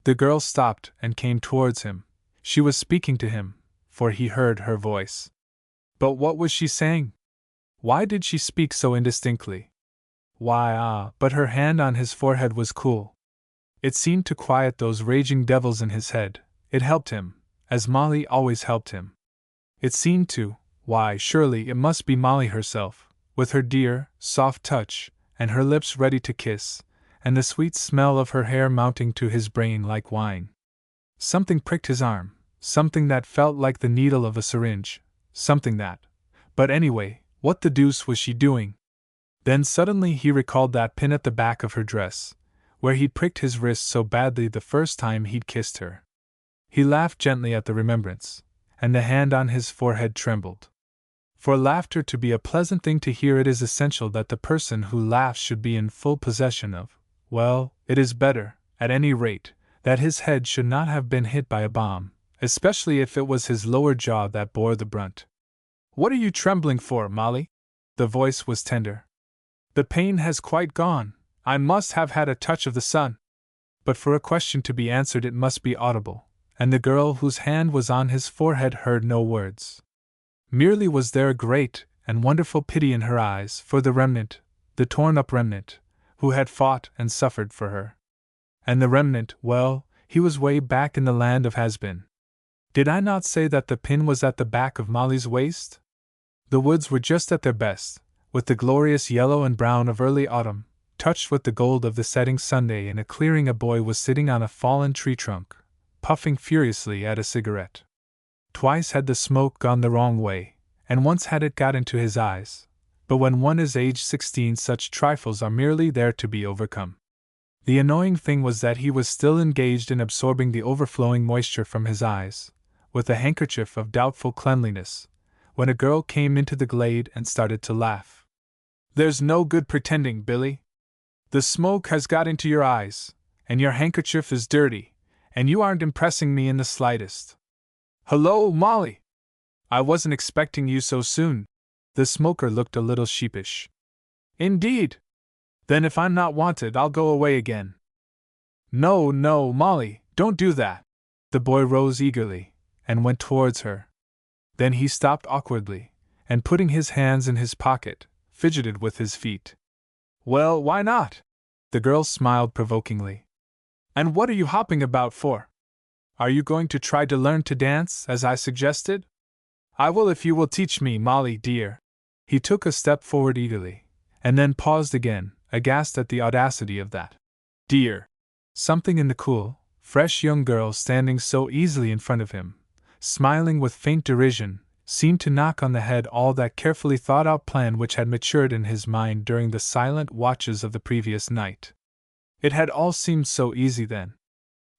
The girl stopped and came towards him. She was speaking to him, for he heard her voice. But what was she saying? Why did she speak so indistinctly? But her hand on his forehead was cool. It seemed to quiet those raging devils in his head. It helped him, as Molly always helped him. It seemed to, surely it must be Molly herself, with her dear, soft touch, and her lips ready to kiss, and the sweet smell of her hair mounting to his brain like wine. Something pricked his arm, something that felt like the needle of a syringe, something that. But anyway, what the deuce was she doing? Then suddenly he recalled that pin at the back of her dress, where he'd pricked his wrist so badly the first time he'd kissed her. He laughed gently at the remembrance, and the hand on his forehead trembled. For laughter to be a pleasant thing to hear, it is essential that the person who laughs should be in full possession of, it is better, at any rate, that his head should not have been hit by a bomb, especially if it was his lower jaw that bore the brunt. What are you trembling for, Molly? The voice was tender. The pain has quite gone. I must have had a touch of the sun. But for a question to be answered it must be audible, and the girl whose hand was on his forehead heard no words. Merely was there a great and wonderful pity in her eyes for the remnant, the torn-up remnant, who had fought and suffered for her. And the remnant, he was way back in the land of has-been. Did I not say that the pin was at the back of Molly's waist? The woods were just at their best, with the glorious yellow and brown of early autumn, touched with the gold of the setting Sunday. In a clearing a boy was sitting on a fallen tree trunk, puffing furiously at a cigarette. Twice had the smoke gone the wrong way, and once had it got into his eyes, but when one is aged 16 such trifles are merely there to be overcome. The annoying thing was that he was still engaged in absorbing the overflowing moisture from his eyes, with a handkerchief of doubtful cleanliness, when a girl came into the glade and started to laugh. There's no good pretending, Billy. The smoke has got into your eyes, and your handkerchief is dirty, and you aren't impressing me in the slightest. Hello, Molly! I wasn't expecting you so soon. The smoker looked a little sheepish. Indeed? Then if I'm not wanted, I'll go away again. No, Molly, don't do that. The boy rose eagerly, and went towards her. Then he stopped awkwardly, and putting his hands in his pocket, fidgeted with his feet. Well, why not? The girl smiled provokingly. And what are you hopping about for? Are you going to try to learn to dance, as I suggested? I will if you will teach me, Molly dear. He took a step forward eagerly, and then paused again, aghast at the audacity of that dear. Something in the cool, fresh young girl standing so easily in front of him, smiling with faint derision, seemed to knock on the head all that carefully thought-out plan which had matured in his mind during the silent watches of the previous night. It had all seemed so easy then.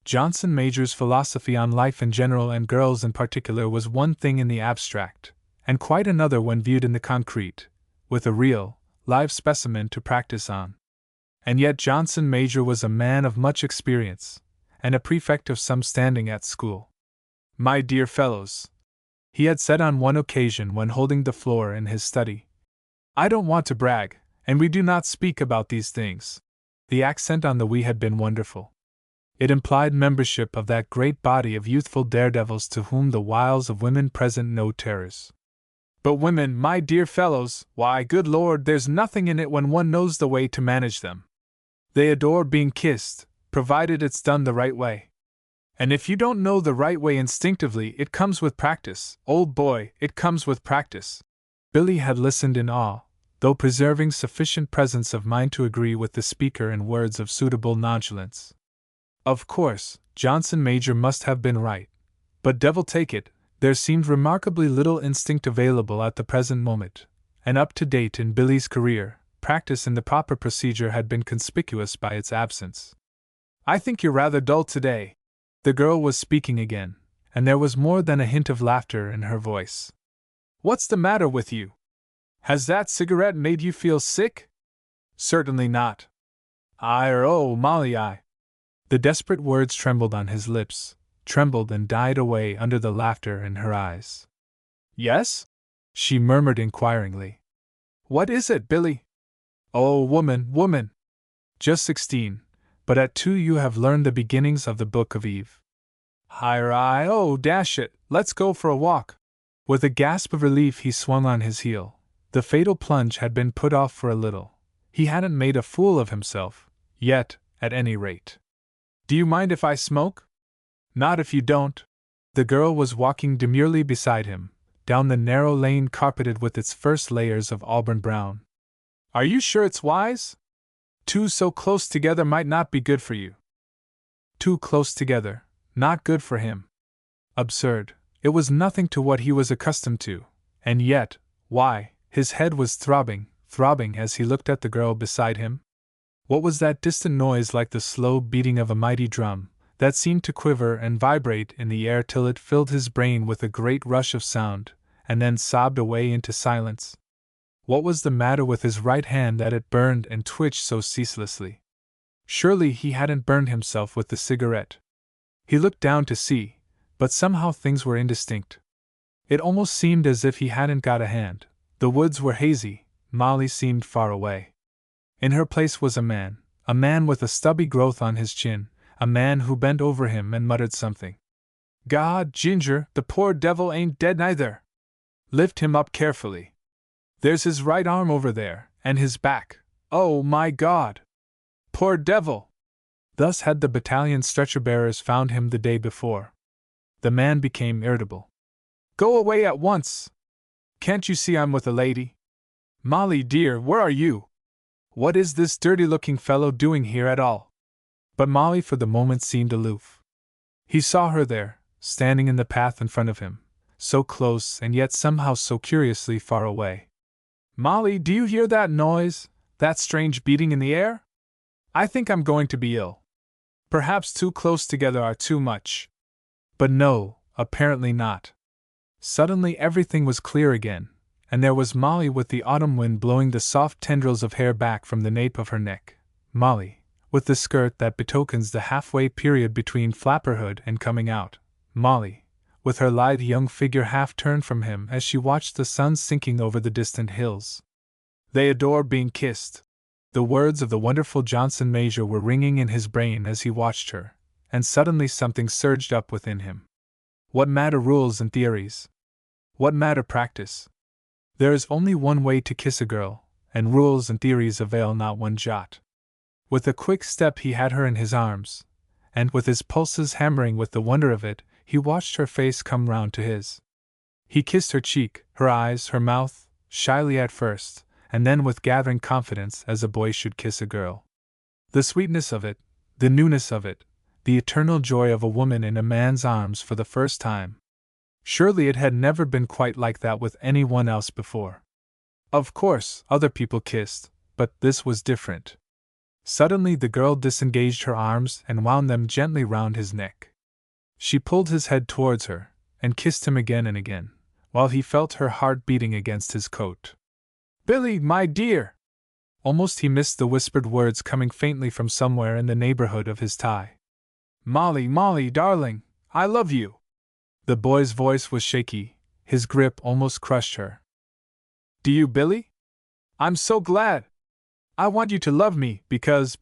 Johnson Major's philosophy on life in general and girls in particular was one thing in the abstract, and quite another when viewed in the concrete, with a real, live specimen to practice on. And yet Johnson Major was a man of much experience, and a prefect of some standing at school. "My dear fellows," he had said on one occasion when holding the floor in his study, "I don't want to brag, and we do not speak about these things." The accent on the "we" had been wonderful. It implied membership of that great body of youthful daredevils to whom the wiles of women present no terrors. "But women, my dear fellows, why, good Lord, there's nothing in it when one knows the way to manage them. They adore being kissed, provided it's done the right way. And if you don't know the right way instinctively, it comes with practice, old boy, it comes with practice." Billy had listened in awe, though preserving sufficient presence of mind to agree with the speaker in words of suitable nonchalance. Of course, Johnson Major must have been right, but devil take it, there seemed remarkably little instinct available at the present moment, and up to date in Billy's career, practice in the proper procedure had been conspicuous by its absence. "I think you're rather dull today." The girl was speaking again, and there was more than a hint of laughter in her voice. "What's the matter with you? Has that cigarette made you feel sick?" "Certainly not." "Oh, Molly, The desperate words trembled on his lips, trembled and died away under the laughter in her eyes. "Yes?" she murmured inquiringly. "What is it, Billy?" "Oh, woman. Just 16, but at 2 you have learned the beginnings of the Book of Eve." Oh, dash it, let's go for a walk." With a gasp of relief he swung on his heel. The fatal plunge had been put off for a little. He hadn't made a fool of himself, yet, at any rate. "Do you mind if I smoke?" "Not if you don't." The girl was walking demurely beside him, down the narrow lane carpeted with its first layers of auburn brown. "Are you sure it's wise? 2 so close together might not be good for you." 2 close together, not good for him. Absurd, it was nothing to what he was accustomed to, and yet, why, his head was throbbing as he looked at the girl beside him. What was that distant noise like the slow beating of a mighty drum, that seemed to quiver and vibrate in the air till it filled his brain with a great rush of sound, and then sobbed away into silence? What was the matter with his right hand that it burned and twitched so ceaselessly? Surely he hadn't burned himself with the cigarette. He looked down to see, but somehow things were indistinct. It almost seemed as if he hadn't got a hand. The woods were hazy, Molly seemed far away. In her place was a man with a stubby growth on his chin, a man who bent over him and muttered something. "God, Ginger, the poor devil ain't dead neither. Lift him up carefully. There's his right arm over there, and his back. Oh, my God! Poor devil!" Thus had the battalion stretcher-bearers found him the day before. The man became irritable. "Go away at once! Can't you see I'm with a lady? Molly dear, where are you? What is this dirty-looking fellow doing here at all?" But Molly for the moment seemed aloof. He saw her there, standing in the path in front of him, so close and yet somehow so curiously far away. "Molly, do you hear that noise, that strange beating in the air? I think I'm going to be ill. Perhaps 2 close together are too much." But no, apparently not. Suddenly everything was clear again, and there was Molly with the autumn wind blowing the soft tendrils of hair back from the nape of her neck. Molly, with the skirt that betokens the halfway period between flapperhood and coming out. Molly, with her lithe young figure half turned from him as she watched the sun sinking over the distant hills. "They adore being kissed." The words of the wonderful Johnson Major were ringing in his brain as he watched her, and suddenly something surged up within him. What matter rules and theories? What matter practice? There is only one way to kiss a girl, and rules and theories avail not one jot. With a quick step he had her in his arms, and with his pulses hammering with the wonder of it, he watched her face come round to his. He kissed her cheek, her eyes, her mouth, shyly at first, and then with gathering confidence as a boy should kiss a girl. The sweetness of it, the newness of it, the eternal joy of a woman in a man's arms for the first time. Surely it had never been quite like that with anyone else before. Of course, other people kissed, but this was different. Suddenly the girl disengaged her arms and wound them gently round his neck. She pulled his head towards her, and kissed him again and again, while he felt her heart beating against his coat. "Billy, my dear!" Almost he missed the whispered words coming faintly from somewhere in the neighborhood of his tie. "Molly, Molly, darling, I love you!" The boy's voice was shaky, his grip almost crushed her. "Do you, Billy? I'm so glad! I want you to love me because.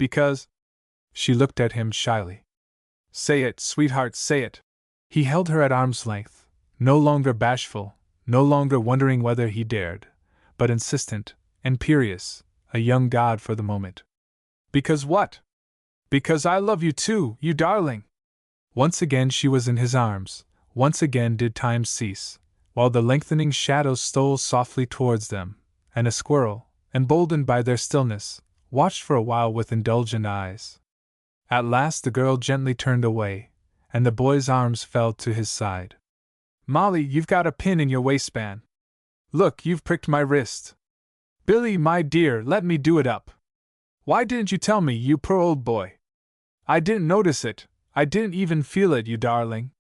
She looked at him shyly. "Say it, sweetheart, say it." He held her at arm's length, no longer bashful, no longer wondering whether he dared, but insistent, imperious, a young god for the moment. "Because what?" "Because I love you too, you darling!" Once again she was in his arms, once again did time cease, while the lengthening shadows stole softly towards them, and a squirrel, emboldened by their stillness, watched for a while with indulgent eyes. At last the girl gently turned away, and the boy's arms fell to his side. "Molly, you've got a pin in your waistband. Look, you've pricked my wrist. Billy, my dear, let me do it up. Why didn't you tell me, you poor old boy? I didn't notice it, I didn't even feel it, you darling."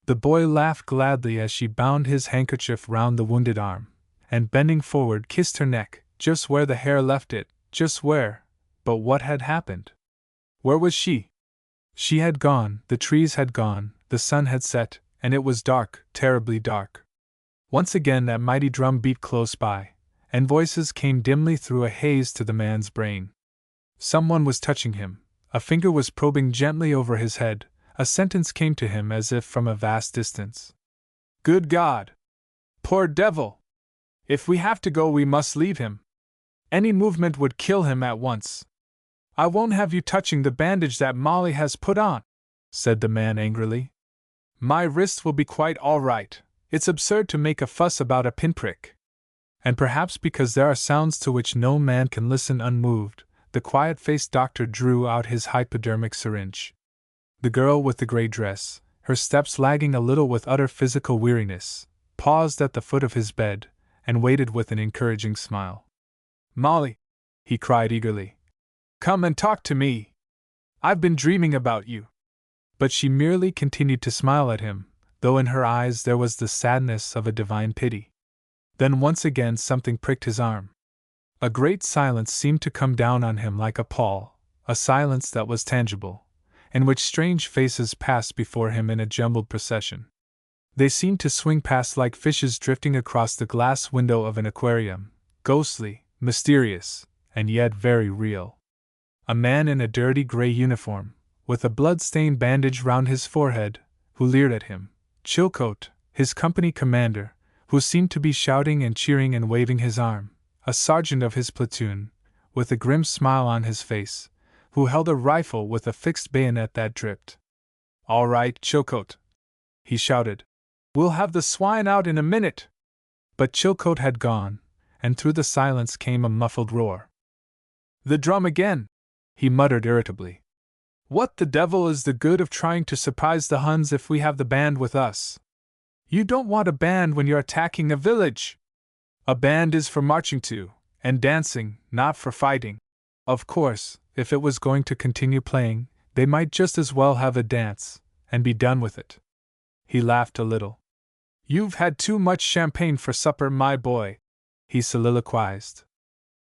The boy laughed gladly as she bound his handkerchief round the wounded arm, and bending forward kissed her neck, just where the hair left it, just where. But what had happened? Where was she? She had gone, the trees had gone, the sun had set, and it was dark, terribly dark. Once again that mighty drum beat close by, and voices came dimly through a haze to the man's brain. Someone was touching him, a finger was probing gently over his head, a sentence came to him as if from a vast distance. "Good God! Poor devil! If we have to go, we must leave him. Any movement would kill him at once. I won't have you touching the bandage that Molly has put on," said the man angrily. "My wrist will be quite all right. It's absurd to make a fuss about a pinprick." And perhaps because there are sounds to which no man can listen unmoved, the quiet-faced doctor drew out his hypodermic syringe. The girl with the gray dress, her steps lagging a little with utter physical weariness, paused at the foot of his bed, and waited with an encouraging smile. "Molly," he cried eagerly, "come and talk to me. I've been dreaming about you." But she merely continued to smile at him, though in her eyes there was the sadness of a divine pity. Then once again something pricked his arm. A great silence seemed to come down on him like a pall, a silence that was tangible, in which strange faces passed before him in a jumbled procession. They seemed to swing past like fishes drifting across the glass window of an aquarium, ghostly, mysterious, and yet very real. A man in a dirty gray uniform, with a blood-stained bandage round his forehead, who leered at him. Chilcote, his company commander, who seemed to be shouting and cheering and waving his arm. A sergeant of his platoon, with a grim smile on his face, who held a rifle with a fixed bayonet that dripped. "All right, Chilcote," he shouted. "We'll have the swine out in a minute." But Chilcote had gone, and through the silence came a muffled roar. "The drum again!" he muttered irritably. "What the devil is the good of trying to surprise the Huns if we have the band with us? You don't want a band when you're attacking a village. A band is for marching to, and dancing, not for fighting. Of course, if it was going to continue playing, they might just as well have a dance, and be done with it." He laughed a little. "You've had too much champagne for supper, my boy," he soliloquized.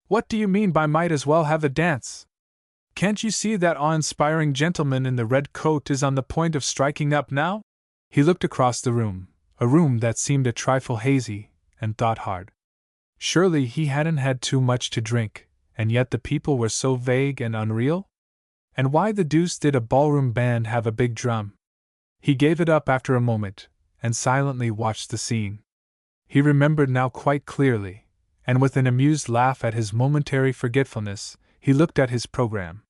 "What do you mean by might as well have a dance? Can't you see that awe-inspiring gentleman in the red coat is on the point of striking up now?" He looked across the room, a room that seemed a trifle hazy, and thought hard. Surely he hadn't had too much to drink, and yet the people were so vague and unreal? And why the deuce did a ballroom band have a big drum? He gave it up after a moment, and silently watched the scene. He remembered now quite clearly, and with an amused laugh at his momentary forgetfulness, he looked at his program.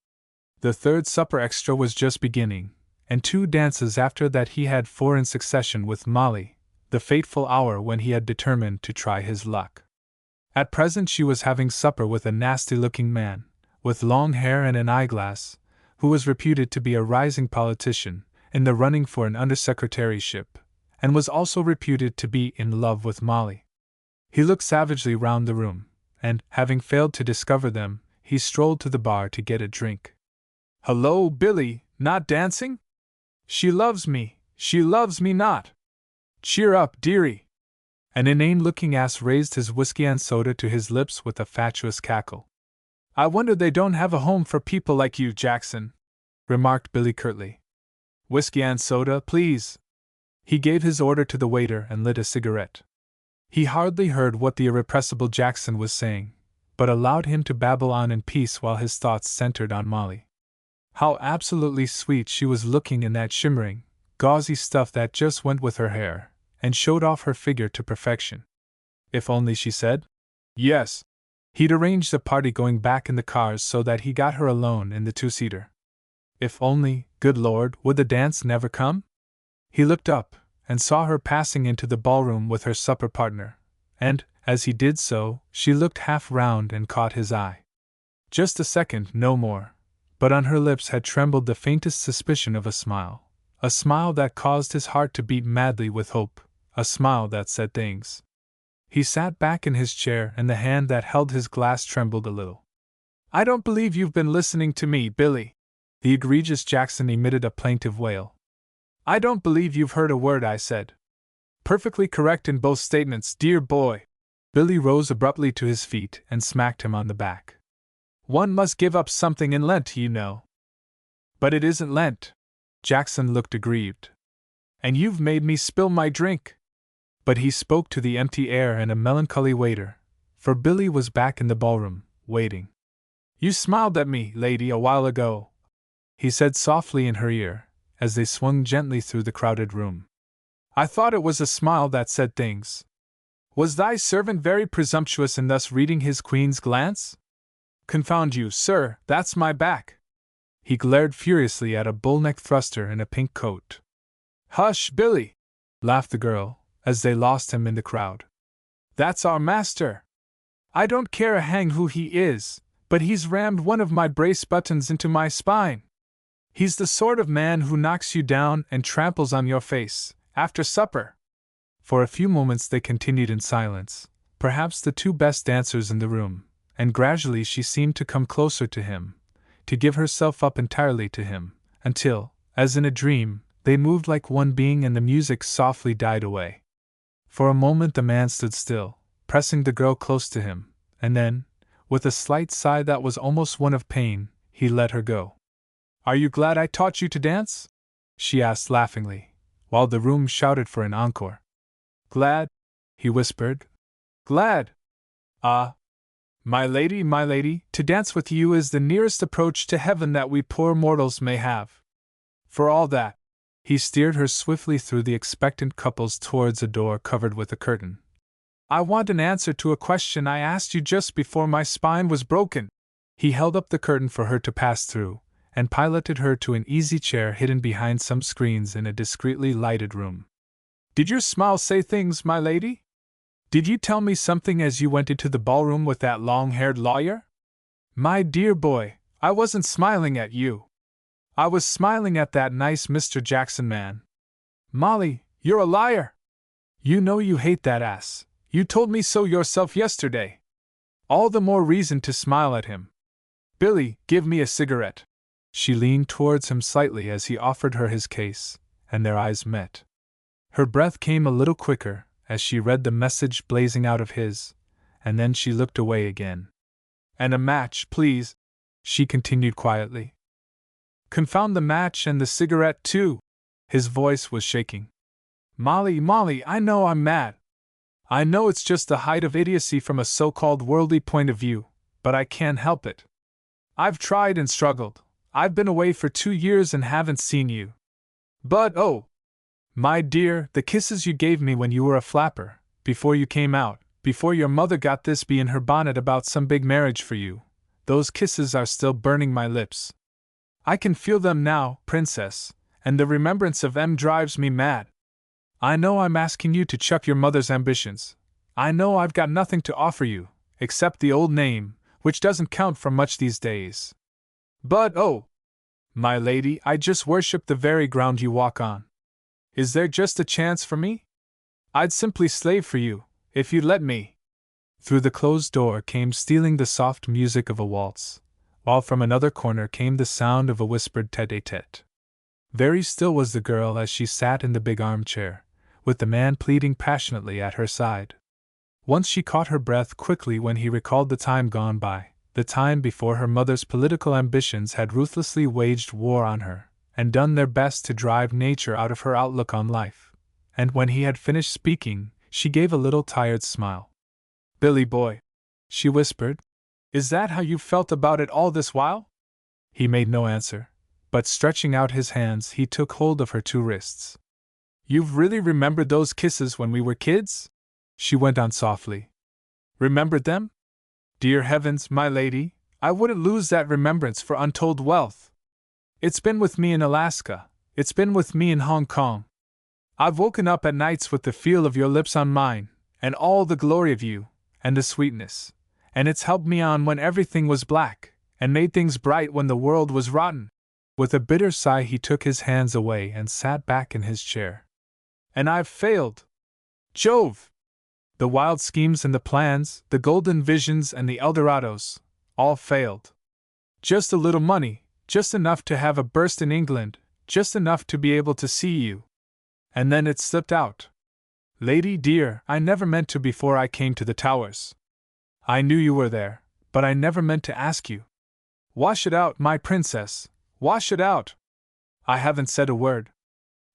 The third supper extra was just beginning, and 2 dances after that he had 4 in succession with Molly, the fateful hour when he had determined to try his luck. At present she was having supper with a nasty-looking man, with long hair and an eyeglass, who was reputed to be a rising politician, in the running for an undersecretaryship, and was also reputed to be in love with Molly. He looked savagely round the room, and, having failed to discover them, he strolled to the bar to get a drink. "Hello, Billy, not dancing? She loves me not. Cheer up, dearie." An inane-looking ass raised his whiskey and soda to his lips with a fatuous cackle. "I wonder they don't have a home for people like you, Jackson," remarked Billy curtly. "Whiskey and soda, please." He gave his order to the waiter and lit a cigarette. He hardly heard what the irrepressible Jackson was saying, but allowed him to babble on in peace while his thoughts centered on Molly. How absolutely sweet she was looking in that shimmering, gauzy stuff that just went with her hair, and showed off her figure to perfection. If only she said yes. He'd arranged the party going back in the cars so that he got her alone in the two-seater. If only, good Lord, would the dance never come? He looked up, and saw her passing into the ballroom with her supper partner, and, as he did so, she looked half round and caught his eye. Just a second, no more, but on her lips had trembled the faintest suspicion of a smile that caused his heart to beat madly with hope, a smile that said things. He sat back in his chair and the hand that held his glass trembled a little. "I don't believe you've been listening to me, Billy." The egregious Jackson emitted a plaintive wail. "I don't believe you've heard a word I said." "Perfectly correct in both statements, dear boy." Billy rose abruptly to his feet and smacked him on the back. "One must give up something in Lent, you know." "But it isn't Lent." Jackson looked aggrieved. "And you've made me spill my drink." But he spoke to the empty air and a melancholy waiter, for Billy was back in the ballroom, waiting. "You smiled at me, lady, a while ago," he said softly in her ear, as they swung gently through the crowded room. "I thought it was a smile that said things. Was thy servant very presumptuous in thus reading his queen's glance? Confound you, sir, that's my back." He glared furiously at a bull-necked thruster in a pink coat. "Hush, Billy!" laughed the girl, as they lost him in the crowd. "That's our master. I don't care a hang who he is, but he's rammed one of my brace buttons into my spine. He's the sort of man who knocks you down and tramples on your face, after supper." For a few moments they continued in silence, perhaps the two best dancers in the room, and gradually she seemed to come closer to him, to give herself up entirely to him, until, as in a dream, they moved like one being and the music softly died away. For a moment the man stood still, pressing the girl close to him, and then, with a slight sigh that was almost one of pain, he let her go. "Are you glad I taught you to dance?" she asked laughingly, while the room shouted for an encore. "Glad?" he whispered. "Glad? Ah, my lady, to dance with you is the nearest approach to heaven that we poor mortals may have. For all that," he steered her swiftly through the expectant couples towards a door covered with a curtain. "I want an answer to a question I asked you just before my spine was broken." He held up the curtain for her to pass through, and piloted her to an easy chair hidden behind some screens in a discreetly lighted room. "Did your smile say things, my lady? Did you tell me something as you went into the ballroom with that long-haired lawyer?" "My dear boy, I wasn't smiling at you. I was smiling at that nice Mr. Jackson man." "Molly, you're a liar! You know you hate that ass. You told me so yourself yesterday. All the more reason to smile at him. Billy, give me a cigarette." She leaned towards him slightly as he offered her his case, and their eyes met. Her breath came a little quicker as she read the message blazing out of his, and then she looked away again. "And a match, please," she continued quietly. "Confound the match and the cigarette, too!" His voice was shaking. Molly, I know I'm mad. I know it's just the height of idiocy from a so-called worldly point of view, but I can't help it. I've tried and struggled. I've been away for 2 years and haven't seen you. But oh! My dear, the kisses you gave me when you were a flapper, before you came out, before your mother got this bee in her bonnet about some big marriage for you, those kisses are still burning my lips. I can feel them now, princess, and the remembrance of them drives me mad. I know I'm asking you to chuck your mother's ambitions. I know I've got nothing to offer you, except the old name, which doesn't count for much these days. But oh! My lady, I just worship the very ground you walk on. Is there just a chance for me? I'd simply slave for you, if you'd let me. Through the closed door came stealing the soft music of a waltz, while from another corner came the sound of a whispered tête-à-tête. Very still was the girl as she sat in the big armchair, with the man pleading passionately at her side. Once she caught her breath quickly when he recalled the time gone by, the time before her mother's political ambitions had ruthlessly waged war on her, and done their best to drive nature out of her outlook on life. And when he had finished speaking, she gave a little tired smile. "Billy boy," she whispered, "is that how you felt about it all this while?" He made no answer, but stretching out his hands he took hold of her two wrists. "You've really remembered those kisses when we were kids?" she went on softly. "Remembered them? Dear heavens, my lady, I wouldn't lose that remembrance for untold wealth. It's been with me in Alaska, it's been with me in Hong Kong. I've woken up at nights with the feel of your lips on mine, and all the glory of you, and the sweetness, and it's helped me on when everything was black, and made things bright when the world was rotten." With a bitter sigh he took his hands away and sat back in his chair. "And I've failed! Jove! The wild schemes and the plans, the golden visions and the Eldorados, all failed. Just a little money, just enough to have a burst in England, just enough to be able to see you. And then it slipped out. Lady dear, I never meant to before I came to the Towers. I knew you were there, but I never meant to ask you. Wash it out, my princess, wash it out. I haven't said a word.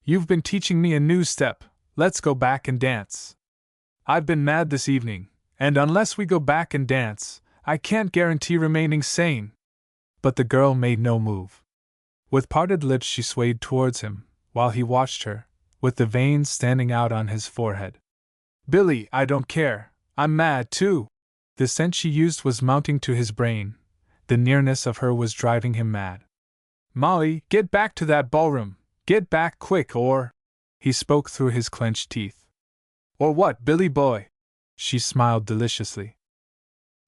You've been teaching me a new step, let's go back and dance. I've been mad this evening, and unless we go back and dance, I can't guarantee remaining sane." But the girl made no move. With parted lips she swayed towards him, while he watched her, with the veins standing out on his forehead. "Billy, I don't care, I'm mad too." The scent she used was mounting to his brain, the nearness of her was driving him mad. "Molly, get back to that ballroom, get back quick or—" He spoke through his clenched teeth. "Or what, Billy boy?" She smiled deliciously.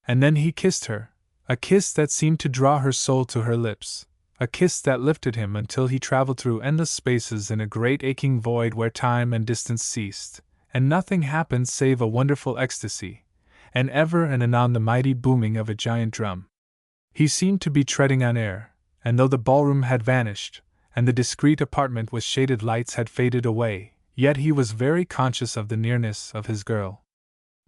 And then he kissed her, a kiss that seemed to draw her soul to her lips, a kiss that lifted him until he traveled through endless spaces in a great aching void where time and distance ceased, and nothing happened save a wonderful ecstasy, and ever and anon the mighty booming of a giant drum. He seemed to be treading on air, and though the ballroom had vanished, and the discreet apartment with shaded lights had faded away, yet he was very conscious of the nearness of his girl.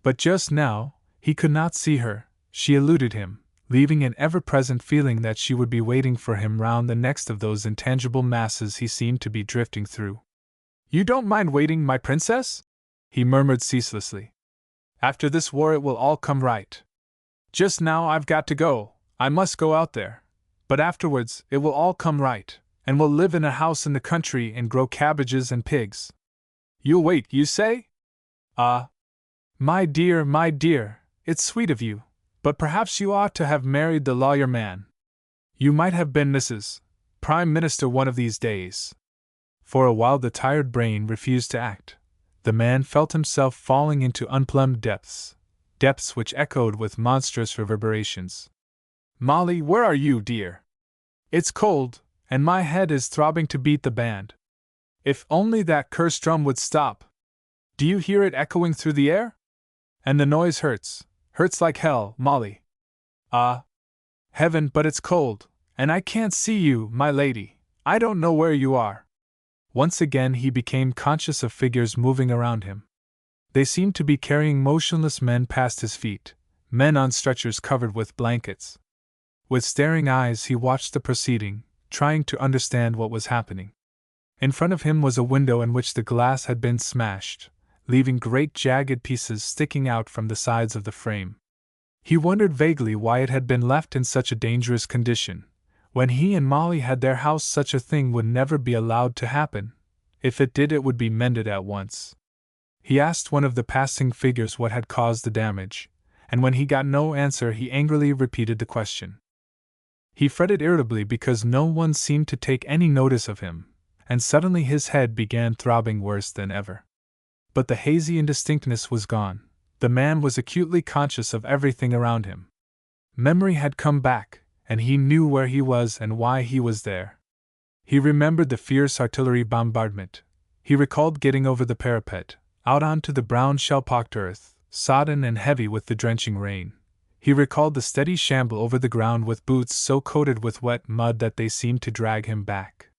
But just now, he could not see her, she eluded him, leaving an ever-present feeling that she would be waiting for him round the next of those intangible masses he seemed to be drifting through. "You don't mind waiting, my princess?" he murmured ceaselessly. "After this war it will all come right. Just now I've got to go, I must go out there. But afterwards it will all come right, and we'll live in a house in the country and grow cabbages and pigs." "You'll wait, you say? Ah, my dear, it's sweet of you, but perhaps you ought to have married the lawyer man. You might have been Mrs. Prime Minister one of these days." For a while the tired brain refused to act. The man felt himself falling into unplumbed depths, depths which echoed with monstrous reverberations. "Molly, where are you, dear? It's cold, and my head is throbbing to beat the band. If only that cursed drum would stop! Do you hear it echoing through the air? And the noise hurts like hell, Molly. Ah, heaven, but it's cold, and I can't see you, my lady, I don't know where you are." Once again he became conscious of figures moving around him. They seemed to be carrying motionless men past his feet, men on stretchers covered with blankets. With staring eyes he watched the proceeding, trying to understand what was happening. In front of him was a window in which the glass had been smashed, leaving great jagged pieces sticking out from the sides of the frame. He wondered vaguely why it had been left in such a dangerous condition. When he and Molly had their house, such a thing would never be allowed to happen. If it did, it would be mended at once. He asked one of the passing figures what had caused the damage, and when he got no answer he angrily repeated the question. He fretted irritably because no one seemed to take any notice of him, and suddenly his head began throbbing worse than ever. But the hazy indistinctness was gone. The man was acutely conscious of everything around him. Memory had come back, and he knew where he was and why he was there. He remembered the fierce artillery bombardment. He recalled getting over the parapet, out onto the brown shell-pocked earth, sodden and heavy with the drenching rain. He recalled the steady shamble over the ground with boots so coated with wet mud that they seemed to drag him back.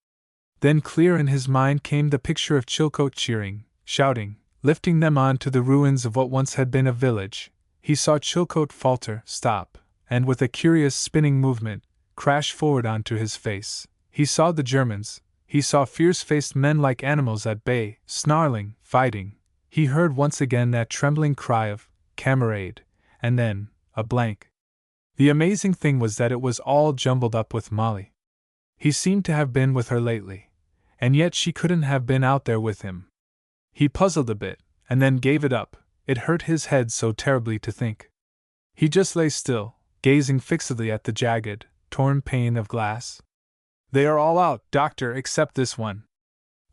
Then clear in his mind came the picture of Chilcote cheering, shouting, lifting them on to the ruins of what once had been a village. He saw Chilcote falter, stop, and with a curious spinning movement, crash forward onto his face. He saw the Germans. He saw fierce-faced men like animals at bay, snarling, fighting. He heard once again that trembling cry of, "Camarade," and then, a blank. The amazing thing was that it was all jumbled up with Molly. He seemed to have been with her lately, and yet she couldn't have been out there with him. He puzzled a bit, and then gave it up. It hurt his head so terribly to think. He just lay still, gazing fixedly at the jagged, torn pane of glass. "They are all out, Doctor, except this one."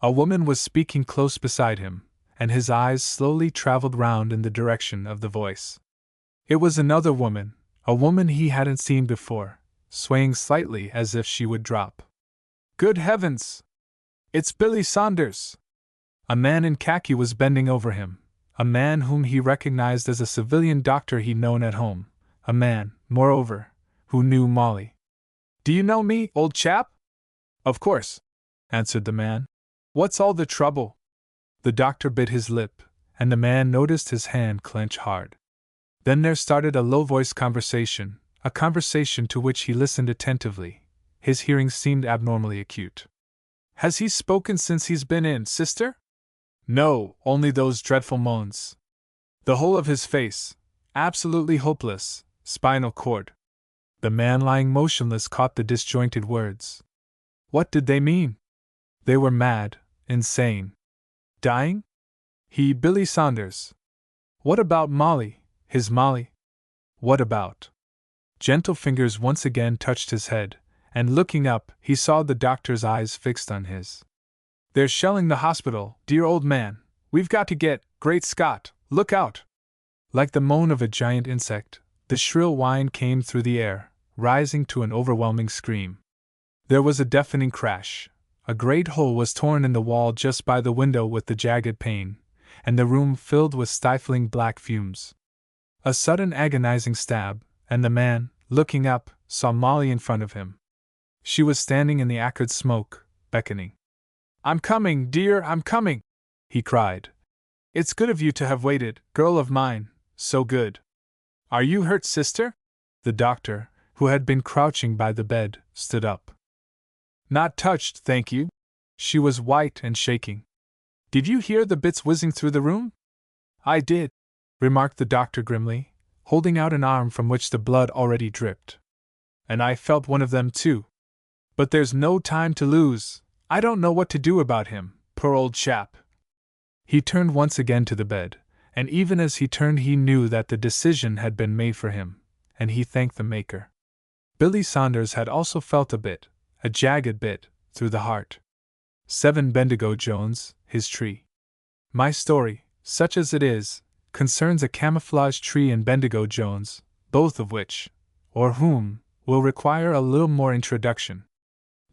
A woman was speaking close beside him, and his eyes slowly traveled round in the direction of the voice. It was another woman, a woman he hadn't seen before, swaying slightly as if she would drop. "Good heavens! It's Billy Saunders!" A man in khaki was bending over him, a man whom he recognized as a civilian doctor he'd known at home, a man, moreover, who knew Molly. "Do you know me, old chap?" "Of course," answered the man. "What's all the trouble?" The doctor bit his lip, and the man noticed his hand clench hard. Then there started a low-voiced conversation, a conversation to which he listened attentively. His hearing seemed abnormally acute. "Has he spoken since he's been in, sister?" "No, only those dreadful moans. The whole of his face, absolutely hopeless, spinal cord." The man lying motionless caught the disjointed words. What did they mean? They were mad, insane. Dying? He, Billy Saunders. What about Molly, his Molly? What about? Gentle fingers once again touched his head, and looking up, he saw the doctor's eyes fixed on his. "They're shelling the hospital, dear old man. We've got to get, great Scott, look out!" Like the moan of a giant insect, the shrill whine came through the air, rising to an overwhelming scream. There was a deafening crash. A great hole was torn in the wall just by the window with the jagged pane, and the room filled with stifling black fumes. A sudden agonizing stab, and the man, looking up, saw Molly in front of him. She was standing in the acrid smoke, beckoning. "I'm coming, dear, I'm coming!" he cried. "It's good of you to have waited, girl of mine, so good." "Are you hurt, sister?" The doctor, who had been crouching by the bed, stood up. "Not touched, thank you." She was white and shaking. "Did you hear the bits whizzing through the room?" "I did," remarked the doctor grimly, holding out an arm from which the blood already dripped. "And I felt one of them too. But there's no time to lose. I don't know what to do about him, poor old chap." He turned once again to the bed, and even as he turned he knew that the decision had been made for him, and he thanked the Maker. Billy Saunders had also felt a bit, a jagged bit, through the heart. 7 Bendigo Jones, his tree. My story, such as it is, concerns a camouflage tree and Bendigo Jones, both of which, or whom, will require a little more introduction.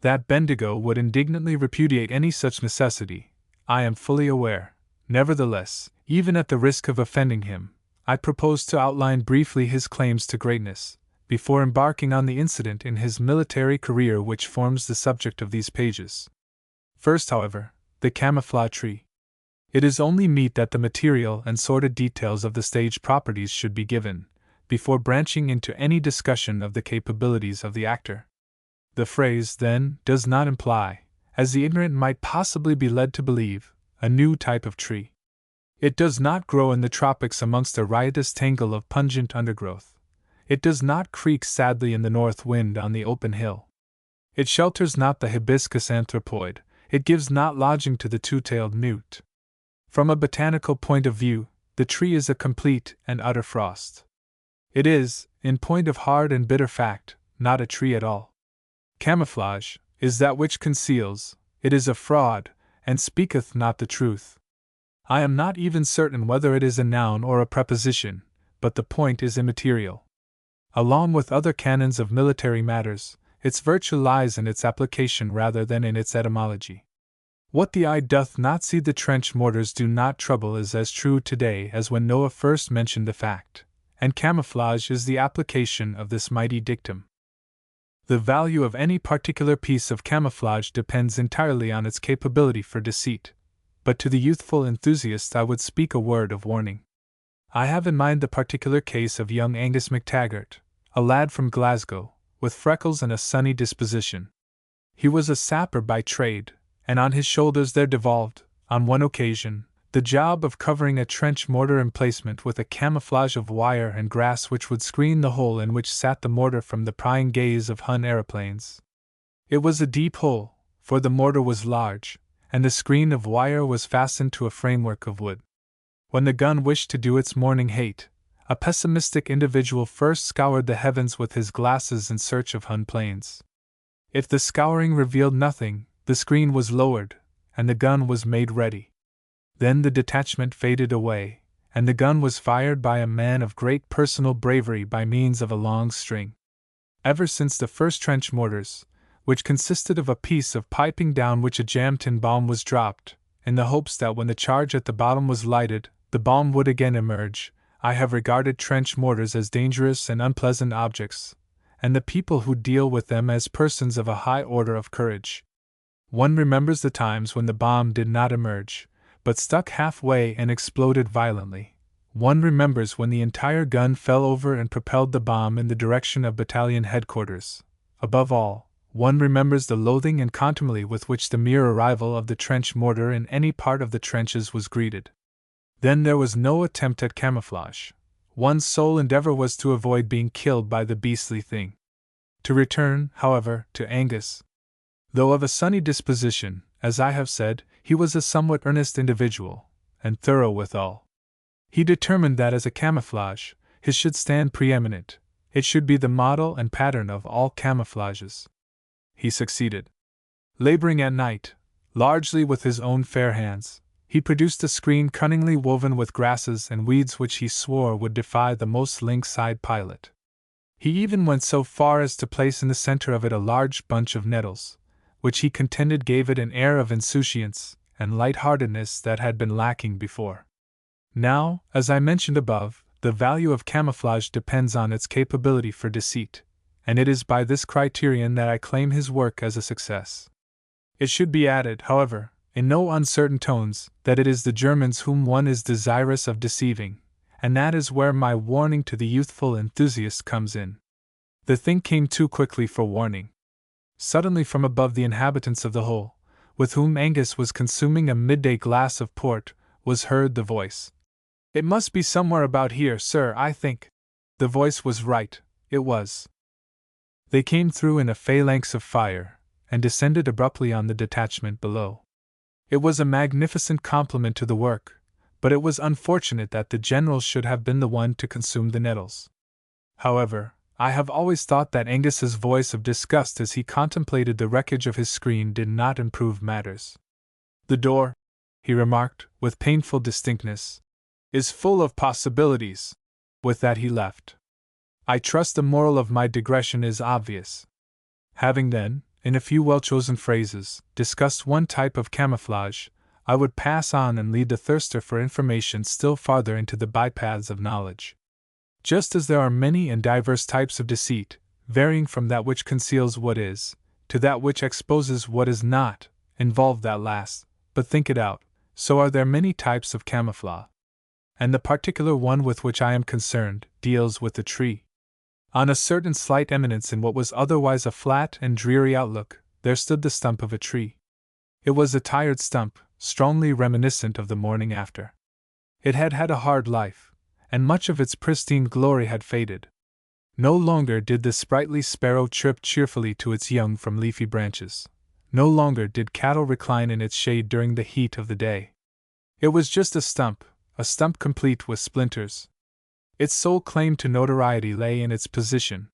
That Bendigo would indignantly repudiate any such necessity, I am fully aware. Nevertheless, even at the risk of offending him, I propose to outline briefly his claims to greatness, before embarking on the incident in his military career which forms the subject of these pages. First, however, the camouflage tree. It is only meet that the material and sordid details of the stage properties should be given, before branching into any discussion of the capabilities of the actor. The phrase, then, does not imply, as the ignorant might possibly be led to believe, a new type of tree. It does not grow in the tropics amongst a riotous tangle of pungent undergrowth. It does not creak sadly in the north wind on the open hill. It shelters not the hibiscus anthropoid, it gives not lodging to the two-tailed newt. From a botanical point of view, the tree is a complete and utter frost. It is, in point of hard and bitter fact, not a tree at all. Camouflage is that which conceals, it is a fraud, and speaketh not the truth. I am not even certain whether it is a noun or a preposition, but the point is immaterial. Along with other canons of military matters, its virtue lies in its application rather than in its etymology. What the eye doth not see the trench mortars do not trouble is as true today as when Noah first mentioned the fact, and camouflage is the application of this mighty dictum. The value of any particular piece of camouflage depends entirely on its capability for deceit, but to the youthful enthusiast I would speak a word of warning. I have in mind the particular case of young Angus MacTaggart, a lad from Glasgow, with freckles and a sunny disposition. He was a sapper by trade, and on his shoulders there devolved, on one occasion, the job of covering a trench mortar emplacement with a camouflage of wire and grass which would screen the hole in which sat the mortar from the prying gaze of Hun aeroplanes. It was a deep hole, for the mortar was large, and the screen of wire was fastened to a framework of wood. When the gun wished to do its morning hate, a pessimistic individual first scoured the heavens with his glasses in search of Hun planes. If the scouring revealed nothing, the screen was lowered, and the gun was made ready. Then the detachment faded away, and the gun was fired by a man of great personal bravery by means of a long string. Ever since the first trench mortars, which consisted of a piece of piping down which a jam-tin bomb was dropped, in the hopes that when the charge at the bottom was lighted, the bomb would again emerge, I have regarded trench mortars as dangerous and unpleasant objects, and the people who deal with them as persons of a high order of courage. One remembers the times when the bomb did not emerge, but stuck halfway and exploded violently. One remembers when the entire gun fell over and propelled the bomb in the direction of battalion headquarters. Above all, one remembers the loathing and contumely with which the mere arrival of the trench mortar in any part of the trenches was greeted. Then there was no attempt at camouflage. One's sole endeavor was to avoid being killed by the beastly thing. To return, however, to Angus. Though of a sunny disposition, as I have said, he was a somewhat earnest individual, and thorough withal. He determined that as a camouflage, his should stand preeminent, it should be the model and pattern of all camouflages. He succeeded. Laboring at night, largely with his own fair hands, he produced a screen cunningly woven with grasses and weeds which he swore would defy the most lynx-eyed pilot. He even went so far as to place in the center of it a large bunch of nettles, which he contended gave it an air of insouciance and light-heartedness that had been lacking before. Now, as I mentioned above, the value of camouflage depends on its capability for deceit, and it is by this criterion that I claim his work as a success. It should be added, however, in no uncertain tones, that it is the Germans whom one is desirous of deceiving, and that is where my warning to the youthful enthusiast comes in. The thing came too quickly for warning. Suddenly from above the inhabitants of the hole, with whom Angus was consuming a midday glass of port, was heard the voice. "It must be somewhere about here, sir, I think." The voice was right, it was. They came through in a phalanx of fire, and descended abruptly on the detachment below. It was a magnificent compliment to the work, but it was unfortunate that the general should have been the one to consume the nettles. However, I have always thought that Angus's voice of disgust as he contemplated the wreckage of his screen did not improve matters. "The door," he remarked, with painful distinctness, "is full of possibilities." With that he left. I trust the moral of my digression is obvious. Having then, in a few well-chosen phrases, discussed one type of camouflage, I would pass on and lead the thirster for information still farther into the bypaths of knowledge. Just as there are many and diverse types of deceit, varying from that which conceals what is, to that which exposes what is not, involve that last, but think it out, so are there many types of camouflage. And the particular one with which I am concerned deals with the tree. On a certain slight eminence in what was otherwise a flat and dreary outlook, there stood the stump of a tree. It was a tired stump, strongly reminiscent of the morning after. It had had a hard life, and much of its pristine glory had faded. No longer did the sprightly sparrow chirp cheerfully to its young from leafy branches. No longer did cattle recline in its shade during the heat of the day. It was just a stump complete with splinters. Its sole claim to notoriety lay in its position.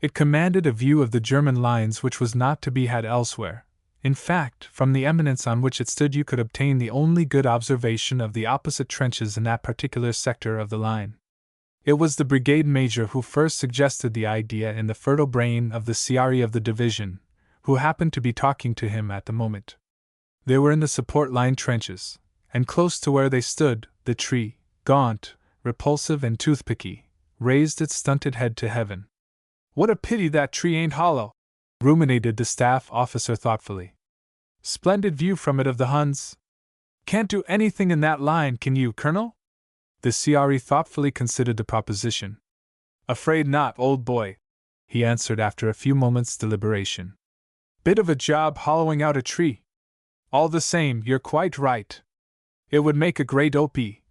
It commanded a view of the German lines which was not to be had elsewhere. In fact, from the eminence on which it stood you could obtain the only good observation of the opposite trenches in that particular sector of the line. It was the brigade major who first suggested the idea in the fertile brain of the CRE of the division, who happened to be talking to him at the moment. They were in the support line trenches, and close to where they stood, the tree, gaunt, repulsive and toothpicky, raised its stunted head to heaven. "What a pity that tree ain't hollow," ruminated the staff officer thoughtfully. "Splendid view from it of the Huns. Can't do anything in that line, can you, Colonel?" The CRE thoughtfully considered the proposition. "Afraid not, old boy," he answered after a few moments' deliberation. "Bit of a job hollowing out a tree. All the same, you're quite right. It would make a great OP.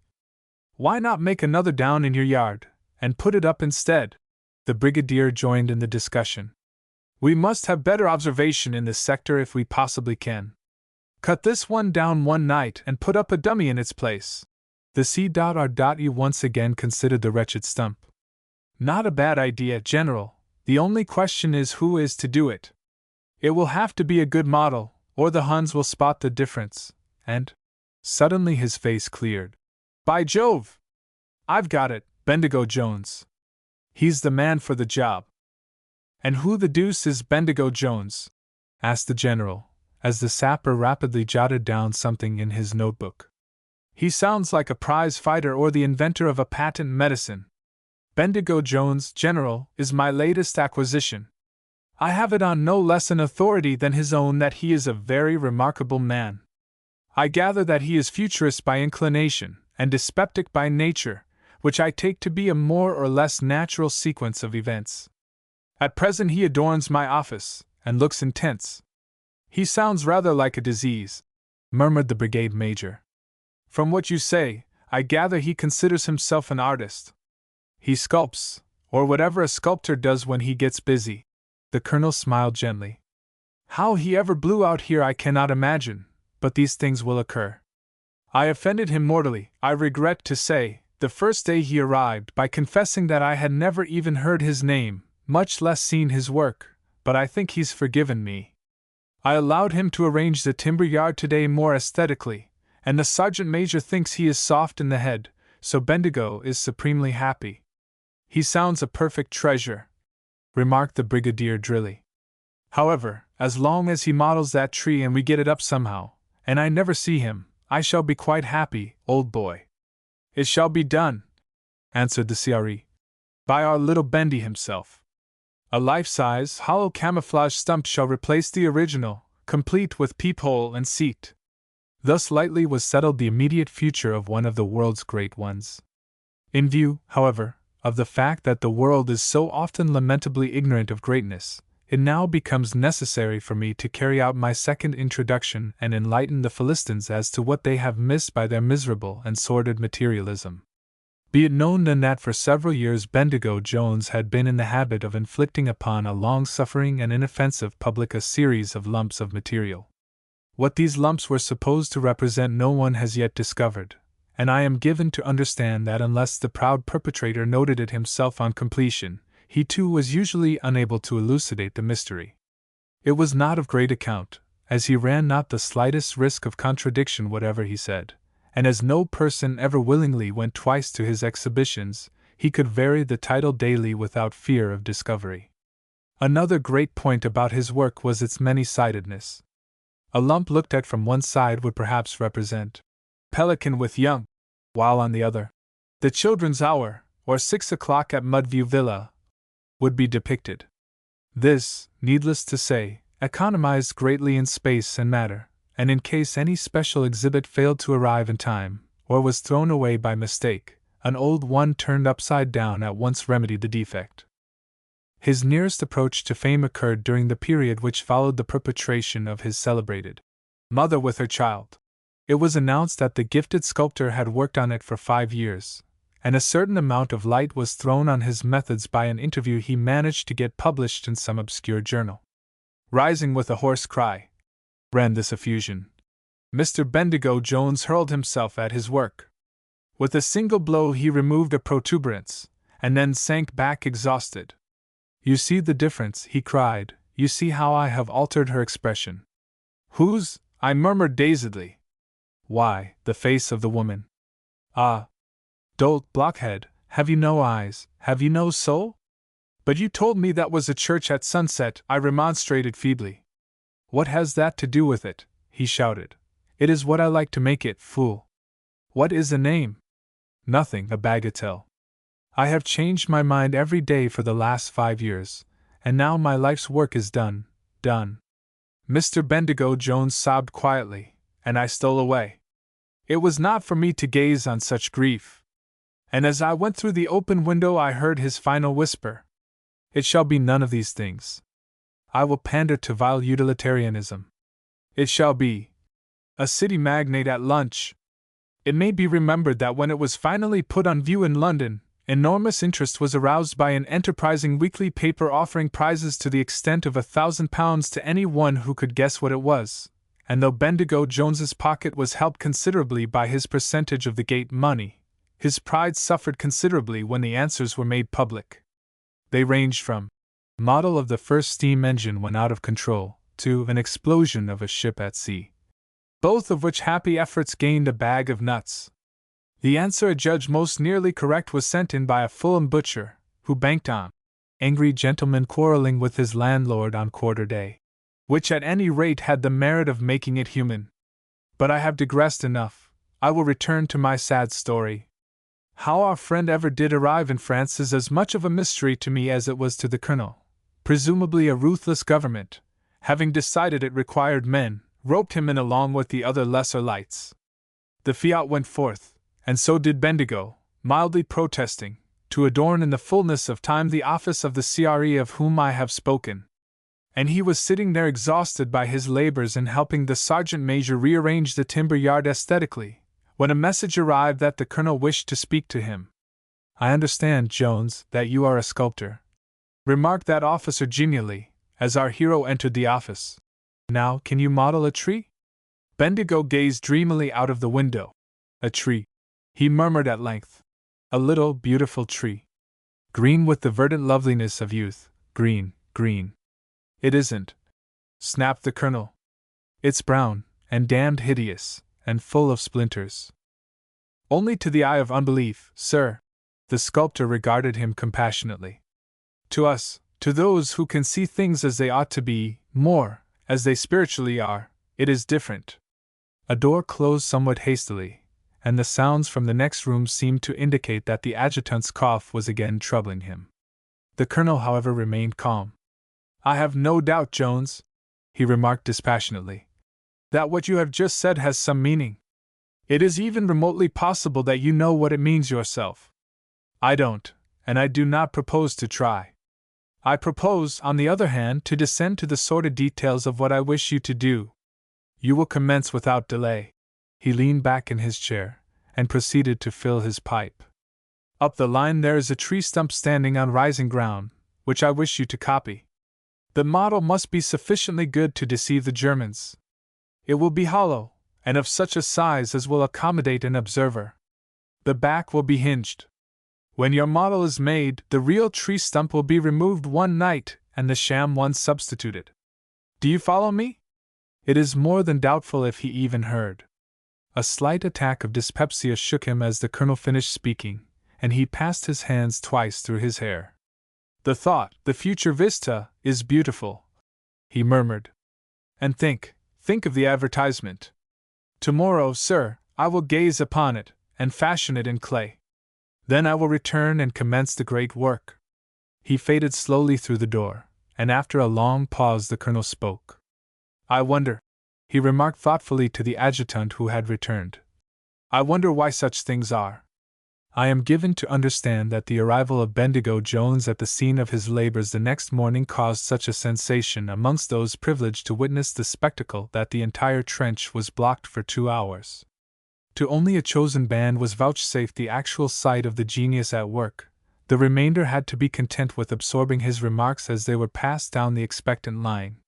Why not make another down in your yard, and put it up instead?" The brigadier joined in the discussion. "We must have better observation in this sector if we possibly can. Cut this one down one night and put up a dummy in its place." The C.R.E. once again considered the wretched stump. "Not a bad idea, General. The only question is who is to do it. It will have to be a good model, or the Huns will spot the difference, and—" Suddenly his face cleared. "By Jove! I've got it, Bendigo Jones. He's the man for the job." "And who the deuce is Bendigo Jones?" asked the general, as the sapper rapidly jotted down something in his notebook. "He sounds like a prize fighter or the inventor of a patent medicine. Bendigo Jones, General, is my latest acquisition. I have it on no less an authority than his own that he is a very remarkable man. I gather that he is futurist by inclination and dyspeptic by nature, which I take to be a more or less natural sequence of events. At present he adorns my office, and looks intense. He sounds rather like a disease," murmured the brigade major. "From what you say, I gather he considers himself an artist. He sculpts, or whatever a sculptor does when he gets busy." The colonel smiled gently. "How he ever blew out here I cannot imagine, but these things will occur. I offended him mortally, I regret to say, the first day he arrived by confessing that I had never even heard his name, much less seen his work, but I think he's forgiven me. I allowed him to arrange the timber yard today more aesthetically, and the sergeant major thinks he is soft in the head, so Bendigo is supremely happy. He sounds a perfect treasure," remarked the brigadier drily. "However, as long as he models that tree and we get it up somehow, and I never see him, I shall be quite happy, old boy." "It shall be done," answered the CRE. "By our little Bendy himself. A life-size, hollow camouflage stump shall replace the original, complete with peephole and seat." Thus lightly was settled the immediate future of one of the world's great ones. In view, however, of the fact that the world is so often lamentably ignorant of greatness, it now becomes necessary for me to carry out my second introduction and enlighten the Philistines as to what they have missed by their miserable and sordid materialism. Be it known then that for several years Bendigo Jones had been in the habit of inflicting upon a long-suffering and inoffensive public a series of lumps of material. What these lumps were supposed to represent no one has yet discovered, and I am given to understand that unless the proud perpetrator noted it himself on completion, he too was usually unable to elucidate the mystery. It was not of great account, as he ran not the slightest risk of contradiction whatever he said, and as no person ever willingly went twice to his exhibitions, he could vary the title daily without fear of discovery. Another great point about his work was its many-sidedness. A lump looked at from one side would perhaps represent Pelican with young, while on the other, the children's hour, or 6 o'clock at Mudview Villa, would be depicted. This, needless to say, economized greatly in space and matter, and in case any special exhibit failed to arrive in time, or was thrown away by mistake, an old one turned upside down at once remedied the defect. His nearest approach to fame occurred during the period which followed the perpetration of his celebrated Mother with Her Child. It was announced that the gifted sculptor had worked on it for 5 years, and a certain amount of light was thrown on his methods by an interview he managed to get published in some obscure journal. Rising with a hoarse cry, ran this effusion, Mr. Bendigo Jones hurled himself at his work. With a single blow he removed a protuberance, and then sank back exhausted. "You see the difference," he cried, "you see how I have altered her expression." "Whose?" I murmured dazedly. "Why, the face of the woman." "Ah! Dolt blockhead, have you no eyes, have you no soul?" "But you told me that was a church at sunset," I remonstrated feebly. "What has that to do with it?" he shouted. It is what I like to make it, fool. What is a name? Nothing, a bagatelle. I have changed my mind every day for the last 5 years, and now my life's work is done, done. Mr. Bendigo Jones sobbed quietly, and I stole away. It was not for me to gaze on such grief. And as I went through the open window, I heard his final whisper: "It shall be none of these things. I will pander to vile utilitarianism. It shall be a city magnate at lunch." It may be remembered that when it was finally put on view in London, enormous interest was aroused by an enterprising weekly paper offering prizes to the extent of £1,000 to any one who could guess what it was, and though Bendigo Jones's pocket was helped considerably by his percentage of the gate money, his pride suffered considerably when the answers were made public. They ranged from model of the first steam engine when out of control to an explosion of a ship at sea, both of which happy efforts gained a bag of nuts. The answer adjudged most nearly correct was sent in by a Fulham butcher, who banked on angry gentleman quarreling with his landlord on quarter day, which at any rate had the merit of making it human. But I have digressed enough. I will return to my sad story. How our friend ever did arrive in France is as much of a mystery to me as it was to the Colonel. Presumably a ruthless government, having decided it required men, roped him in along with the other lesser lights. The fiat went forth, and so did Bendigo, mildly protesting, to adorn in the fullness of time the office of the CRE of whom I have spoken. And he was sitting there exhausted by his labors in helping the sergeant major rearrange the timber yard aesthetically, when a message arrived that the colonel wished to speak to him. "I understand, Jones, that you are a sculptor," remarked that officer genially, as our hero entered the office. "Now, can you model a tree?" Bendigo gazed dreamily out of the window. "A tree," he murmured at length. "A little, beautiful tree. Green with the verdant loveliness of youth, green, green." "It isn't," snapped the colonel. "It's brown, and damned hideous, and full of splinters." "Only to the eye of unbelief, sir." The sculptor regarded him compassionately. "To us, to those who can see things as they ought to be, more, as they spiritually are, it is different." A door closed somewhat hastily, and the sounds from the next room seemed to indicate that the adjutant's cough was again troubling him. The colonel, however, remained calm. "I have no doubt, Jones," he remarked dispassionately, "that what you have just said has some meaning. It is even remotely possible that you know what it means yourself. I don't, and I do not propose to try. I propose, on the other hand, to descend to the sordid details of what I wish you to do. You will commence without delay." He leaned back in his chair, and proceeded to fill his pipe. "Up the line there is a tree stump standing on rising ground, which I wish you to copy. The model must be sufficiently good to deceive the Germans. It will be hollow, and of such a size as will accommodate an observer. The back will be hinged. When your model is made, the real tree stump will be removed one night and the sham one substituted. Do you follow me?" It is more than doubtful if he even heard. A slight attack of dyspepsia shook him as the colonel finished speaking, and he passed his hands twice through his hair. "The thought, the future vista, is beautiful," he murmured. "And think of the advertisement. Tomorrow, sir, I will gaze upon it, and fashion it in clay. Then I will return and commence the great work." He faded slowly through the door, and after a long pause the colonel spoke. "I wonder," he remarked thoughtfully to the adjutant who had returned. "I wonder why such things are. I am given to understand that the arrival of Bendigo Jones at the scene of his labors the next morning caused such a sensation amongst those privileged to witness the spectacle that the entire trench was blocked for 2 hours. To only a chosen band was vouchsafed the actual sight of the genius at work. The remainder had to be content with absorbing his remarks as they were passed down the expectant line.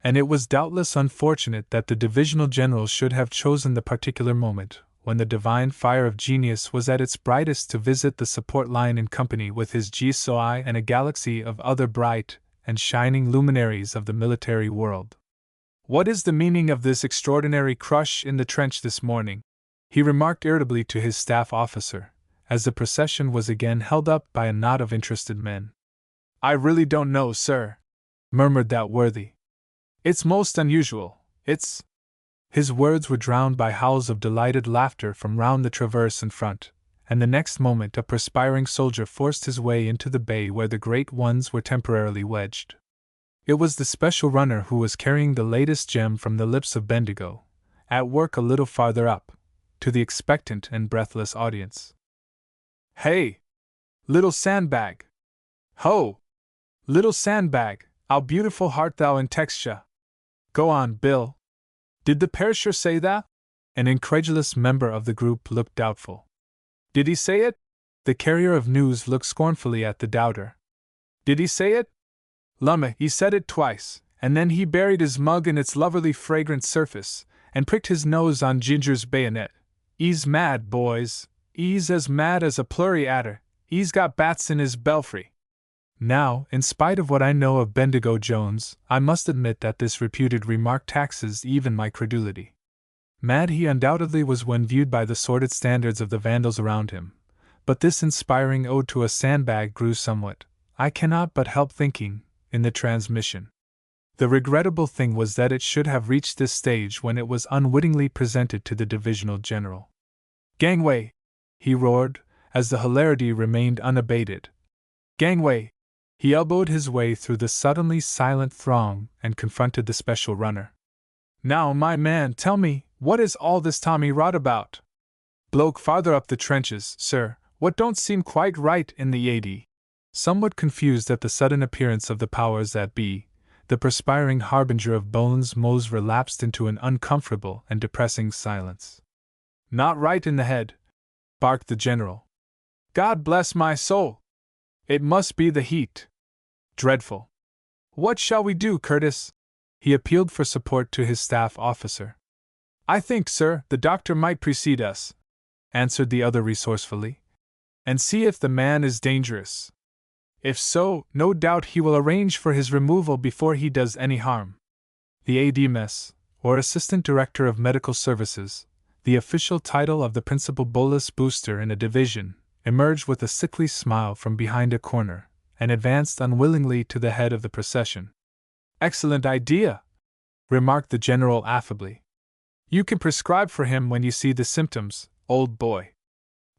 And it was doubtless unfortunate that the divisional general should have chosen the particular moment when the divine fire of genius was at its brightest to visit the support line in company with his GSOI and a galaxy of other bright and shining luminaries of the military world. "What is the meaning of this extraordinary crush in the trench this morning?" he remarked irritably to his staff officer, as the procession was again held up by a knot of interested men. "I really don't know, sir," murmured that worthy. "It's most unusual, it's..." His words were drowned by howls of delighted laughter from round the traverse in front, and the next moment a perspiring soldier forced his way into the bay where the great ones were temporarily wedged. It was the special runner who was carrying the latest gem from the lips of Bendigo, at work a little farther up, to the expectant and breathless audience. "Hey! Little sandbag! Ho! Little sandbag, how beautiful art thou in texture! Go on, Bill! Did the perisher say that?" An incredulous member of the group looked doubtful. "Did he say it?" The carrier of news looked scornfully at the doubter. "Did he say it? Lumme, he said it twice, and then he buried his mug in its loverly fragrant surface, and pricked his nose on Ginger's bayonet. He's mad, boys. He's as mad as a plurry adder. He's got bats in his belfry." Now, in spite of what I know of Bendigo Jones, I must admit that this reputed remark taxes even my credulity. Mad he undoubtedly was when viewed by the sordid standards of the vandals around him, but this inspiring ode to a sandbag grew somewhat, I cannot but help thinking, in the transmission. The regrettable thing was that it should have reached this stage when it was unwittingly presented to the divisional general. "Gangway!" he roared, as the hilarity remained unabated. "Gangway!" He elbowed his way through the suddenly silent throng and confronted the special runner. "Now, my man, tell me, what is all this Tommy rot about? Bloke farther up the trenches, sir, what don't seem quite right in the AD?" Somewhat confused at the sudden appearance of the powers that be, the perspiring harbinger of Bones Mose relapsed into an uncomfortable and depressing silence. "Not right in the head," barked the general. "God bless my soul! It must be the heat. Dreadful. What shall we do, Curtis?" He appealed for support to his staff officer. "I think, sir, the doctor might precede us," answered the other resourcefully, "and see if the man is dangerous. If so, no doubt he will arrange for his removal before he does any harm." The AD-Mess, or Assistant Director of Medical Services, the official title of the principal bolus booster in a division, emerged with a sickly smile from behind a corner, and advanced unwillingly to the head of the procession. "Excellent idea," remarked the general affably. "You can prescribe for him when you see the symptoms, old boy.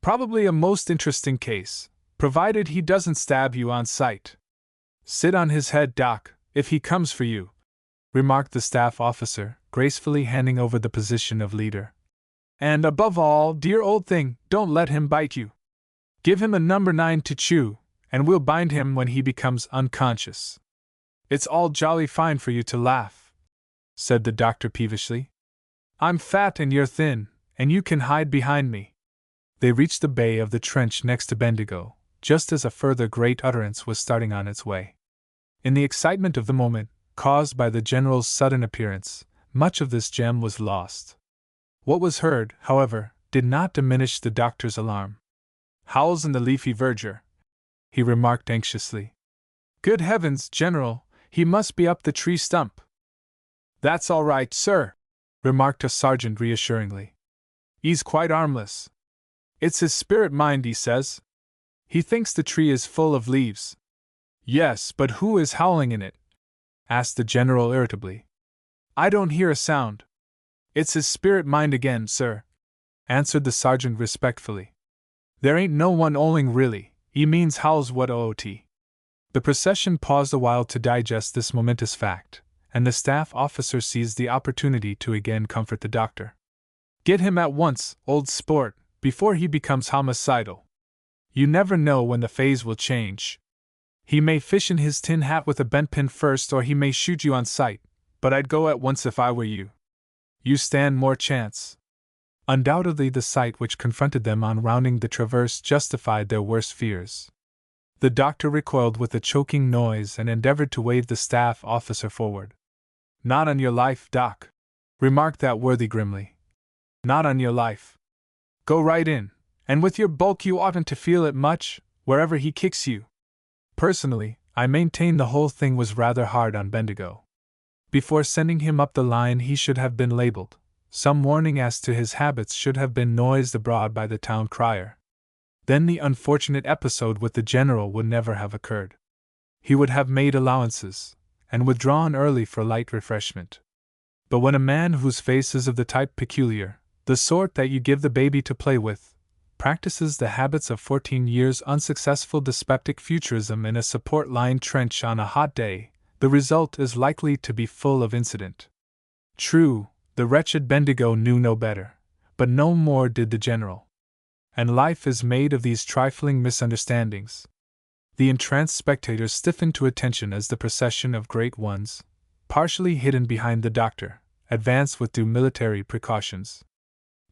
Probably a most interesting case, provided he doesn't stab you on sight. Sit on his head, Doc, if he comes for you," remarked the staff officer, gracefully handing over the position of leader. "And above all, dear old thing, don't let him bite you. Give him a number 9 to chew, and we'll bind him when he becomes unconscious." "It's all jolly fine for you to laugh," said the doctor peevishly. "I'm fat and you're thin, and you can hide behind me." They reached the bay of the trench next to Bendigo, just as a further great utterance was starting on its way. In the excitement of the moment, caused by the general's sudden appearance, much of this gem was lost. What was heard, however, did not diminish the doctor's alarm. "Howls in the leafy verdure," he remarked anxiously. "Good heavens, General, he must be up the tree stump." "That's all right, sir," remarked a sergeant reassuringly. "He's quite harmless. It's his spirit mind, he says. He thinks the tree is full of leaves." "Yes, but who is howling in it?" asked the general irritably. "I don't hear a sound." "It's his spirit mind again, sir," answered the sergeant respectfully. "There ain't no one 'owling really, he means howls what OOT." The procession paused a while to digest this momentous fact, and the staff officer seized the opportunity to again comfort the doctor. "Get him at once, old sport, before he becomes homicidal. You never know when the phase will change. He may fish in his tin hat with a bent pin first, or he may shoot you on sight, but I'd go at once if I were you. You stand more chance." Undoubtedly the sight which confronted them on rounding the traverse justified their worst fears. The doctor recoiled with a choking noise and endeavored to wave the staff officer forward. "Not on your life, Doc," remarked that worthy grimly. "Not on your life. Go right in, and with your bulk you oughtn't to feel it much, wherever he kicks you." Personally, I maintain the whole thing was rather hard on Bendigo. Before sending him up the line he should have been labeled. Some warning as to his habits should have been noised abroad by the town crier. Then the unfortunate episode with the general would never have occurred. He would have made allowances, and withdrawn early for light refreshment. But when a man whose face is of the type peculiar, the sort that you give the baby to play with, practices the habits of 14 years' unsuccessful dyspeptic futurism in a support-line trench on a hot day, the result is likely to be full of incident. True, the wretched Bendigo knew no better, but no more did the general. And life is made of these trifling misunderstandings. The entranced spectators stiffened to attention as the procession of great ones, partially hidden behind the doctor, advanced with due military precautions.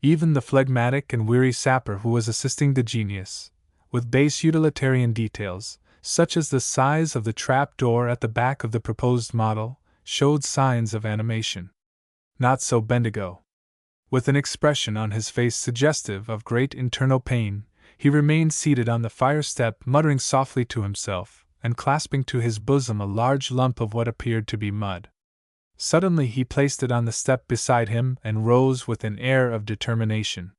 Even the phlegmatic and weary sapper who was assisting the genius, with base utilitarian details, such as the size of the trap door at the back of the proposed model, showed signs of animation. Not so Bendigo. With an expression on his face suggestive of great internal pain, he remained seated on the fire step, muttering softly to himself, and clasping to his bosom a large lump of what appeared to be mud. Suddenly he placed it on the step beside him and rose with an air of determination.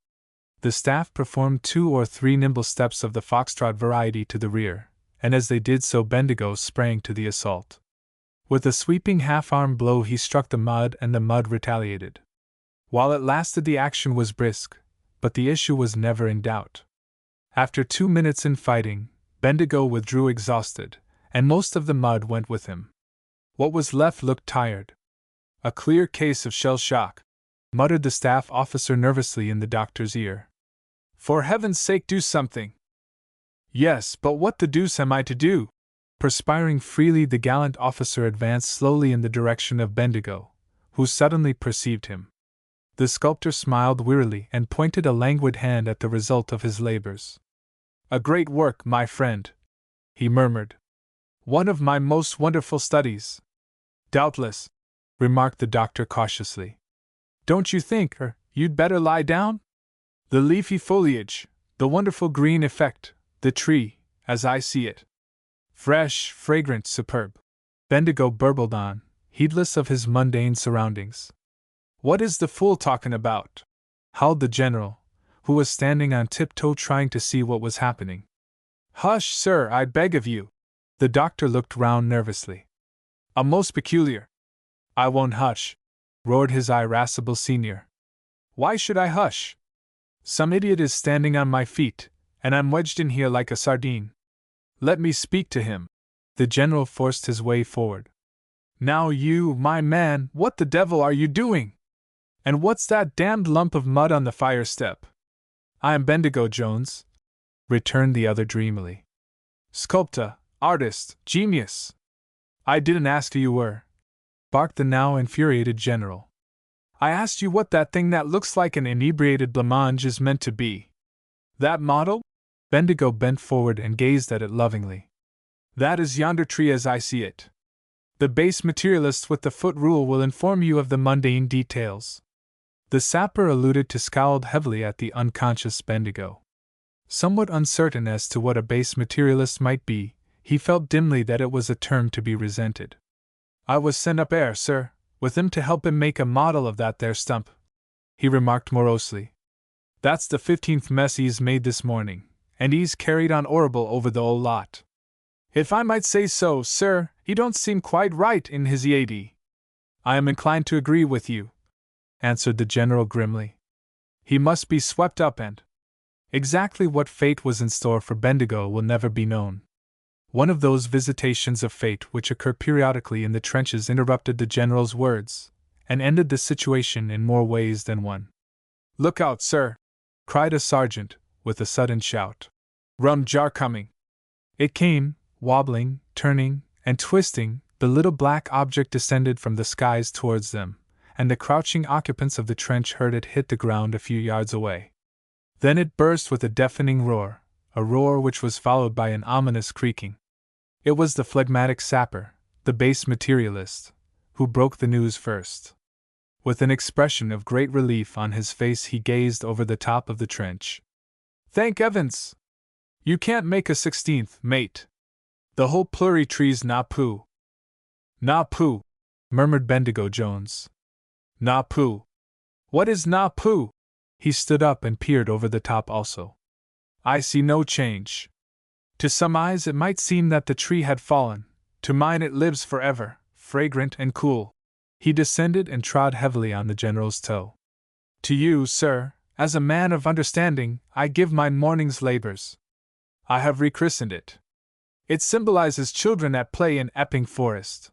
The staff performed 2 or 3 nimble steps of the foxtrot variety to the rear, and as they did so Bendigo sprang to the assault. With a sweeping half-arm blow he struck the mud and the mud retaliated. While it lasted the action was brisk, but the issue was never in doubt. After 2 minutes in fighting, Bendigo withdrew exhausted, and most of the mud went with him. What was left looked tired. A clear case of shell shock, muttered the staff officer nervously in the doctor's ear. For heaven's sake, do something! Yes, but what the deuce am I to do? Perspiring freely, the gallant officer advanced slowly in the direction of Bendigo, who suddenly perceived him. The sculptor smiled wearily and pointed a languid hand at the result of his labors. A great work, my friend, he murmured. One of my most wonderful studies. Doubtless, remarked the doctor cautiously. Don't you think, you'd better lie down? The leafy foliage, the wonderful green effect, the tree, as I see it. Fresh, fragrant, superb. Bendigo burbled on, heedless of his mundane surroundings. What is the fool talking about? Howled the general, who was standing on tiptoe trying to see what was happening. Hush, sir, I beg of you. The doctor looked round nervously. A most peculiar. I won't hush, roared his irascible senior. Why should I hush? Some idiot is standing on my feet, and I'm wedged in here like a sardine. Let me speak to him. The general forced his way forward. Now you, my man, what the devil are you doing? And what's that damned lump of mud on the fire step? I am Bendigo Jones, returned the other dreamily. Sculptor, artist, genius. I didn't ask who you were, barked the now infuriated general. I asked you what that thing that looks like an inebriated blancmange is meant to be. That model? Bendigo bent forward and gazed at it lovingly. That is yonder tree as I see it. The base materialist with the foot rule will inform you of the mundane details. The sapper alluded to scowled heavily at the unconscious Bendigo. Somewhat uncertain as to what a base materialist might be, he felt dimly that it was a term to be resented. I was sent up 'ere, sir, with him to help him make a model of that there stump, he remarked morosely. That's the 15th mess he's made this morning, and he's carried on 'orrible over the 'ole lot. If I might say so, sir, he don't seem quite right in his EAD. I am inclined to agree with you, answered the general grimly. He must be swept up and… Exactly what fate was in store for Bendigo will never be known. One of those visitations of fate which occur periodically in the trenches interrupted the general's words, and ended the situation in more ways than one. Look out, sir! Cried a sergeant, with a sudden shout. Rum jar coming! It came, wobbling, turning, and twisting, the little black object descended from the skies towards them, and the crouching occupants of the trench heard it hit the ground a few yards away. Then it burst with a deafening roar, a roar which was followed by an ominous creaking. It was the phlegmatic sapper, the base materialist, who broke the news first. With an expression of great relief on his face he gazed over the top of the trench. Thank Evans! You can't make a 16th, mate. The whole plurry tree's na poo. Na poo, murmured Bendigo Jones. Na poo. What is na poo? He stood up and peered over the top also. I see no change. To some eyes it might seem that the tree had fallen, to mine it lives forever, fragrant and cool. He descended and trod heavily on the general's toe. To you, sir, as a man of understanding, I give my morning's labors. I have rechristened it. It symbolizes children at play in Epping Forest.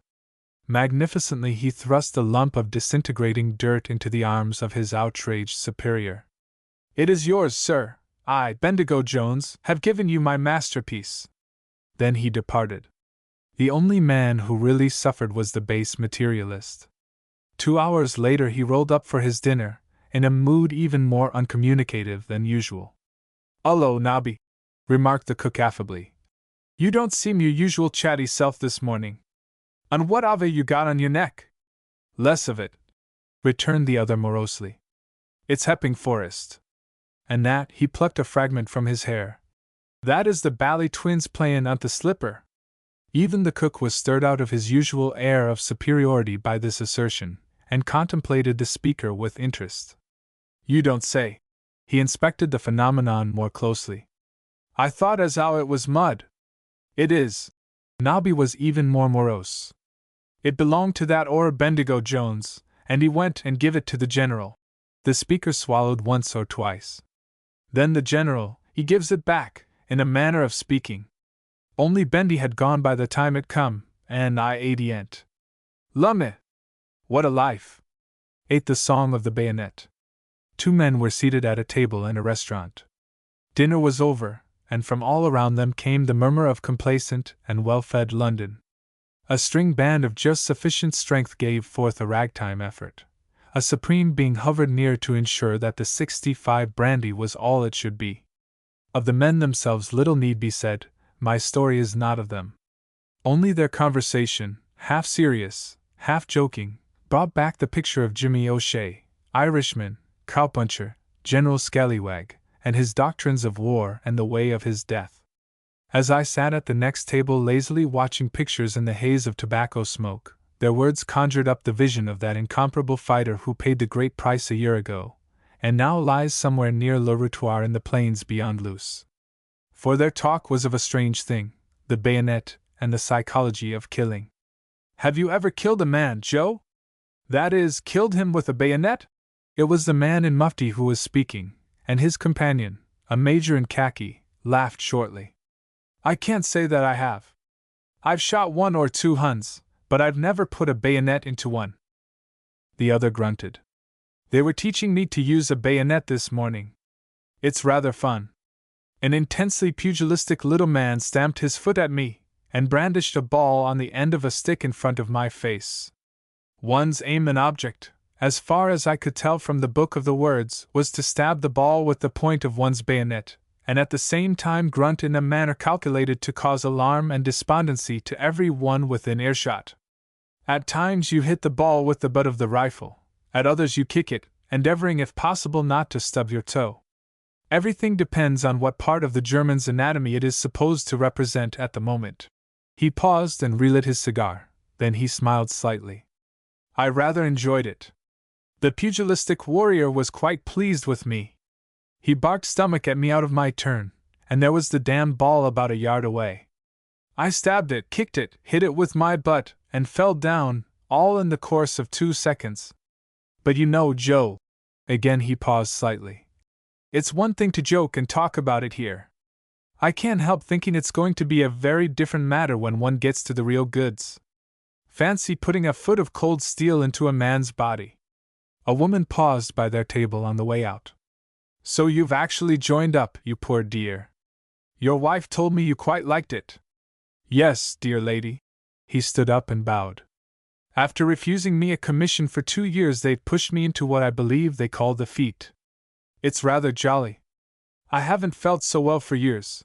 Magnificently he thrust a lump of disintegrating dirt into the arms of his outraged superior. It is yours, sir. I, Bendigo Jones, have given you my masterpiece. Then he departed. The only man who really suffered was the base materialist. 2 hours later he rolled up for his dinner, in a mood even more uncommunicative than usual. "Hullo, Nobby," remarked the cook affably. "You don't seem your usual chatty self this morning. And what have you got on your neck?" "Less of it," returned the other morosely. "It's Epping Forest. And that," he plucked a fragment from his hair, "that is the Bally twins playin' on the slipper." Even the cook was stirred out of his usual air of superiority by this assertion, and contemplated the speaker with interest. "You don't say." He inspected the phenomenon more closely. "I thought as how it was mud." "It is." Nobby was even more morose. "It belonged to that ore Bendigo Jones, and he went and give it to the general." The speaker swallowed once or twice. "Then the general, he gives it back, in a manner of speaking. Only Bendy had gone by the time it come, and I ate. Lumme! What a life!" Ate the song of the bayonet. 2 men were seated at a table in a restaurant. Dinner was over, and from all around them came the murmur of complacent and well-fed London. A string band of just sufficient strength gave forth a ragtime effort. A supreme being hovered near to ensure that the 65 brandy was all it should be. Of the men themselves little need be said. My story is not of them. Only their conversation, half serious, half joking, brought back the picture of Jimmy O'Shea, Irishman, cowpuncher, General Scallywag, and his doctrines of war and the way of his death. As I sat at the next table lazily watching pictures in the haze of tobacco smoke, their words conjured up the vision of that incomparable fighter who paid the great price a year ago, and now lies somewhere near Le Routoir in the plains beyond Luce. For their talk was of a strange thing, the bayonet and the psychology of killing. "Have you ever killed a man, Joe? That is, killed him with a bayonet?" It was the man in mufti who was speaking, and his companion, a major in khaki, laughed shortly. "I can't say that I have. I've shot 1 or 2 Huns, but I've never put a bayonet into one." The other grunted. "They were teaching me to use a bayonet this morning. It's rather fun." An intensely pugilistic little man stamped his foot at me, and brandished a ball on the end of a stick in front of my face. One's aim and object, as far as I could tell from the book of the words, was to stab the ball with the point of one's bayonet, and at the same time grunt in a manner calculated to cause alarm and despondency to every one within earshot. At times you hit the ball with the butt of the rifle, at others you kick it, endeavoring if possible not to stub your toe. Everything depends on what part of the German's anatomy it is supposed to represent at the moment. He paused and relit his cigar, then he smiled slightly. I rather enjoyed it. The pugilistic warrior was quite pleased with me. He barked stomach at me out of my turn, and there was the damned ball about a yard away. I stabbed it, kicked it, hit it with my butt, and fell down, all in the course of 2 seconds. But you know, Joe. Again he paused slightly. It's one thing to joke and talk about it here. I can't help thinking it's going to be a very different matter when one gets to the real goods. Fancy putting a foot of cold steel into a man's body. A woman paused by their table on the way out. So you've actually joined up, you poor dear. Your wife told me you quite liked it. Yes, dear lady. He stood up and bowed. After refusing me a commission for 2 years, they'd pushed me into what I believe they call the feat. It's rather jolly. I haven't felt so well for years.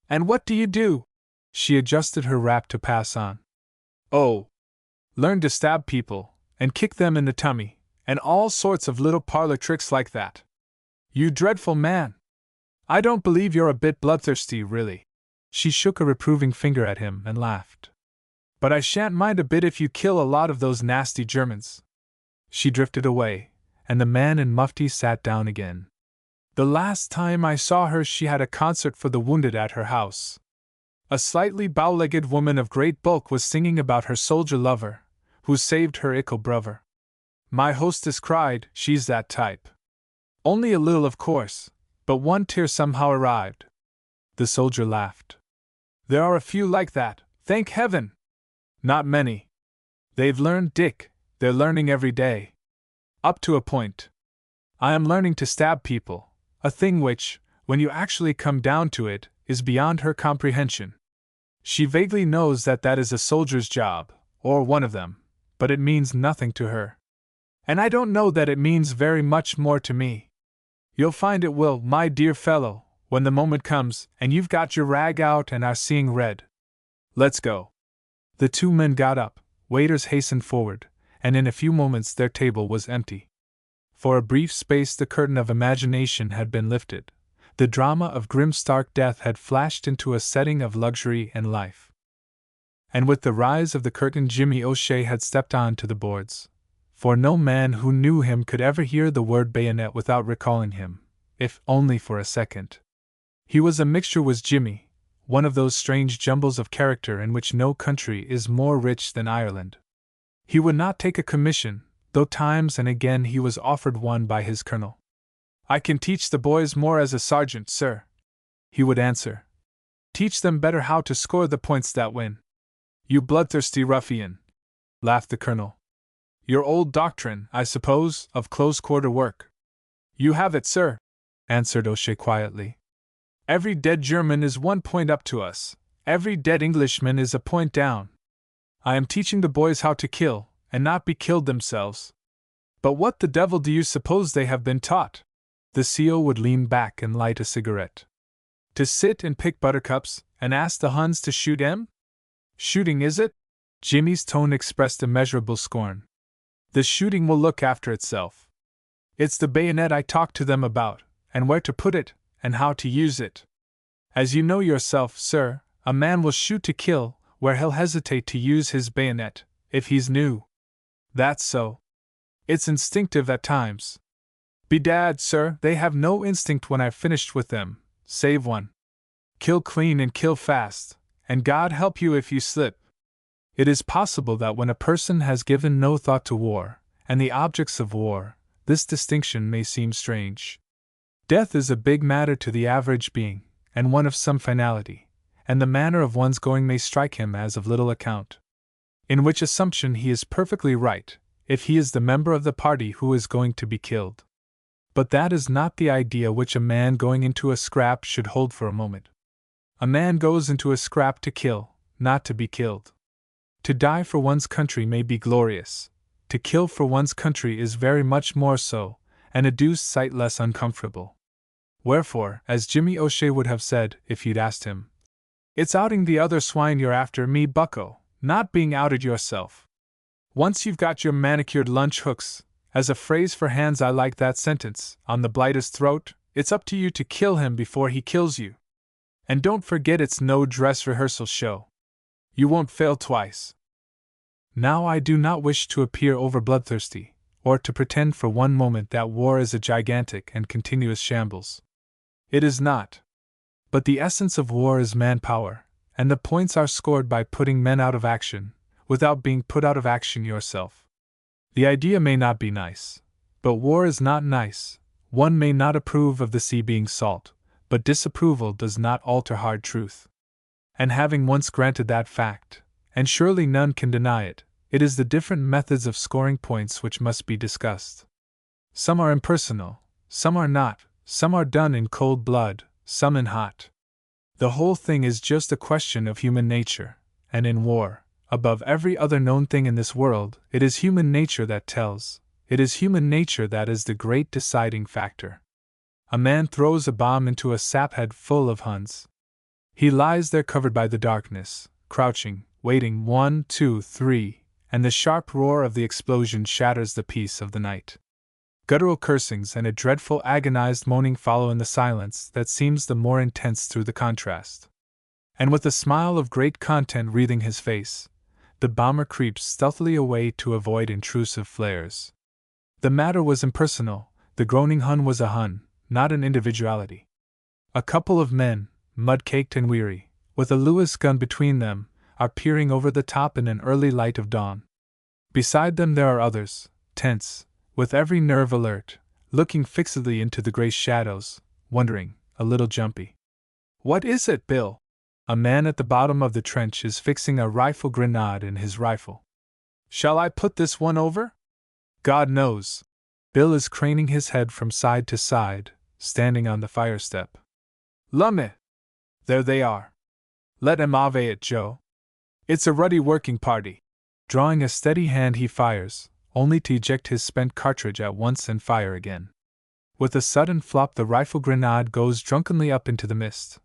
And what do you do? She adjusted her wrap to pass on. Oh. Learn to stab people, and kick them in the tummy, and all sorts of little parlor tricks like that. You dreadful man! I don't believe you're a bit bloodthirsty, really. She shook a reproving finger at him and laughed. But I shan't mind a bit if you kill a lot of those nasty Germans. She drifted away, and the man in mufti sat down again. The last time I saw her she had a concert for the wounded at her house. A slightly bow-legged woman of great bulk was singing about her soldier lover, who saved her ickle brother. My hostess cried, she's that type. Only a little, of course, but one tear somehow arrived. The soldier laughed. There are a few like that, thank heaven! Not many. They've learned, Dick, they're learning every day. Up to a point. I am learning to stab people, a thing which, when you actually come down to it, is beyond her comprehension. She vaguely knows that that is a soldier's job, or one of them, but it means nothing to her. And I don't know that it means very much more to me. You'll find it will, my dear fellow, when the moment comes and you've got your rag out and are seeing red. Let's go. The two men got up, waiters hastened forward, and in a few moments their table was empty. For a brief space the curtain of imagination had been lifted. The drama of grim stark death had flashed into a setting of luxury and life. And with the rise of the curtain Jimmy O'Shea had stepped on to the boards. For no man who knew him could ever hear the word bayonet without recalling him, if only for a second. He was a mixture, was Jimmy, one of those strange jumbles of character in which no country is more rich than Ireland. He would not take a commission, though times and again he was offered one by his colonel. I can teach the boys more as a sergeant, sir, he would answer. Teach them better how to score the points that win. You bloodthirsty ruffian, laughed the colonel. Your old doctrine, I suppose, of close-quarter work. You have it, sir, answered O'Shea quietly. Every dead German is 1 point up to us, every dead Englishman is a point down. I am teaching the boys how to kill, and not be killed themselves. But what the devil do you suppose they have been taught? The CO would lean back and light a cigarette. To sit and pick buttercups, and ask the Huns to shoot 'em? Shooting, is it? Jimmy's tone expressed immeasurable scorn. The shooting will look after itself. It's the bayonet I talk to them about, and where to put it, and how to use it. As you know yourself, sir, a man will shoot to kill, where he'll hesitate to use his bayonet, if he's new. That's so. It's instinctive at times. Bedad, sir, they have no instinct when I've finished with them, save one. Kill clean and kill fast, and God help you if you slip. It is possible that when a person has given no thought to war, and the objects of war, this distinction may seem strange. Death is a big matter to the average being, and one of some finality, and the manner of one's going may strike him as of little account. In which assumption he is perfectly right, if he is the member of the party who is going to be killed. But that is not the idea which a man going into a scrap should hold for a moment. A man goes into a scrap to kill, not to be killed. To die for one's country may be glorious. To kill for one's country is very much more so, and a deuced sight less uncomfortable. Wherefore, as Jimmy O'Shea would have said if you'd asked him, it's outing the other swine you're after, me bucko, not being outed yourself. Once you've got your manicured lunch hooks, as a phrase for hands I like that sentence, on the blighter's throat, it's up to you to kill him before he kills you. And don't forget it's no dress rehearsal show. You won't fail twice. Now I do not wish to appear over bloodthirsty, or to pretend for one moment that war is a gigantic and continuous shambles. It is not. But the essence of war is manpower, and the points are scored by putting men out of action, without being put out of action yourself. The idea may not be nice, but war is not nice. One may not approve of the sea being salt, but disapproval does not alter hard truth. And having once granted that fact, and surely none can deny it, it is the different methods of scoring points which must be discussed. Some are impersonal, some are not, some are done in cold blood, some in hot. The whole thing is just a question of human nature, and in war, above every other known thing in this world, it is human nature that tells, it is human nature that is the great deciding factor. A man throws a bomb into a saphead full of Huns. He lies there covered by the darkness, crouching, waiting 1, 2, 3, and the sharp roar of the explosion shatters the peace of the night. Guttural cursings and a dreadful agonized moaning follow in the silence that seems the more intense through the contrast. And with a smile of great content wreathing his face, the bomber creeps stealthily away to avoid intrusive flares. The matter was impersonal, the groaning Hun was a Hun, not an individuality. A couple of men, mud-caked and weary, with a Lewis gun between them, are peering over the top in an early light of dawn. Beside them there are others, tense, with every nerve alert, looking fixedly into the gray shadows, wondering, a little jumpy. What is it, Bill? A man at the bottom of the trench is fixing a rifle grenade in his rifle. Shall I put this one over? God knows. Bill is craning his head from side to side, standing on the fire step. Lumme! There they are. Let 'em ave it, Joe. It's a ruddy working party. Drawing a steady hand, he fires, only to eject his spent cartridge at once and fire again. With a sudden flop, the rifle grenade goes drunkenly up into the mist.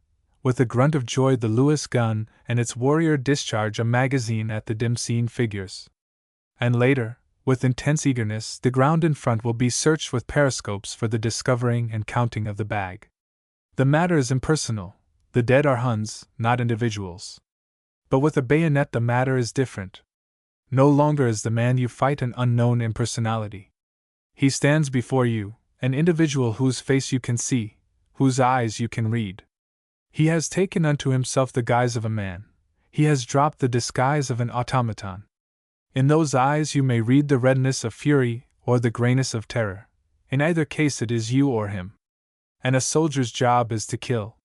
With a grunt of joy, the Lewis gun and its warrior discharge a magazine at the dim-seen figures. And later, with intense eagerness, the ground in front will be searched with periscopes for the discovering and counting of the bag. The matter is impersonal. The dead are Huns, not individuals. But with a bayonet the matter is different. No longer is the man you fight an unknown impersonality. He stands before you, an individual whose face you can see, whose eyes you can read. He has taken unto himself the guise of a man. He has dropped the disguise of an automaton. In those eyes you may read the redness of fury or the grayness of terror. In either case it is you or him. And a soldier's job is to kill.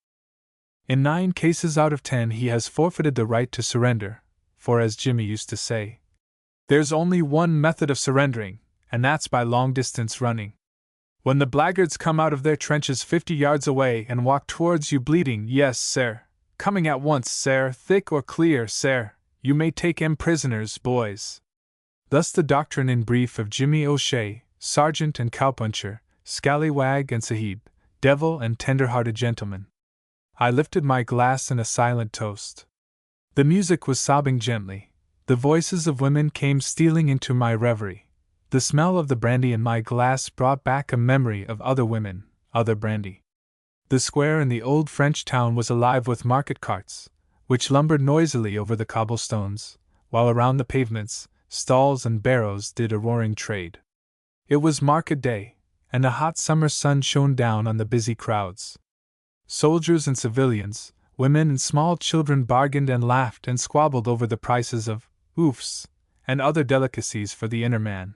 In 9 cases out of 10 he has forfeited the right to surrender, for as Jimmy used to say, there's only one method of surrendering, and that's by long-distance running. When the blackguards come out of their trenches 50 yards away and walk towards you bleeding, yes, sir, coming at once, sir, thick or clear, sir, you may take 'em prisoners, boys. Thus the doctrine in brief of Jimmy O'Shea, sergeant and cowpuncher, scallywag and sahib, devil and tender-hearted gentleman. I lifted my glass in a silent toast. The music was sobbing gently. The voices of women came stealing into my reverie. The smell of the brandy in my glass brought back a memory of other women, other brandy. The square in the old French town was alive with market carts, which lumbered noisily over the cobblestones, while around the pavements, stalls and barrows did a roaring trade. It was market day, and a hot summer sun shone down on the busy crowds. Soldiers and civilians, women and small children bargained and laughed and squabbled over the prices of oofs and other delicacies for the inner man.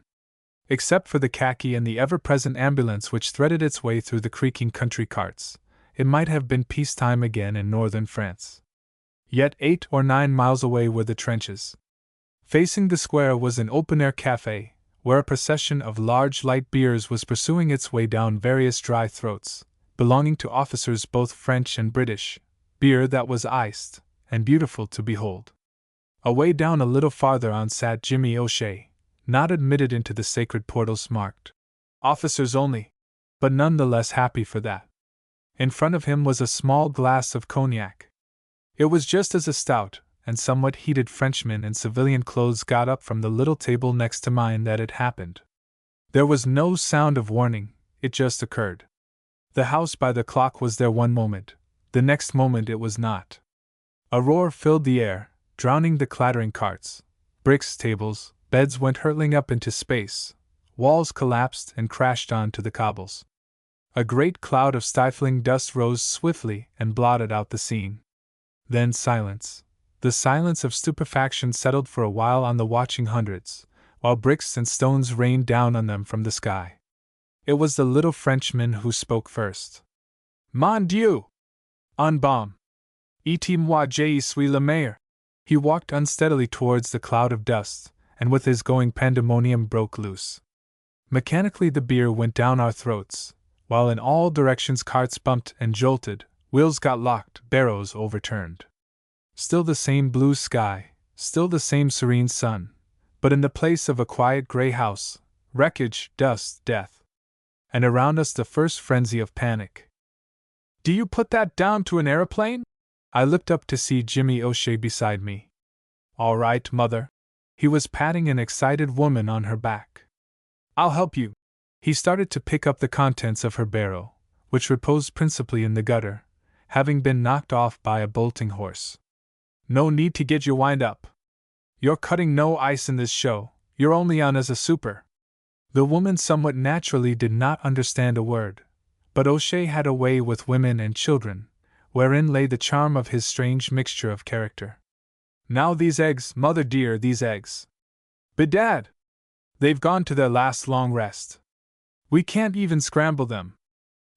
Except for the khaki and the ever-present ambulance which threaded its way through the creaking country carts, it might have been peacetime again in northern France. Yet 8 or 9 miles away were the trenches. Facing the square was an open-air cafe, where a procession of large light beers was pursuing its way down various dry throats, belonging to officers both French and British, beer that was iced, and beautiful to behold. Away down a little farther on sat Jimmy O'Shea, not admitted into the sacred portals marked officers only, but none the less happy for that. In front of him was a small glass of cognac. It was just as a stout and somewhat heated Frenchman in civilian clothes got up from the little table next to mine that it happened. There was no sound of warning, it just occurred. The house by the clock was there one moment, the next moment it was not. A roar filled the air, drowning the clattering carts. Bricks, tables, beds went hurtling up into space, walls collapsed and crashed onto the cobbles. A great cloud of stifling dust rose swiftly and blotted out the scene. Then silence. The silence of stupefaction settled for a while on the watching hundreds, while bricks and stones rained down on them from the sky. It was the little Frenchman who spoke first. Mon Dieu! En baume! Et-moi je suis le meilleur! He walked unsteadily towards the cloud of dust, and with his going pandemonium broke loose. Mechanically the beer went down our throats, while in all directions carts bumped and jolted, wheels got locked, barrows overturned. Still the same blue sky, still the same serene sun, but in the place of a quiet gray house, wreckage, dust, death. And around us the first frenzy of panic. Do you put that down to an aeroplane? I looked up to see Jimmy O'Shea beside me. All right, mother. He was patting an excited woman on her back. I'll help you. He started to pick up the contents of her barrow, which reposed principally in the gutter, having been knocked off by a bolting horse. No need to get your wind up. You're cutting no ice in this show, you're only on as a super. The woman somewhat naturally did not understand a word, but O'Shea had a way with women and children, wherein lay the charm of his strange mixture of character. Now these eggs, mother dear, these eggs. Bedad, They've gone to their last long rest. We can't even scramble them.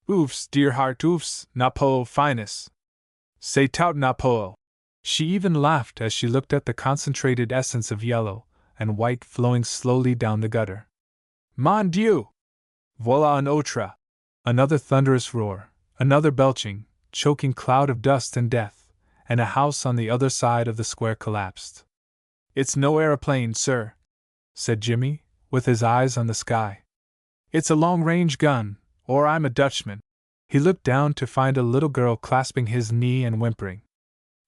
Oofs, dear heart, oofs, Napo finus. Say tout Napo. She even laughed as she looked at the concentrated essence of yellow and white flowing slowly down the gutter. Mon Dieu! Voila un autre! Another thunderous roar, another belching, choking cloud of dust and death, and a house on the other side of the square collapsed. It's no aeroplane, sir, said Jimmy, with his eyes on the sky. It's a long-range gun, or I'm a Dutchman. He looked down to find a little girl clasping his knee and whimpering.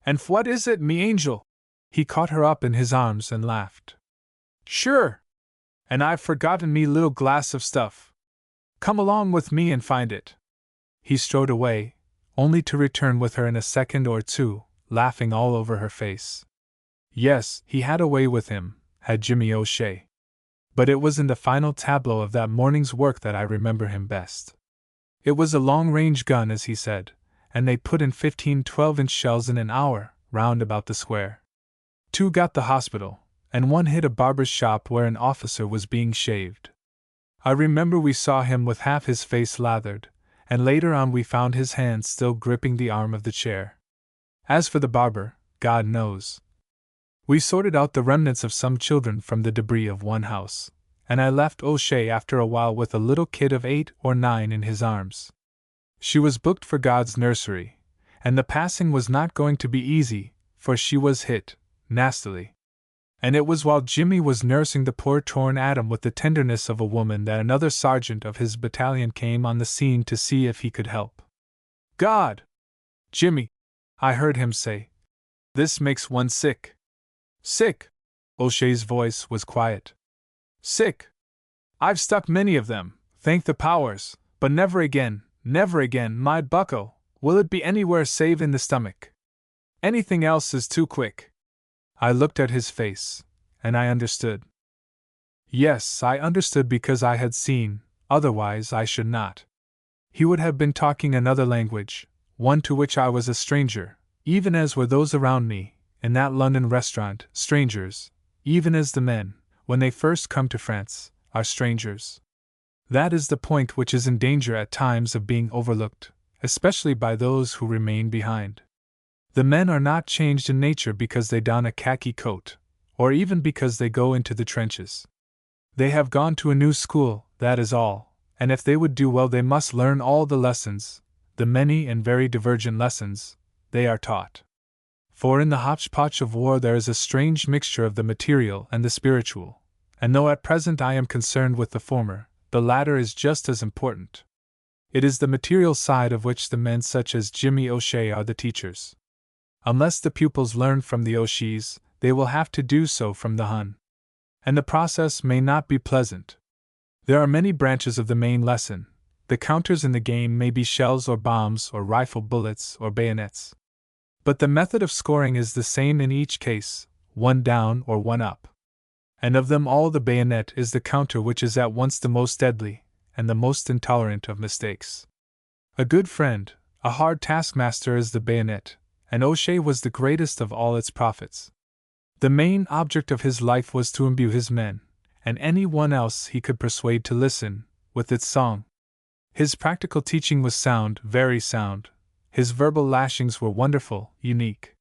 And what is it, me angel? He caught her up in his arms and laughed. Sure! And I've forgotten me little glass of stuff. Come along with me and find it. He strode away, only to return with her in a second or two, laughing all over her face. Yes, he had a way with him, had Jimmy O'Shea. But it was in the final tableau of that morning's work that I remember him best. It was a long-range gun, as he said, and they put in 15 12-inch shells in an hour, round about the square. 2 got the hospital, and 1 hit a barber's shop where an officer was being shaved. I remember we saw him with half his face lathered, and later on we found his hand still gripping the arm of the chair. As for the barber, God knows. We sorted out the remnants of some children from the debris of one house, and I left O'Shea after a while with a little kid of 8 or 9 in his arms. She was booked for God's nursery, and the passing was not going to be easy, for she was hit, nastily. And it was while Jimmy was nursing the poor torn atom with the tenderness of a woman that another sergeant of his battalion came on the scene to see if he could help. God! Jimmy, I heard him say, this makes one sick. Sick! O'Shea's voice was quiet. Sick! I've stuck many of them, thank the powers, but never again, my bucko, will it be anywhere save in the stomach. Anything else is too quick. I looked at his face, and I understood. Yes, I understood because I had seen, otherwise I should not. He would have been talking another language, one to which I was a stranger, even as were those around me, in that London restaurant, strangers, even as the men, when they first come to France, are strangers. That is the point which is in danger at times of being overlooked, especially by those who remain behind. The men are not changed in nature because they don a khaki coat, or even because they go into the trenches. They have gone to a new school, that is all, and if they would do well they must learn all the lessons, the many and very divergent lessons, they are taught. For in the hotchpotch of war there is a strange mixture of the material and the spiritual, and though at present I am concerned with the former, the latter is just as important. It is the material side of which the men such as Jimmy O'Shea are the teachers. Unless the pupils learn from the O'Sheas, they will have to do so from the Hun. And the process may not be pleasant. There are many branches of the main lesson. The counters in the game may be shells or bombs or rifle bullets or bayonets. But the method of scoring is the same in each case, 1 down or 1 up. And of them all the bayonet is the counter which is at once the most deadly, and the most intolerant of mistakes. A good friend, a hard taskmaster is the bayonet, and O'Shea was the greatest of all its prophets. The main object of his life was to imbue his men, and any one else he could persuade to listen, with its song. His practical teaching was sound, very sound. His verbal lashings were wonderful, unique.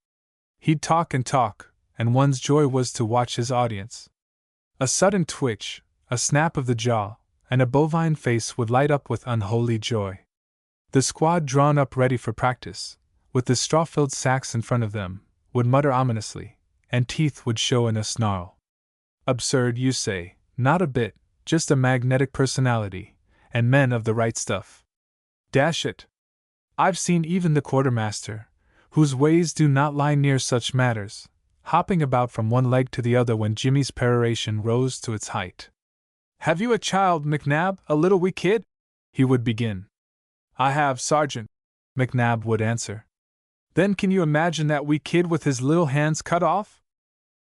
He'd talk, and one's joy was to watch his audience. A sudden twitch, a snap of the jaw, and a bovine face would light up with unholy joy. The squad drawn up ready for practice, with the straw-filled sacks in front of them, would mutter ominously, and teeth would show in a snarl. Absurd, you say? Not a bit, just a magnetic personality, and men of the right stuff. Dash it! I've seen even the quartermaster, whose ways do not lie near such matters, hopping about from one leg to the other when Jimmy's peroration rose to its height. Have you a child, McNabb, a little wee kid? He would begin. I have, Sergeant, McNabb would answer. Then can you imagine that wee kid with his little hands cut off?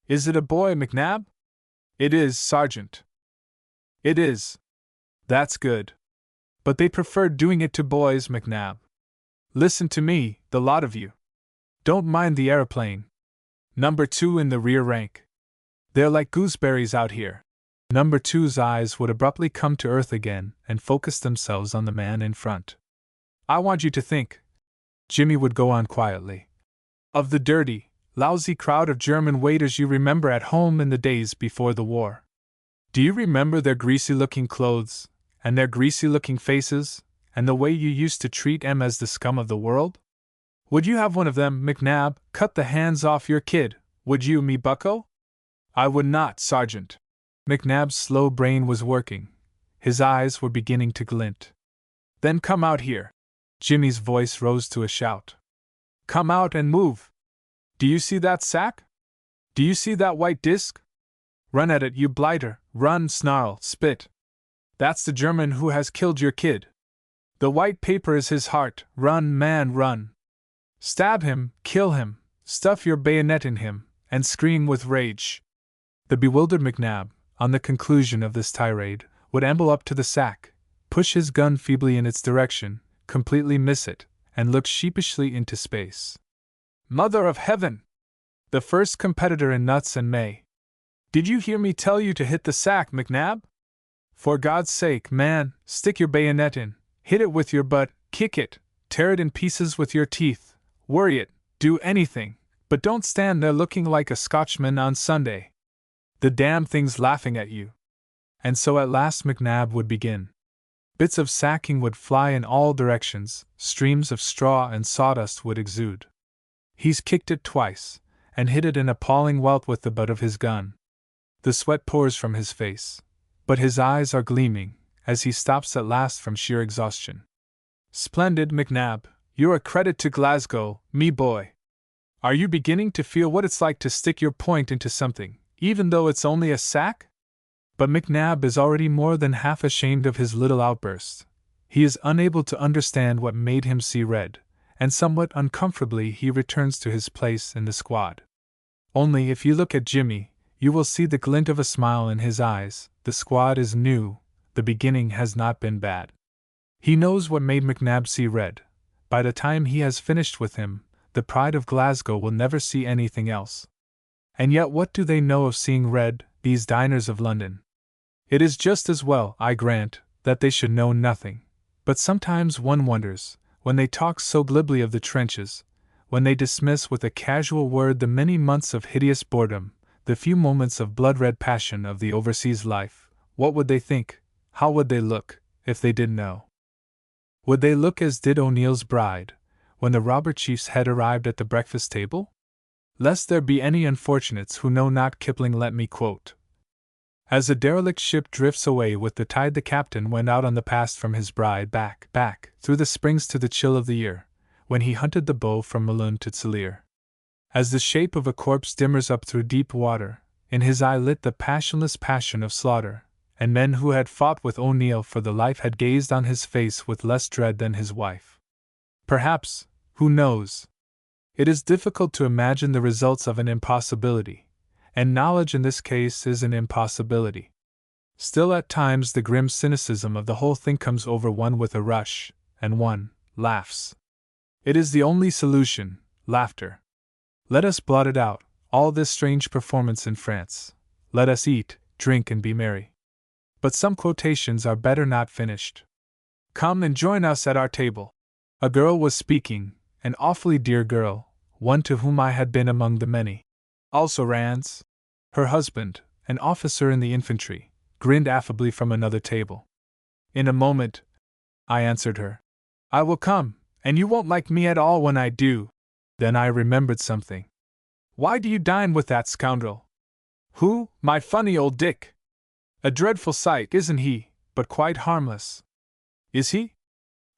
Is it a boy, McNabb? It is, Sergeant. It is. That's good. But they prefer doing it to boys, McNabb. Listen to me, the lot of you. Don't mind the aeroplane. Number 2 in the rear rank. They're like gooseberries out here. Number two's eyes would abruptly come to earth again and focus themselves on the man in front. I want you to think, Jimmy would go on quietly, of the dirty, lousy crowd of German waiters you remember at home in the days before the war. Do you remember their greasy-looking clothes, and their greasy-looking faces, and the way you used to treat 'em as the scum of the world? Would you have one of them, McNabb, cut the hands off your kid, would you, me bucko? I would not, Sergeant. McNabb's slow brain was working. His eyes were beginning to glint. Then come out here. Jimmy's voice rose to a shout. Come out and move. Do you see that sack? Do you see that white disc? Run at it, you blighter, run, snarl, spit. That's the German who has killed your kid. The white paper is his heart, run, man, run. Stab him, kill him, stuff your bayonet in him, and scream with rage. The bewildered McNabb, on the conclusion of this tirade, would amble up to the sack, push his gun feebly in its direction, completely miss it, and look sheepishly into space. Mother of heaven! The first competitor in nuts and may. Did you hear me tell you to hit the sack, McNabb? For God's sake, man, stick your bayonet in, hit it with your butt, kick it, tear it in pieces with your teeth, worry it, do anything, but don't stand there looking like a Scotchman on Sunday. The damn thing's laughing at you. And so at last McNabb would begin. Bits of sacking would fly in all directions, streams of straw and sawdust would exude. He's kicked it twice, and hit it an appalling welt with the butt of his gun. The sweat pours from his face, but his eyes are gleaming, as he stops at last from sheer exhaustion. Splendid, McNabb, you're a credit to Glasgow, me boy. Are you beginning to feel what it's like to stick your point into something, even though it's only a sack? But McNabb is already more than half ashamed of his little outburst. He is unable to understand what made him see red, and somewhat uncomfortably he returns to his place in the squad. Only if you look at Jimmy, you will see the glint of a smile in his eyes. The squad is new, the beginning has not been bad. He knows what made McNabb see red. By the time he has finished with him, the pride of Glasgow will never see anything else. And yet what do they know of seeing red, these diners of London? It is just as well, I grant, that they should know nothing. But sometimes one wonders, when they talk so glibly of the trenches, when they dismiss with a casual word the many months of hideous boredom, the few moments of blood-red passion of the overseas life, what would they think, how would they look, if they did know? Would they look as did O'Neill's bride, when the robber chief's head arrived at the breakfast table? Lest there be any unfortunates who know not Kipling, let me quote. As a derelict ship drifts away with the tide, the captain went out on the past from his bride back, through the springs to the chill of the year, when he hunted the bow from Melun to Tsellir. As the shape of a corpse dimmers up through deep water, in his eye lit the passionless passion of slaughter, and men who had fought with O'Neill for the life had gazed on his face with less dread than his wife. Perhaps, who knows? It is difficult to imagine the results of an impossibility, and knowledge in this case is an impossibility. Still, at times the grim cynicism of the whole thing comes over one with a rush, and one laughs. It is the only solution, laughter. Let us blot it out, all this strange performance in France. Let us eat, drink, and be merry. But some quotations are better not finished. Come and join us at our table. A girl was speaking, an awfully dear girl, one to whom I had been among the many. Also Rands. Her husband, an officer in the infantry, grinned affably from another table. In a moment, I answered her. I will come, and you won't like me at all when I do. Then I remembered something. Why do you dine with that scoundrel? Who, my funny old Dick? A dreadful sight, isn't he, but quite harmless. Is he?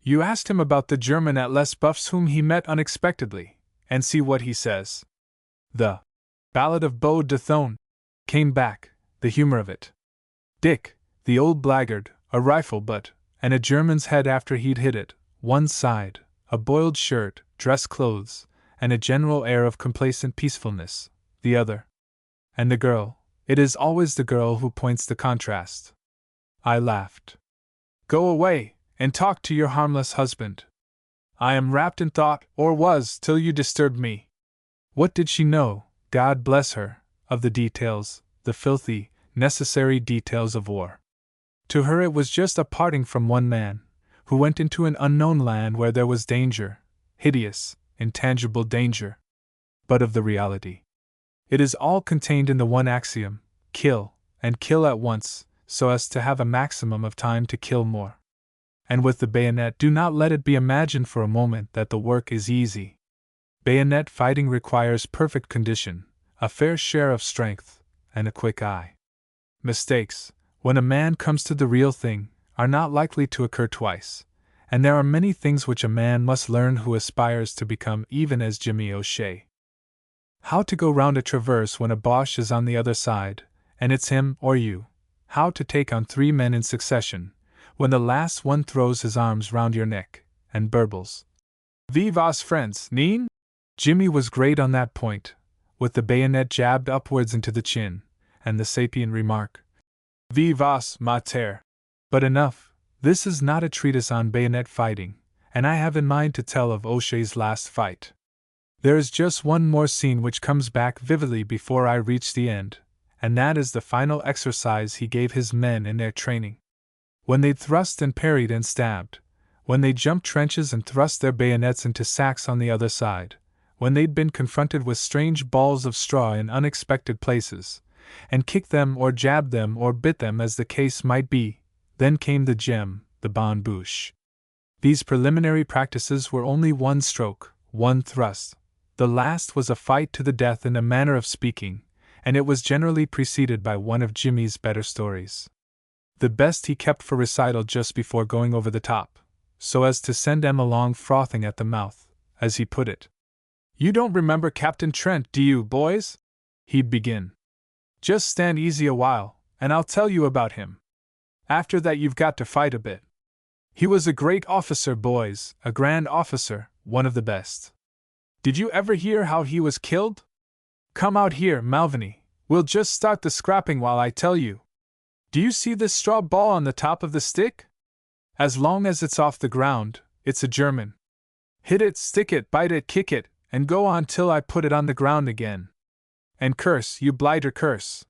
You asked him about the German at Les Buffs whom he met unexpectedly, and see what he says. The Ballad of Beau de Thone came back, the humor of it. Dick, the old blackguard, a rifle butt, and a German's head after he'd hit it, one side, a boiled shirt, dress clothes, and a general air of complacent peacefulness, the other. And the girl, it is always the girl who points the contrast. I laughed. Go away, and talk to your harmless husband. I am wrapped in thought, or was, till you disturbed me. What did she know, God bless her, of the details, the filthy, necessary details of war. To her it was just a parting from one man, who went into an unknown land where there was danger, hideous, intangible danger. But of the reality. It is all contained in the one axiom: kill, and kill at once, so as to have a maximum of time to kill more. And with the bayonet, do not let it be imagined for a moment that the work is easy. Bayonet fighting requires perfect condition, a fair share of strength, and a quick eye. Mistakes, when a man comes to the real thing, are not likely to occur twice, and there are many things which a man must learn who aspires to become even as Jimmy O'Shea. How to go round a traverse when a Boche is on the other side, and it's him or you. How to take on 3 men in succession, when the last one throws his arms round your neck, and burbles. Vive us friends, Neen? Jimmy was great on that point, with the bayonet jabbed upwards into the chin, and the sapient remark, Vive us, mater. But enough, this is not a treatise on bayonet fighting, and I have in mind to tell of O'Shea's last fight. There is just one more scene which comes back vividly before I reach the end, and that is the final exercise he gave his men in their training. When they'd thrust and parried and stabbed, when they'd jumped trenches and thrust their bayonets into sacks on the other side, when they'd been confronted with strange balls of straw in unexpected places, and kicked them or jabbed them or bit them as the case might be, then came the gem, the bonne bouche. These preliminary practices were only one stroke, one thrust. The last was a fight to the death in a manner of speaking, and it was generally preceded by one of Jimmy's better stories. The best he kept for recital just before going over the top, so as to send them along frothing at the mouth, as he put it. You don't remember Captain Trent, do you, boys? He'd begin. Just stand easy a while, and I'll tell you about him. After that you've got to fight a bit. He was a great officer, boys, a grand officer, one of the best. Did you ever hear how he was killed? Come out here, Malviny, we'll just start the scrapping while I tell you. Do you see this straw ball on the top of the stick? As long as it's off the ground, it's a German. Hit it, stick it, bite it, kick it, and go on till I put it on the ground again. And curse, you blighter, curse.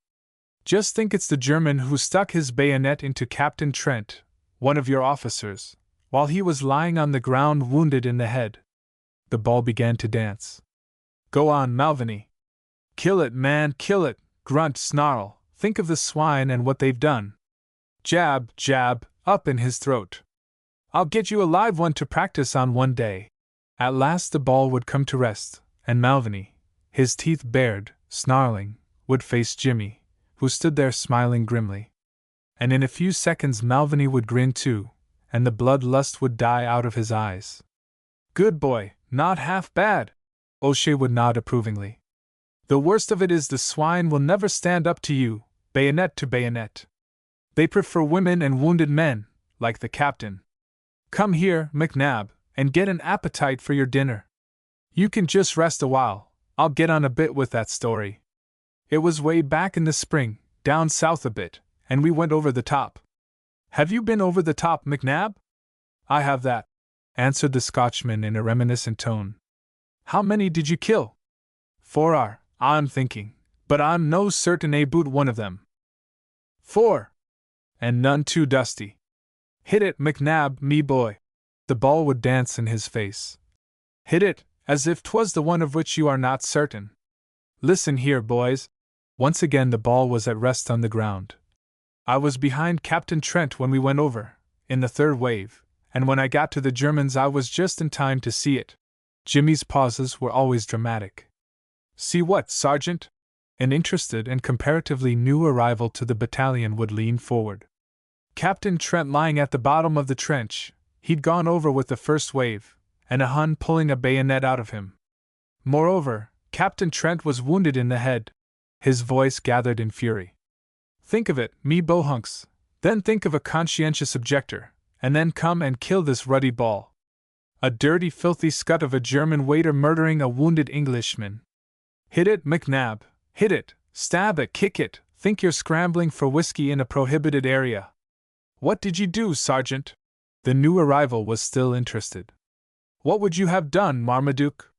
Just think it's the German who stuck his bayonet into Captain Trent, one of your officers, while he was lying on the ground wounded in the head. The ball began to dance. Go on, Malviny. Kill it, man, kill it, grunt, snarl, think of the swine and what they've done. Jab, jab, up in his throat. I'll get you a live one to practice on one day. At last the ball would come to rest, and Malviny, his teeth bared, snarling, would face Jimmy, who stood there smiling grimly. And in a few seconds Malviny would grin too, and the bloodlust would die out of his eyes. Good boy, not half bad, O'Shea would nod approvingly. The worst of it is the swine will never stand up to you, bayonet to bayonet. They prefer women and wounded men, like the captain. Come here, McNabb, and get an appetite for your dinner. You can just rest a while, I'll get on a bit with that story. It was way back in the spring, down south a bit, and we went over the top. Have you been over the top, McNabb? I have that, answered the Scotchman in a reminiscent tone. How many did you kill? 4 I'm thinking, but I'm no certain about one of them. 4. And none too dusty. Hit it, McNabb, me boy. The ball would dance in his face. Hit it, as if 'twas the one of which you are not certain. Listen here, boys. Once again the ball was at rest on the ground. I was behind Captain Trent when we went over, in the third wave, and when I got to the Germans I was just in time to see it. Jimmy's pauses were always dramatic. See what, Sergeant? An interested and comparatively new arrival to the battalion would lean forward. Captain Trent lying at the bottom of the trench, he'd gone over with the first wave, and a Hun pulling a bayonet out of him. Moreover, Captain Trent was wounded in the head. His voice gathered in fury. Think of it, me bohunks, then think of a conscientious objector, and then come and kill this ruddy ball. A dirty, filthy scut of a German waiter murdering a wounded Englishman. Hit it, McNabb, hit it, stab it, kick it, think you're scrambling for whiskey in a prohibited area. What did you do, Sergeant? The new arrival was still interested. What would you have done, Marmaduke?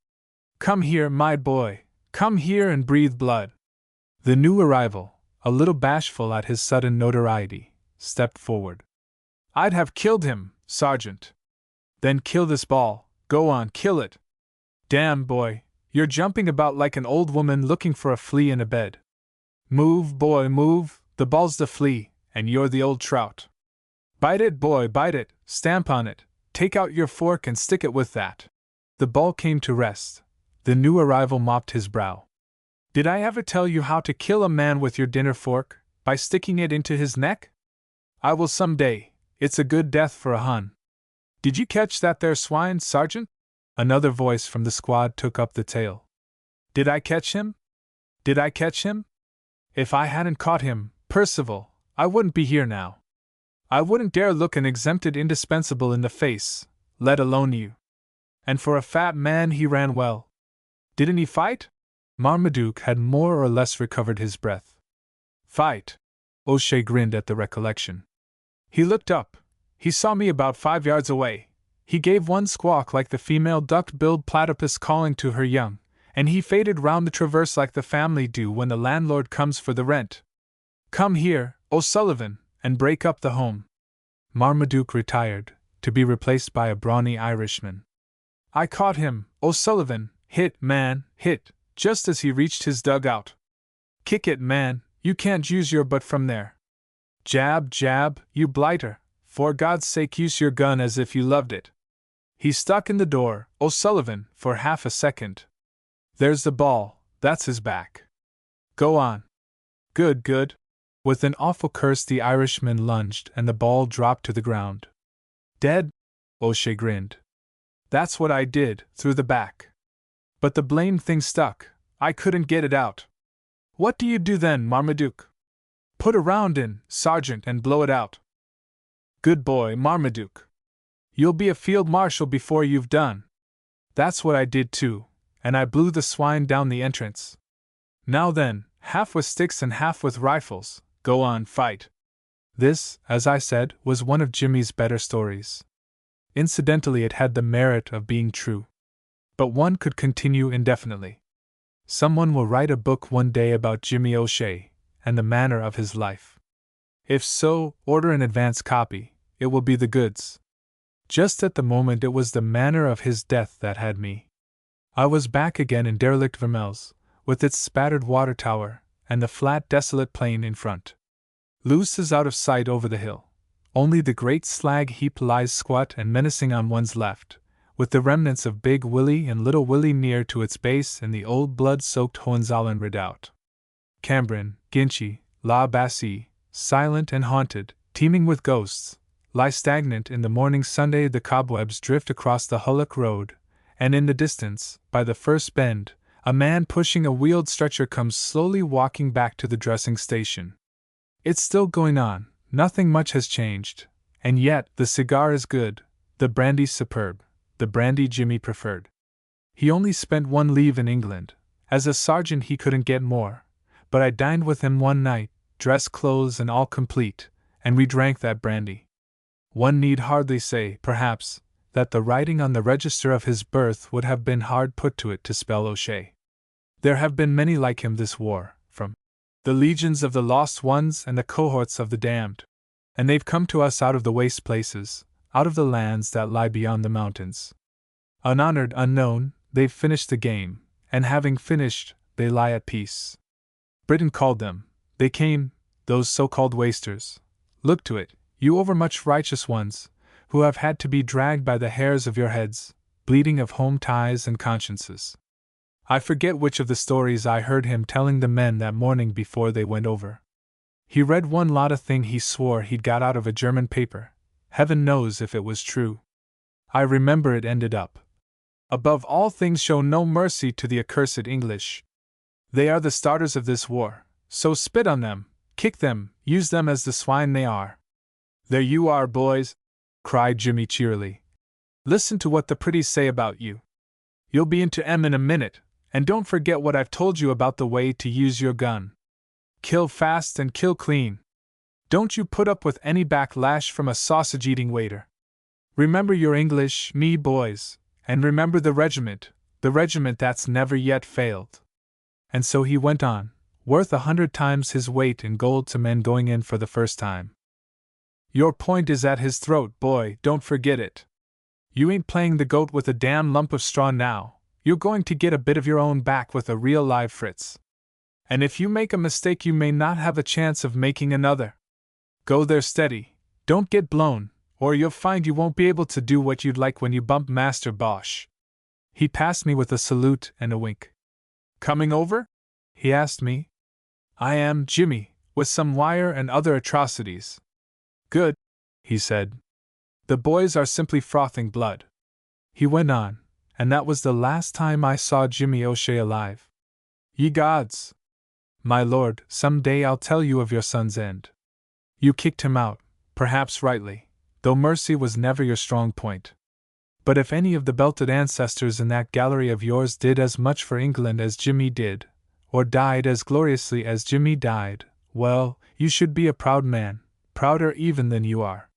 Come here, my boy, come here and breathe blood. The new arrival, a little bashful at his sudden notoriety, stepped forward. I'd have killed him, Sergeant. Then kill this ball, go on, kill it. Damn, boy, you're jumping about like an old woman looking for a flea in a bed. Move, boy, move, the ball's the flea, and you're the old trout. Bite it, boy, bite it, stamp on it, take out your fork and stick it with that. The ball came to rest. The new arrival mopped his brow. Did I ever tell you how to kill a man with your dinner fork, by sticking it into his neck? I will some day, it's a good death for a Hun. Did you catch that there swine, Sergeant? Another voice from the squad took up the tale. Did I catch him? Did I catch him? If I hadn't caught him, Percival, I wouldn't be here now. I wouldn't dare look an exempted indispensable in the face, let alone you. And for a fat man he ran well. Didn't he fight? Marmaduke had more or less recovered his breath. Fight? O'Shea grinned at the recollection. He looked up. He saw me about 5 yards away. He gave one squawk like the female duck-billed platypus calling to her young, and he faded round the traverse like the family do when the landlord comes for the rent. Come here, O'Sullivan, and break up the home. Marmaduke retired, to be replaced by a brawny Irishman. I caught him, O'Sullivan, hit, man, hit, just as he reached his dugout. Kick it, man, you can't use your butt from there. Jab, jab, you blighter, for God's sake use your gun as if you loved it. He stuck in the door, O'Sullivan, for half a second. There's the ball, that's his back. Go on. Good, good. With an awful curse the Irishman lunged and the ball dropped to the ground. Dead? O'Shea grinned. That's what I did, through the back. But the blamed thing stuck, I couldn't get it out. What do you do then, Marmaduke? Put a round in, Sergeant, and blow it out. Good boy, Marmaduke. You'll be a field marshal before you've done. That's what I did too, and I blew the swine down the entrance. Now then, half with sticks and half with rifles, go on, fight. This, as I said, was one of Jimmy's better stories. Incidentally, it had the merit of being true. But one could continue indefinitely. Someone will write a book one day about Jimmy O'Shea, and the manner of his life. If so, order an advance copy, it will be the goods. Just at the moment it was the manner of his death that had me. I was back again in derelict Vermelles, with its spattered water tower, and the flat desolate plain in front. Luce is out of sight over the hill. Only the great slag heap lies squat and menacing on one's left, with the remnants of Big Willie and Little Willie near to its base and the old blood-soaked Hohenzollern redoubt. Cambrin, Ginchy, La Bassée, silent and haunted, teeming with ghosts, lie stagnant in the morning Sunday. The cobwebs drift across the Hullock Road, and in the distance, by the first bend, a man pushing a wheeled stretcher comes slowly walking back to the dressing station. It's still going on, nothing much has changed, and yet the cigar is good, the brandy superb, the brandy Jimmy preferred. He only spent 1 leave in England. As a sergeant he couldn't get more, but I dined with him one night, dress clothes and all complete, and we drank that brandy. One need hardly say, perhaps, that the writing on the register of his birth would have been hard put to it to spell O'Shea. There have been many like him this war, from the legions of the lost ones and the cohorts of the damned, and they've come to us out of the waste places, out of the lands that lie beyond the mountains. Unhonored, unknown, they've finished the game, and having finished, they lie at peace. Britain called them. They came, those so-called wasters. Look to it, you overmuch righteous ones, who have had to be dragged by the hairs of your heads, bleeding of home ties and consciences. I forget which of the stories I heard him telling the men that morning before they went over. He read one lot of thing he swore he'd got out of a German paper. Heaven knows if it was true. I remember it ended up. Above all things show no mercy to the accursed English. They are the starters of this war, so spit on them, kick them, use them as the swine they are. There you are, boys, cried Jimmy cheerily. Listen to what the pretties say about you. You'll be into M in a minute, and don't forget what I've told you about the way to use your gun. Kill fast and kill clean. Don't you put up with any backlash from a sausage-eating waiter. Remember your English, me boys, and remember the regiment that's never yet failed. And so he went on, worth 100 times his weight in gold to men going in for the first time. Your point is at his throat, boy, don't forget it. You ain't playing the goat with a damn lump of straw now, you're going to get a bit of your own back with a real live Fritz. And if you make a mistake, you may not have a chance of making another. Go there steady, don't get blown, or you'll find you won't be able to do what you'd like when you bump Master Bosch. He passed me with a salute and a wink. Coming over? He asked me. I am, Jimmy, with some wire and other atrocities. Good, he said. The boys are simply frothing blood. He went on, and that was the last time I saw Jimmy O'Shea alive. Ye gods! My lord, some day I'll tell you of your son's end. You kicked him out, perhaps rightly, though mercy was never your strong point. But if any of the belted ancestors in that gallery of yours did as much for England as Jimmy did, or died as gloriously as Jimmy died, well, you should be a proud man, prouder even than you are.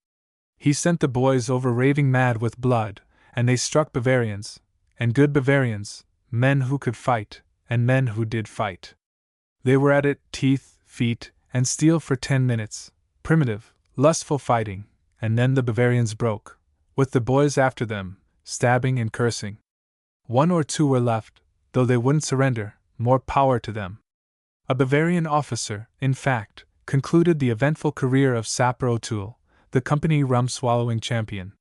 He sent the boys over raving mad with blood, and they struck Bavarians, and good Bavarians, men who could fight, and men who did fight. They were at it, teeth, feet, and steel for 10 minutes, primitive, lustful fighting, and then the Bavarians broke, with the boys after them, stabbing and cursing. 1 or 2 were left, though they wouldn't surrender, more power to them. A Bavarian officer, in fact, concluded the eventful career of Sapper O'Toole, the company rum-swallowing champion.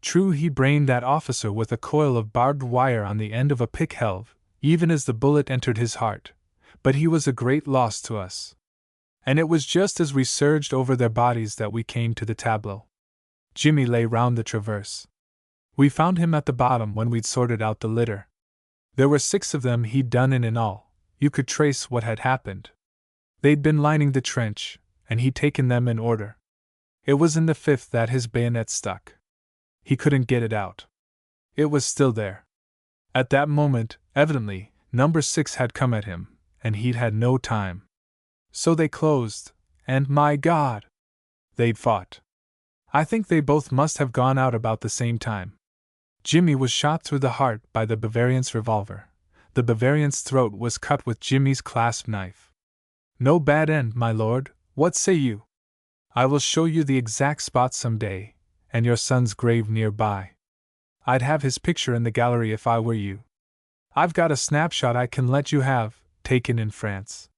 True, he brained that officer with a coil of barbed wire on the end of a pick-helve, even as the bullet entered his heart, but he was a great loss to us. And it was just as we surged over their bodies that we came to the tableau. Jimmy lay round the traverse. We found him at the bottom when we'd sorted out the litter. There were 6 of them he'd done in all. You could trace what had happened. They'd been lining the trench, and he'd taken them in order. It was in the 5th that his bayonet stuck. He couldn't get it out. It was still there. At that moment, evidently, number 6 had come at him, and he'd had no time. So they closed, and my God! They'd fought. I think they both must have gone out about the same time. Jimmy was shot through the heart by the Bavarian's revolver. The Bavarian's throat was cut with Jimmy's clasp knife. No bad end, my lord, what say you? I will show you the exact spot some day, and your son's grave nearby. I'd have his picture in the gallery if I were you. I've got a snapshot I can let you have, taken in France.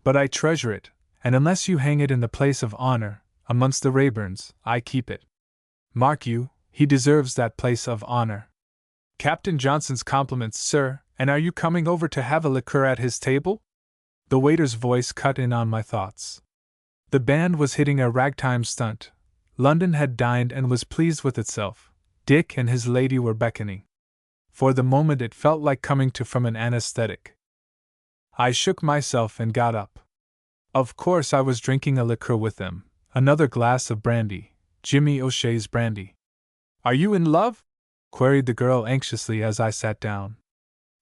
But I treasure it, and unless you hang it in the place of honor, amongst the Rayburns, I keep it. Mark you, he deserves that place of honor. Captain Johnson's compliments, sir, and are you coming over to have a liqueur at his table? The waiter's voice cut in on my thoughts. The band was hitting a ragtime stunt. London had dined and was pleased with itself. Dick and his lady were beckoning. For the moment it felt like coming to from an anesthetic. I shook myself and got up. Of course I was drinking a liqueur with them, another glass of brandy, Jimmy O'Shea's brandy. Are you in love? Queried the girl anxiously as I sat down.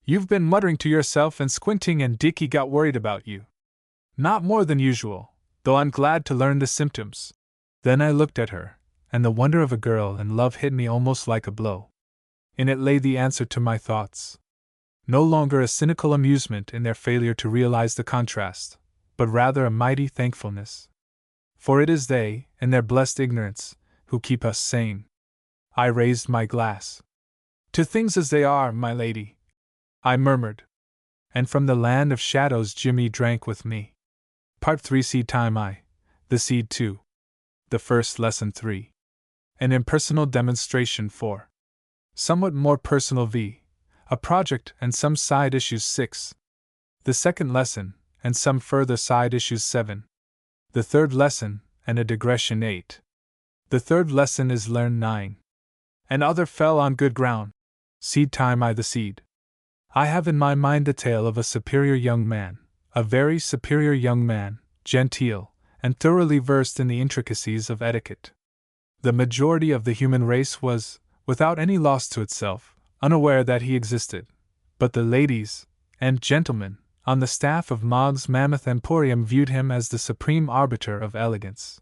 You've been muttering to yourself and squinting, and Dickie got worried about you. Not more than usual, though I'm glad to learn the symptoms. Then I looked at her, and the wonder of a girl in love hit me almost like a blow. In it lay the answer to my thoughts. No longer a cynical amusement in their failure to realize the contrast, but rather a mighty thankfulness. For it is they, in their blessed ignorance, who keep us sane. I raised my glass. To things as they are, my lady, I murmured. And from the land of shadows Jimmy drank with me. Part 3 Seed Time I. The Seed 2. The First Lesson 3. An impersonal demonstration 4. Somewhat more personal v. A project and some side issues 6. The second lesson, and some further side issues 7. The third lesson, and a digression 8. The third lesson is learned 9. And other fell on good ground. Seed time I. The seed. I have in my mind the tale of a superior young man, a very superior young man, genteel, and thoroughly versed in the intricacies of etiquette. The majority of the human race was, without any loss to itself, unaware that he existed, but the ladies and gentlemen on the staff of Mog's Mammoth Emporium viewed him as the supreme arbiter of elegance.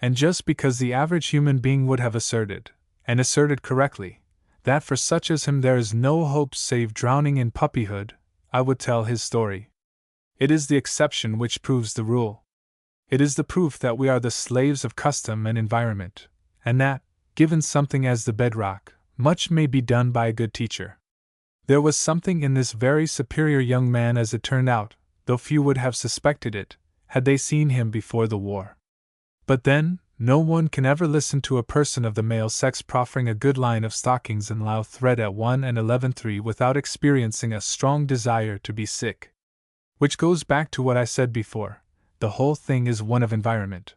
And just because the average human being would have asserted, and asserted correctly, that for such as him there is no hope save drowning in puppyhood, I would tell his story. It is the exception which proves the rule. It is the proof that we are the slaves of custom and environment, and that, given something as the bedrock, much may be done by a good teacher. There was something in this very superior young man as it turned out, though few would have suspected it, had they seen him before the war. But then, no one can ever listen to a person of the male sex proffering a good line of stockings and low thread at 1 and 11/3 without experiencing a strong desire to be sick. Which goes back to what I said before, the whole thing is one of environment.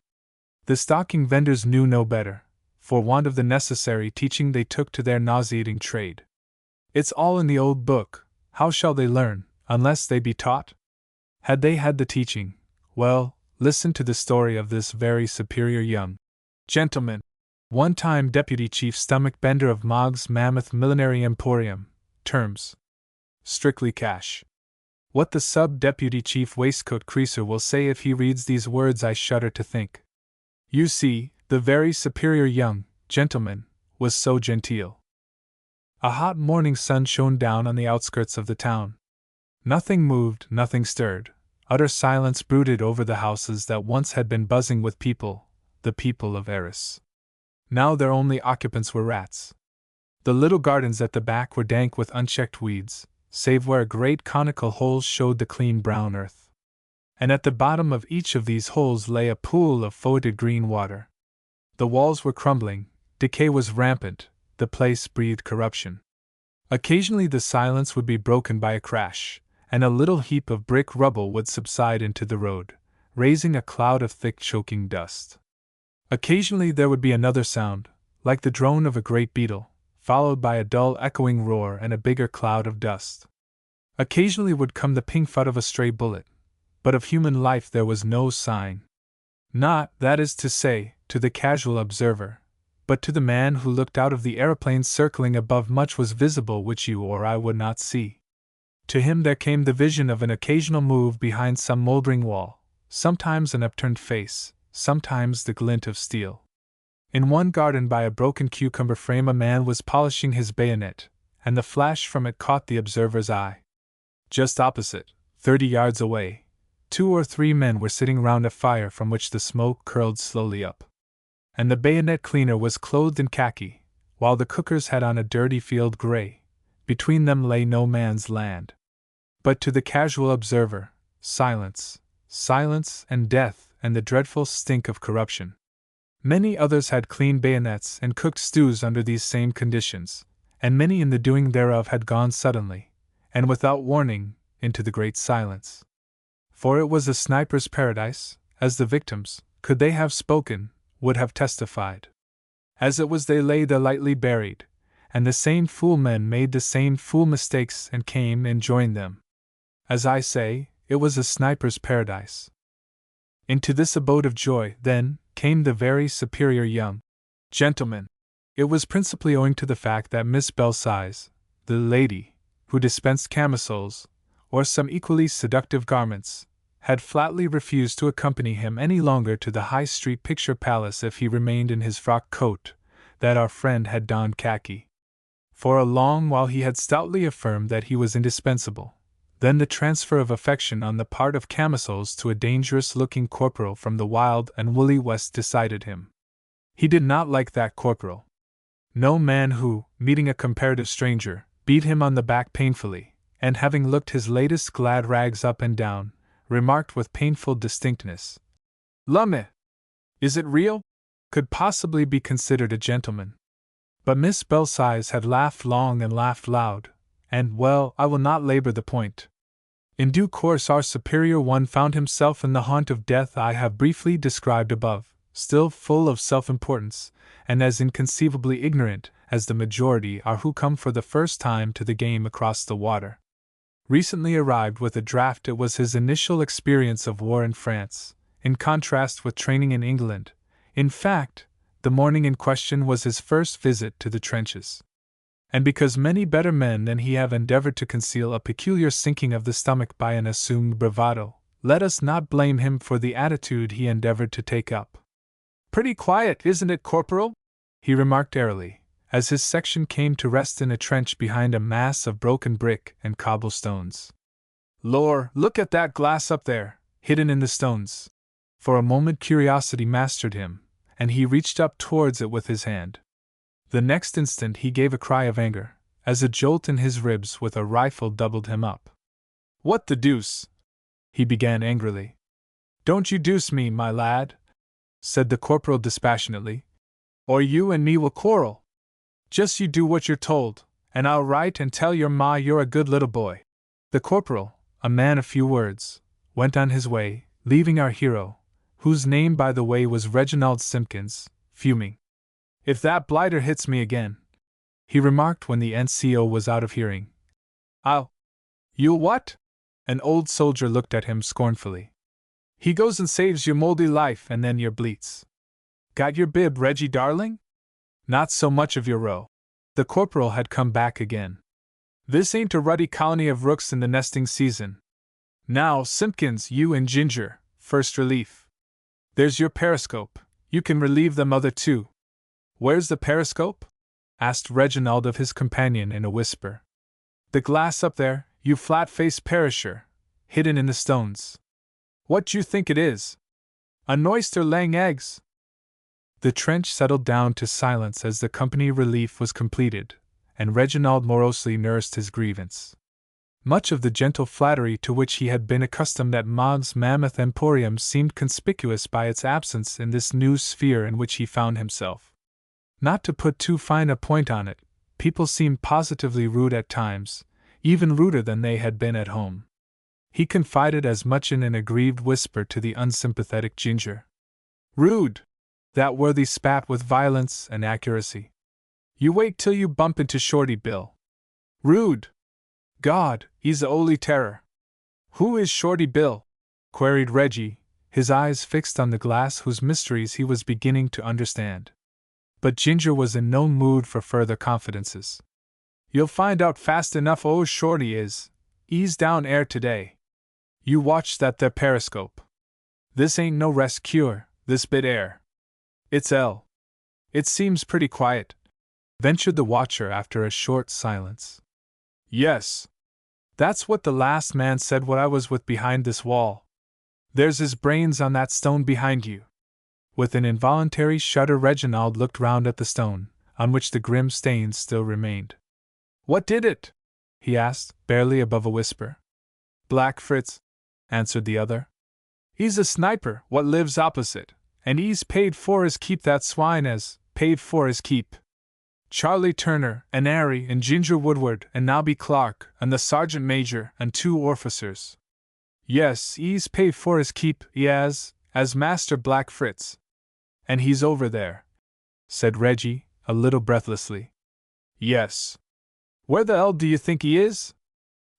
The stocking vendors knew no better, for want of the necessary teaching they took to their nauseating trade. It's all in the old book, how shall they learn, unless they be taught? Had they had the teaching, well, listen to the story of this very superior young gentleman, one time deputy chief stomach bender of Moggs' mammoth millinery emporium, terms strictly cash. What the sub-deputy chief waistcoat creaser will say if he reads these words I shudder to think. You see, the very superior young gentleman was so genteel. A hot morning sun shone down on the outskirts of the town. Nothing moved, nothing stirred. Utter silence brooded over the houses that once had been buzzing with people, the people of Eris. Now their only occupants were rats. The little gardens at the back were dank with unchecked weeds, save where great conical holes showed the clean brown earth. And at the bottom of each of these holes lay a pool of foetid green water. The walls were crumbling, decay was rampant, the place breathed corruption. Occasionally the silence would be broken by a crash, and a little heap of brick rubble would subside into the road, raising a cloud of thick choking dust. Occasionally there would be another sound, like the drone of a great beetle, followed by a dull echoing roar and a bigger cloud of dust. Occasionally would come the ping-fut of a stray bullet, but of human life there was no sign. Not, that is to say, to the casual observer, but to the man who looked out of the aeroplane circling above much was visible which you or I would not see. To him there came the vision of an occasional move behind some moldering wall, sometimes an upturned face, sometimes the glint of steel. In one garden by a broken cucumber frame a man was polishing his bayonet, and the flash from it caught the observer's eye. Just opposite, 30 yards away, 2 or 3 men were sitting round a fire from which the smoke curled slowly up. And the bayonet cleaner was clothed in khaki, while the cookers had on a dirty field gray. Between them lay no man's land. But to the casual observer, silence, silence and death and the dreadful stink of corruption. Many others had clean bayonets and cooked stews under these same conditions, and many in the doing thereof had gone suddenly, and without warning, into the great silence. For it was a sniper's paradise, as the victims, could they have spoken, would have testified. As it was they lay there lightly buried, and the same fool men made the same fool mistakes and came and joined them. As I say, it was a sniper's paradise. Into this abode of joy, then, came the very superior young gentleman. It was principally owing to the fact that Miss Belsize, the lady who dispensed camisoles, or some equally seductive garments, had flatly refused to accompany him any longer to the High Street Picture Palace if he remained in his frock coat, that our friend had donned khaki. For a long while he had stoutly affirmed that he was indispensable. Then the transfer of affection on the part of camisoles to a dangerous-looking corporal from the wild and woolly West decided him. He did not like that corporal. No man who, meeting a comparative stranger, beat him on the back painfully, and having looked his latest glad rags up and down, remarked with painful distinctness, "Lumme! Is it real?" could possibly be considered a gentleman. But Miss Belsize had laughed long and laughed loud, and, well, I will not labor the point. In due course our superior one found himself in the haunt of death I have briefly described above, still full of self-importance, and as inconceivably ignorant as the majority are who come for the first time to the game across the water. Recently arrived with a draft, it was his initial experience of war in France, in contrast with training in England. In fact, the morning in question was his first visit to the trenches. And because many better men than he have endeavored to conceal a peculiar sinking of the stomach by an assumed bravado, let us not blame him for the attitude he endeavored to take up. "Pretty quiet, isn't it, Corporal?" he remarked airily, as his section came to rest in a trench behind a mass of broken brick and cobblestones. Lor, look at that glass up there, hidden in the stones. For a moment curiosity mastered him, and he reached up towards it with his hand. The next instant he gave a cry of anger, as a jolt in his ribs with a rifle doubled him up. What the deuce? He began angrily. Don't you deuce me, my lad, said the corporal dispassionately, or you and me will quarrel. Just you do what you're told, and I'll write and tell your ma you're a good little boy. The corporal, a man of few words, went on his way, leaving our hero, whose name by the way was Reginald Simpkins, fuming. If that blighter hits me again, he remarked when the NCO was out of hearing. You'll what? An old soldier looked at him scornfully. He goes and saves your moldy life and then your bleats. Got your bib, Reggie darling? Not so much of your row. The corporal had come back again. This ain't a ruddy colony of rooks in the nesting season. Now, Simpkins, you and Ginger, first relief. There's your periscope, you can relieve them other two. Where's the periscope? Asked Reginald of his companion in a whisper. The glass up there, you flat-faced perisher, hidden in the stones. What d'you think it is? An oyster laying eggs? The trench settled down to silence as the company relief was completed, and Reginald morosely nursed his grievance. Much of the gentle flattery to which he had been accustomed at Maud's mammoth emporium seemed conspicuous by its absence in this new sphere in which he found himself. Not to put too fine a point on it, people seemed positively rude at times, even ruder than they had been at home. He confided as much in an aggrieved whisper to the unsympathetic Ginger. Rude! That worthy spat with violence and accuracy. You wait till you bump into Shorty Bill. Rude! God, he's a 'oly terror. Who is Shorty Bill? Queried Reggie, his eyes fixed on the glass whose mysteries he was beginning to understand. But Ginger was in no mood for further confidences. You'll find out fast enough. Oh, Shorty is. He's down air today. You watch that there periscope. This ain't no rest cure, this bit air. It's L. It seems pretty quiet, ventured the watcher after a short silence. Yes. That's what the last man said what I was with behind this wall. There's his brains on that stone behind you. With an involuntary shudder Reginald looked round at the stone, on which the grim stains still remained. What did it? He asked, barely above a whisper. Black Fritz, answered the other. He's a sniper what lives opposite, and he's paid for his keep, that swine as paid for his keep. Charlie Turner, and Harry and Ginger Woodward and Nobby Clark and the sergeant major and 2 officers. Yes, he's paid for his keep, he has, as Master Black Fritz. And he's over there, said Reggie, a little breathlessly. Yes. Where the hell do you think he is?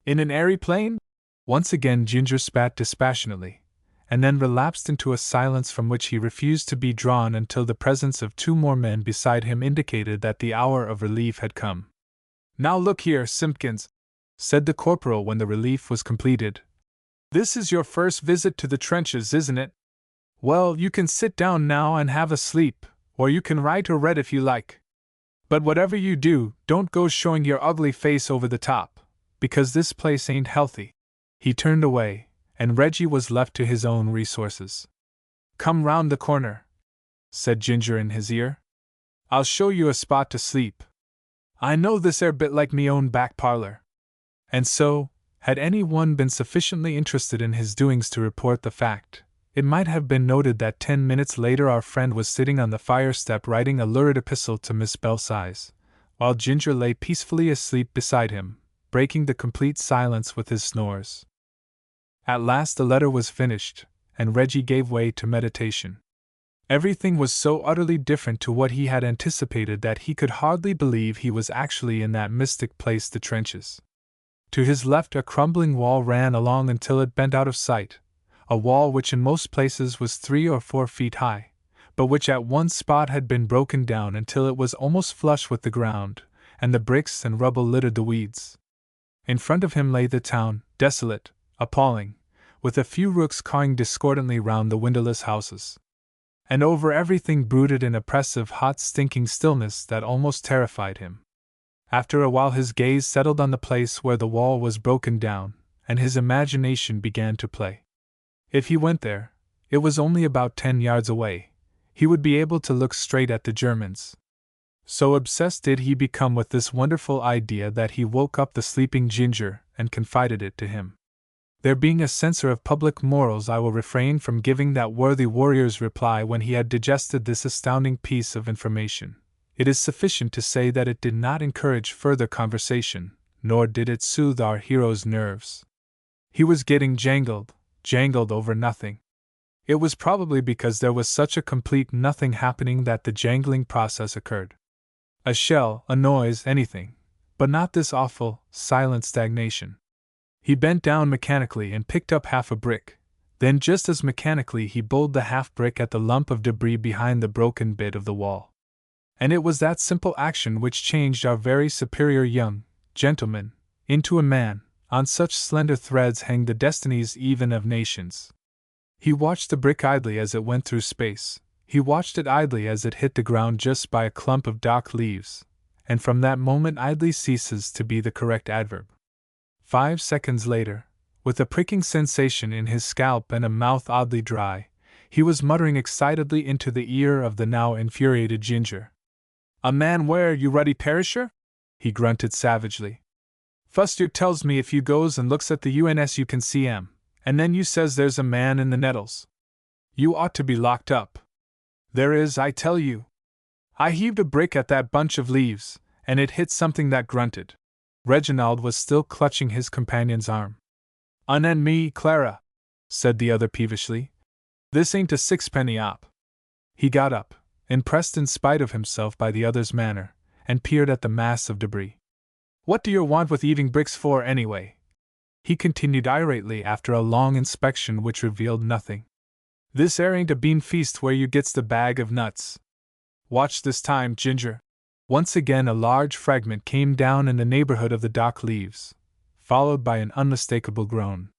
In an aeroplane? Once again Ginger spat dispassionately, and then relapsed into a silence from which he refused to be drawn until the presence of 2 more men beside him indicated that the hour of relief had come. Now look here, Simpkins, said the corporal when the relief was completed. This is your first visit to the trenches, isn't it? Well, you can sit down now and have a sleep, or you can write or read if you like. But whatever you do, don't go showing your ugly face over the top, because this place ain't healthy. He turned away, and Reggie was left to his own resources. Come round the corner, said Ginger in his ear. I'll show you a spot to sleep. I know this air bit like me own back parlor. And so, had any one been sufficiently interested in his doings to report the fact, it might have been noted that 10 minutes later our friend was sitting on the fire step writing a lurid epistle to Miss Belsize, while Ginger lay peacefully asleep beside him, breaking the complete silence with his snores. At last the letter was finished, and Reggie gave way to meditation. Everything was so utterly different to what he had anticipated that he could hardly believe he was actually in that mystic place, the trenches. To his left a crumbling wall ran along until it bent out of sight, a wall which in most places was 3 or 4 feet high, but which at one spot had been broken down until it was almost flush with the ground, and the bricks and rubble littered the weeds. In front of him lay the town, desolate, appalling, with a few rooks cawing discordantly round the windowless houses. And over everything brooded an oppressive, hot, stinking stillness that almost terrified him. After a while his gaze settled on the place where the wall was broken down, and his imagination began to play. If he went there, it was only about 10 yards away, he would be able to look straight at the Germans. So obsessed did he become with this wonderful idea that he woke up the sleeping Ginger and confided it to him. There being a censor of public morals, I will refrain from giving that worthy warrior's reply when he had digested this astounding piece of information. It is sufficient to say that it did not encourage further conversation, nor did it soothe our hero's nerves. He was getting jangled over nothing. It was probably because there was such a complete nothing happening that the jangling process occurred. A shell, a noise, anything, but not this awful, silent stagnation. He bent down mechanically and picked up half a brick. Then just as mechanically he bowled the half-brick at the lump of debris behind the broken bit of the wall. And it was that simple action which changed our very superior young gentleman into a man. On such slender threads hang the destinies even of nations. He watched the brick idly as it went through space. He watched it idly as it hit the ground just by a clump of dock leaves, and from that moment idly ceases to be the correct adverb. 5 seconds later, with a pricking sensation in his scalp and a mouth oddly dry, he was muttering excitedly into the ear of the now infuriated Ginger. "A man where, you ruddy perisher?" he grunted savagely. "Fust you tells me if you goes and looks at the UNS you can see 'em, and then you says there's a man in the nettles. You ought to be locked up. There is, I tell you. I heaved a brick at that bunch of leaves, and it hit something that grunted." Reginald was still clutching his companion's arm. "And me, Clara," said the other peevishly. "This ain't a sixpenny op." He got up, impressed in spite of himself by the other's manner, and peered at the mass of debris. "What do you want with heaving bricks for, anyway?" he continued irately after a long inspection which revealed nothing. "This air ain't a bean feast where you gets the bag of nuts. Watch this time, Ginger." Once again a large fragment came down in the neighborhood of the dock leaves, followed by an unmistakable groan.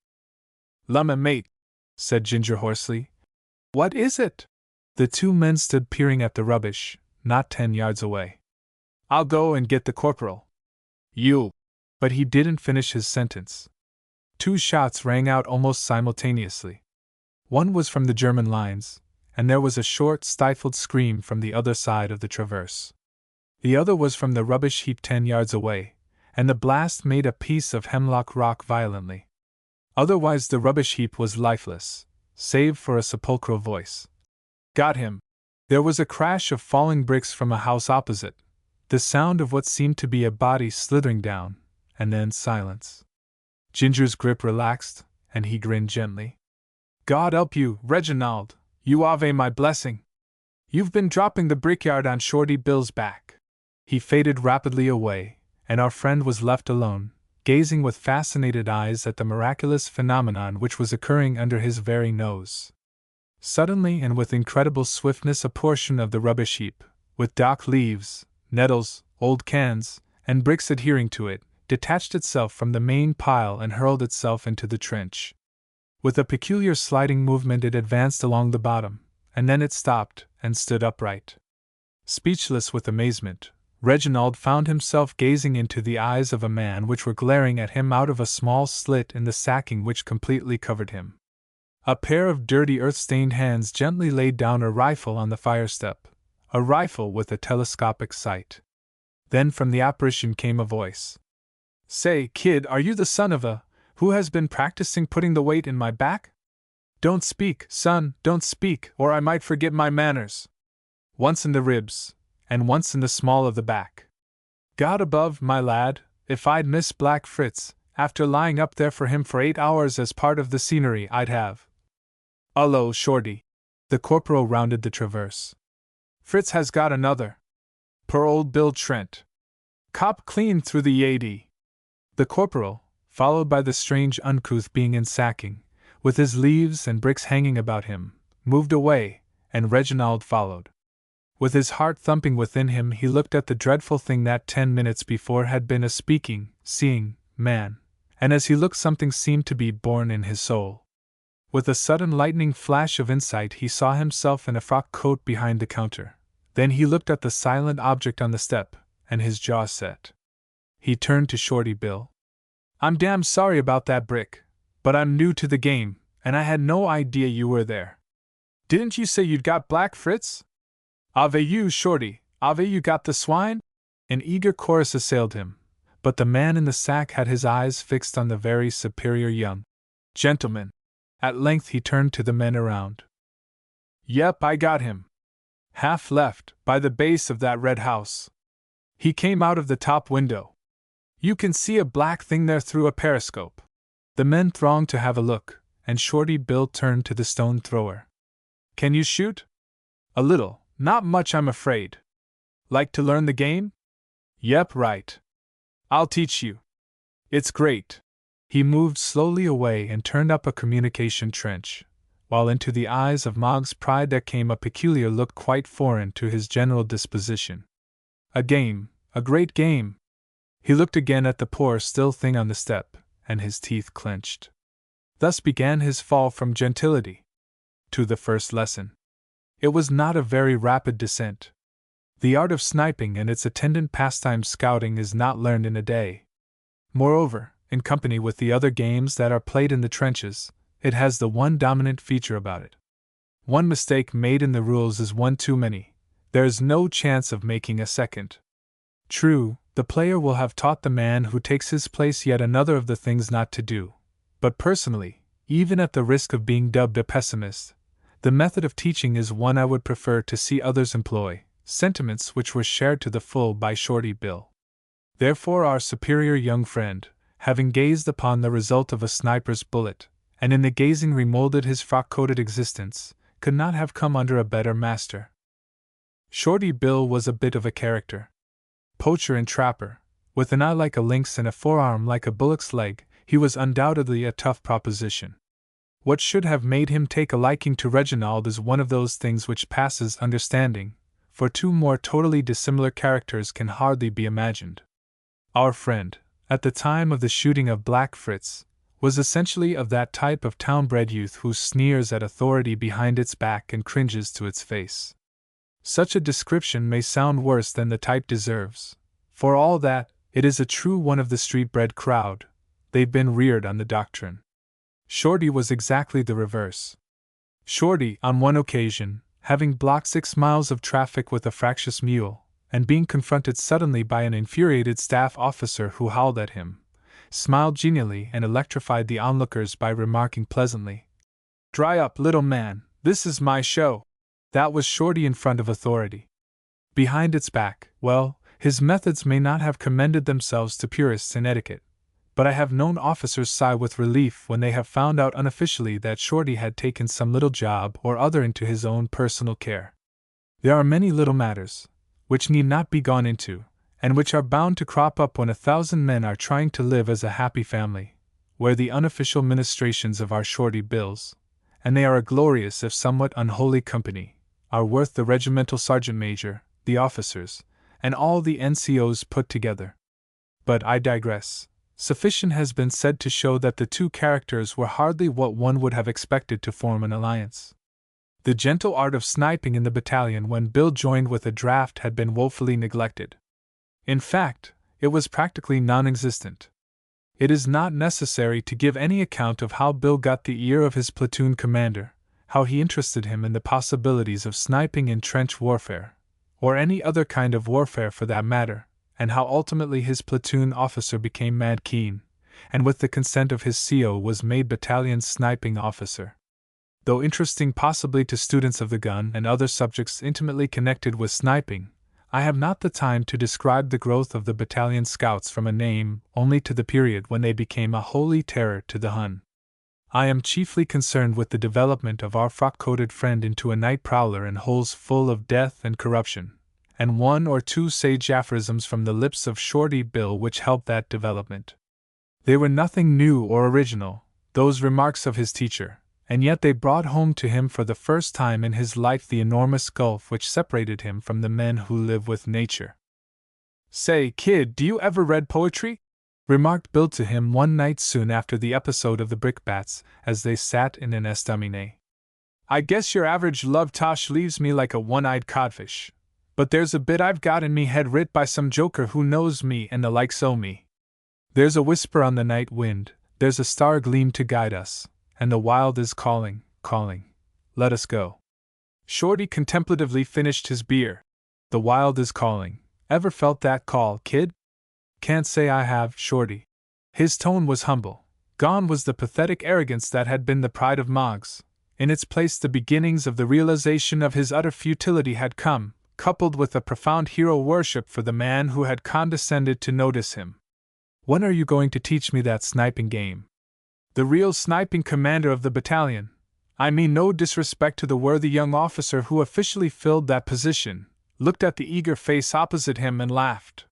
"Lumma, mate," said Ginger hoarsely. "What is it?" The two men stood peering at the rubbish, not 10 yards away. "I'll go and get the corporal." "You—" But he didn't finish his sentence. 2 shots rang out almost simultaneously. One was from the German lines, and there was a short, stifled scream from the other side of the traverse. The other was from the rubbish heap 10 yards away, and the blast made a piece of hemlock rock violently. Otherwise the rubbish heap was lifeless, save for a sepulchral voice. "Got him!" There was a crash of falling bricks from a house opposite, the sound of what seemed to be a body slithering down, and then silence. Ginger's grip relaxed, and he grinned gently. "God help you, Reginald, you ave my blessing! You've been dropping the brickyard on Shorty Bill's back." He faded rapidly away, and our friend was left alone, gazing with fascinated eyes at the miraculous phenomenon which was occurring under his very nose. Suddenly and with incredible swiftness a portion of the rubbish heap, with dock leaves, nettles, old cans, and bricks adhering to it, detached itself from the main pile and hurled itself into the trench. With a peculiar sliding movement it advanced along the bottom, and then it stopped and stood upright. Speechless with amazement, Reginald found himself gazing into the eyes of a man which were glaring at him out of a small slit in the sacking which completely covered him. A pair of dirty earth-stained hands gently laid down a rifle on the firestep, a rifle with a telescopic sight. Then from the apparition came a voice. "Say, kid, are you the son of a who has been practicing putting the weight in my back? Don't speak, son, don't speak, or I might forget my manners. Once in the ribs, and once in the small of the back. God above, my lad, if I'd missed Black Fritz, after lying up there for him for 8 hours as part of the scenery, I'd have. 'Ullo, Shorty." The corporal rounded the traverse. "Fritz has got another. Per old Bill Trent. Cop clean through the AD." The corporal, followed by the strange uncouth being in sacking, with his leaves and bricks hanging about him, moved away, and Reginald followed. With his heart thumping within him, he looked at the dreadful thing that 10 minutes before had been a speaking, seeing man, and as he looked something seemed to be born in his soul. With a sudden lightning flash of insight he saw himself in a frock coat behind the counter. Then he looked at the silent object on the step, and his jaw set. He turned to Shorty Bill. I'm damn sorry about that brick, but I'm new to the game, and I had no idea you were there. Didn't you say you'd got Black Fritz? Ave you, Shorty, ave you got the swine? An eager chorus assailed him, but the man in the sack had his eyes fixed on the very superior young gentleman. At length he turned to the men around. Yep, I got him. Half left, by the base of that red house. He came out of the top window. You can see a black thing there through a periscope. The men thronged to have a look, and Shorty Bill turned to the stone thrower. Can you shoot? A little, not much, I'm afraid. Like to learn the game? Yep, right. I'll teach you. It's great. He moved slowly away and turned up a communication trench, while into the eyes of Mog's pride there came a peculiar look quite foreign to his general disposition. A game, a great game. He looked again at the poor still thing on the step, and his teeth clenched. Thus began his fall from gentility to the first lesson. It was not a very rapid descent. The art of sniping and its attendant pastime scouting is not learned in a day. Moreover, in company with the other games that are played in the trenches, it has the one dominant feature about it. One mistake made in the rules is one too many. There is no chance of making a second. True, the player will have taught the man who takes his place yet another of the things not to do. But personally, even at the risk of being dubbed a pessimist, the method of teaching is one I would prefer to see others employ, sentiments which were shared to the full by Shorty Bill. Therefore our superior young friend, having gazed upon the result of a sniper's bullet, and in the gazing remolded his frock-coated existence, could not have come under a better master. Shorty Bill was a bit of a character. Poacher and trapper, with an eye like a lynx and a forearm like a bullock's leg, he was undoubtedly a tough proposition. What should have made him take a liking to Reginald is one of those things which passes understanding, for two more totally dissimilar characters can hardly be imagined. Our friend, at the time of the shooting of Black Fritz, was essentially of that type of town-bred youth who sneers at authority behind its back and cringes to its face. Such a description may sound worse than the type deserves. For all that, it is a true one of the street-bred crowd. They've been reared on the doctrine. Shorty was exactly the reverse. Shorty, on one occasion, having blocked 6 miles of traffic with a fractious mule, and being confronted suddenly by an infuriated staff officer who howled at him, smiled genially and electrified the onlookers by remarking pleasantly, "Dry up, little man, this is my show." That was Shorty in front of authority. Behind its back, well, his methods may not have commended themselves to purists in etiquette, but I have known officers sigh with relief when they have found out unofficially that Shorty had taken some little job or other into his own personal care. There are many little matters, which need not be gone into, and which are bound to crop up when 1,000 men are trying to live as a happy family, where the unofficial ministrations of our Shorty Bills, and they are a glorious if somewhat unholy company, are worth the regimental sergeant major, the officers, and all the NCOs put together. But I digress. Sufficient has been said to show that the two characters were hardly what one would have expected to form an alliance. The gentle art of sniping in the battalion when Bill joined with a draft had been woefully neglected. In fact, it was practically non-existent. It is not necessary to give any account of how Bill got the ear of his platoon commander, how he interested him in the possibilities of sniping in trench warfare, or any other kind of warfare for that matter, and how ultimately his platoon officer became mad keen, and with the consent of his CO was made battalion sniping officer. Though interesting possibly to students of the gun and other subjects intimately connected with sniping, I have not the time to describe the growth of the battalion scouts from a name only to the period when they became a holy terror to the Hun. I am chiefly concerned with the development of our frock-coated friend into a night prowler in holes full of death and corruption, and one or two sage aphorisms from the lips of Shorty Bill which helped that development. They were nothing new or original, those remarks of his teacher, and yet they brought home to him for the first time in his life the enormous gulf which separated him from the men who live with nature. "Say, kid, do you ever read poetry?" remarked Bill to him one night soon after the episode of the brickbats, as they sat in an estaminet. "I guess your average love tosh leaves me like a one-eyed codfish, but there's a bit I've got in me head writ by some joker who knows me and the likes o' me." There's a whisper on the night wind, there's a star gleam to guide us, and the wild is calling, calling. Let us go. Shorty contemplatively finished his beer. The wild is calling. Ever felt that call, kid? Can't say I have, Shorty. His tone was humble. Gone was the pathetic arrogance that had been the pride of Moggs. In its place, the beginnings of the realization of his utter futility had come, coupled with a profound hero worship for the man who had condescended to notice him. When are you going to teach me that sniping game? The real sniping commander of the battalion. I mean no disrespect to the worthy young officer who officially filled that position, looked at the eager face opposite him and laughed.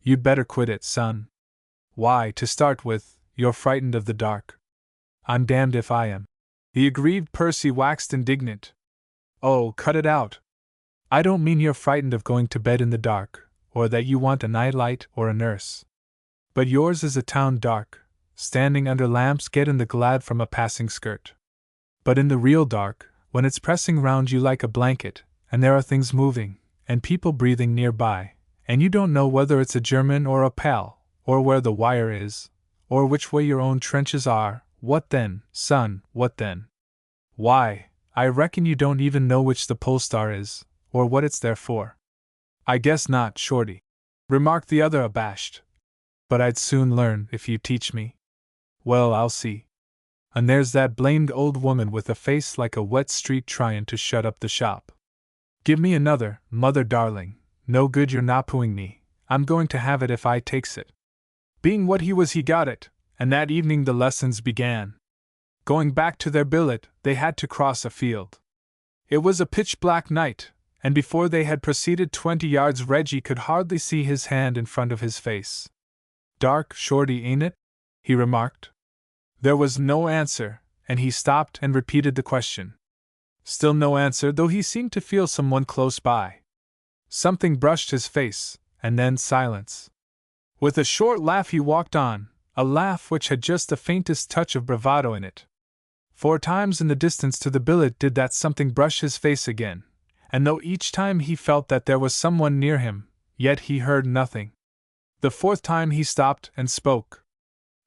You'd better quit it, son. Why, to start with, you're frightened of the dark. I'm damned if I am. The aggrieved Percy waxed indignant. Oh, cut it out. I don't mean you're frightened of going to bed in the dark, or that you want a nightlight or a nurse. But yours is a town dark, standing under lamps getting the glad from a passing skirt. But in the real dark, when it's pressing round you like a blanket, and there are things moving, and people breathing nearby, and you don't know whether it's a German or a pal, or where the wire is, or which way your own trenches are, what then, son, what then? Why, I reckon you don't even know which the pole star is, or what it's there for. I guess not, Shorty, remarked the other abashed. But I'd soon learn if you teach me. Well, I'll see. And there's that blamed old woman with a face like a wet streak trying to shut up the shop. Give me another, mother darling. No good you're nappooing me. I'm going to have it if I takes it. Being what he was, he got it, and that evening the lessons began. Going back to their billet, they had to cross a field. It was a pitch-black night, and before they had proceeded 20 yards Reggie could hardly see his hand in front of his face. Dark, Shorty, ain't it? He remarked. There was no answer, and he stopped and repeated the question. Still no answer, though he seemed to feel someone close by. Something brushed his face, and then silence. With a short laugh he walked on, a laugh which had just the faintest touch of bravado in it. 4 times in the distance to the billet did that something brush his face again, and though each time he felt that there was someone near him, yet he heard nothing. The 4th time he stopped and spoke.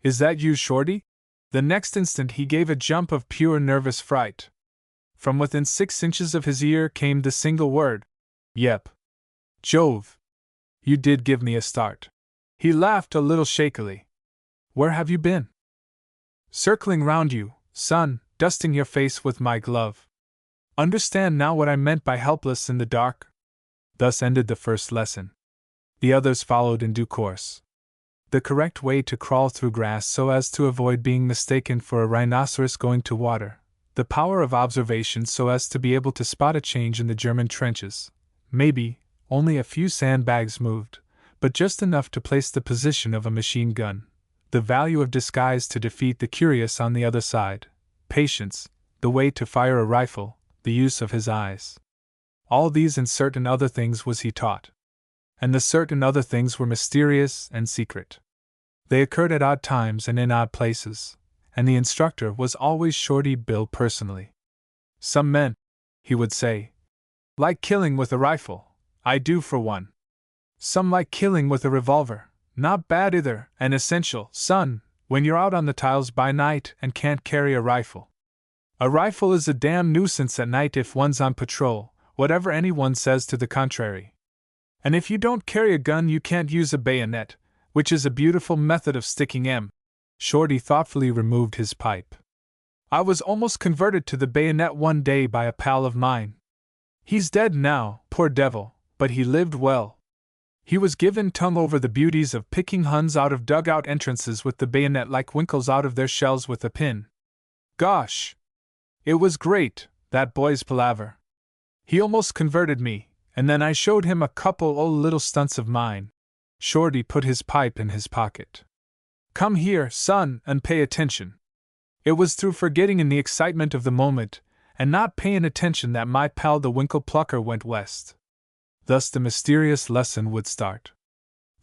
Is that you, Shorty? The next instant he gave a jump of pure nervous fright. From within 6 inches of his ear came the single word, Yep. Jove! You did give me a start. He laughed a little shakily. Where have you been? Circling round you, son, dusting your face with my glove. Understand now what I meant by helpless in the dark? Thus ended the first lesson. The others followed in due course. The correct way to crawl through grass so as to avoid being mistaken for a rhinoceros going to water. The power of observation so as to be able to spot a change in the German trenches. Maybe, only a few sandbags moved, but just enough to place the position of a machine gun. The value of disguise to defeat the curious on the other side. Patience, the way to fire a rifle, the use of his eyes. All these and certain other things was he taught. And the certain other things were mysterious and secret. They occurred at odd times and in odd places, and the instructor was always Shorty Bill personally. Some men, he would say, like killing with a rifle. I do for one. Some like killing with a revolver. Not bad either, and essential, son, when you're out on the tiles by night and can't carry a rifle. A rifle is a damn nuisance at night if one's on patrol, whatever anyone says to the contrary. And if you don't carry a gun you can't use a bayonet, which is a beautiful method of sticking em. Shorty thoughtfully removed his pipe. I was almost converted to the bayonet one day by a pal of mine. He's dead now, poor devil, but he lived well. He was given tongue over the beauties of picking Huns out of dugout entrances with the bayonet like winkles out of their shells with a pin. Gosh! It was great, that boy's palaver. He almost converted me, and then I showed him a couple old little stunts of mine. Shorty put his pipe in his pocket. Come here, son, and pay attention. It was through forgetting in the excitement of the moment, and not paying attention that my pal the winkle plucker went west. Thus the mysterious lesson would start.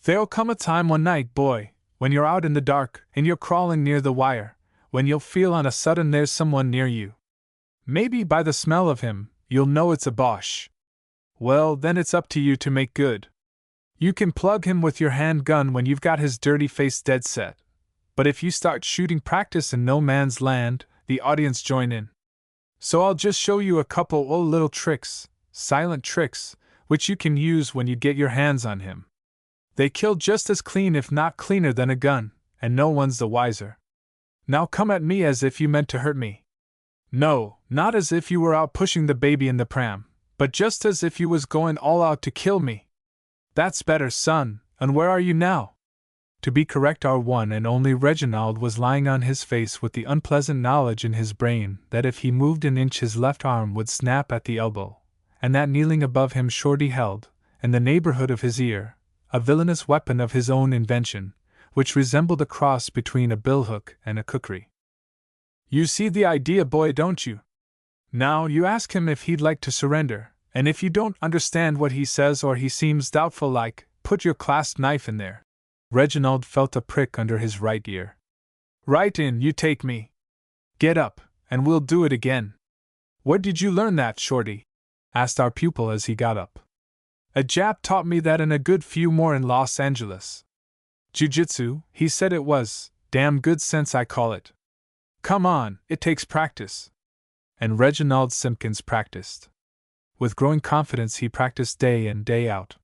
There'll come a time one night, boy, when you're out in the dark, and you're crawling near the wire, when you'll feel on a sudden there's someone near you. Maybe by the smell of him, you'll know it's a Boche. Well, then it's up to you to make good. You can plug him with your handgun when you've got his dirty face dead set. But if you start shooting practice in no man's land, the audience join in. So I'll just show you a couple old little tricks, silent tricks, which you can use when you get your hands on him. They kill just as clean if not cleaner than a gun, and no one's the wiser. Now come at me as if you meant to hurt me. No, not as if you were out pushing the baby in the pram, but just as if you was going all out to kill me. That's better, son, and where are you now? To be correct, our one and only Reginald was lying on his face with the unpleasant knowledge in his brain that if he moved an inch his left arm would snap at the elbow, and that kneeling above him Shorty held, in the neighborhood of his ear, a villainous weapon of his own invention, which resembled a cross between a billhook and a kukri. You see the idea, boy, don't you? Now you ask him if he'd like to surrender, and if you don't understand what he says or he seems doubtful like, put your clasp knife in there. Reginald felt a prick under his right ear. Right in, you take me. Get up, and we'll do it again. Where did you learn that, Shorty? Asked our pupil as he got up. A Jap taught me that and a good few more in Los Angeles. Jiu-jitsu, he said it was, damn good sense I call it. Come on, it takes practice. And Reginald Simpkins practiced. With growing confidence he practiced day in, day out.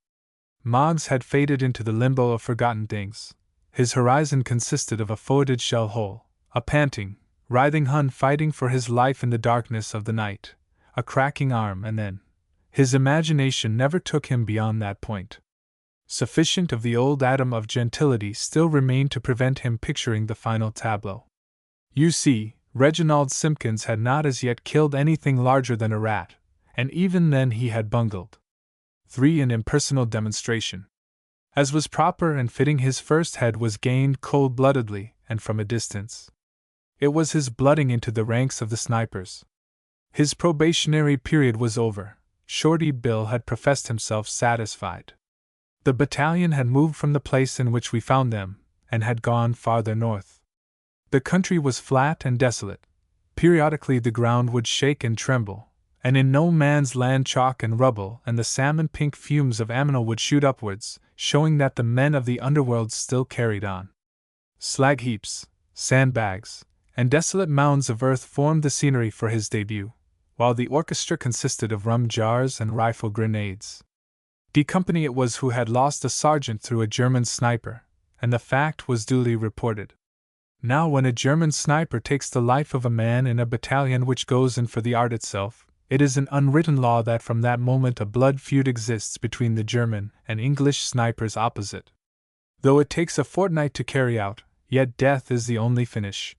Moggs had faded into the limbo of forgotten things. His horizon consisted of a foetid shell hole, a panting, writhing Hun fighting for his life in the darkness of the night, a cracking arm, and then his imagination never took him beyond that point. Sufficient of the old atom of gentility still remained to prevent him picturing the final tableau. You see, Reginald Simpkins had not as yet killed anything larger than a rat, and even then he had bungled. 3. An impersonal demonstration. As was proper and fitting, his first head was gained cold-bloodedly and from a distance. It was his blooding into the ranks of the snipers. His probationary period was over. Shorty Bill had professed himself satisfied. The battalion had moved from the place in which we found them, and had gone farther north. The country was flat and desolate. Periodically the ground would shake and tremble, and in no man's land chalk and rubble and the salmon-pink fumes of ammonite would shoot upwards, showing that the men of the underworld still carried on. Slag heaps, sandbags, and desolate mounds of earth formed the scenery for his debut, while the orchestra consisted of rum jars and rifle grenades. D Company it was who had lost a sergeant through a German sniper, and the fact was duly reported. Now when a German sniper takes the life of a man in a battalion which goes in for the art itself, it is an unwritten law that from that moment a blood feud exists between the German and English snipers opposite. Though it takes a fortnight to carry out, yet death is the only finish.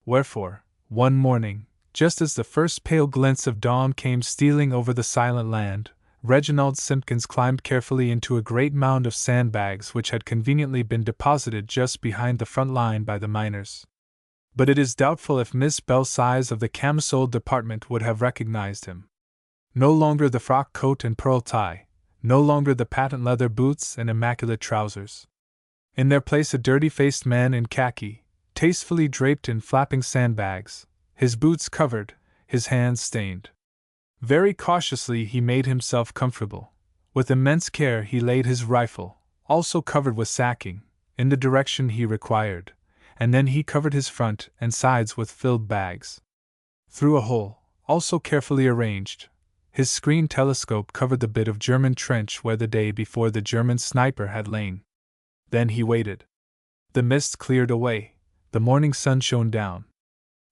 Wherefore, one morning, just as the first pale glints of dawn came stealing over the silent land, Reginald Simpkins climbed carefully into a great mound of sandbags which had conveniently been deposited just behind the front line by the miners. But it is doubtful if Miss Belsize of the camisole department would have recognized him. No longer the frock coat and pearl tie, no longer the patent leather boots and immaculate trousers. In their place a dirty-faced man in khaki, tastefully draped in flapping sandbags, his boots covered, his hands stained. Very cautiously he made himself comfortable. With immense care he laid his rifle, also covered with sacking, in the direction he required, and then he covered his front and sides with filled bags. Through a hole, also carefully arranged, his screen telescope covered the bit of German trench where the day before the German sniper had lain. Then he waited. The mist cleared away, the morning sun shone down.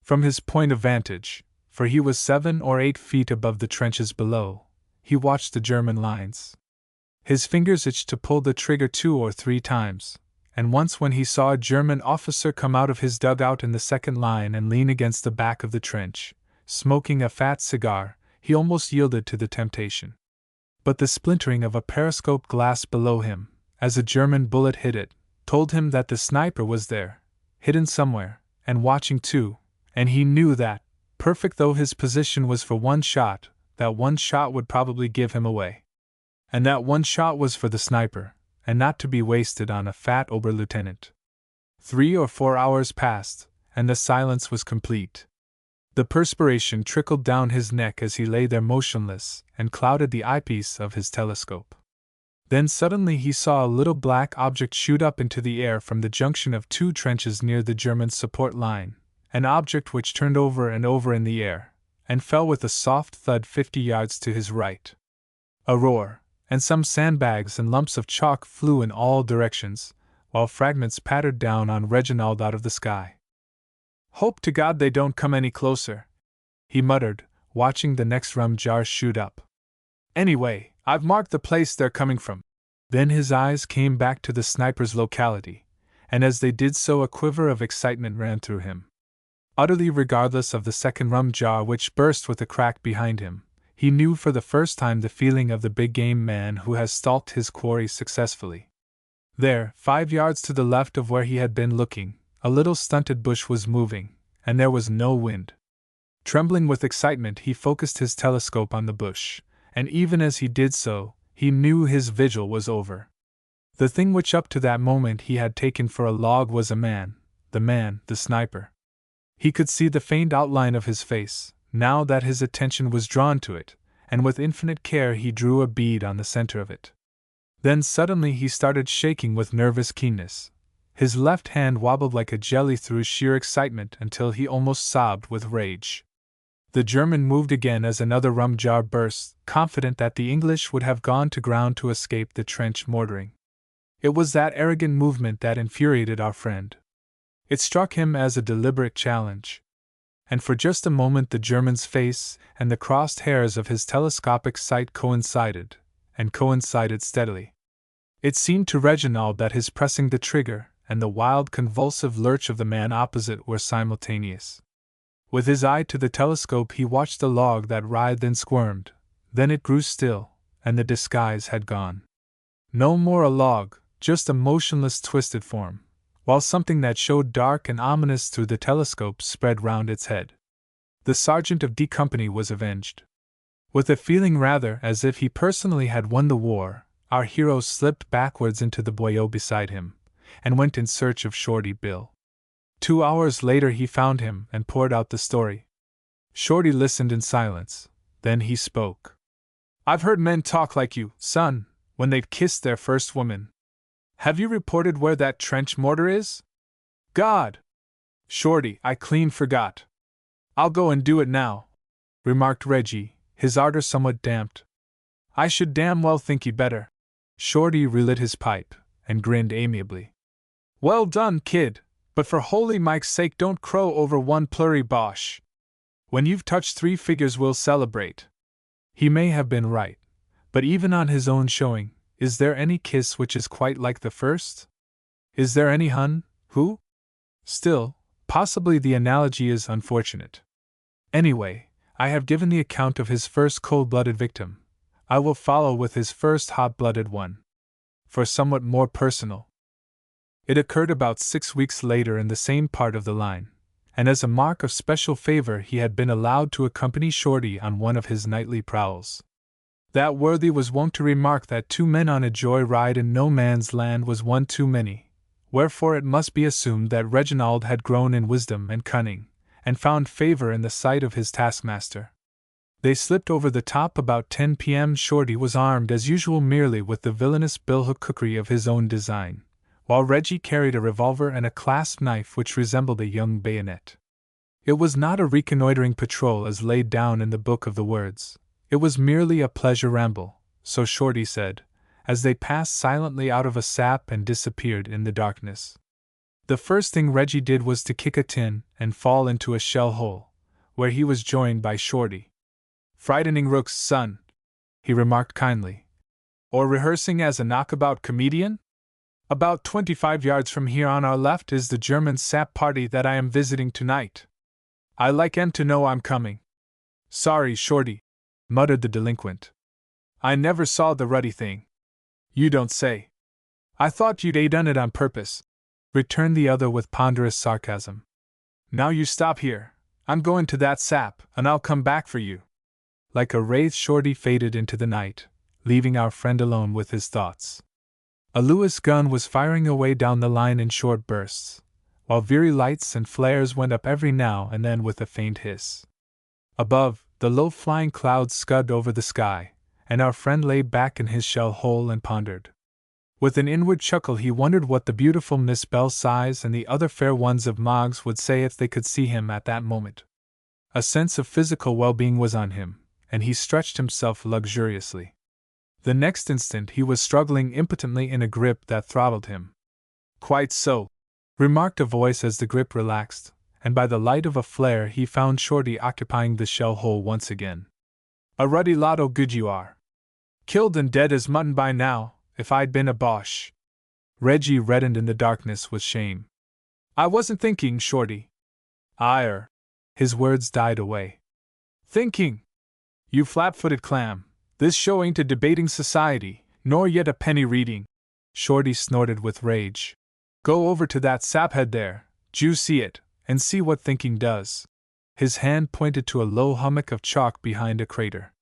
From his point of vantage, for he was 7 or 8 feet above the trenches below, he watched the German lines. His fingers itched to pull the trigger 2 or 3 times, and once when he saw a German officer come out of his dugout in the second line and lean against the back of the trench, smoking a fat cigar, he almost yielded to the temptation. But the splintering of a periscope glass below him, as a German bullet hit it, told him that the sniper was there, hidden somewhere, and watching too, and he knew that, perfect though his position was for one shot, that one shot would probably give him away. And that one shot was for the sniper, and not to be wasted on a fat Oberlieutenant. 3 or 4 hours passed, and the silence was complete. The perspiration trickled down his neck as he lay there motionless and clouded the eyepiece of his telescope. Then suddenly he saw a little black object shoot up into the air from the junction of two trenches near the German support line, an object which turned over and over in the air, and fell with a soft thud 50 yards to his right. A roar, and some sandbags and lumps of chalk flew in all directions, while fragments pattered down on Reginald out of the sky. "Hope to God they don't come any closer," he muttered, watching the next rum jar shoot up. "Anyway, I've marked the place they're coming from." Then his eyes came back to the sniper's locality, and as they did so a quiver of excitement ran through him. Utterly regardless of the second rum jar which burst with a crack behind him, he knew for the first time the feeling of the big game man who has stalked his quarry successfully. There, 5 yards to the left of where he had been looking, a little stunted bush was moving, and there was no wind. Trembling with excitement, he focused his telescope on the bush, and even as he did so, he knew his vigil was over. The thing which up to that moment he had taken for a log was a man, the sniper. He could see the faint outline of his face, now that his attention was drawn to it, and with infinite care he drew a bead on the center of it. Then suddenly he started shaking with nervous keenness. His left hand wobbled like a jelly through sheer excitement until he almost sobbed with rage. The German moved again as another rum jar burst, confident that the English would have gone to ground to escape the trench mortaring. It was that arrogant movement that infuriated our friend. It struck him as a deliberate challenge. And for just a moment the German's face and the crossed hairs of his telescopic sight coincided, and coincided steadily. It seemed to Reginald that his pressing the trigger and the wild convulsive lurch of the man opposite were simultaneous. With his eye to the telescope he watched the log that writhed and squirmed, then it grew still, and the disguise had gone. No more a log, just a motionless twisted form, while something that showed dark and ominous through the telescope spread round its head. The sergeant of D Company was avenged. With a feeling rather as if he personally had won the war, our hero slipped backwards into the boyau beside him, and went in search of Shorty Bill. 2 hours later he found him and poured out the story. Shorty listened in silence, then he spoke. "I've heard men talk like you, son, when they've kissed their first woman. Have you reported where that trench mortar is?" "God! Shorty, I clean forgot." "I'll go and do it now," remarked Reggie, his ardor somewhat damped. "I should damn well think you'd better." Shorty relit his pipe, and grinned amiably. "Well done, kid, but for holy Mike's sake don't crow over one plurry bosh. When you've touched 3 figures we'll celebrate." He may have been right, but even on his own showing, is there any kiss which is quite like the first? Is there any hun, who? Still, possibly the analogy is unfortunate. Anyway, I have given the account of his first cold-blooded victim. I will follow with his first hot-blooded one. For somewhat more personal. It occurred about 6 weeks later in the same part of the line, and as a mark of special favor he had been allowed to accompany Shorty on one of his nightly prowls. That worthy was wont to remark that 2 men on a joy ride in no man's land was one too many, wherefore it must be assumed that Reginald had grown in wisdom and cunning, and found favor in the sight of his taskmaster. They slipped over the top about 10 p.m. Shorty was armed as usual merely with the villainous billhook cookery of his own design, while Reggie carried a revolver and a clasp knife which resembled a young bayonet. It was not a reconnoitering patrol as laid down in the book of the words. It was merely a pleasure ramble, so Shorty said, as they passed silently out of a sap and disappeared in the darkness. The first thing Reggie did was to kick a tin and fall into a shell hole, where he was joined by Shorty. "Frightening rooks, son," he remarked kindly. "Or rehearsing as a knockabout comedian? About 25 yards from here on our left is the German sap party that I am visiting tonight. I like 'em to know I'm coming." "Sorry, Shorty," muttered the delinquent. "I never saw the ruddy thing." "You don't say. I thought you'd done it on purpose," returned the other with ponderous sarcasm. "Now you stop here. I'm going to that sap, and I'll come back for you." Like a wraith Shorty faded into the night, leaving our friend alone with his thoughts. A Lewis gun was firing away down the line in short bursts, while veery lights and flares went up every now and then with a faint hiss. Above, the low-flying clouds scud over the sky, and our friend lay back in his shell hole and pondered. With an inward chuckle he wondered what the beautiful Miss Belle Size and the other fair ones of Moggs would say if they could see him at that moment. A sense of physical well-being was on him, and he stretched himself luxuriously. The next instant he was struggling impotently in a grip that throttled him. "Quite so," remarked a voice as the grip relaxed, and by the light of a flare he found Shorty occupying the shell hole once again. "A ruddy lot o' good you are. Killed and dead as mutton by now, if I'd been a Boche." Reggie reddened in the darkness with shame. "I wasn't thinking, Shorty." "Ire." His words died away. "Thinking? You flat-footed clam, this show ain't a debating society, nor yet a penny reading." Shorty snorted with rage. "Go over to that saphead there, d'you see it, and see what thinking does." His hand pointed to a low hummock of chalk behind a crater.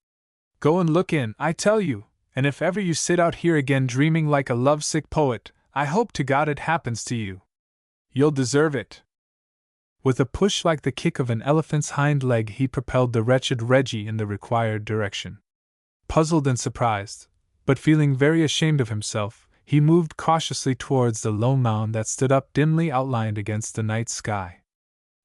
"Go and look in, I tell you, and if ever you sit out here again dreaming like a lovesick poet, I hope to God it happens to you. You'll deserve it." With a push like the kick of an elephant's hind leg he propelled the wretched Reggie in the required direction. Puzzled and surprised, but feeling very ashamed of himself, he moved cautiously towards the low mound that stood up dimly outlined against the night sky.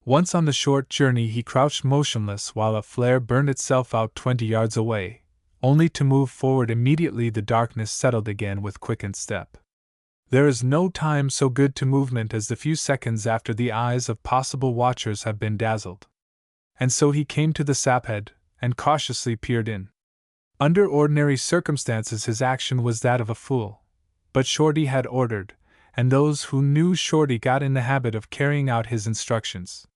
Once on the short journey he crouched motionless while a flare burned itself out 20 yards away, only to move forward immediately the darkness settled again with quickened step. There is no time so good to movement as the few seconds after the eyes of possible watchers have been dazzled. And so he came to the saphead, and cautiously peered in. Under ordinary circumstances his action was that of a fool, but Shorty had ordered, and those who knew Shorty got in the habit of carrying out his instructions.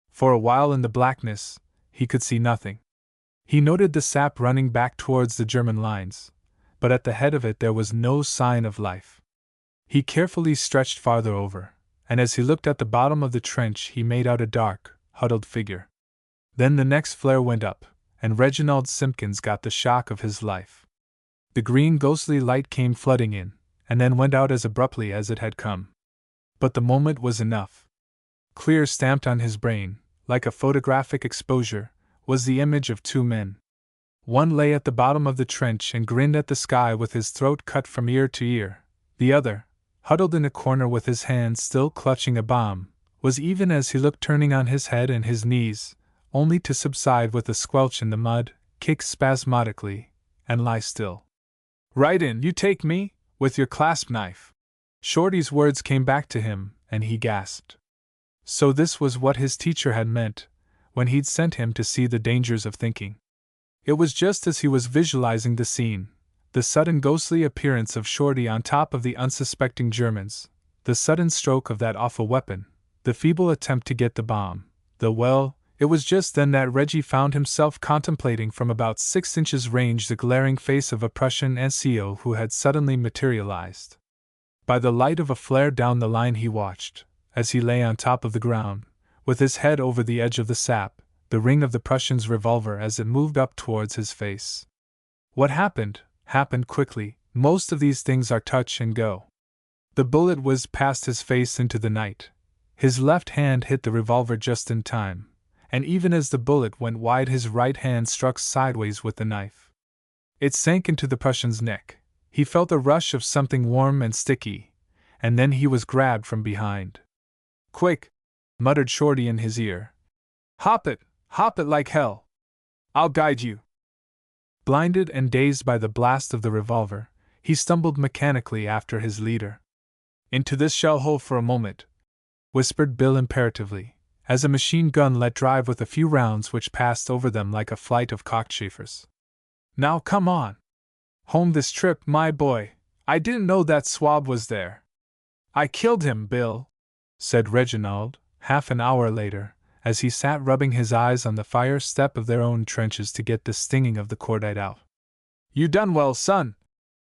For a while in the blackness, he could see nothing. He noted the sap running back towards the German lines, but at the head of it there was no sign of life. He carefully stretched farther over, and as he looked at the bottom of the trench he made out a dark, huddled figure. Then the next flare went up, and Reginald Simpkins got the shock of his life. The green ghostly light came flooding in, and then went out as abruptly as it had come. But the moment was enough. Clear stamped on his brain, like a photographic exposure, was the image of two men. One lay at the bottom of the trench and grinned at the sky with his throat cut from ear to ear. The other, huddled in a corner with his hands still clutching a bomb, was even as he looked turning on his head and his knees, only to subside with a squelch in the mud, kick spasmodically, and lie still. "Right in, you take me, with your clasp knife." Shorty's words came back to him, and he gasped. So this was what his teacher had meant, when he'd sent him to see the dangers of thinking. It was just as he was visualizing the scene, the sudden ghostly appearance of Shorty on top of the unsuspecting Germans, the sudden stroke of that awful weapon, the feeble attempt to get the bomb, it was just then that Reggie found himself contemplating from about 6 inches range the glaring face of a Prussian NCO who had suddenly materialized. By the light of a flare down the line he watched, as he lay on top of the ground, with his head over the edge of the sap, the ring of the Prussian's revolver as it moved up towards his face. What happened quickly. Most of these things are touch and go. The bullet whizzed past his face into the night. His left hand hit the revolver just in time, and even as the bullet went wide his right hand struck sideways with the knife. It sank into the Prussian's neck. He felt a rush of something warm and sticky, and then he was grabbed from behind. "Quick!" muttered Shorty in his ear. Hop it like hell. I'll guide you." Blinded and dazed by the blast of the revolver, he stumbled mechanically after his leader. "Into this shell hole for a moment," whispered Bill imperatively, as a machine gun let drive with a few rounds which passed over them like a flight of cockchafers. "Now come on. Home this trip, my boy. I didn't know that swab was there." "I killed him, Bill," said Reginald, half an hour later, as he sat rubbing his eyes on the fire step of their own trenches to get the stinging of the cordite out. "You done well, son,"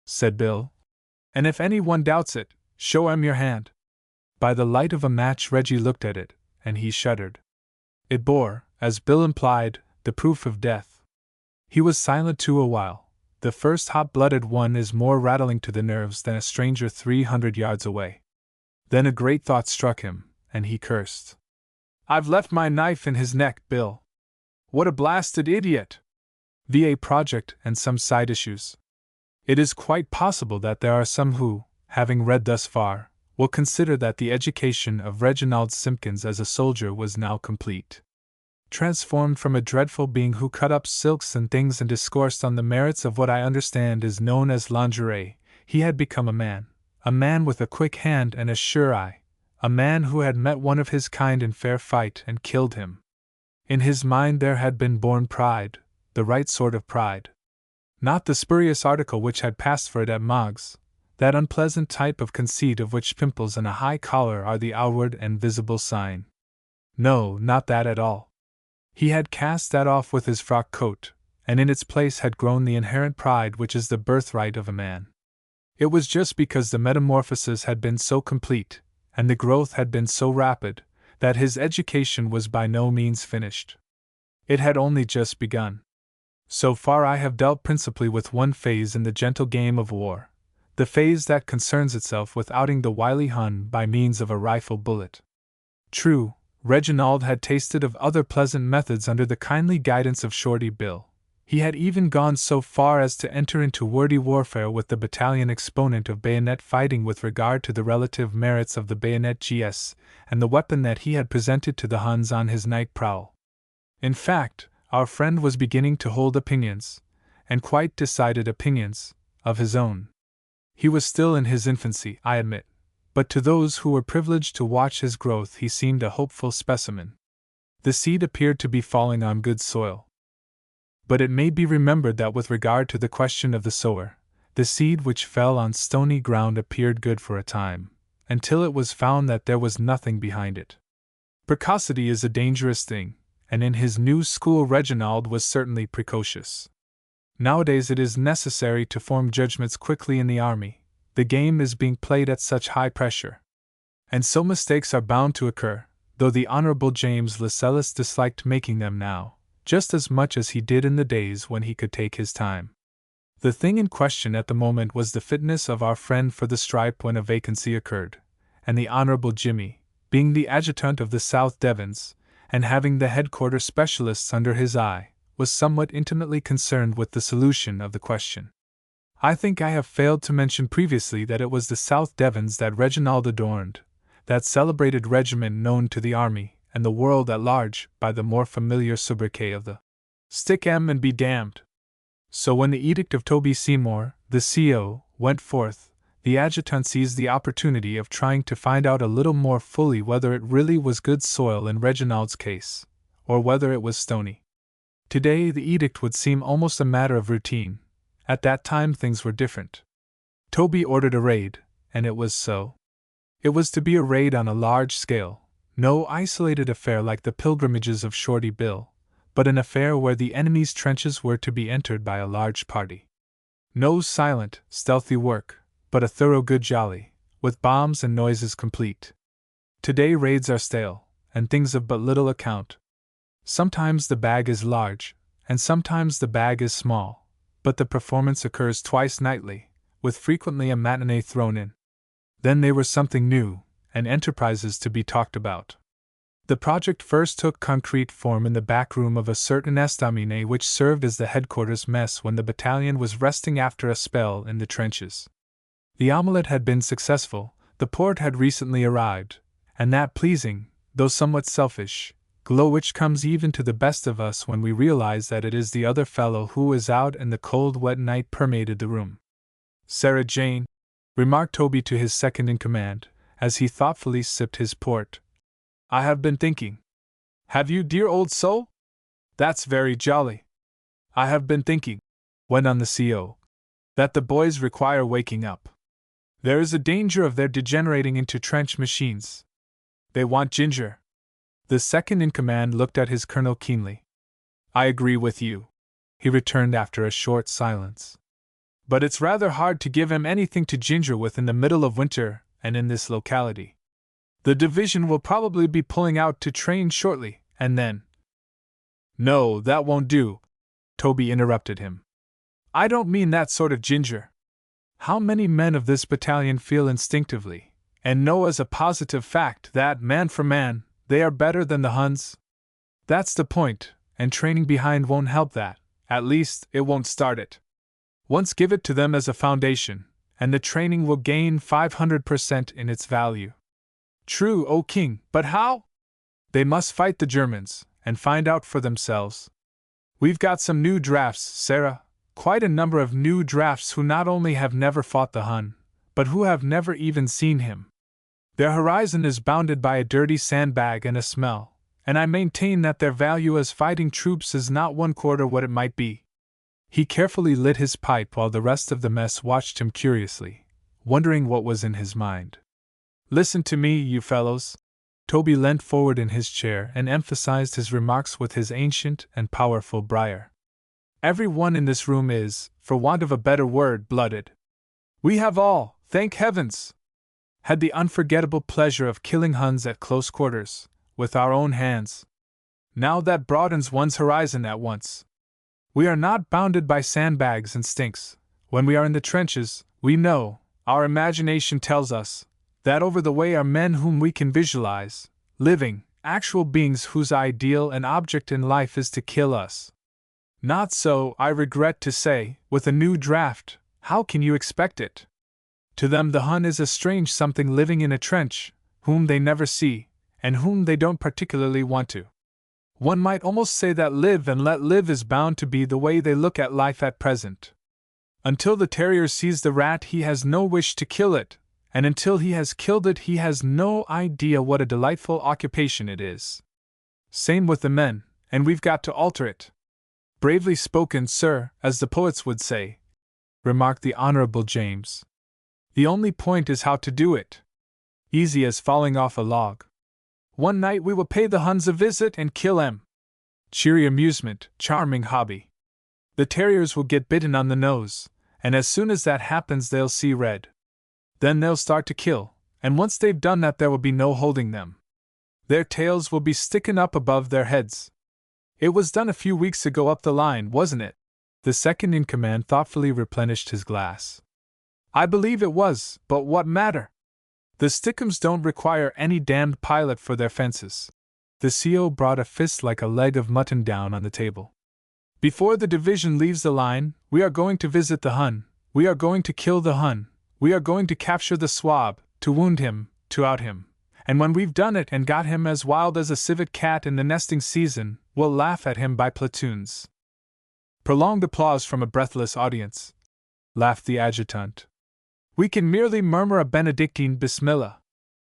said Bill. "And if anyone doubts it, show 'em your hand." By the light of a match Reggie looked at it, and he shuddered. It bore, as Bill implied, the proof of death. He was silent too a while. The first hot-blooded one is more rattling to the nerves than a stranger 300 yards away. Then a great thought struck him, and he cursed. "I've left my knife in his neck, Bill. What a blasted idiot!" VA project and some side issues. It is quite possible that there are some who, having read thus far, will consider that the education of Reginald Simpkins as a soldier was now complete. Transformed from a dreadful being who cut up silks and things and discoursed on the merits of what I understand is known as lingerie, he had become a man with a quick hand and a sure eye, a man who had met one of his kind in fair fight and killed him. In his mind there had been born pride, the right sort of pride. Not the spurious article which had passed for it at Moggs, that unpleasant type of conceit of which pimples and a high collar are the outward and visible sign. No, not that at all. He had cast that off with his frock coat, and in its place had grown the inherent pride which is the birthright of a man. It was just because the metamorphosis had been so complete, and the growth had been so rapid, that his education was by no means finished. It had only just begun. So far I have dealt principally with one phase in the gentle game of war, the phase that concerns itself with outing the wily Hun by means of a rifle bullet. True, Reginald had tasted of other pleasant methods under the kindly guidance of Shorty Bill. He had even gone so far as to enter into wordy warfare with the battalion exponent of bayonet fighting with regard to the relative merits of the bayonet GS and the weapon that he had presented to the Huns on his night prowl. In fact, our friend was beginning to hold opinions, and quite decided opinions, of his own. He was still in his infancy, I admit, but to those who were privileged to watch his growth he seemed a hopeful specimen. The seed appeared to be falling on good soil. But it may be remembered that with regard to the question of the sower, the seed which fell on stony ground appeared good for a time, until it was found that there was nothing behind it. Precocity is a dangerous thing, and in his new school Reginald was certainly precocious. Nowadays it is necessary to form judgments quickly in the army. The game is being played at such high pressure. And so mistakes are bound to occur, though the Honorable James Lascelles disliked making them now, just as much as he did in the days when he could take his time. The thing in question at the moment was the fitness of our friend for the stripe when a vacancy occurred, and the Honorable Jimmy, being the adjutant of the South Devons, and having the headquarters specialists under his eye, was somewhat intimately concerned with the solution of the question. I think I have failed to mention previously that it was the South Devons that Reginald adorned, that celebrated regiment known to the army and the world at large by the more familiar sobriquet of the Stick 'em and be damned. So when the edict of Toby Seymour, the CO, went forth, the adjutant seized the opportunity of trying to find out a little more fully whether it really was good soil in Reginald's case, or whether it was stony. Today the edict would seem almost a matter of routine. At that time things were different. Toby ordered a raid, and it was so. It was to be a raid on a large scale, no isolated affair like the pilgrimages of Shorty Bill, but an affair where the enemy's trenches were to be entered by a large party. No silent, stealthy work, but a thorough good jolly, with bombs and noises complete. Today raids are stale, and things of but little account. Sometimes the bag is large, and sometimes the bag is small, but the performance occurs twice nightly, with frequently a matinee thrown in. Then they were something new, and enterprises to be talked about. The project first took concrete form in the back room of a certain estaminet which served as the headquarters mess when the battalion was resting after a spell in the trenches. The omelette had been successful, the port had recently arrived, and that pleasing, though somewhat selfish, glow which comes even to the best of us when we realize that it is the other fellow who is out and the cold wet night permeated the room. "Sarah Jane," remarked Toby to his second-in-command, as he thoughtfully sipped his port, "I have been thinking." "Have you, dear old soul? That's very jolly." "I have been thinking," went on the CO, "that the boys require waking up. There is a danger of their degenerating into trench machines. They want ginger." The second-in-command looked at his colonel keenly. "I agree with you," he returned after a short silence. "But it's rather hard to give him anything to ginger with in the middle of winter, and in this locality. The division will probably be pulling out to train shortly, and then—" "No, that won't do," Toby interrupted him. "I don't mean that sort of ginger. How many men of this battalion feel instinctively, and know as a positive fact that, man for man, they are better than the Huns? That's the point, and training behind won't help that, At least, it won't start it. Once give it to them as a foundation, and the training will gain 500% in its value. True, O king, but how? They must fight the Germans, and find out for themselves. We've got some new drafts, Sarah, quite a number of new drafts who not only have never fought the Hun, but who have never even seen him. Their horizon is bounded by a dirty sandbag and a smell, and I maintain that their value as fighting troops is not 1/4 what it might be. He carefully lit his pipe while the rest of the mess watched him curiously, wondering what was in his mind. Listen to me, you fellows. Toby leant forward in his chair and emphasized his remarks with his ancient and powerful briar. Every one in this room is, for want of a better word, blooded. We have all, thank heavens, had the unforgettable pleasure of killing Huns at close quarters, with our own hands. Now that broadens one's horizon at once. We are not bounded by sandbags and stinks. When we are in the trenches, we know, our imagination tells us, that over the way are men whom we can visualize, living, actual beings whose ideal and object in life is to kill us. Not so, I regret to say, with a new draft. How can you expect it? To them the Hun is a strange something living in a trench, whom they never see, and whom they don't particularly want to. One might almost say that live and let live is bound to be the way they look at life at present. Until the terrier sees the rat he has no wish to kill it, and until he has killed it he has no idea what a delightful occupation it is. Same with the men, and we've got to alter it. Bravely spoken, sir, as the poets would say, remarked the Honorable James. The only point is how to do it. Easy as falling off a log. One night we will pay the Huns a visit and kill 'em. Cheery amusement, charming hobby. The terriers will get bitten on the nose, and as soon as that happens they'll see red. Then they'll start to kill, and once they've done that there will be no holding them. Their tails will be sticking up above their heads. It was done a few weeks ago up the line, wasn't it? The second in command thoughtfully replenished his glass. I believe it was, but what matter? The Stickums don't require any damned pilot for their fences. The CO brought a fist like a leg of mutton down on the table. Before the division leaves the line, we are going to visit the Hun, we are going to kill the Hun, we are going to capture the swab, to wound him, to out him. And when we've done it and got him as wild as a civet cat in the nesting season, we'll laugh at him by platoons. Prolonged applause from a breathless audience. Laughed the adjutant. We can merely murmur a Benedictine Bismillah.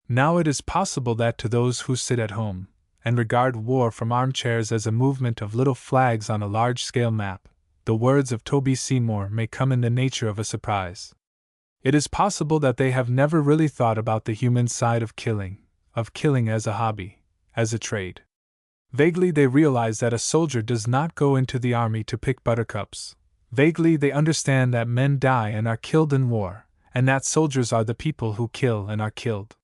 Now it is possible that to those who sit at home, and regard war from armchairs as a movement of little flags on a large-scale map, the words of Toby Seymour may come in the nature of a surprise. It is possible that they have never really thought about the human side of killing as a hobby, as a trade. Vaguely they realize that a soldier does not go into the army to pick buttercups. Vaguely they understand that men die and are killed in war, and that soldiers are the people who kill and are killed.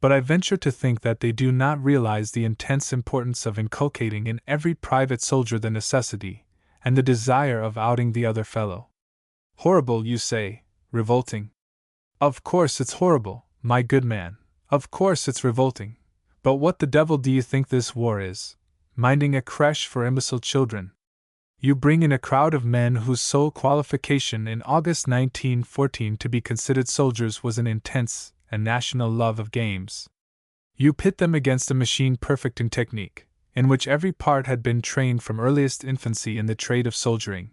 But I venture to think that they do not realize the intense importance of inculcating in every private soldier the necessity, and the desire of outing the other fellow. Horrible, you say, revolting. Of course it's horrible, my good man, of course it's revolting. But what the devil do you think this war is? Minding a creche for imbecile children. You bring in a crowd of men whose sole qualification in August 1914 to be considered soldiers was an intense and national love of games. You pit them against a machine perfect in technique, in which every part had been trained from earliest infancy in the trade of soldiering,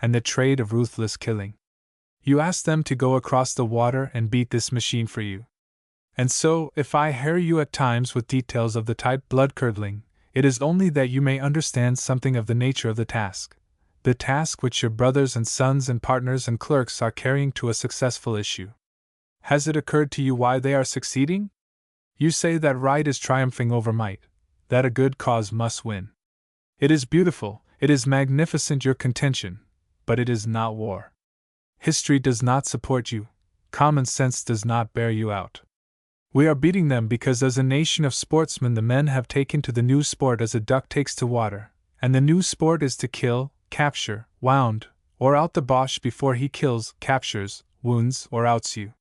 and the trade of ruthless killing. You ask them to go across the water and beat this machine for you. And so, if I harry you at times with details of the type blood-curdling, it is only that you may understand something of the nature of the task which your brothers and sons and partners and clerks are carrying to a successful issue. Has it occurred to you why they are succeeding? You say that right is triumphing over might, that a good cause must win. It is beautiful, it is magnificent your contention, but it is not war. History does not support you, common sense does not bear you out. We are beating them because as a nation of sportsmen the men have taken to the new sport as a duck takes to water, and the new sport is to kill, capture, wound, or out the Boche before he kills, captures, wounds, or outs you.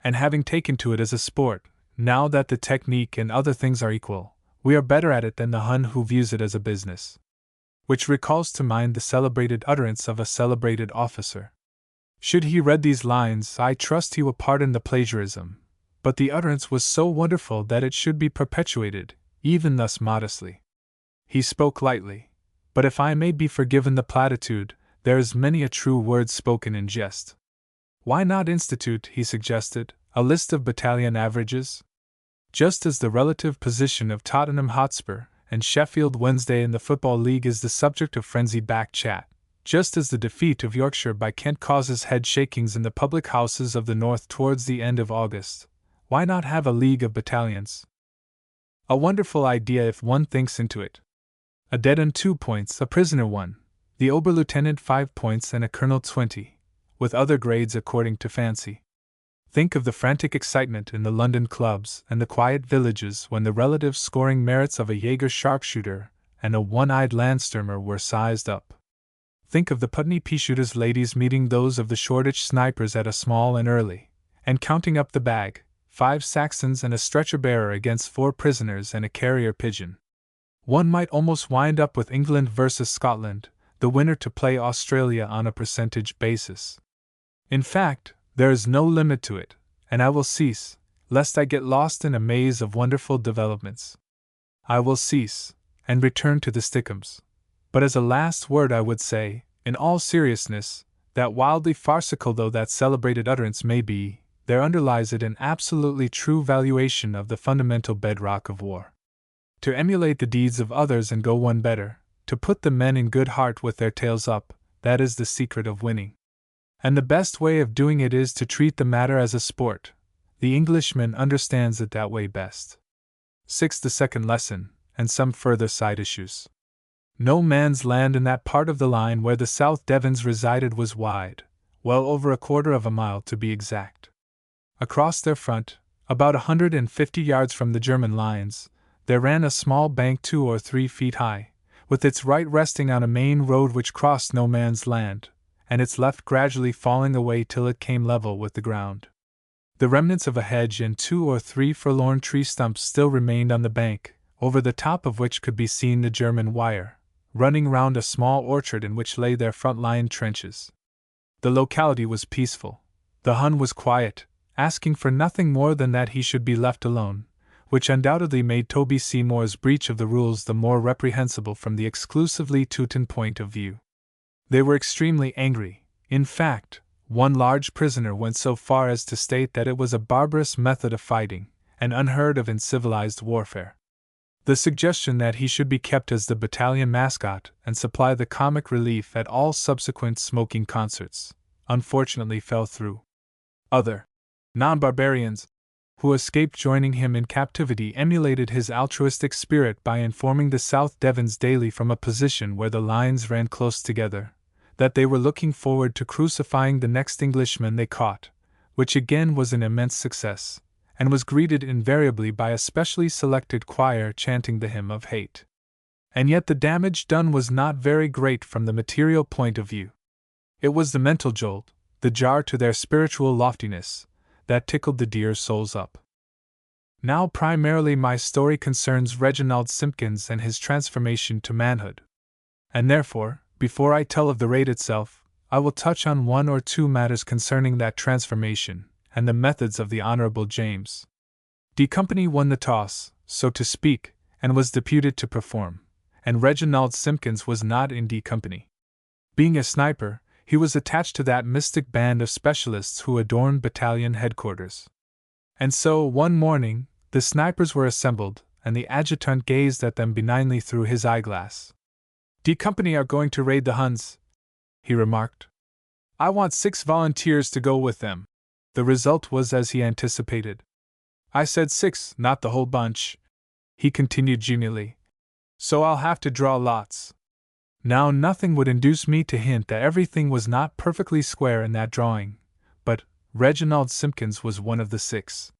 And having taken to it as a sport, now that the technique and other things are equal, we are better at it than the Hun who views it as a business. which recalls to mind the celebrated utterance of a celebrated officer. Should he read these lines, I trust he will pardon the plagiarism, but the utterance was so wonderful that it should be perpetuated, even thus modestly. He spoke lightly, but if I may be forgiven the platitude, there is many a true word spoken in jest. Why not institute, he suggested, a list of battalion averages? Just as the relative position of Tottenham Hotspur and Sheffield Wednesday in the Football League is the subject of frenzied back chat, just as the defeat of Yorkshire by Kent causes head shakings in the public houses of the North towards the end of August, why not have a league of battalions? A wonderful idea if one thinks into it. A dead-end 2 points, a prisoner 1, the Oberlieutenant 5 points, and a colonel 20, with other grades according to fancy. Think of the frantic excitement in the London clubs and the quiet villages when the relative scoring merits of a Jaeger sharpshooter and a one-eyed Landsturmer were sized up. Think of the Putney Peashooter's ladies meeting those of the Shoreditch snipers at a small and early, and counting up the bag, 5 Saxons and a stretcher-bearer against 4 prisoners and a carrier pigeon. One might almost wind up with England versus Scotland, the winner to play Australia on a percentage basis. In fact, there is no limit to it, and I will cease, lest I get lost in a maze of wonderful developments. I will cease, and return to the Stickhams. But as a last word I would say, in all seriousness, that wildly farcical though that celebrated utterance may be, there underlies it an absolutely true valuation of the fundamental bedrock of war. To emulate the deeds of others and go one better, to put the men in good heart with their tails up, that is the secret of winning. And the best way of doing it is to treat the matter as a sport. The Englishman understands it that way best. 6. The second lesson, and some further side issues. No man's land in that part of the line where the South Devons resided was wide, well over 1/4 of a mile to be exact. Across their front, about 150 yards from the German lines, there ran a small bank 2 or 3 feet high, with its right resting on a main road which crossed no man's land, and its left gradually falling away till it came level with the ground. The remnants of a hedge and 2 or 3 forlorn tree stumps still remained on the bank, over the top of which could be seen the German wire, running round a small orchard in which lay their front-line trenches. The locality was peaceful. The Hun was quiet, asking for nothing more than that he should be left alone, which undoubtedly made Toby Seymour's breach of the rules the more reprehensible from the exclusively Teuton point of view. They were extremely angry. In fact, one large prisoner went so far as to state that it was a barbarous method of fighting, and unheard of in civilized warfare. The suggestion that he should be kept as the battalion mascot and supply the comic relief at all subsequent smoking concerts, unfortunately fell through. Other non-barbarians who escaped joining him in captivity emulated his altruistic spirit by informing the South Devons daily from a position where the lines ran close together, that they were looking forward to crucifying the next Englishman they caught, which again was an immense success, and was greeted invariably by a specially selected choir chanting the hymn of hate. And yet the damage done was not very great from the material point of view. It was the mental jolt, the jar to their spiritual loftiness, that tickled the dear souls up. Now primarily my story concerns Reginald Simpkins and his transformation to manhood. And therefore, before I tell of the raid itself, I will touch on 1 or 2 matters concerning that transformation, and the methods of the Honorable James. D Company won the toss, so to speak, and was deputed to perform, and Reginald Simpkins was not in D Company. Being a sniper, he was attached to that mystic band of specialists who adorned battalion headquarters. And so, one morning, the snipers were assembled, and the adjutant gazed at them benignly through his eyeglass. D Company are going to raid the Huns, he remarked. I want 6 volunteers to go with them. The result was as he anticipated. I said 6, not the whole bunch, he continued genially. So I'll have to draw lots. Now nothing would induce me to hint that everything was not perfectly square in that drawing, but Reginald Simpkins was one of the 6.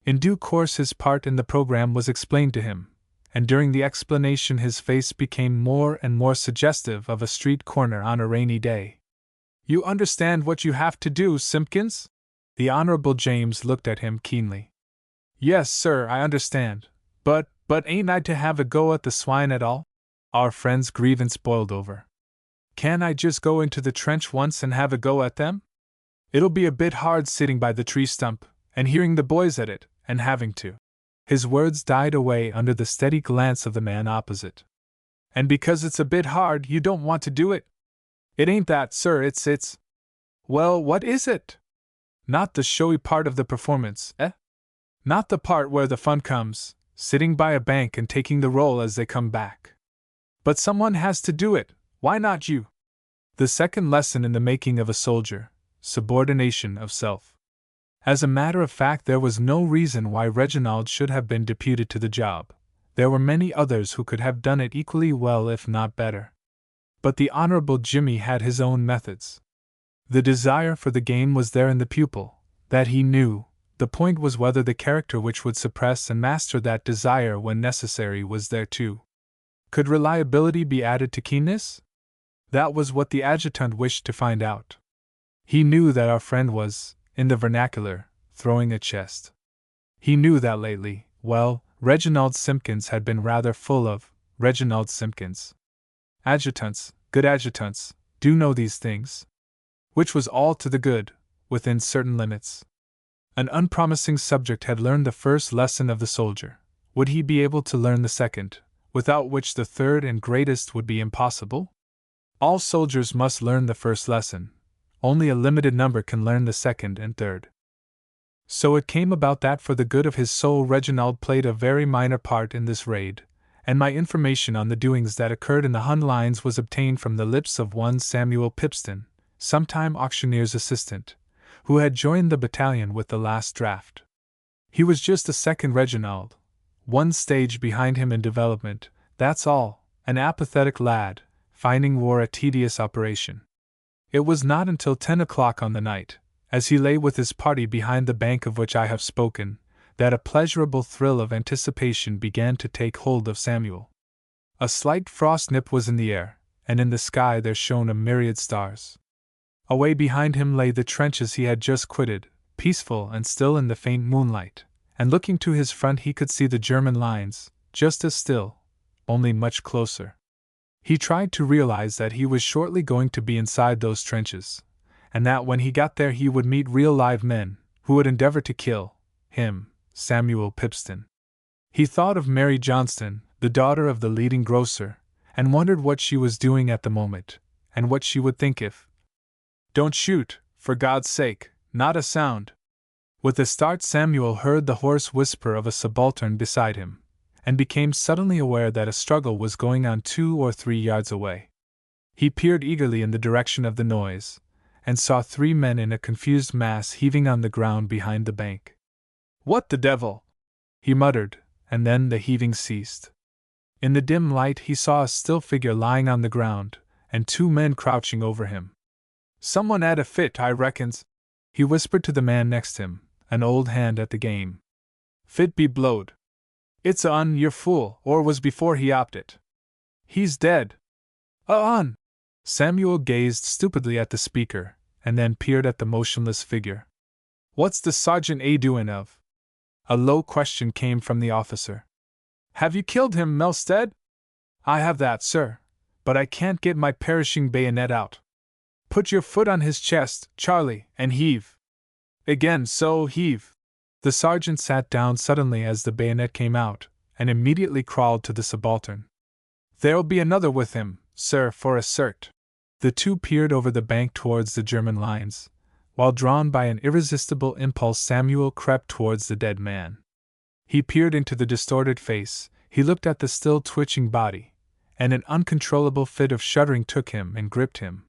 In due course his part in the program was explained to him, and during the explanation his face became more and more suggestive of a street corner on a rainy day. You understand what you have to do, Simpkins? The Honorable James looked at him keenly. Yes, sir, I understand. But ain't I to have a go at the swine at all? Our friend's grievance boiled over. Can I just go into the trench once and have a go at them? It'll be a bit hard sitting by the tree stump, and hearing the boys at it, and having to. His words died away under the steady glance of the man opposite. And because it's a bit hard, you don't want to do it? It ain't that, sir, it's. Well, what is it? Not the showy part of the performance, eh? Not the part where the fun comes, sitting by a bank and taking the roll as they come back. But someone has to do it, why not you? The second lesson in the making of a soldier, subordination of self. As a matter of fact, there was no reason why Reginald should have been deputed to the job. There were many others who could have done it equally well, if not better. But the Honorable Jimmy had his own methods. The desire for the game was there in the pupil, that he knew. The point was whether the character which would suppress and master that desire when necessary was there too. Could reliability be added to keenness? That was what the adjutant wished to find out. He knew that our friend was, in the vernacular, throwing a chest. He knew that lately, Reginald Simpkins had been rather full of Reginald Simpkins. Adjutants, good adjutants, do know these things. Which was all to the good, within certain limits. An unpromising subject had learned the first lesson of the soldier. Would he be able to learn the second, without which the third and greatest would be impossible? All soldiers must learn the first lesson. Only a limited number can learn the second and third. So it came about that for the good of his soul Reginald played a very minor part in this raid, and my information on the doings that occurred in the Hun lines was obtained from the lips of one Samuel Pipston, sometime auctioneer's assistant, who had joined the battalion with the last draft. He was just a second Reginald, one stage behind him in development, that's all, an apathetic lad, finding war a tedious operation. It was not until 10 o'clock on the night, as he lay with his party behind the bank of which I have spoken, that a pleasurable thrill of anticipation began to take hold of Samuel. A slight frost nip was in the air, and in the sky there shone a myriad stars. Away behind him lay the trenches he had just quitted, peaceful and still in the faint moonlight, and looking to his front he could see the German lines, just as still, only much closer. He tried to realize that he was shortly going to be inside those trenches, and that when he got there he would meet real live men, who would endeavor to kill him, Samuel Pipston. He thought of Mary Johnston, the daughter of the leading grocer, and wondered what she was doing at the moment, and what she would think if. Don't shoot, for God's sake, not a sound. With a start Samuel heard the hoarse whisper of a subaltern beside him, and became suddenly aware that a struggle was going on 2 or 3 yards away. He peered eagerly in the direction of the noise, and saw 3 men in a confused mass heaving on the ground behind the bank. What the devil? He muttered, and then the heaving ceased. In the dim light he saw a still figure lying on the ground, and 2 men crouching over him. Someone 'ad a fit, I reckons, he whispered to the man next him, an old hand at the game. Fit be blowed. It's your fool, or was before he opped it. He's dead. On! Samuel gazed stupidly at the speaker, and then peered at the motionless figure. What's the sergeant a doin' of? A low question came from the officer. Have you killed him, Melstead? I have that, sir, but I can't get my perishing bayonet out. Put your foot on his chest, Charlie, and heave. Again, so heave. The sergeant sat down suddenly as the bayonet came out, and immediately crawled to the subaltern. There'll be another with him, sir, for a cert. The 2 peered over the bank towards the German lines, while drawn by an irresistible impulse Samuel crept towards the dead man. He peered into the distorted face, he looked at the still twitching body, and an uncontrollable fit of shuddering took him and gripped him.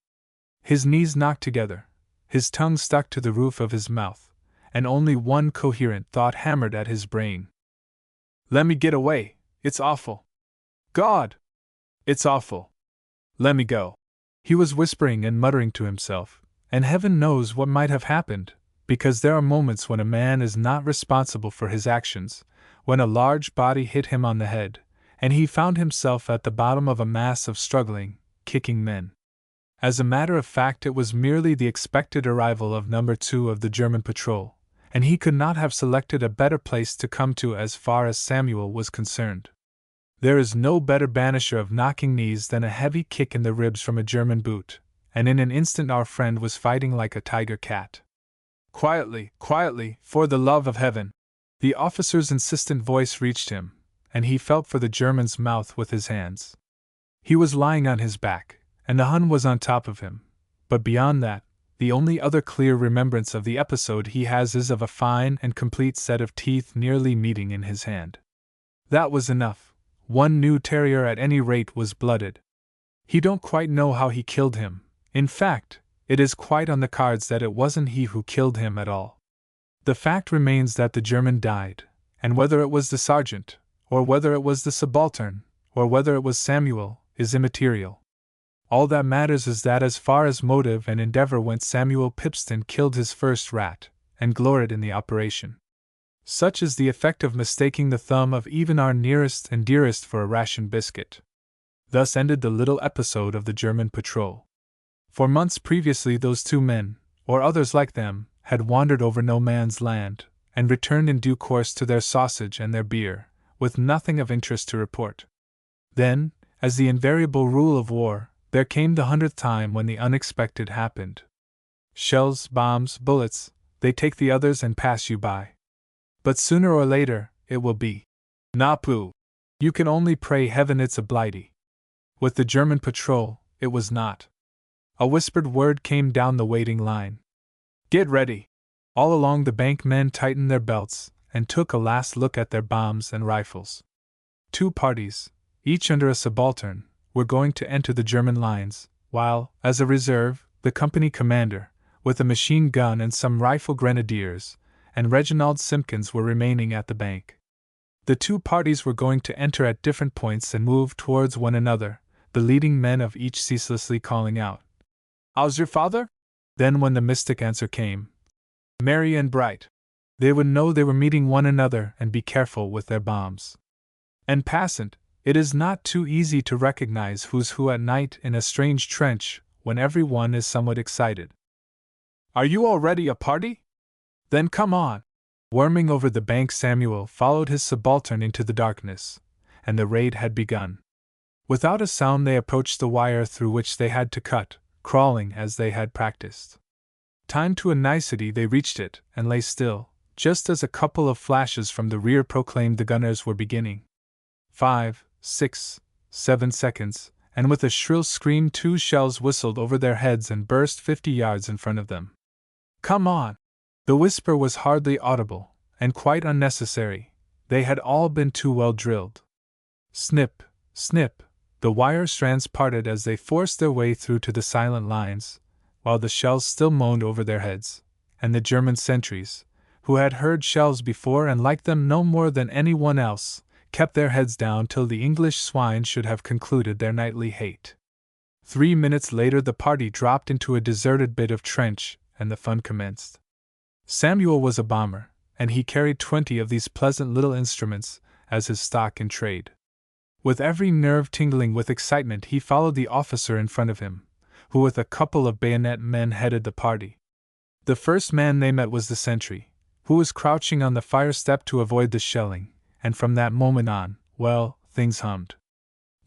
His knees knocked together, his tongue stuck to the roof of his mouth, and only one coherent thought hammered at his brain. Let me get away, it's awful. God! It's awful. Let me go. He was whispering and muttering to himself, and heaven knows what might have happened, because there are moments when a man is not responsible for his actions, when a large body hit him on the head, and he found himself at the bottom of a mass of struggling, kicking men. As a matter of fact, it was merely the expected arrival of No. 2 of the German patrol, and he could not have selected a better place to come to as far as Samuel was concerned. There is no better banisher of knocking knees than a heavy kick in the ribs from a German boot, and in an instant our friend was fighting like a tiger cat. Quietly, quietly, for the love of heaven! The officer's insistent voice reached him, and he felt for the German's mouth with his hands. He was lying on his back, and the Hun was on top of him, but beyond that, the only other clear remembrance of the episode he has is of a fine and complete set of teeth nearly meeting in his hand. That was enough. One new terrier at any rate was blooded. He don't quite know how he killed him. In fact, it is quite on the cards that it wasn't he who killed him at all. The fact remains that the German died, and whether it was the sergeant, or whether it was the subaltern, or whether it was Samuel, is immaterial. All that matters is that as far as motive and endeavor went, Samuel Pipston killed his first rat, and gloried in the operation. Such is the effect of mistaking the thumb of even our nearest and dearest for a ration biscuit. Thus ended the little episode of the German patrol. For months previously those two men, or others like them, had wandered over no man's land, and returned in due course to their sausage and their beer, with nothing of interest to report. Then, as the invariable rule of war, there came the 100th time when the unexpected happened. Shells, bombs, bullets, they take the others and pass you by. But sooner or later, it will be. Napu! You can only pray heaven it's a blighty. With the German patrol, it was not. A whispered word came down the waiting line. Get ready! All along the bank men tightened their belts, and took a last look at their bombs and rifles. Two parties, each under a subaltern, were going to enter the German lines, while, as a reserve, the company commander, with a machine gun and some rifle grenadiers, and Reginald Simpkins were remaining at the bank. The two parties were going to enter at different points and move towards one another, the leading men of each ceaselessly calling out, "How's your father?" Then when the mystic answer came, "Merry and bright," they would know they were meeting one another and be careful with their bombs. And passant, it is not too easy to recognize who's who at night in a strange trench when every one is somewhat excited. Are you already a party? Then come on! Worming over the bank, Samuel followed his subaltern into the darkness, and the raid had begun. Without a sound they approached the wire through which they had to cut, crawling as they had practiced. Timed to a nicety, they reached it, and lay still, just as a couple of flashes from the rear proclaimed the gunners were beginning. 5, 6, 7 seconds, and with a shrill scream 2 shells whistled over their heads and burst 50 yards in front of them. Come on! The whisper was hardly audible, and quite unnecessary. They had all been too well drilled. Snip, snip, the wire strands parted as they forced their way through to the silent lines, while the shells still moaned over their heads, and the German sentries, who had heard shells before and liked them no more than anyone else, kept their heads down till the English swine should have concluded their nightly hate. 3 minutes later the party dropped into a deserted bit of trench, and the fun commenced. Samuel was a bomber, and he carried 20 of these pleasant little instruments as his stock in trade. With every nerve tingling with excitement he followed the officer in front of him, who with a couple of bayonet men headed the party. The first man they met was the sentry, who was crouching on the fire step to avoid the shelling, and from that moment on, well, things hummed.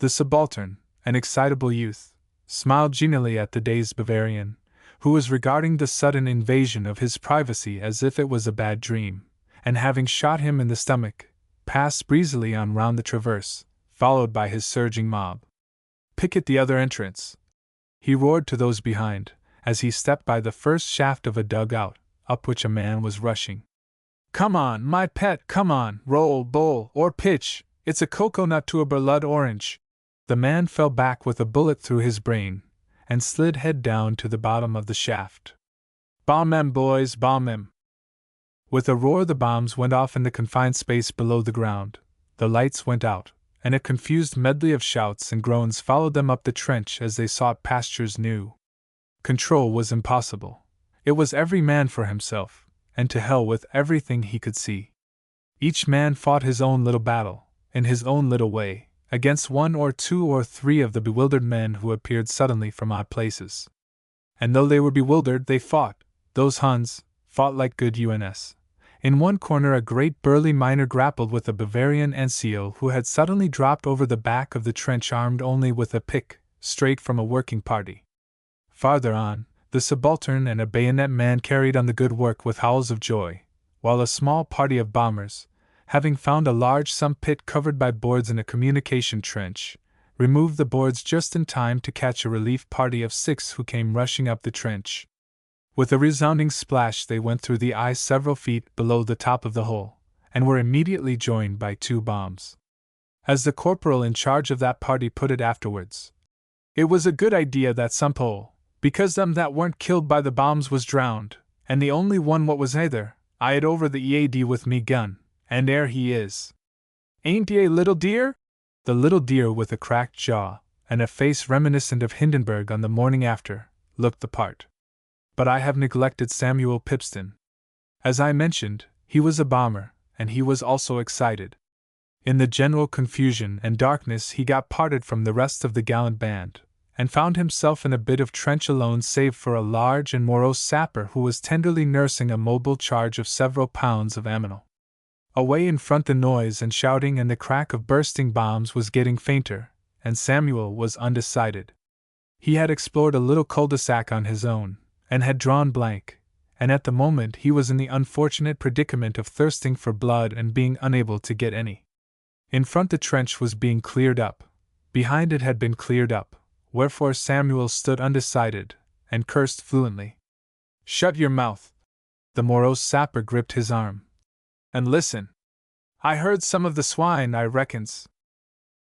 The subaltern, an excitable youth, smiled genially at the dazed Bavarian, who was regarding the sudden invasion of his privacy as if it was a bad dream, and having shot him in the stomach, passed breezily on round the traverse, followed by his surging mob. "Picket the other entrance!" he roared to those behind, as he stepped by the first shaft of a dugout, up which a man was rushing. "Come on, my pet, come on, roll, bowl, or pitch, it's a cocoa-nut to a blood orange!" The man fell back with a bullet through his brain, and slid head down to the bottom of the shaft. "Bomb 'em, boys, bomb 'em!" With a roar the bombs went off in the confined space below the ground, the lights went out, and a confused medley of shouts and groans followed them up the trench as they sought pastures new. Control was impossible. It was every man for himself, and to hell with everything he could see. Each man fought his own little battle, in his own little way, against 1 or 2 or 3 of the bewildered men who appeared suddenly from odd places. And though they were bewildered, they fought. Those Huns fought like good UNS, In one corner a great burly miner grappled with a Bavarian NCO who had suddenly dropped over the back of the trench armed only with a pick, straight from a working party. Farther on, the subaltern and a bayonet man carried on the good work with howls of joy, while a small party of bombers, having found a large sump pit covered by boards in a communication trench, removed the boards just in time to catch a relief party of 6 who came rushing up the trench. With a resounding splash they went through the ice several feet below the top of the hole, and were immediately joined by 2 bombs. As the corporal in charge of that party put it afterwards, "It was a good idea that sump hole, because them that weren't killed by the bombs was drowned, and the only one what was either, I had over the EAD with me gun, and there he is. Ain't he a little dear?" The little dear with a cracked jaw, and a face reminiscent of Hindenburg on the morning after, looked the part. But I have neglected Samuel Pipston. As I mentioned, he was a bomber, and he was also excited. In the general confusion and darkness he got parted from the rest of the gallant band, and found himself in a bit of trench alone save for a large and morose sapper who was tenderly nursing a mobile charge of several pounds of ammo. Away in front the noise and shouting and the crack of bursting bombs was getting fainter, and Samuel was undecided. He had explored a little cul-de-sac on his own, and had drawn blank, and at the moment he was in the unfortunate predicament of thirsting for blood and being unable to get any. In front the trench was being cleared up, behind it had been cleared up, wherefore Samuel stood undecided, and cursed fluently. "Shut your mouth!" The morose sapper gripped his arm. "And listen! I heard some of the swine, I reckons."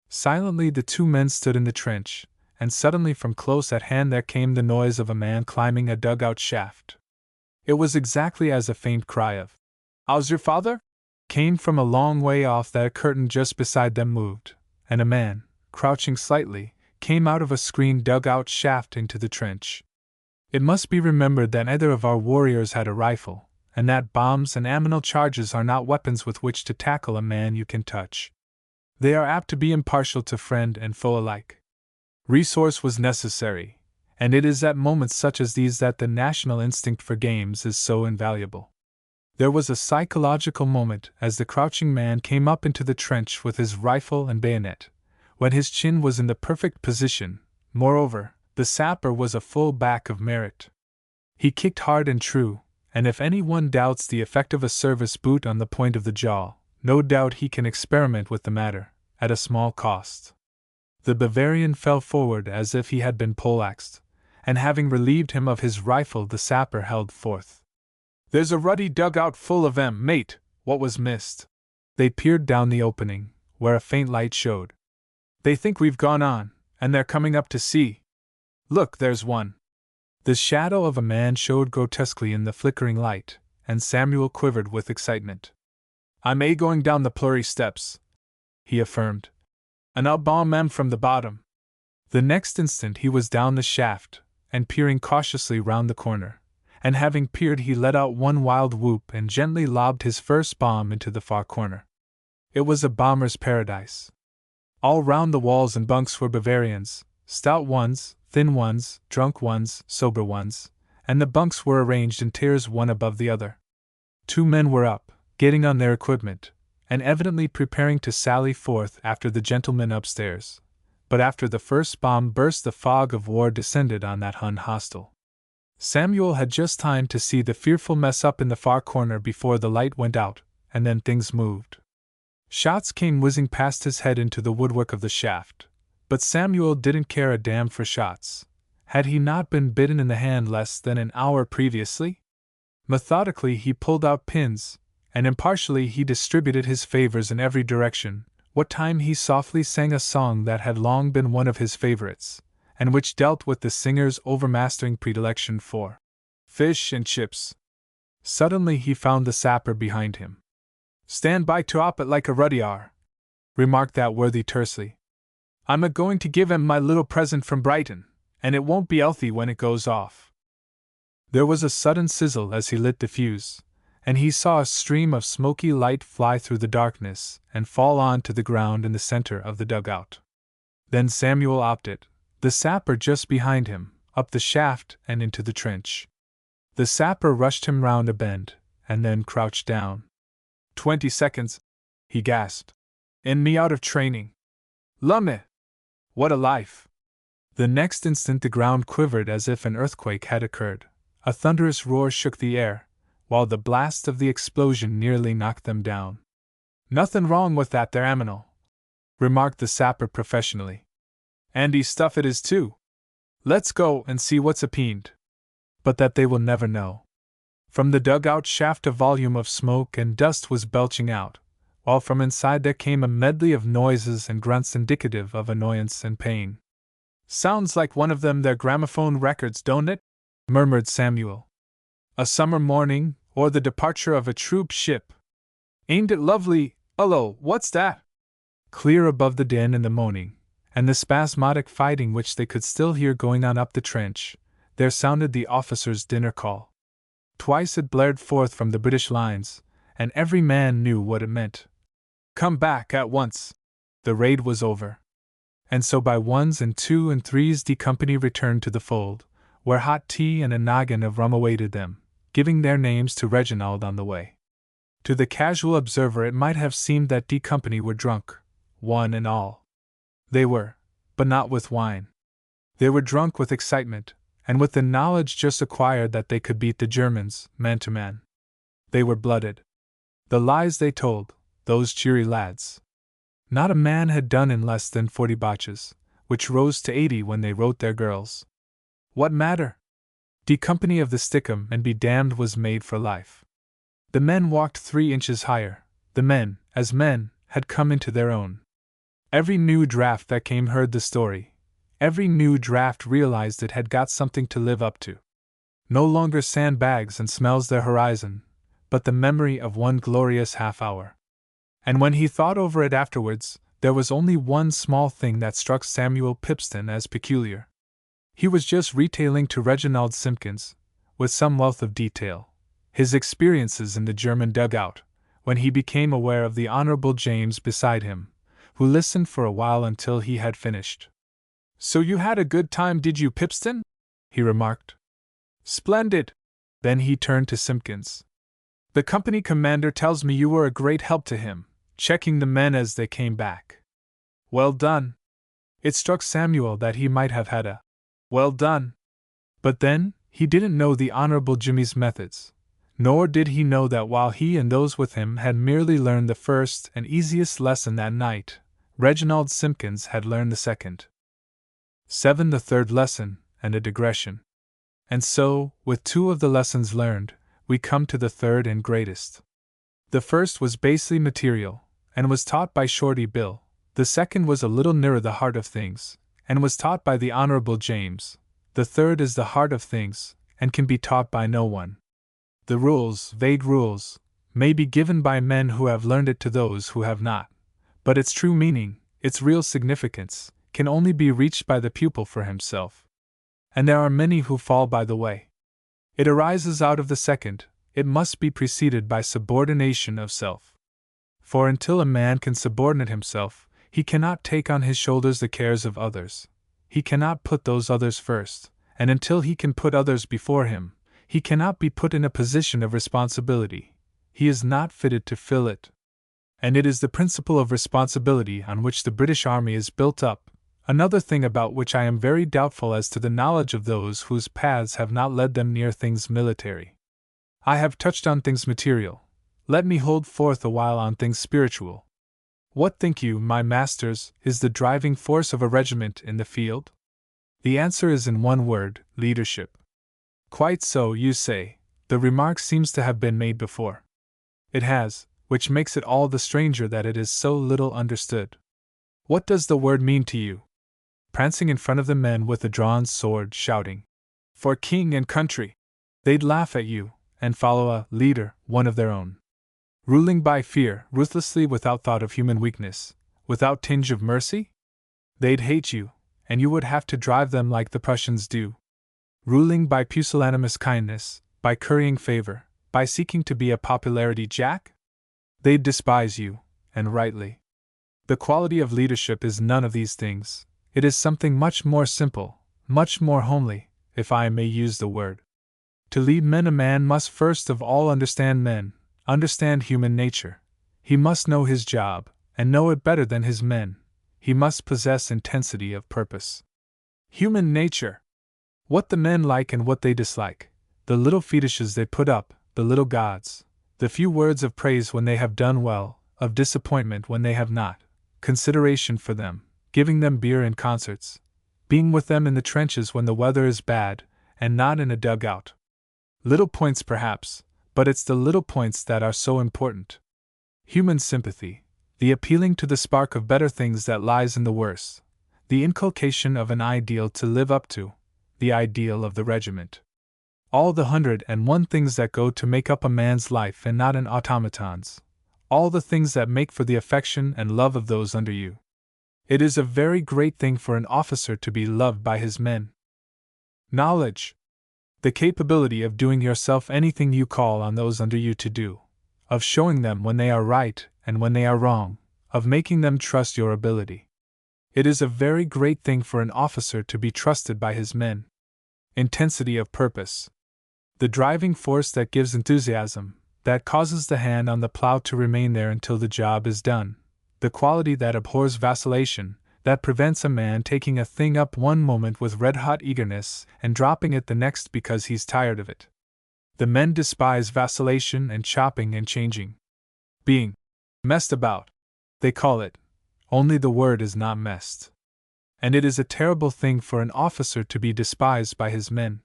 Silently the 2 men stood in the trench, and suddenly from close at hand there came the noise of a man climbing a dugout shaft. It was exactly as a faint cry of, "How's your father?" came from a long way off that a curtain just beside them moved, and a man, crouching slightly, came out of a screened dugout shaft into the trench. It must be remembered that neither of our warriors had a rifle, and that bombs and ammo charges are not weapons with which to tackle a man you can touch. They are apt to be impartial to friend and foe alike. Resource was necessary, and it is at moments such as these that the national instinct for games is so invaluable. There was a psychological moment as the crouching man came up into the trench with his rifle and bayonet, when his chin was in the perfect position. Moreover, the sapper was a full back of merit. He kicked hard and true, and if any one doubts the effect of a service boot on the point of the jaw, no doubt he can experiment with the matter, at a small cost. The Bavarian fell forward as if he had been poleaxed, and having relieved him of his rifle the sapper held forth. "There's a ruddy dugout full of 'em, mate, what was missed." They peered down the opening, where a faint light showed. "They think we've gone on, and they're coming up to see. Look, there's one." The shadow of a man showed grotesquely in the flickering light, and Samuel quivered with excitement. "I'm going down the Pleury steps," he affirmed, "and I'll bomb 'em from the bottom." The next instant he was down the shaft, and peering cautiously round the corner, and having peered he let out one wild whoop and gently lobbed his first bomb into the far corner. It was a bomber's paradise. All round the walls and bunks were Bavarians, stout ones, thin ones, drunk ones, sober ones, and the bunks were arranged in tiers one above the other. 2 men were up, getting on their equipment, and evidently preparing to sally forth after the gentlemen upstairs. But after the first bomb burst the fog of war descended on that Hun hostel. Samuel had just time to see the fearful mess up in the far corner before the light went out, and then things moved. Shots came whizzing past his head into the woodwork of the shaft, but Samuel didn't care a damn for shots. Had he not been bitten in the hand less than an hour previously? Methodically he pulled out pins, and impartially he distributed his favors in every direction. What time he softly sang a song that had long been one of his favorites, and which dealt with the singer's overmastering predilection for fish and chips. Suddenly he found the sapper behind him. "Stand by to op it like a ruddy R," remarked that worthy tersely. "I'm a-going to give 'em my little present from Brighton, and it won't be healthy when it goes off." There was a sudden sizzle as he lit the fuse, and he saw a stream of smoky light fly through the darkness and fall on to the ground in the center of the dugout. Then Samuel opped it, the sapper just behind him, up the shaft and into the trench. The sapper rushed him round a bend, and then crouched down. 20 seconds, he gasped. And me out of training. Lummit! What a life! The next instant the ground quivered as if an earthquake had occurred. A thunderous roar shook the air, while the blast of the explosion nearly knocked them down. Nothing wrong with that there aminal, remarked the sapper professionally. Andy stuff it is too. Let's go and see what's apeened. But that they will never know. From the dugout shaft a volume of smoke and dust was belching out, while from inside there came a medley of noises and grunts indicative of annoyance and pain. Sounds like one of them their gramophone records, don't it? Murmured Samuel. A summer morning, or the departure of a troop ship. Ain't it lovely? Hullo, what's that? Clear above the din and the moaning, and the spasmodic fighting which they could still hear going on up the trench, there sounded the officer's dinner call. Twice it blared forth from the British lines, and every man knew what it meant. Come back at once. The raid was over. And so by ones and two and threes D Company returned to the fold, where hot tea and a noggin of rum awaited them, giving their names to Reginald on the way. To the casual observer it might have seemed that D Company were drunk, one and all. They were, but not with wine. They were drunk with excitement, and with the knowledge just acquired that they could beat the Germans, man to man. They were blooded. The lies they told, those cheery lads. Not a man had done in less than 40 botches, which rose to 80 when they wrote their girls. What matter? D Company of the Stickum and be damned was made for life. The men walked 3 inches higher. The men, as men, had come into their own. Every new draft that came heard the story. Every new draft realized it had got something to live up to. No longer sandbags and smells their horizon, but the memory of one glorious half-hour. And when he thought over it afterwards, there was only one small thing that struck Samuel Pipston as peculiar. He was just retailing to Reginald Simpkins, with some wealth of detail, his experiences in the German dugout, when he became aware of the Honorable James beside him, who listened for a while until he had finished. So you had a good time, did you, Pipston? He remarked. Splendid. Then he turned to Simpkins. The company commander tells me you were a great help to him, checking the men as they came back. Well done. It struck Samuel that he might have had a well done. But then, he didn't know the Honorable Jimmy's methods, nor did he know that while he and those with him had merely learned the first and easiest lesson that night, Reginald Simpkins had learned the second. 7. The third lesson, and a digression. And so, with 2 of the lessons learned, we come to the third and greatest. The first was basely material, and was taught by Shorty Bill. The second was a little nearer the heart of things, and was taught by the Honorable James. The third is the heart of things, and can be taught by no one. The rules, vague rules, may be given by men who have learned it to those who have not, but its true meaning, its real significance, can only be reached by the pupil for himself. And there are many who fall by the way. It arises out of the second, it must be preceded by subordination of self. For until a man can subordinate himself, he cannot take on his shoulders the cares of others. He cannot put those others first, and until he can put others before him, he cannot be put in a position of responsibility. He is not fitted to fill it. And it is the principle of responsibility on which the British Army is built up, another thing about which I am very doubtful as to the knowledge of those whose paths have not led them near things military. I have touched on things material. Let me hold forth a while on things spiritual. What think you, my masters, is the driving force of a regiment in the field? The answer is in one word: leadership. Quite so, you say. The remark seems to have been made before. It has, which makes it all the stranger that it is so little understood. What does the word mean to you? Prancing in front of the men with a drawn sword, shouting, "For king and country!" They'd laugh at you, and follow a leader, one of their own. Ruling by fear, ruthlessly, without thought of human weakness, without tinge of mercy? They'd hate you, and you would have to drive them like the Prussians do. Ruling by pusillanimous kindness, by currying favor, by seeking to be a popularity jack? They'd despise you, and rightly. The quality of leadership is none of these things. It is something much more simple, much more homely, if I may use the word. To lead men, a man must first of all understand men, understand human nature. He must know his job, and know it better than his men. He must possess intensity of purpose. Human nature. What the men like and what they dislike, the little fetishes they put up, the little gods, the few words of praise when they have done well, of disappointment when they have not, consideration for them, giving them beer in concerts, being with them in the trenches when the weather is bad, and not in a dugout. Little points perhaps, but it's the little points that are so important. Human sympathy, the appealing to the spark of better things that lies in the worse, the inculcation of an ideal to live up to, the ideal of the regiment. All the 101 things that go to make up a man's life and not an automaton's. All the things that make for the affection and love of those under you. It is a very great thing for an officer to be loved by his men. Knowledge. The capability of doing yourself anything you call on those under you to do, of showing them when they are right and when they are wrong, of making them trust your ability. It is a very great thing for an officer to be trusted by his men. Intensity of purpose. The driving force that gives enthusiasm, that causes the hand on the plow to remain there until the job is done. The quality that abhors vacillation, that prevents a man taking a thing up one moment with red-hot eagerness and dropping it the next because he's tired of it. The men despise vacillation and chopping and changing. Being messed about, they call it, only the word is not messed. And it is a terrible thing for an officer to be despised by his men.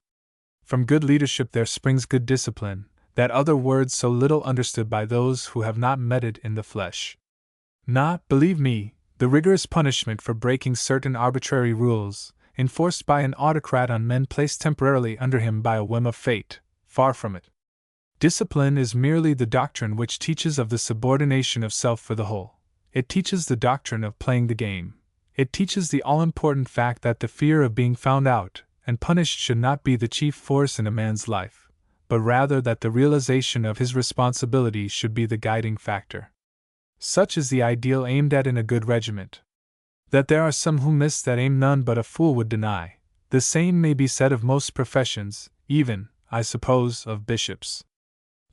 From good leadership there springs good discipline, that other word so little understood by those who have not met it in the flesh. Not, believe me, the rigorous punishment for breaking certain arbitrary rules, enforced by an autocrat on men placed temporarily under him by a whim of fate, far from it. Discipline is merely the doctrine which teaches of the subordination of self for the whole. It teaches the doctrine of playing the game. It teaches the all-important fact that the fear of being found out and punished should not be the chief force in a man's life, but rather that the realization of his responsibility should be the guiding factor. Such is the ideal aimed at in a good regiment. That there are some who miss that aim none but a fool would deny. The same may be said of most professions, even, I suppose, of bishops.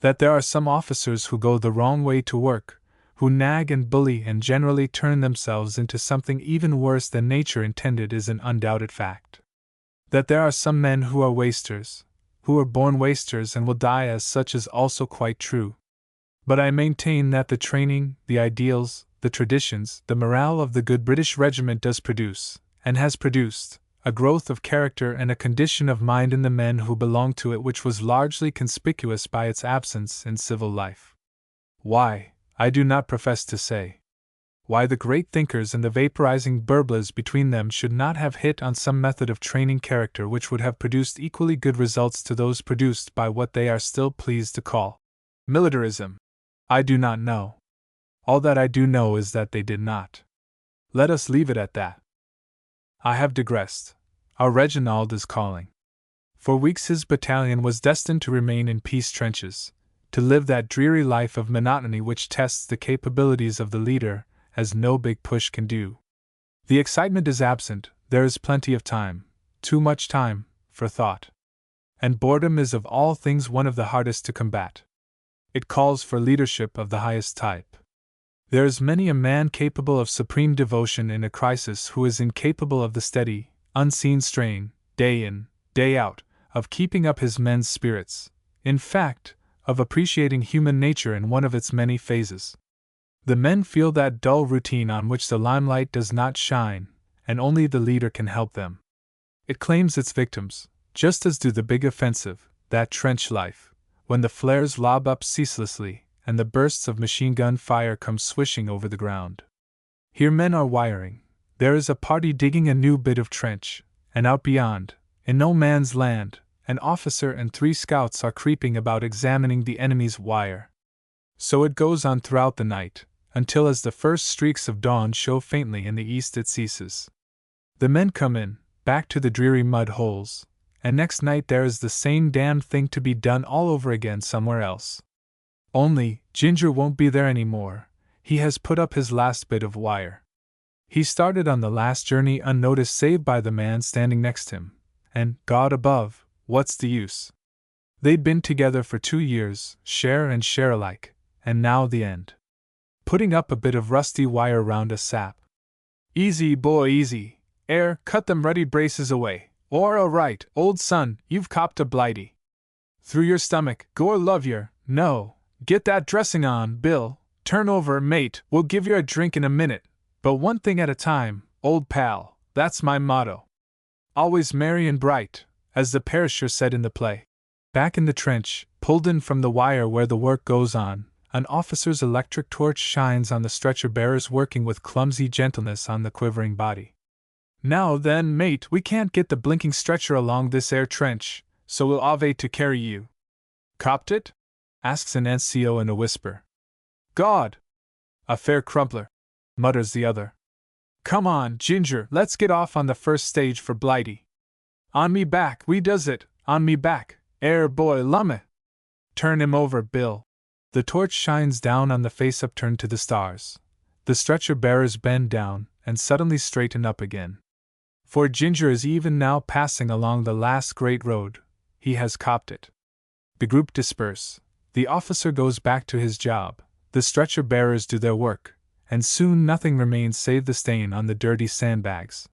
That there are some officers who go the wrong way to work, who nag and bully and generally turn themselves into something even worse than nature intended is an undoubted fact. That there are some men who are wasters, who are born wasters and will die as such is also quite true. But I maintain that the training, the ideals, the traditions, the morale of the good British regiment does produce, and has produced, a growth of character and a condition of mind in the men who belong to it which was largely conspicuous by its absence in civil life. Why, I do not profess to say. Why the great thinkers and the vaporizing burblers between them should not have hit on some method of training character which would have produced equally good results to those produced by what they are still pleased to call militarism, I do not know. All that I do know is that they did not. Let us leave it at that. I have digressed. Our Reginald is calling. For weeks his battalion was destined to remain in peace trenches, to live that dreary life of monotony which tests the capabilities of the leader, as no big push can do. The excitement is absent, there is plenty of time, too much time, for thought. And boredom is of all things one of the hardest to combat. It calls for leadership of the highest type. There is many a man capable of supreme devotion in a crisis who is incapable of the steady, unseen strain, day in, day out, of keeping up his men's spirits, in fact, of appreciating human nature in one of its many phases. The men feel that dull routine on which the limelight does not shine, and only the leader can help them. It claims its victims, just as do the big offensive, that trench life, when the flares lob up ceaselessly, and the bursts of machine gun fire come swishing over the ground. Here men are wiring, there is a party digging a new bit of trench, and out beyond, in no man's land, an officer and 3 scouts are creeping about examining the enemy's wire. So it goes on throughout the night, until as the first streaks of dawn show faintly in the east it ceases. The men come in, back to the dreary mud holes, and next night there is the same damned thing to be done all over again somewhere else. Only, Ginger won't be there any more. He has put up his last bit of wire. He started on the last journey unnoticed save by the man standing next him, and, God above, what's the use? They'd been together for 2 years, share and share alike, and now the end. Putting up a bit of rusty wire round a sap. Easy, boy, easy. Cut them ruddy braces away. Or all right, old son, you've copped a blighty. Through your stomach, gore love yer, no. Get that dressing on, Bill. Turn over, mate, we'll give you a drink in a minute. But one thing at a time, old pal, that's my motto. Always merry and bright, as the perisher said in the play. Back in the trench, pulled in from the wire where the work goes on, an officer's electric torch shines on the stretcher-bearers working with clumsy gentleness on the quivering body. Now then, mate, we can't get the blinking stretcher along this air trench, so we'll ave to carry you. Copped it? Asks an NCO in a whisper. God! A fair crumpler, mutters the other. Come on, Ginger, let's get off on the first stage for Blighty. On me back, we does it, on me back, boy, lumme. Turn him over, Bill. The torch shines down on the face upturned to the stars. The stretcher bearers bend down and suddenly straighten up again. For Ginger is even now passing along the last great road. He has copped it. The group disperse. The officer goes back to his job. The stretcher bearers do their work, and soon nothing remains save the stain on the dirty sandbags.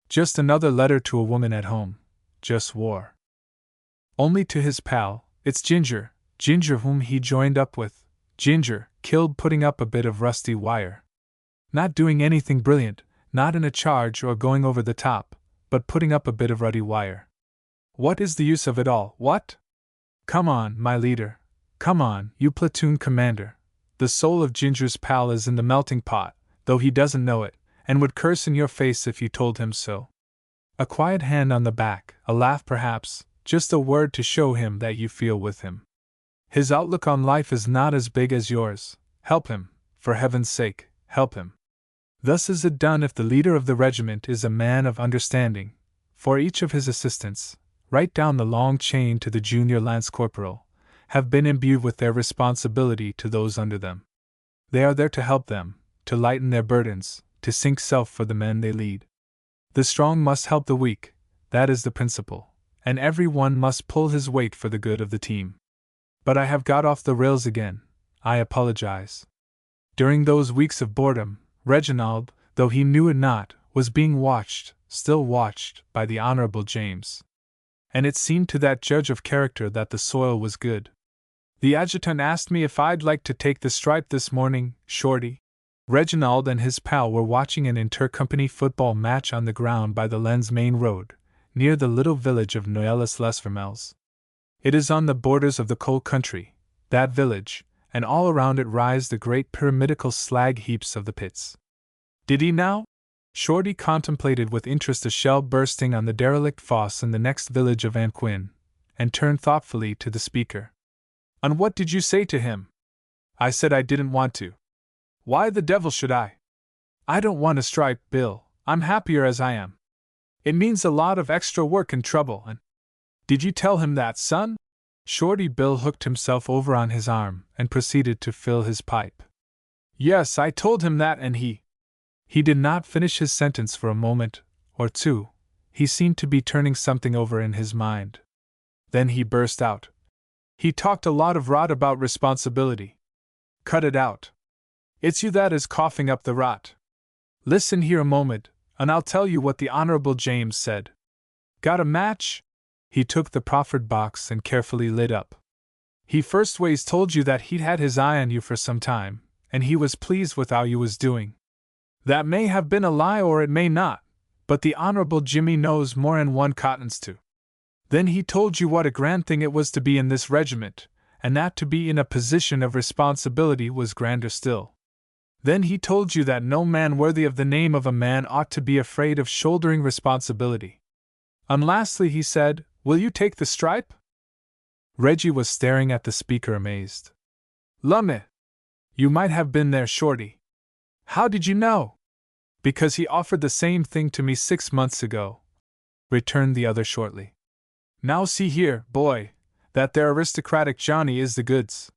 Just another letter to a woman at home. Just war. Only to his pal, it's Ginger whom he joined up with. Ginger, killed putting up a bit of rusty wire. Not doing anything brilliant, not in a charge or going over the top, but putting up a bit of ruddy wire. What is the use of it all, what? Come on, my leader. Come on, you platoon commander. The soul of Ginger's pal is in the melting pot, though he doesn't know it, and would curse in your face if you told him so. A quiet hand on the back, a laugh perhaps, just a word to show him that you feel with him. His outlook on life is not as big as yours. Help him, for heaven's sake, help him. Thus is it done if the leader of the regiment is a man of understanding. For each of his assistants, right down the long chain to the junior lance corporal, have been imbued with their responsibility to those under them. They are there to help them, to lighten their burdens, to sink self for the men they lead. The strong must help the weak, that is the principle, and every one must pull his weight for the good of the team. But I have got off the rails again. I apologize. During those weeks of boredom, Reginald, though he knew it not, was being watched, still watched, by the Honorable James. And it seemed to that judge of character that the soil was good. The adjutant asked me if I'd like to take the stripe this morning, Shorty. Reginald and his pal were watching an inter-company football match on the ground by the Lens main road, near the little village of Noyelles-les-Vermelles. It is on the borders of the coal country, that village, and all around it rise the great pyramidical slag heaps of the pits. Did he now? Shorty contemplated with interest a shell bursting on the derelict fosse in the next village of Anquin, and turned thoughtfully to the speaker. And what did you say to him? I said I didn't want to. Why the devil should I? I don't want a stripe, Bill. I'm happier as I am. It means a lot of extra work and trouble, and... Did you tell him that, son? Shorty Bill hooked himself over on his arm and proceeded to fill his pipe. Yes, I told him that, and he did not finish his sentence for a moment or two. He seemed to be turning something over in his mind. Then he burst out. He talked a lot of rot about responsibility. Cut it out. It's you that is coughing up the rot. Listen here a moment, and I'll tell you what the Honorable James said. Got a match? He took the proffered box and carefully lit up. He first ways told you that he'd had his eye on you for some time, and he was pleased with how you was doing. That may have been a lie or it may not, but the Honorable Jimmy knows more'n one cottons to. Then he told you what a grand thing it was to be in this regiment, and that to be in a position of responsibility was grander still. Then he told you that no man worthy of the name of a man ought to be afraid of shouldering responsibility. And lastly he said, will you take the stripe? Reggie was staring at the speaker amazed. Lumme! You might have been there, Shorty. How did you know? Because he offered the same thing to me 6 months ago, returned the other shortly. Now see here, boy, that there aristocratic Johnny is the goods.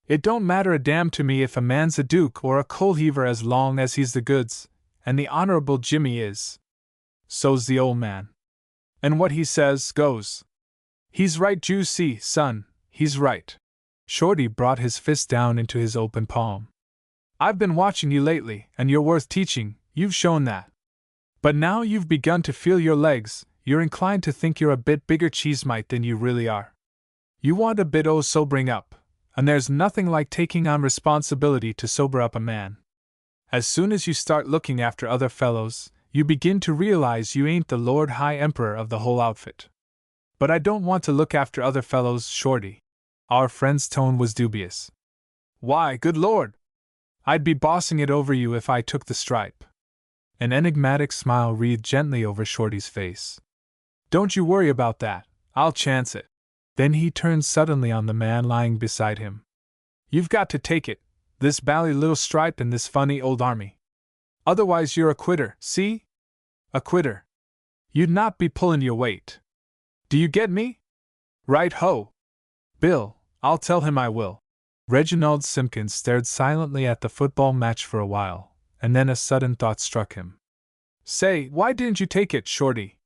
It don't matter a damn to me if a man's a duke or a coal heaver as long as he's the goods, and the Honorable Jimmy is. So's the old man. And what he says, goes. He's right, Juicy, son, he's right. Shorty brought his fist down into his open palm. I've been watching you lately, and you're worth teaching, you've shown that. But now you've begun to feel your legs, you're inclined to think you're a bit bigger cheesemite than you really are. You want a bit sobering up, and there's nothing like taking on responsibility to sober up a man. As soon as you start looking after other fellows, you begin to realize you ain't the Lord High Emperor of the whole outfit. But I don't want to look after other fellows, Shorty. Our friend's tone was dubious. Why, good Lord! I'd be bossing it over you if I took the stripe. An enigmatic smile wreathed gently over Shorty's face. Don't you worry about that, I'll chance it. Then he turned suddenly on the man lying beside him. You've got to take it, this bally little stripe in this funny old army. Otherwise you're a quitter, see? A quitter. You'd not be pulling your weight. Do you get me? Right ho! Bill, I'll tell him I will. Reginald Simpkins stared silently at the football match for a while, and then a sudden thought struck him. Say, why didn't you take it, Shorty?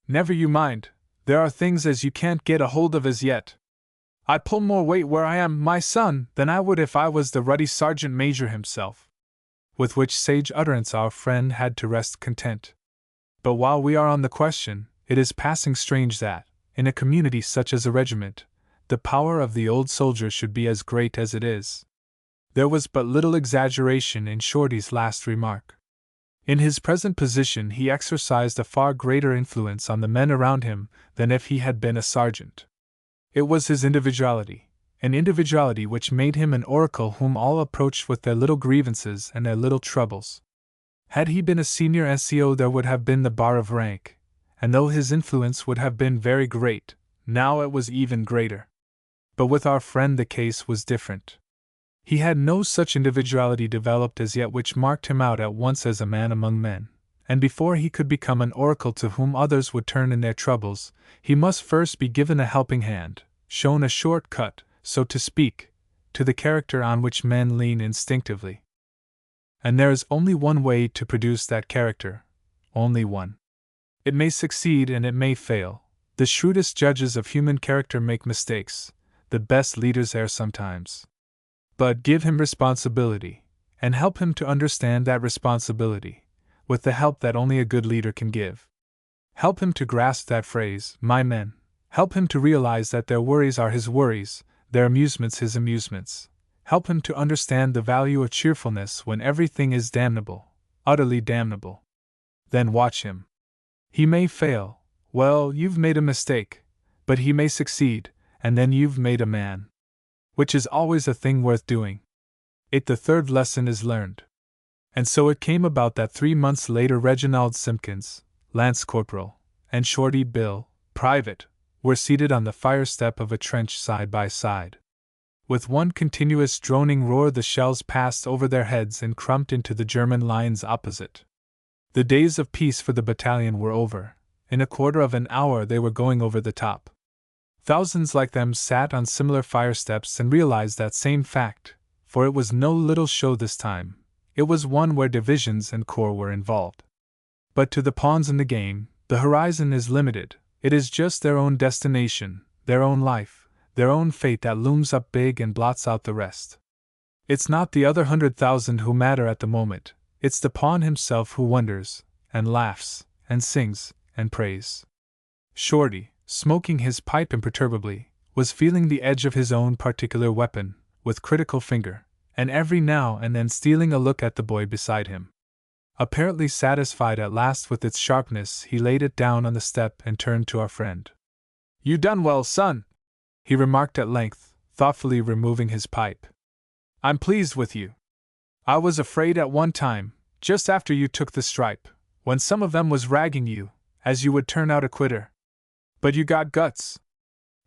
Never you mind, there are things as you can't get a hold of as yet. I pull more weight where I am, my son, than I would if I was the ruddy sergeant major himself. With which sage utterance our friend had to rest content. But while we are on the question, it is passing strange that, in a community such as a regiment, the power of the old soldier should be as great as it is. There was but little exaggeration in Shorty's last remark. In his present position he exercised a far greater influence on the men around him than if he had been a sergeant. It was his individuality, an individuality which made him an oracle whom all approached with their little grievances and their little troubles. Had he been a senior SCO there would have been the bar of rank, and though his influence would have been very great, now it was even greater. But with our friend the case was different. He had no such individuality developed as yet which marked him out at once as a man among men, and before he could become an oracle to whom others would turn in their troubles, he must first be given a helping hand, shown a short cut, so to speak, to the character on which men lean instinctively. And there is only one way to produce that character, only one. It may succeed and it may fail. The shrewdest judges of human character make mistakes, the best leaders err sometimes. But give him responsibility, and help him to understand that responsibility, with the help that only a good leader can give. Help him to grasp that phrase, my men. Help him to realize that their worries are his worries, their amusements his amusements. Help him to understand the value of cheerfulness when everything is damnable, utterly damnable. Then watch him. He may fail, well, you've made a mistake, but he may succeed, and then you've made a man. Which is always a thing worth doing. The third lesson is learned. And so it came about that 3 months later Reginald Simpkins, Lance Corporal, and Shorty Bill, Private, were seated on the fire step of a trench side by side. With one continuous droning roar the shells passed over their heads and crumped into the German lines opposite. The days of peace for the battalion were over. In a quarter of an hour they were going over the top. Thousands like them sat on similar fire steps and realized that same fact, for it was no little show this time. It was one where divisions and corps were involved. But to the pawns in the game, the horizon is limited. It is just their own destination, their own life, their own fate that looms up big and blots out the rest. It's not the other 100,000 who matter at the moment, it's the pawn himself who wonders, and laughs, and sings, and prays. Shorty, smoking his pipe imperturbably, was feeling the edge of his own particular weapon, with critical finger, and every now and then stealing a look at the boy beside him. Apparently satisfied at last with its sharpness, he laid it down on the step and turned to our friend. You done well, son, he remarked at length, thoughtfully removing his pipe. I'm pleased with you. I was afraid at one time, just after you took the stripe, when some of them was ragging you, as you would turn out a quitter. But you got guts.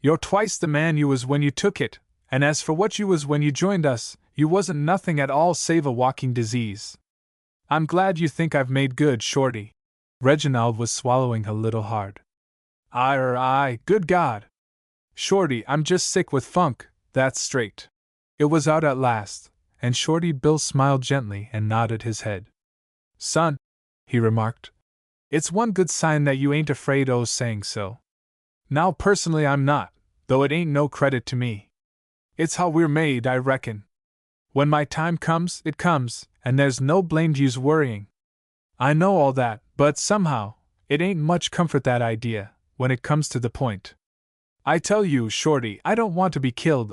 You're twice the man you was when you took it, and as for what you was when you joined us, you wasn't nothing at all save a walking disease. I'm glad you think I've made good, Shorty. Reginald was swallowing a little hard. Aye, good God. Shorty, I'm just sick with funk, that's straight. It was out at last, and Shorty Bill smiled gently and nodded his head. Son, he remarked, it's one good sign that you ain't afraid o' saying so. Now personally I'm not, though it ain't no credit to me. It's how we're made, I reckon. When my time comes, it comes, and there's no blamed use worrying. I know all that, but somehow, it ain't much comfort that idea, when it comes to the point. I tell you, Shorty, I don't want to be killed,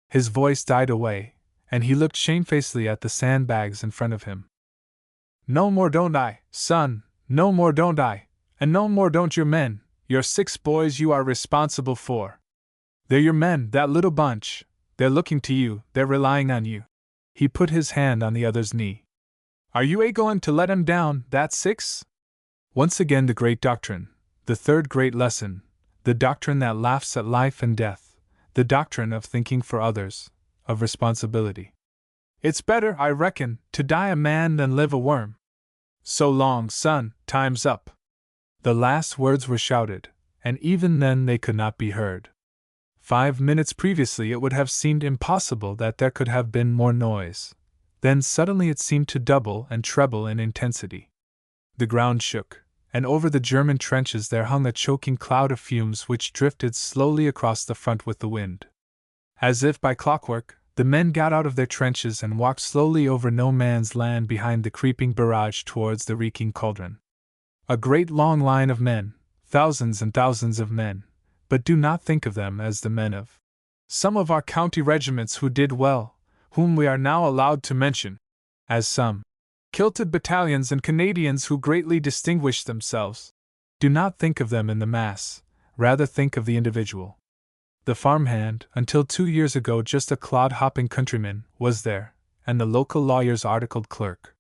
His voice died away, and he looked shamefacedly at the sandbags in front of him. No more don't I, son, no more don't I, and no more don't your men, your 6 boys you are responsible for. They're your men, that little bunch. They're looking to you, they're relying on you. He put his hand on the other's knee. Are you a-going to let 'em down, that 6? Once again the great doctrine, the third great lesson, the doctrine that laughs at life and death, the doctrine of thinking for others, of responsibility. It's better, I reckon, to die a man than live a worm. So long, son, time's up. The last words were shouted, and even then they could not be heard. 5 minutes previously it would have seemed impossible that there could have been more noise. Then suddenly it seemed to double and treble in intensity. The ground shook, and over the German trenches there hung a choking cloud of fumes which drifted slowly across the front with the wind. As if by clockwork, the men got out of their trenches and walked slowly over no man's land behind the creeping barrage towards the reeking cauldron. A great long line of men, thousands and thousands of men, but do not think of them as the men of some of our county regiments who did well, whom we are now allowed to mention, as some kilted battalions and Canadians who greatly distinguished themselves. Do not think of them in the mass, rather think of the individual. The farmhand, until 2 years ago just a clod-hopping countryman, was there, and the local lawyer's articled clerk.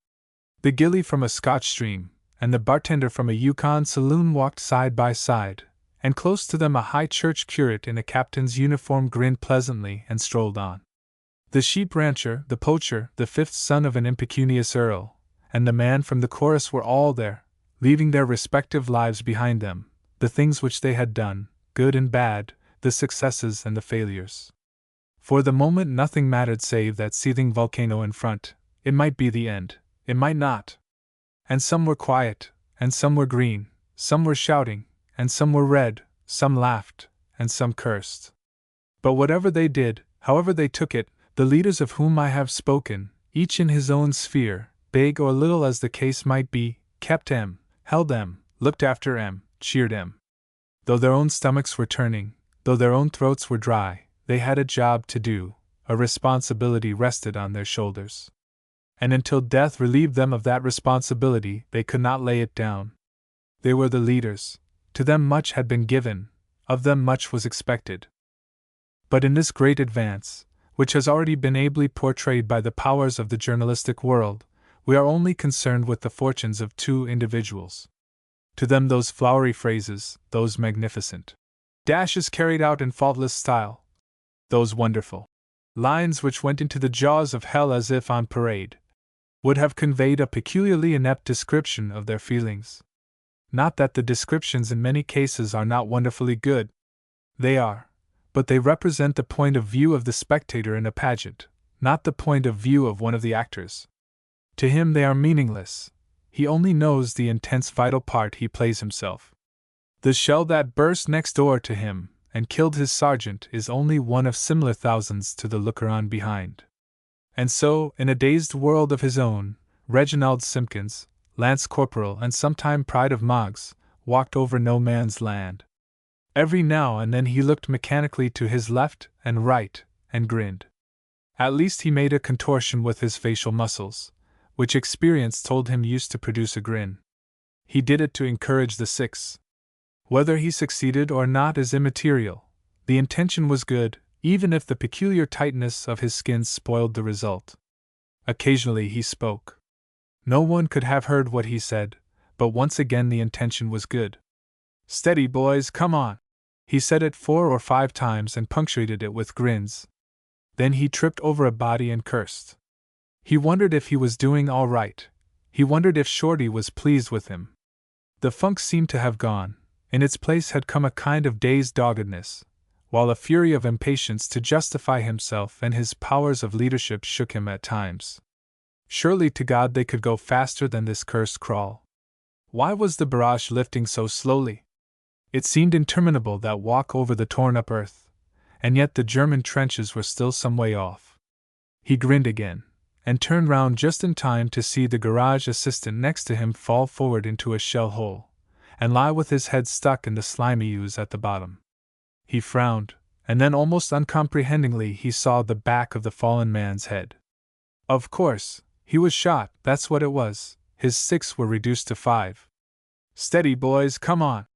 The gillie from a Scotch stream, and the bartender from a Yukon saloon walked side by side, and close to them a high church curate in a captain's uniform grinned pleasantly and strolled on. The sheep rancher, the poacher, the 5th son of an impecunious earl, and the man from the chorus were all there, leaving their respective lives behind them, the things which they had done, good and bad, the successes and the failures. For the moment nothing mattered save that seething volcano in front. It might be the end, it might not. And some were quiet, and some were green, some were shouting, and some were red, some laughed, and some cursed. But whatever they did, however they took it, the leaders of whom I have spoken, each in his own sphere, big or little as the case might be, kept em, held em, looked after em, cheered em. Though their own stomachs were turning, though their own throats were dry, they had a job to do, a responsibility rested on their shoulders. And until death relieved them of that responsibility, they could not lay it down. They were the leaders. To them much had been given, of them much was expected. But in this great advance, which has already been ably portrayed by the powers of the journalistic world, we are only concerned with the fortunes of 2 individuals. To them those flowery phrases, those magnificent dashes carried out in faultless style, those wonderful lines which went into the jaws of hell as if on parade, would have conveyed a peculiarly inept description of their feelings. Not that the descriptions in many cases are not wonderfully good. They are, but they represent the point of view of the spectator in a pageant, not the point of view of one of the actors. To him they are meaningless. He only knows the intense vital part he plays himself. The shell that burst next door to him and killed his sergeant is only one of similar thousands to the looker-on behind. And so, in a dazed world of his own, Reginald Simpkins, Lance Corporal and sometime Pride of Moggs, walked over no man's land. Every now and then he looked mechanically to his left and right, and grinned. At least he made a contortion with his facial muscles, which experience told him used to produce a grin. He did it to encourage the 6. Whether he succeeded or not is immaterial. The intention was good, even if the peculiar tightness of his skin spoiled the result. Occasionally he spoke. No one could have heard what he said, but once again the intention was good. "Steady, boys, come on!" He said it 4 or 5 times and punctuated it with grins. Then he tripped over a body and cursed. He wondered if he was doing all right. He wondered if Shorty was pleased with him. The funk seemed to have gone. In its place had come a kind of dazed doggedness, while a fury of impatience to justify himself and his powers of leadership shook him at times. Surely to God they could go faster than this cursed crawl. Why was the barrage lifting so slowly? It seemed interminable, that walk over the torn-up earth, and yet the German trenches were still some way off. He grinned again, and turned round just in time to see the garage assistant next to him fall forward into a shell hole, and lie with his head stuck in the slimy ooze at the bottom. He frowned, and then almost uncomprehendingly he saw the back of the fallen man's head. Of course, he was shot, that's what it was. His 6 were reduced to 5. "Steady, boys, come on!"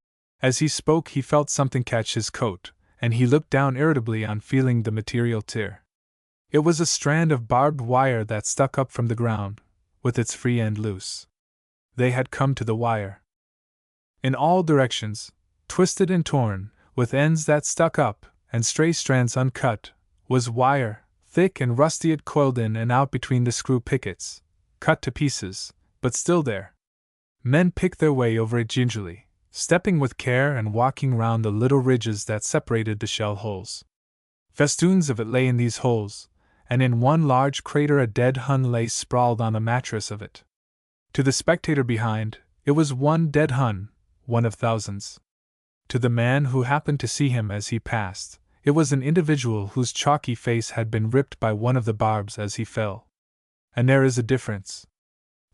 As he spoke he felt something catch his coat, and he looked down irritably on feeling the material tear. It was a strand of barbed wire that stuck up from the ground, with its free end loose. They had come to the wire. In all directions, twisted and torn, with ends that stuck up, and stray strands uncut, was wire, thick and rusty. It coiled in and out between the screw pickets, cut to pieces, but still there. Men picked their way over it gingerly, stepping with care and walking round the little ridges that separated the shell holes. Festoons of it lay in these holes, and in one large crater a dead Hun lay sprawled on a mattress of it. To the spectator behind, it was one dead Hun, one of thousands. To the man who happened to see him as he passed, it was an individual whose chalky face had been ripped by one of the barbs as he fell. And there is a difference.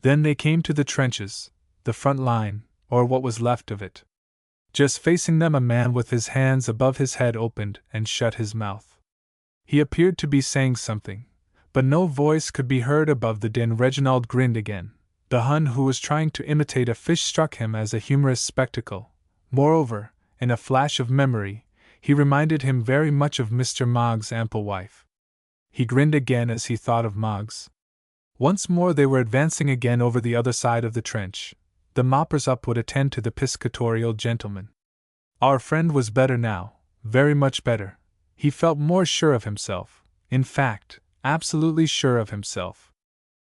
Then they came to the trenches, the front line, or what was left of it. Just facing them a man with his hands above his head opened and shut his mouth. He appeared to be saying something, but no voice could be heard above the din. Reginald grinned again. The Hun who was trying to imitate a fish struck him as a humorous spectacle. Moreover, in a flash of memory, he reminded him very much of Mr. Moggs' ample wife. He grinned again as he thought of Moggs. Once more they were advancing again over the other side of the trench. The moppers up would attend to the piscatorial gentleman. Our friend was better now, very much better. He felt more sure of himself, in fact, absolutely sure of himself.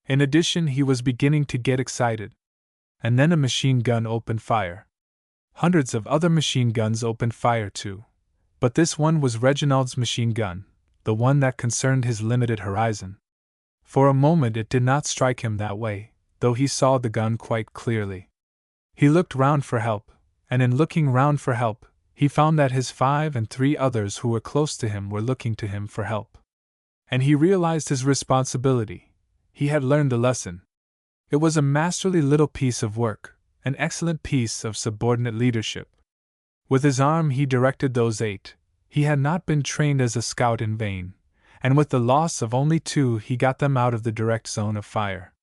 In addition, he was beginning to get excited. And then a machine gun opened fire. Hundreds of other machine guns opened fire too. But this one was Reginald's machine gun, the one that concerned his limited horizon. For a moment it did not strike him that way, though he saw the gun quite clearly. He looked round for help, and in looking round for help, he found that his 5 and 3 others who were close to him were looking to him for help. And he realized his responsibility. He had learned the lesson. It was a masterly little piece of work, an excellent piece of subordinate leadership. With his arm he directed those 8. He had not been trained as a scout in vain, and with the loss of only 2 he got them out of the direct zone of fire.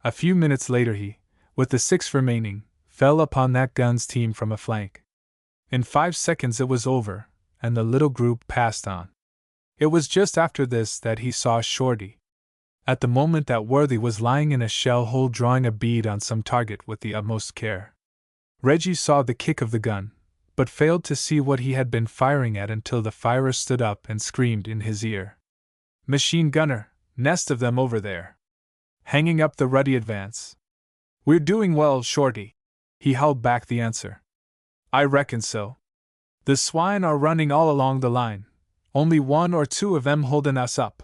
A few minutes later he, with the 6 remaining, fell upon that gun's team from a flank. In 5 seconds it was over, and the little group passed on. It was just after this that he saw Shorty. At the moment that worthy was lying in a shell hole drawing a bead on some target with the utmost care. Reggie saw the kick of the gun, but failed to see what he had been firing at until the firer stood up and screamed in his ear. "Machine gunner, nest of them over there. Hanging up the ruddy advance." "We're doing well, Shorty." He held back the answer. "I reckon so. The swine are running all along the line. Only 1 or 2 of them holding us up.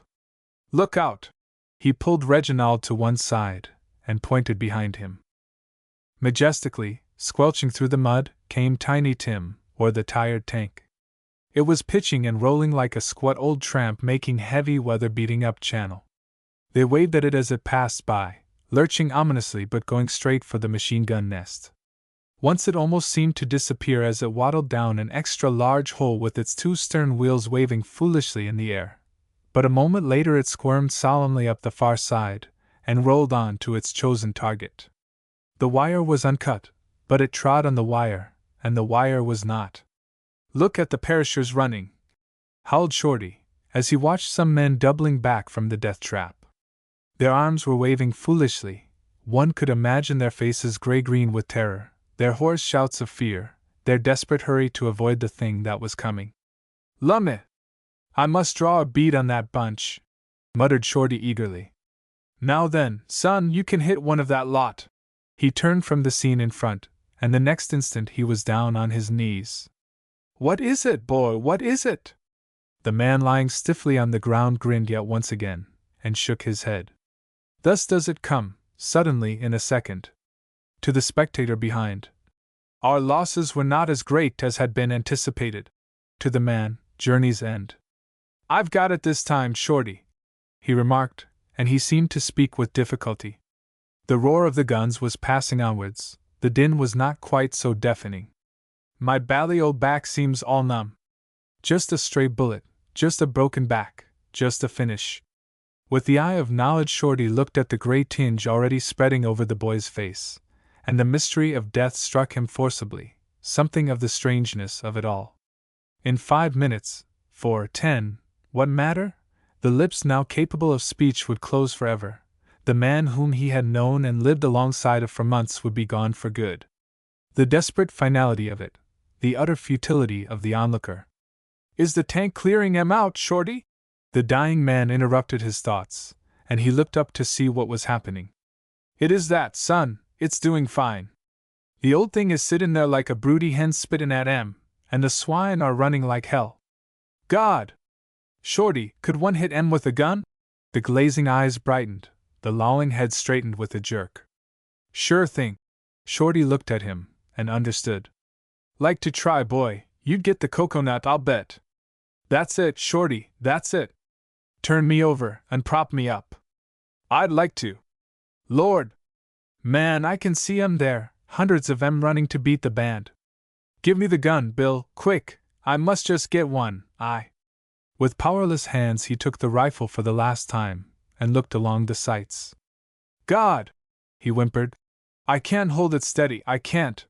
Look out!" He pulled Reginald to one side, and pointed behind him. Majestically, squelching through the mud, came Tiny Tim, or the tired tank. It was pitching and rolling like a squat old tramp making heavy weather beating up channel. They waved at it as it passed by, lurching ominously but going straight for the machine gun nest. Once it almost seemed to disappear as it waddled down an extra large hole with its 2 stern wheels waving foolishly in the air. But a moment later it squirmed solemnly up the far side, and rolled on to its chosen target. The wire was uncut, but it trod on the wire, and the wire was not. "Look at the perishers running!" howled Shorty, as he watched some men doubling back from the death trap. Their arms were waving foolishly. One could imagine their faces gray-green with terror, their hoarse shouts of fear, their desperate hurry to avoid the thing that was coming. "Lummit! I must draw a bead on that bunch," muttered Shorty eagerly. "Now then, son, you can hit one of that lot." He turned from the scene in front, and the next instant he was down on his knees. "What is it, boy, what is it?" The man lying stiffly on the ground grinned yet once again, and shook his head. Thus does it come, suddenly in a second. To the spectator behind, Our losses were not as great as had been anticipated. To the man, journey's end. I've got it this time, Shorty, he remarked, and he seemed to speak with difficulty. The roar of the guns was passing onwards, the din was not quite so deafening. My bally old back seems all numb. Just a stray bullet, just a broken back, just a finish. With the eye of knowledge, Shorty looked at the gray tinge already spreading over the boy's face, and the mystery of death struck him forcibly, something of the strangeness of it all. In 5 minutes, 10, what matter? The lips now capable of speech would close forever. The man whom he had known and lived alongside of for months would be gone for good. The desperate finality of it, the utter futility of the onlooker. Is the tank clearing him out, Shorty? The dying man interrupted his thoughts, and he looked up to see what was happening. It is that, son, it's doing fine. The old thing is sittin' there like a broody hen spittin' at 'em, and the swine are running like hell. God! Shorty, could one hit 'em with a gun? The glazing eyes brightened, the lolling head straightened with a jerk. Sure thing. Shorty looked at him, and understood. Like to try, boy, you'd get the coconut, I'll bet. That's it, Shorty, that's it. Turn me over, and prop me up. I'd like to. Lord! Man, I can see 'em there, hundreds of 'em running to beat the band. Give me the gun, Bill, quick, I must just get one, With powerless hands he took the rifle for the last time, and looked along the sights. God! He whimpered. I can't hold it steady, I can't.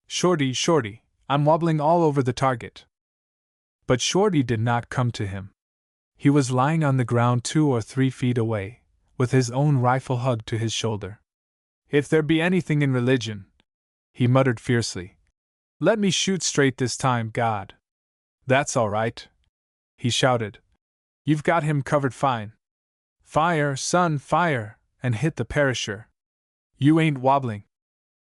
Shorty, I'm wobbling all over the target. But Shorty did not come to him. He was lying on the ground 2 or 3 feet away, with his own rifle hugged to his shoulder. If there be anything in religion, he muttered fiercely, let me shoot straight this time, God. That's all right, he shouted. You've got him covered fine. Fire, son, fire, and hit the perisher. You ain't wobbling.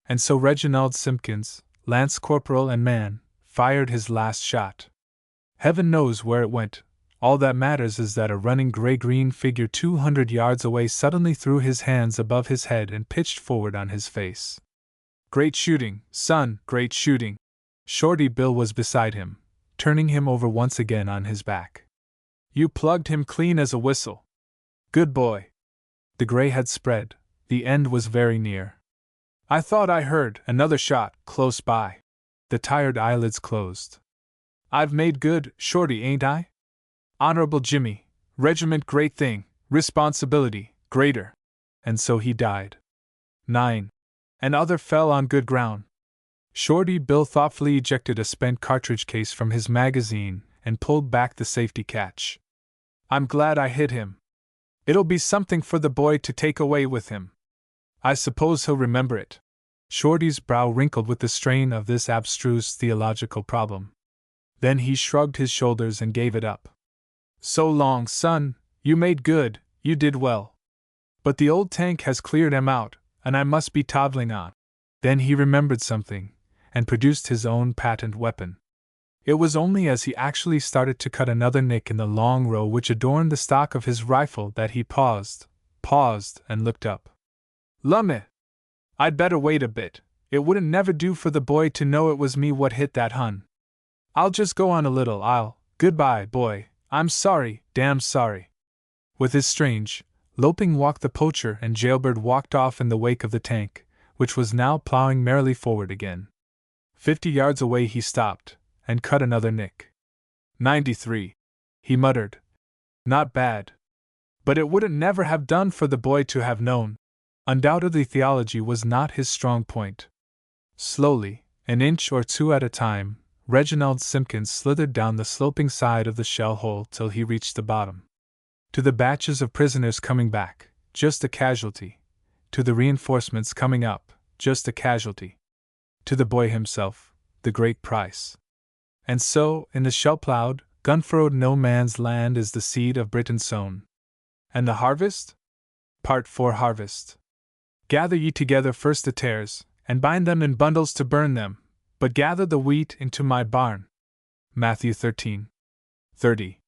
And so Reginald Simpkins, Lance Corporal and man, fired his last shot. Heaven knows where it went. All that matters is that a running gray-green figure 200 yards away suddenly threw his hands above his head and pitched forward on his face. Great shooting, son, great shooting. Shorty Bill was beside him, turning him over once again on his back. You plugged him clean as a whistle. Good boy. The gray had spread, the end was very near. I thought I heard another shot close by. The tired eyelids closed. I've made good, Shorty, ain't I? Honorable Jimmy, regiment great thing, responsibility greater. And so he died. 9. And other fell on good ground. Shorty Bill thoughtfully ejected a spent cartridge case from his magazine and pulled back the safety catch. I'm glad I hit him. It'll be something for the boy to take away with him. I suppose he'll remember it. Shorty's brow wrinkled with the strain of this abstruse theological problem. Then he shrugged his shoulders and gave it up. So long, son, you made good, you did well. But the old tank has cleared him out, and I must be toddling on. Then he remembered something, and produced his own patent weapon. It was only as he actually started to cut another nick in the long row which adorned the stock of his rifle that he paused, and looked up. Lummit! I'd better wait a bit, it wouldn't never do for the boy to know it was me what hit that Hun. I'll just go on a little, Goodbye, boy, I'm sorry, damn sorry. With his strange, loping walk the poacher and jailbird walked off in the wake of the tank, which was now plowing merrily forward again. 50 yards away he stopped, and cut another nick. 93. He muttered. Not bad. But it wouldn't never have done for the boy to have known. Undoubtedly theology was not his strong point. Slowly, an inch or two at a time, Reginald Simpkins slithered down the sloping side of the shell hole till he reached the bottom. To the batches of prisoners coming back, just a casualty. To the reinforcements coming up, just a casualty. To the boy himself, the great price. And so, in the shell-plowed, gun-furrowed no-man's land is the seed of Britain sown. And the harvest? Part 4 Harvest. Gather ye together first the tares, and bind them in bundles to burn them, but gather the wheat into my barn. Matthew 13:30.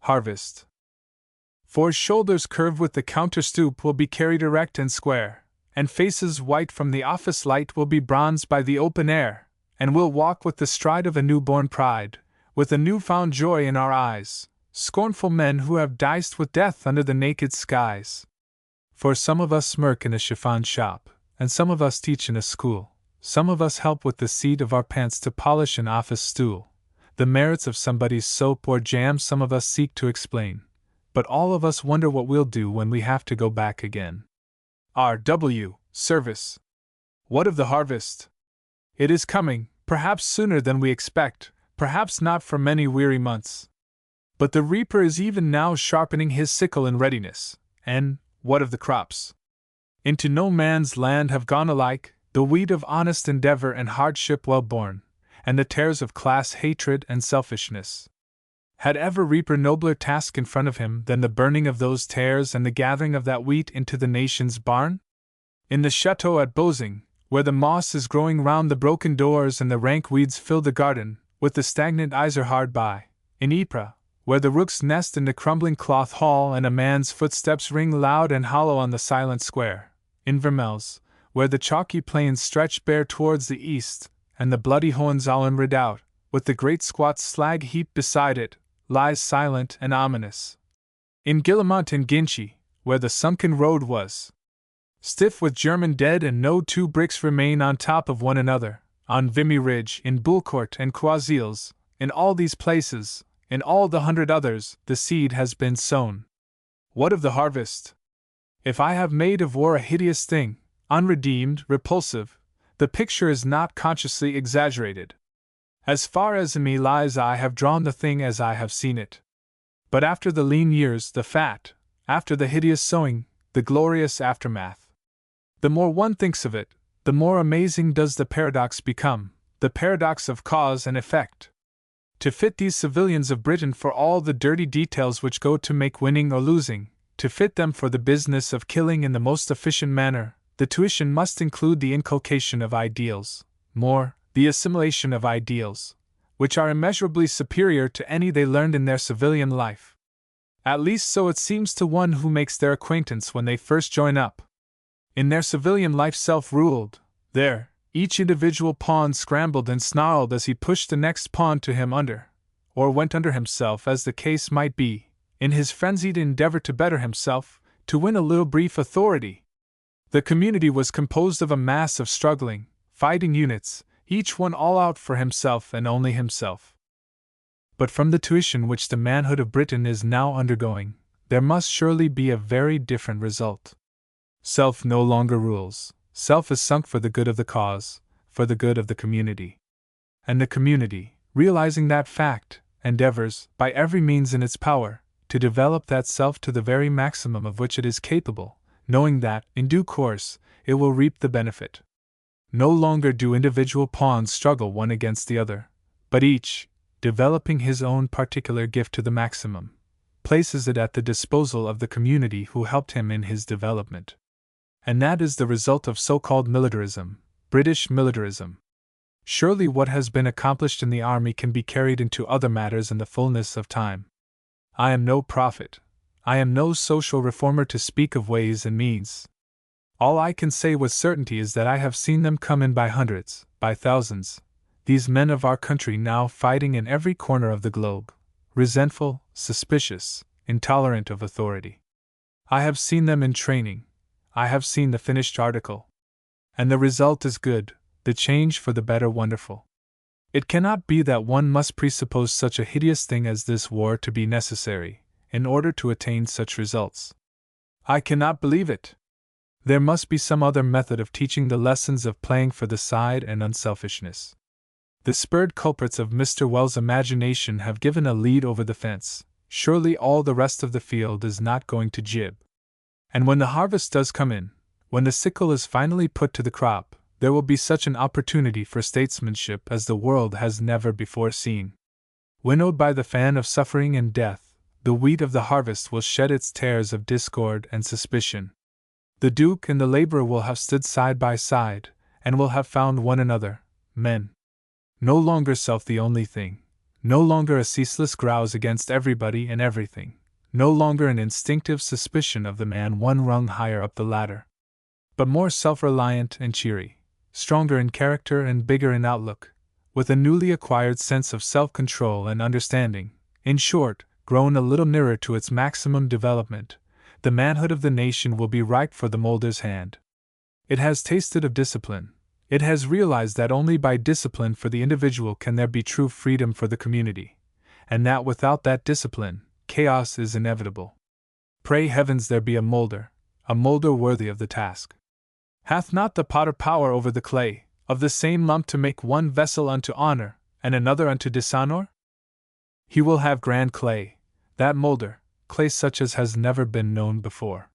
Harvest. For shoulders curved with the counter-stoop will be carried erect and square, and faces white from the office light will be bronzed by the open air, and we'll walk with the stride of a newborn pride, with a newfound joy in our eyes, scornful men who have diced with death under the naked skies. For some of us smirk in a chiffon shop, and some of us teach in a school, some of us help with the seat of our pants to polish an office stool. The merits of somebody's soap or jam some of us seek to explain, but all of us wonder what we'll do when we have to go back again. R.W. Service. What of the harvest? It is coming, perhaps sooner than we expect, perhaps not for many weary months. But the reaper is even now sharpening his sickle in readiness, and what of the crops? Into no man's land have gone alike the wheat of honest endeavor and hardship well borne, and the tares of class hatred and selfishness. Had ever reaper nobler task in front of him than the burning of those tares and the gathering of that wheat into the nation's barn? In the chateau at Bozing, where the moss is growing round the broken doors and the rank weeds fill the garden, with the stagnant Isar hard by, in Ypres, where the rooks nest in the crumbling cloth hall and a man's footsteps ring loud and hollow on the silent square, in Vermelles, where the chalky plains stretch bare towards the east, and the bloody Hohenzollern redoubt, with the great squat slag heap beside it, lies silent and ominous. In Guillemot and Ginchy, where the sunken road was stiff with German dead and no two bricks remain on top of one another, on Vimy Ridge, in Bulcourt and Croisils, in all these places, in all the 100 others, the seed has been sown. What of the harvest? If I have made of war a hideous thing, unredeemed, repulsive, the picture is not consciously exaggerated. As far as in me lies, I have drawn the thing as I have seen it. But after the lean years, the fat, after the hideous sowing, the glorious aftermath. The more one thinks of it, the more amazing does the paradox become, the paradox of cause and effect. To fit these civilians of Britain for all the dirty details which go to make winning or losing, to fit them for the business of killing in the most efficient manner, the tuition must include the inculcation of ideals, more, the assimilation of ideals, which are immeasurably superior to any they learned in their civilian life. At least so it seems to one who makes their acquaintance when they first join up. In their civilian life self-ruled, there, each individual pawn scrambled and snarled as he pushed the next pawn to him under, or went under himself as the case might be, in his frenzied endeavor to better himself, to win a little brief authority. The community was composed of a mass of struggling, fighting units, each one all out for himself and only himself. But from the tuition which the manhood of Britain is now undergoing, there must surely be a very different result. Self no longer rules. Self is sunk for the good of the cause, for the good of the community. And the community, realizing that fact, endeavors, by every means in its power, to develop that self to the very maximum of which it is capable, knowing that, in due course, it will reap the benefit. No longer do individual pawns struggle one against the other, but each, developing his own particular gift to the maximum, places it at the disposal of the community who helped him in his development. And that is the result of so-called militarism, British militarism. Surely what has been accomplished in the army can be carried into other matters in the fullness of time. I am no prophet. I am no social reformer to speak of ways and means. All I can say with certainty is that I have seen them come in by hundreds, by thousands, these men of our country now fighting in every corner of the globe, resentful, suspicious, intolerant of authority. I have seen them in training. I have seen the finished article. And the result is good, the change for the better wonderful. It cannot be that one must presuppose such a hideous thing as this war to be necessary, in order to attain such results. I cannot believe it. There must be some other method of teaching the lessons of playing for the side and unselfishness. The spurred culprits of Mr. Wells' imagination have given a lead over the fence. Surely all the rest of the field is not going to jib. And when the harvest does come in, when the sickle is finally put to the crop, there will be such an opportunity for statesmanship as the world has never before seen. Winnowed by the fan of suffering and death, the wheat of the harvest will shed its tares of discord and suspicion. The Duke and the laborer will have stood side by side, and will have found one another, men. No longer self the only thing, no longer a ceaseless grouse against everybody and everything, no longer an instinctive suspicion of the man one rung higher up the ladder, but more self-reliant and cheery, stronger in character and bigger in outlook, with a newly acquired sense of self-control and understanding, in short, grown a little nearer to its maximum development, the manhood of the nation will be ripe for the molder's hand. It has tasted of discipline. It has realized that only by discipline for the individual can there be true freedom for the community, and that without that discipline, chaos is inevitable. Pray heavens there be a molder worthy of the task. Hath not the potter power over the clay, of the same lump to make one vessel unto honor, and another unto dishonor? He will have grand clay, that molder, clay such as has never been known before.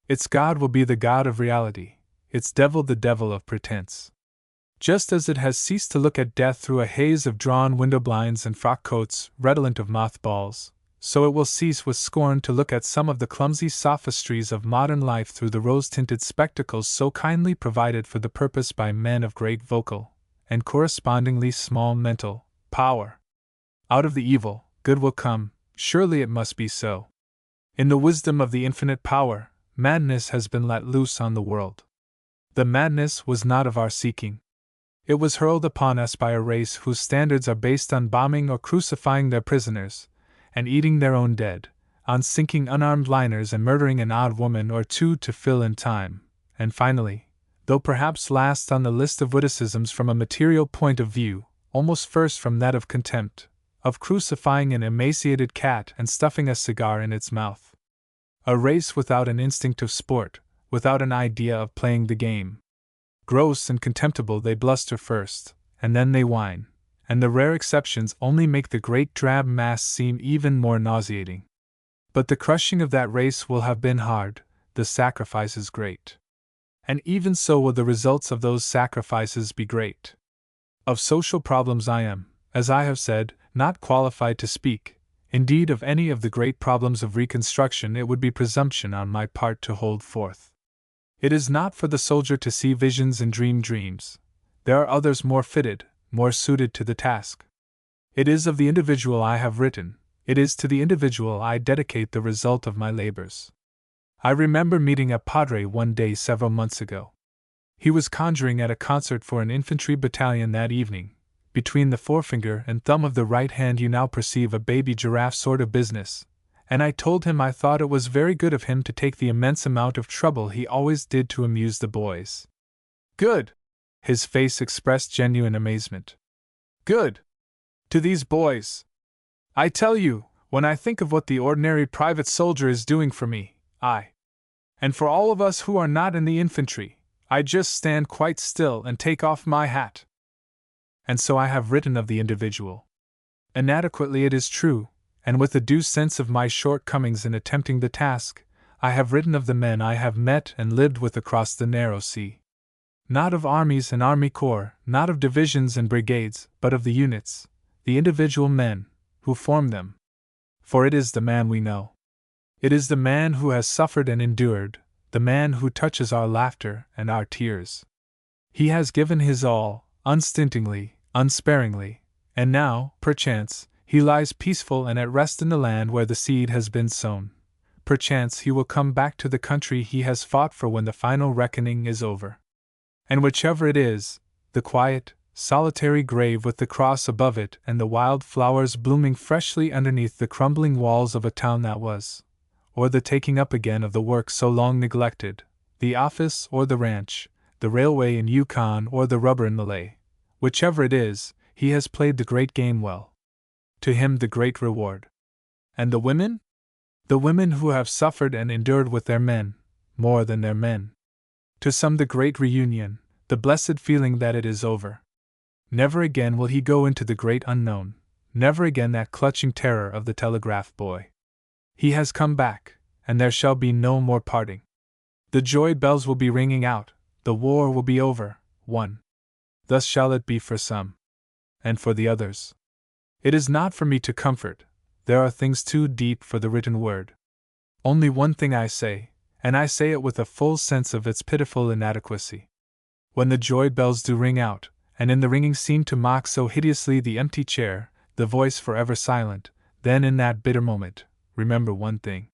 Its God will be the God of reality, its devil the devil of pretense. Just as it has ceased to look at death through a haze of drawn window blinds and frock coats redolent of mothballs, so it will cease with scorn to look at some of the clumsy sophistries of modern life through the rose-tinted spectacles so kindly provided for the purpose by men of great vocal, and correspondingly small mental, power. Out of the evil, good will come, surely it must be so. In the wisdom of the infinite power, madness has been let loose on the world. The madness was not of our seeking. It was hurled upon us by a race whose standards are based on bombing or crucifying their prisoners, and eating their own dead, on sinking unarmed liners and murdering an odd woman or two to fill in time, and finally, though perhaps last on the list of witticisms from a material point of view, almost first from that of contempt, of crucifying an emaciated cat and stuffing a cigar in its mouth. A race without an instinct of sport, without an idea of playing the game. Gross and contemptible they bluster first, and then they whine, and the rare exceptions only make the great drab mass seem even more nauseating. But the crushing of that race will have been hard, the sacrifices great. And even so will the results of those sacrifices be great. Of social problems I am, as I have said, not qualified to speak. Indeed, of any of the great problems of Reconstruction it would be presumption on my part to hold forth. It is not for the soldier to see visions and dream dreams. There are others more fitted, more suited to the task. It is of the individual I have written, it is to the individual I dedicate the result of my labors. I remember meeting a padre one day several months ago. He was conjuring at a concert for an infantry battalion that evening. Between the forefinger and thumb of the right hand you now perceive a baby giraffe sort of business, and I told him I thought it was very good of him to take the immense amount of trouble he always did to amuse the boys. Good! His face expressed genuine amazement. Good! To these boys! I tell you, when I think of what the ordinary private soldier is doing for me, and for all of us who are not in the infantry, I just stand quite still and take off my hat. And so I have written of the individual. Inadequately it is true, and with a due sense of my shortcomings in attempting the task, I have written of the men I have met and lived with across the narrow sea. Not of armies and army corps, not of divisions and brigades, but of the units, the individual men, who form them. For it is the man we know. It is the man who has suffered and endured, the man who touches our laughter and our tears. He has given his all, unstintingly, unsparingly, and now, perchance, he lies peaceful and at rest in the land where the seed has been sown. Perchance he will come back to the country he has fought for when the final reckoning is over. And whichever it is, the quiet, solitary grave with the cross above it and the wild flowers blooming freshly underneath the crumbling walls of a town that was, or the taking up again of the work so long neglected, the office or the ranch, the railway in Yukon or the rubber in Malay, whichever it is, he has played the great game well. To him the great reward. And the women? The women who have suffered and endured with their men, more than their men. To some the great reunion, the blessed feeling that it is over. Never again will he go into the great unknown, never again that clutching terror of the telegraph boy. He has come back, and there shall be no more parting. The joy bells will be ringing out, the war will be over, won. Thus shall it be for some. And for the others. It is not for me to comfort, there are things too deep for the written word. Only one thing I say, and I say it with a full sense of its pitiful inadequacy. When the joy bells do ring out, and in the ringing seem to mock so hideously the empty chair, the voice forever silent, then in that bitter moment, remember one thing.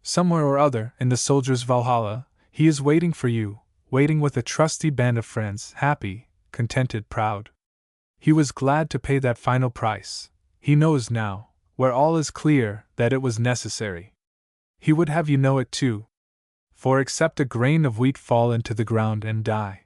Somewhere or other, in the soldier's Valhalla, he is waiting for you, waiting with a trusty band of friends, happy, contented, proud. He was glad to pay that final price. He knows now, where all is clear, that it was necessary. He would have you know it too. For except a grain of wheat fall into the ground and die,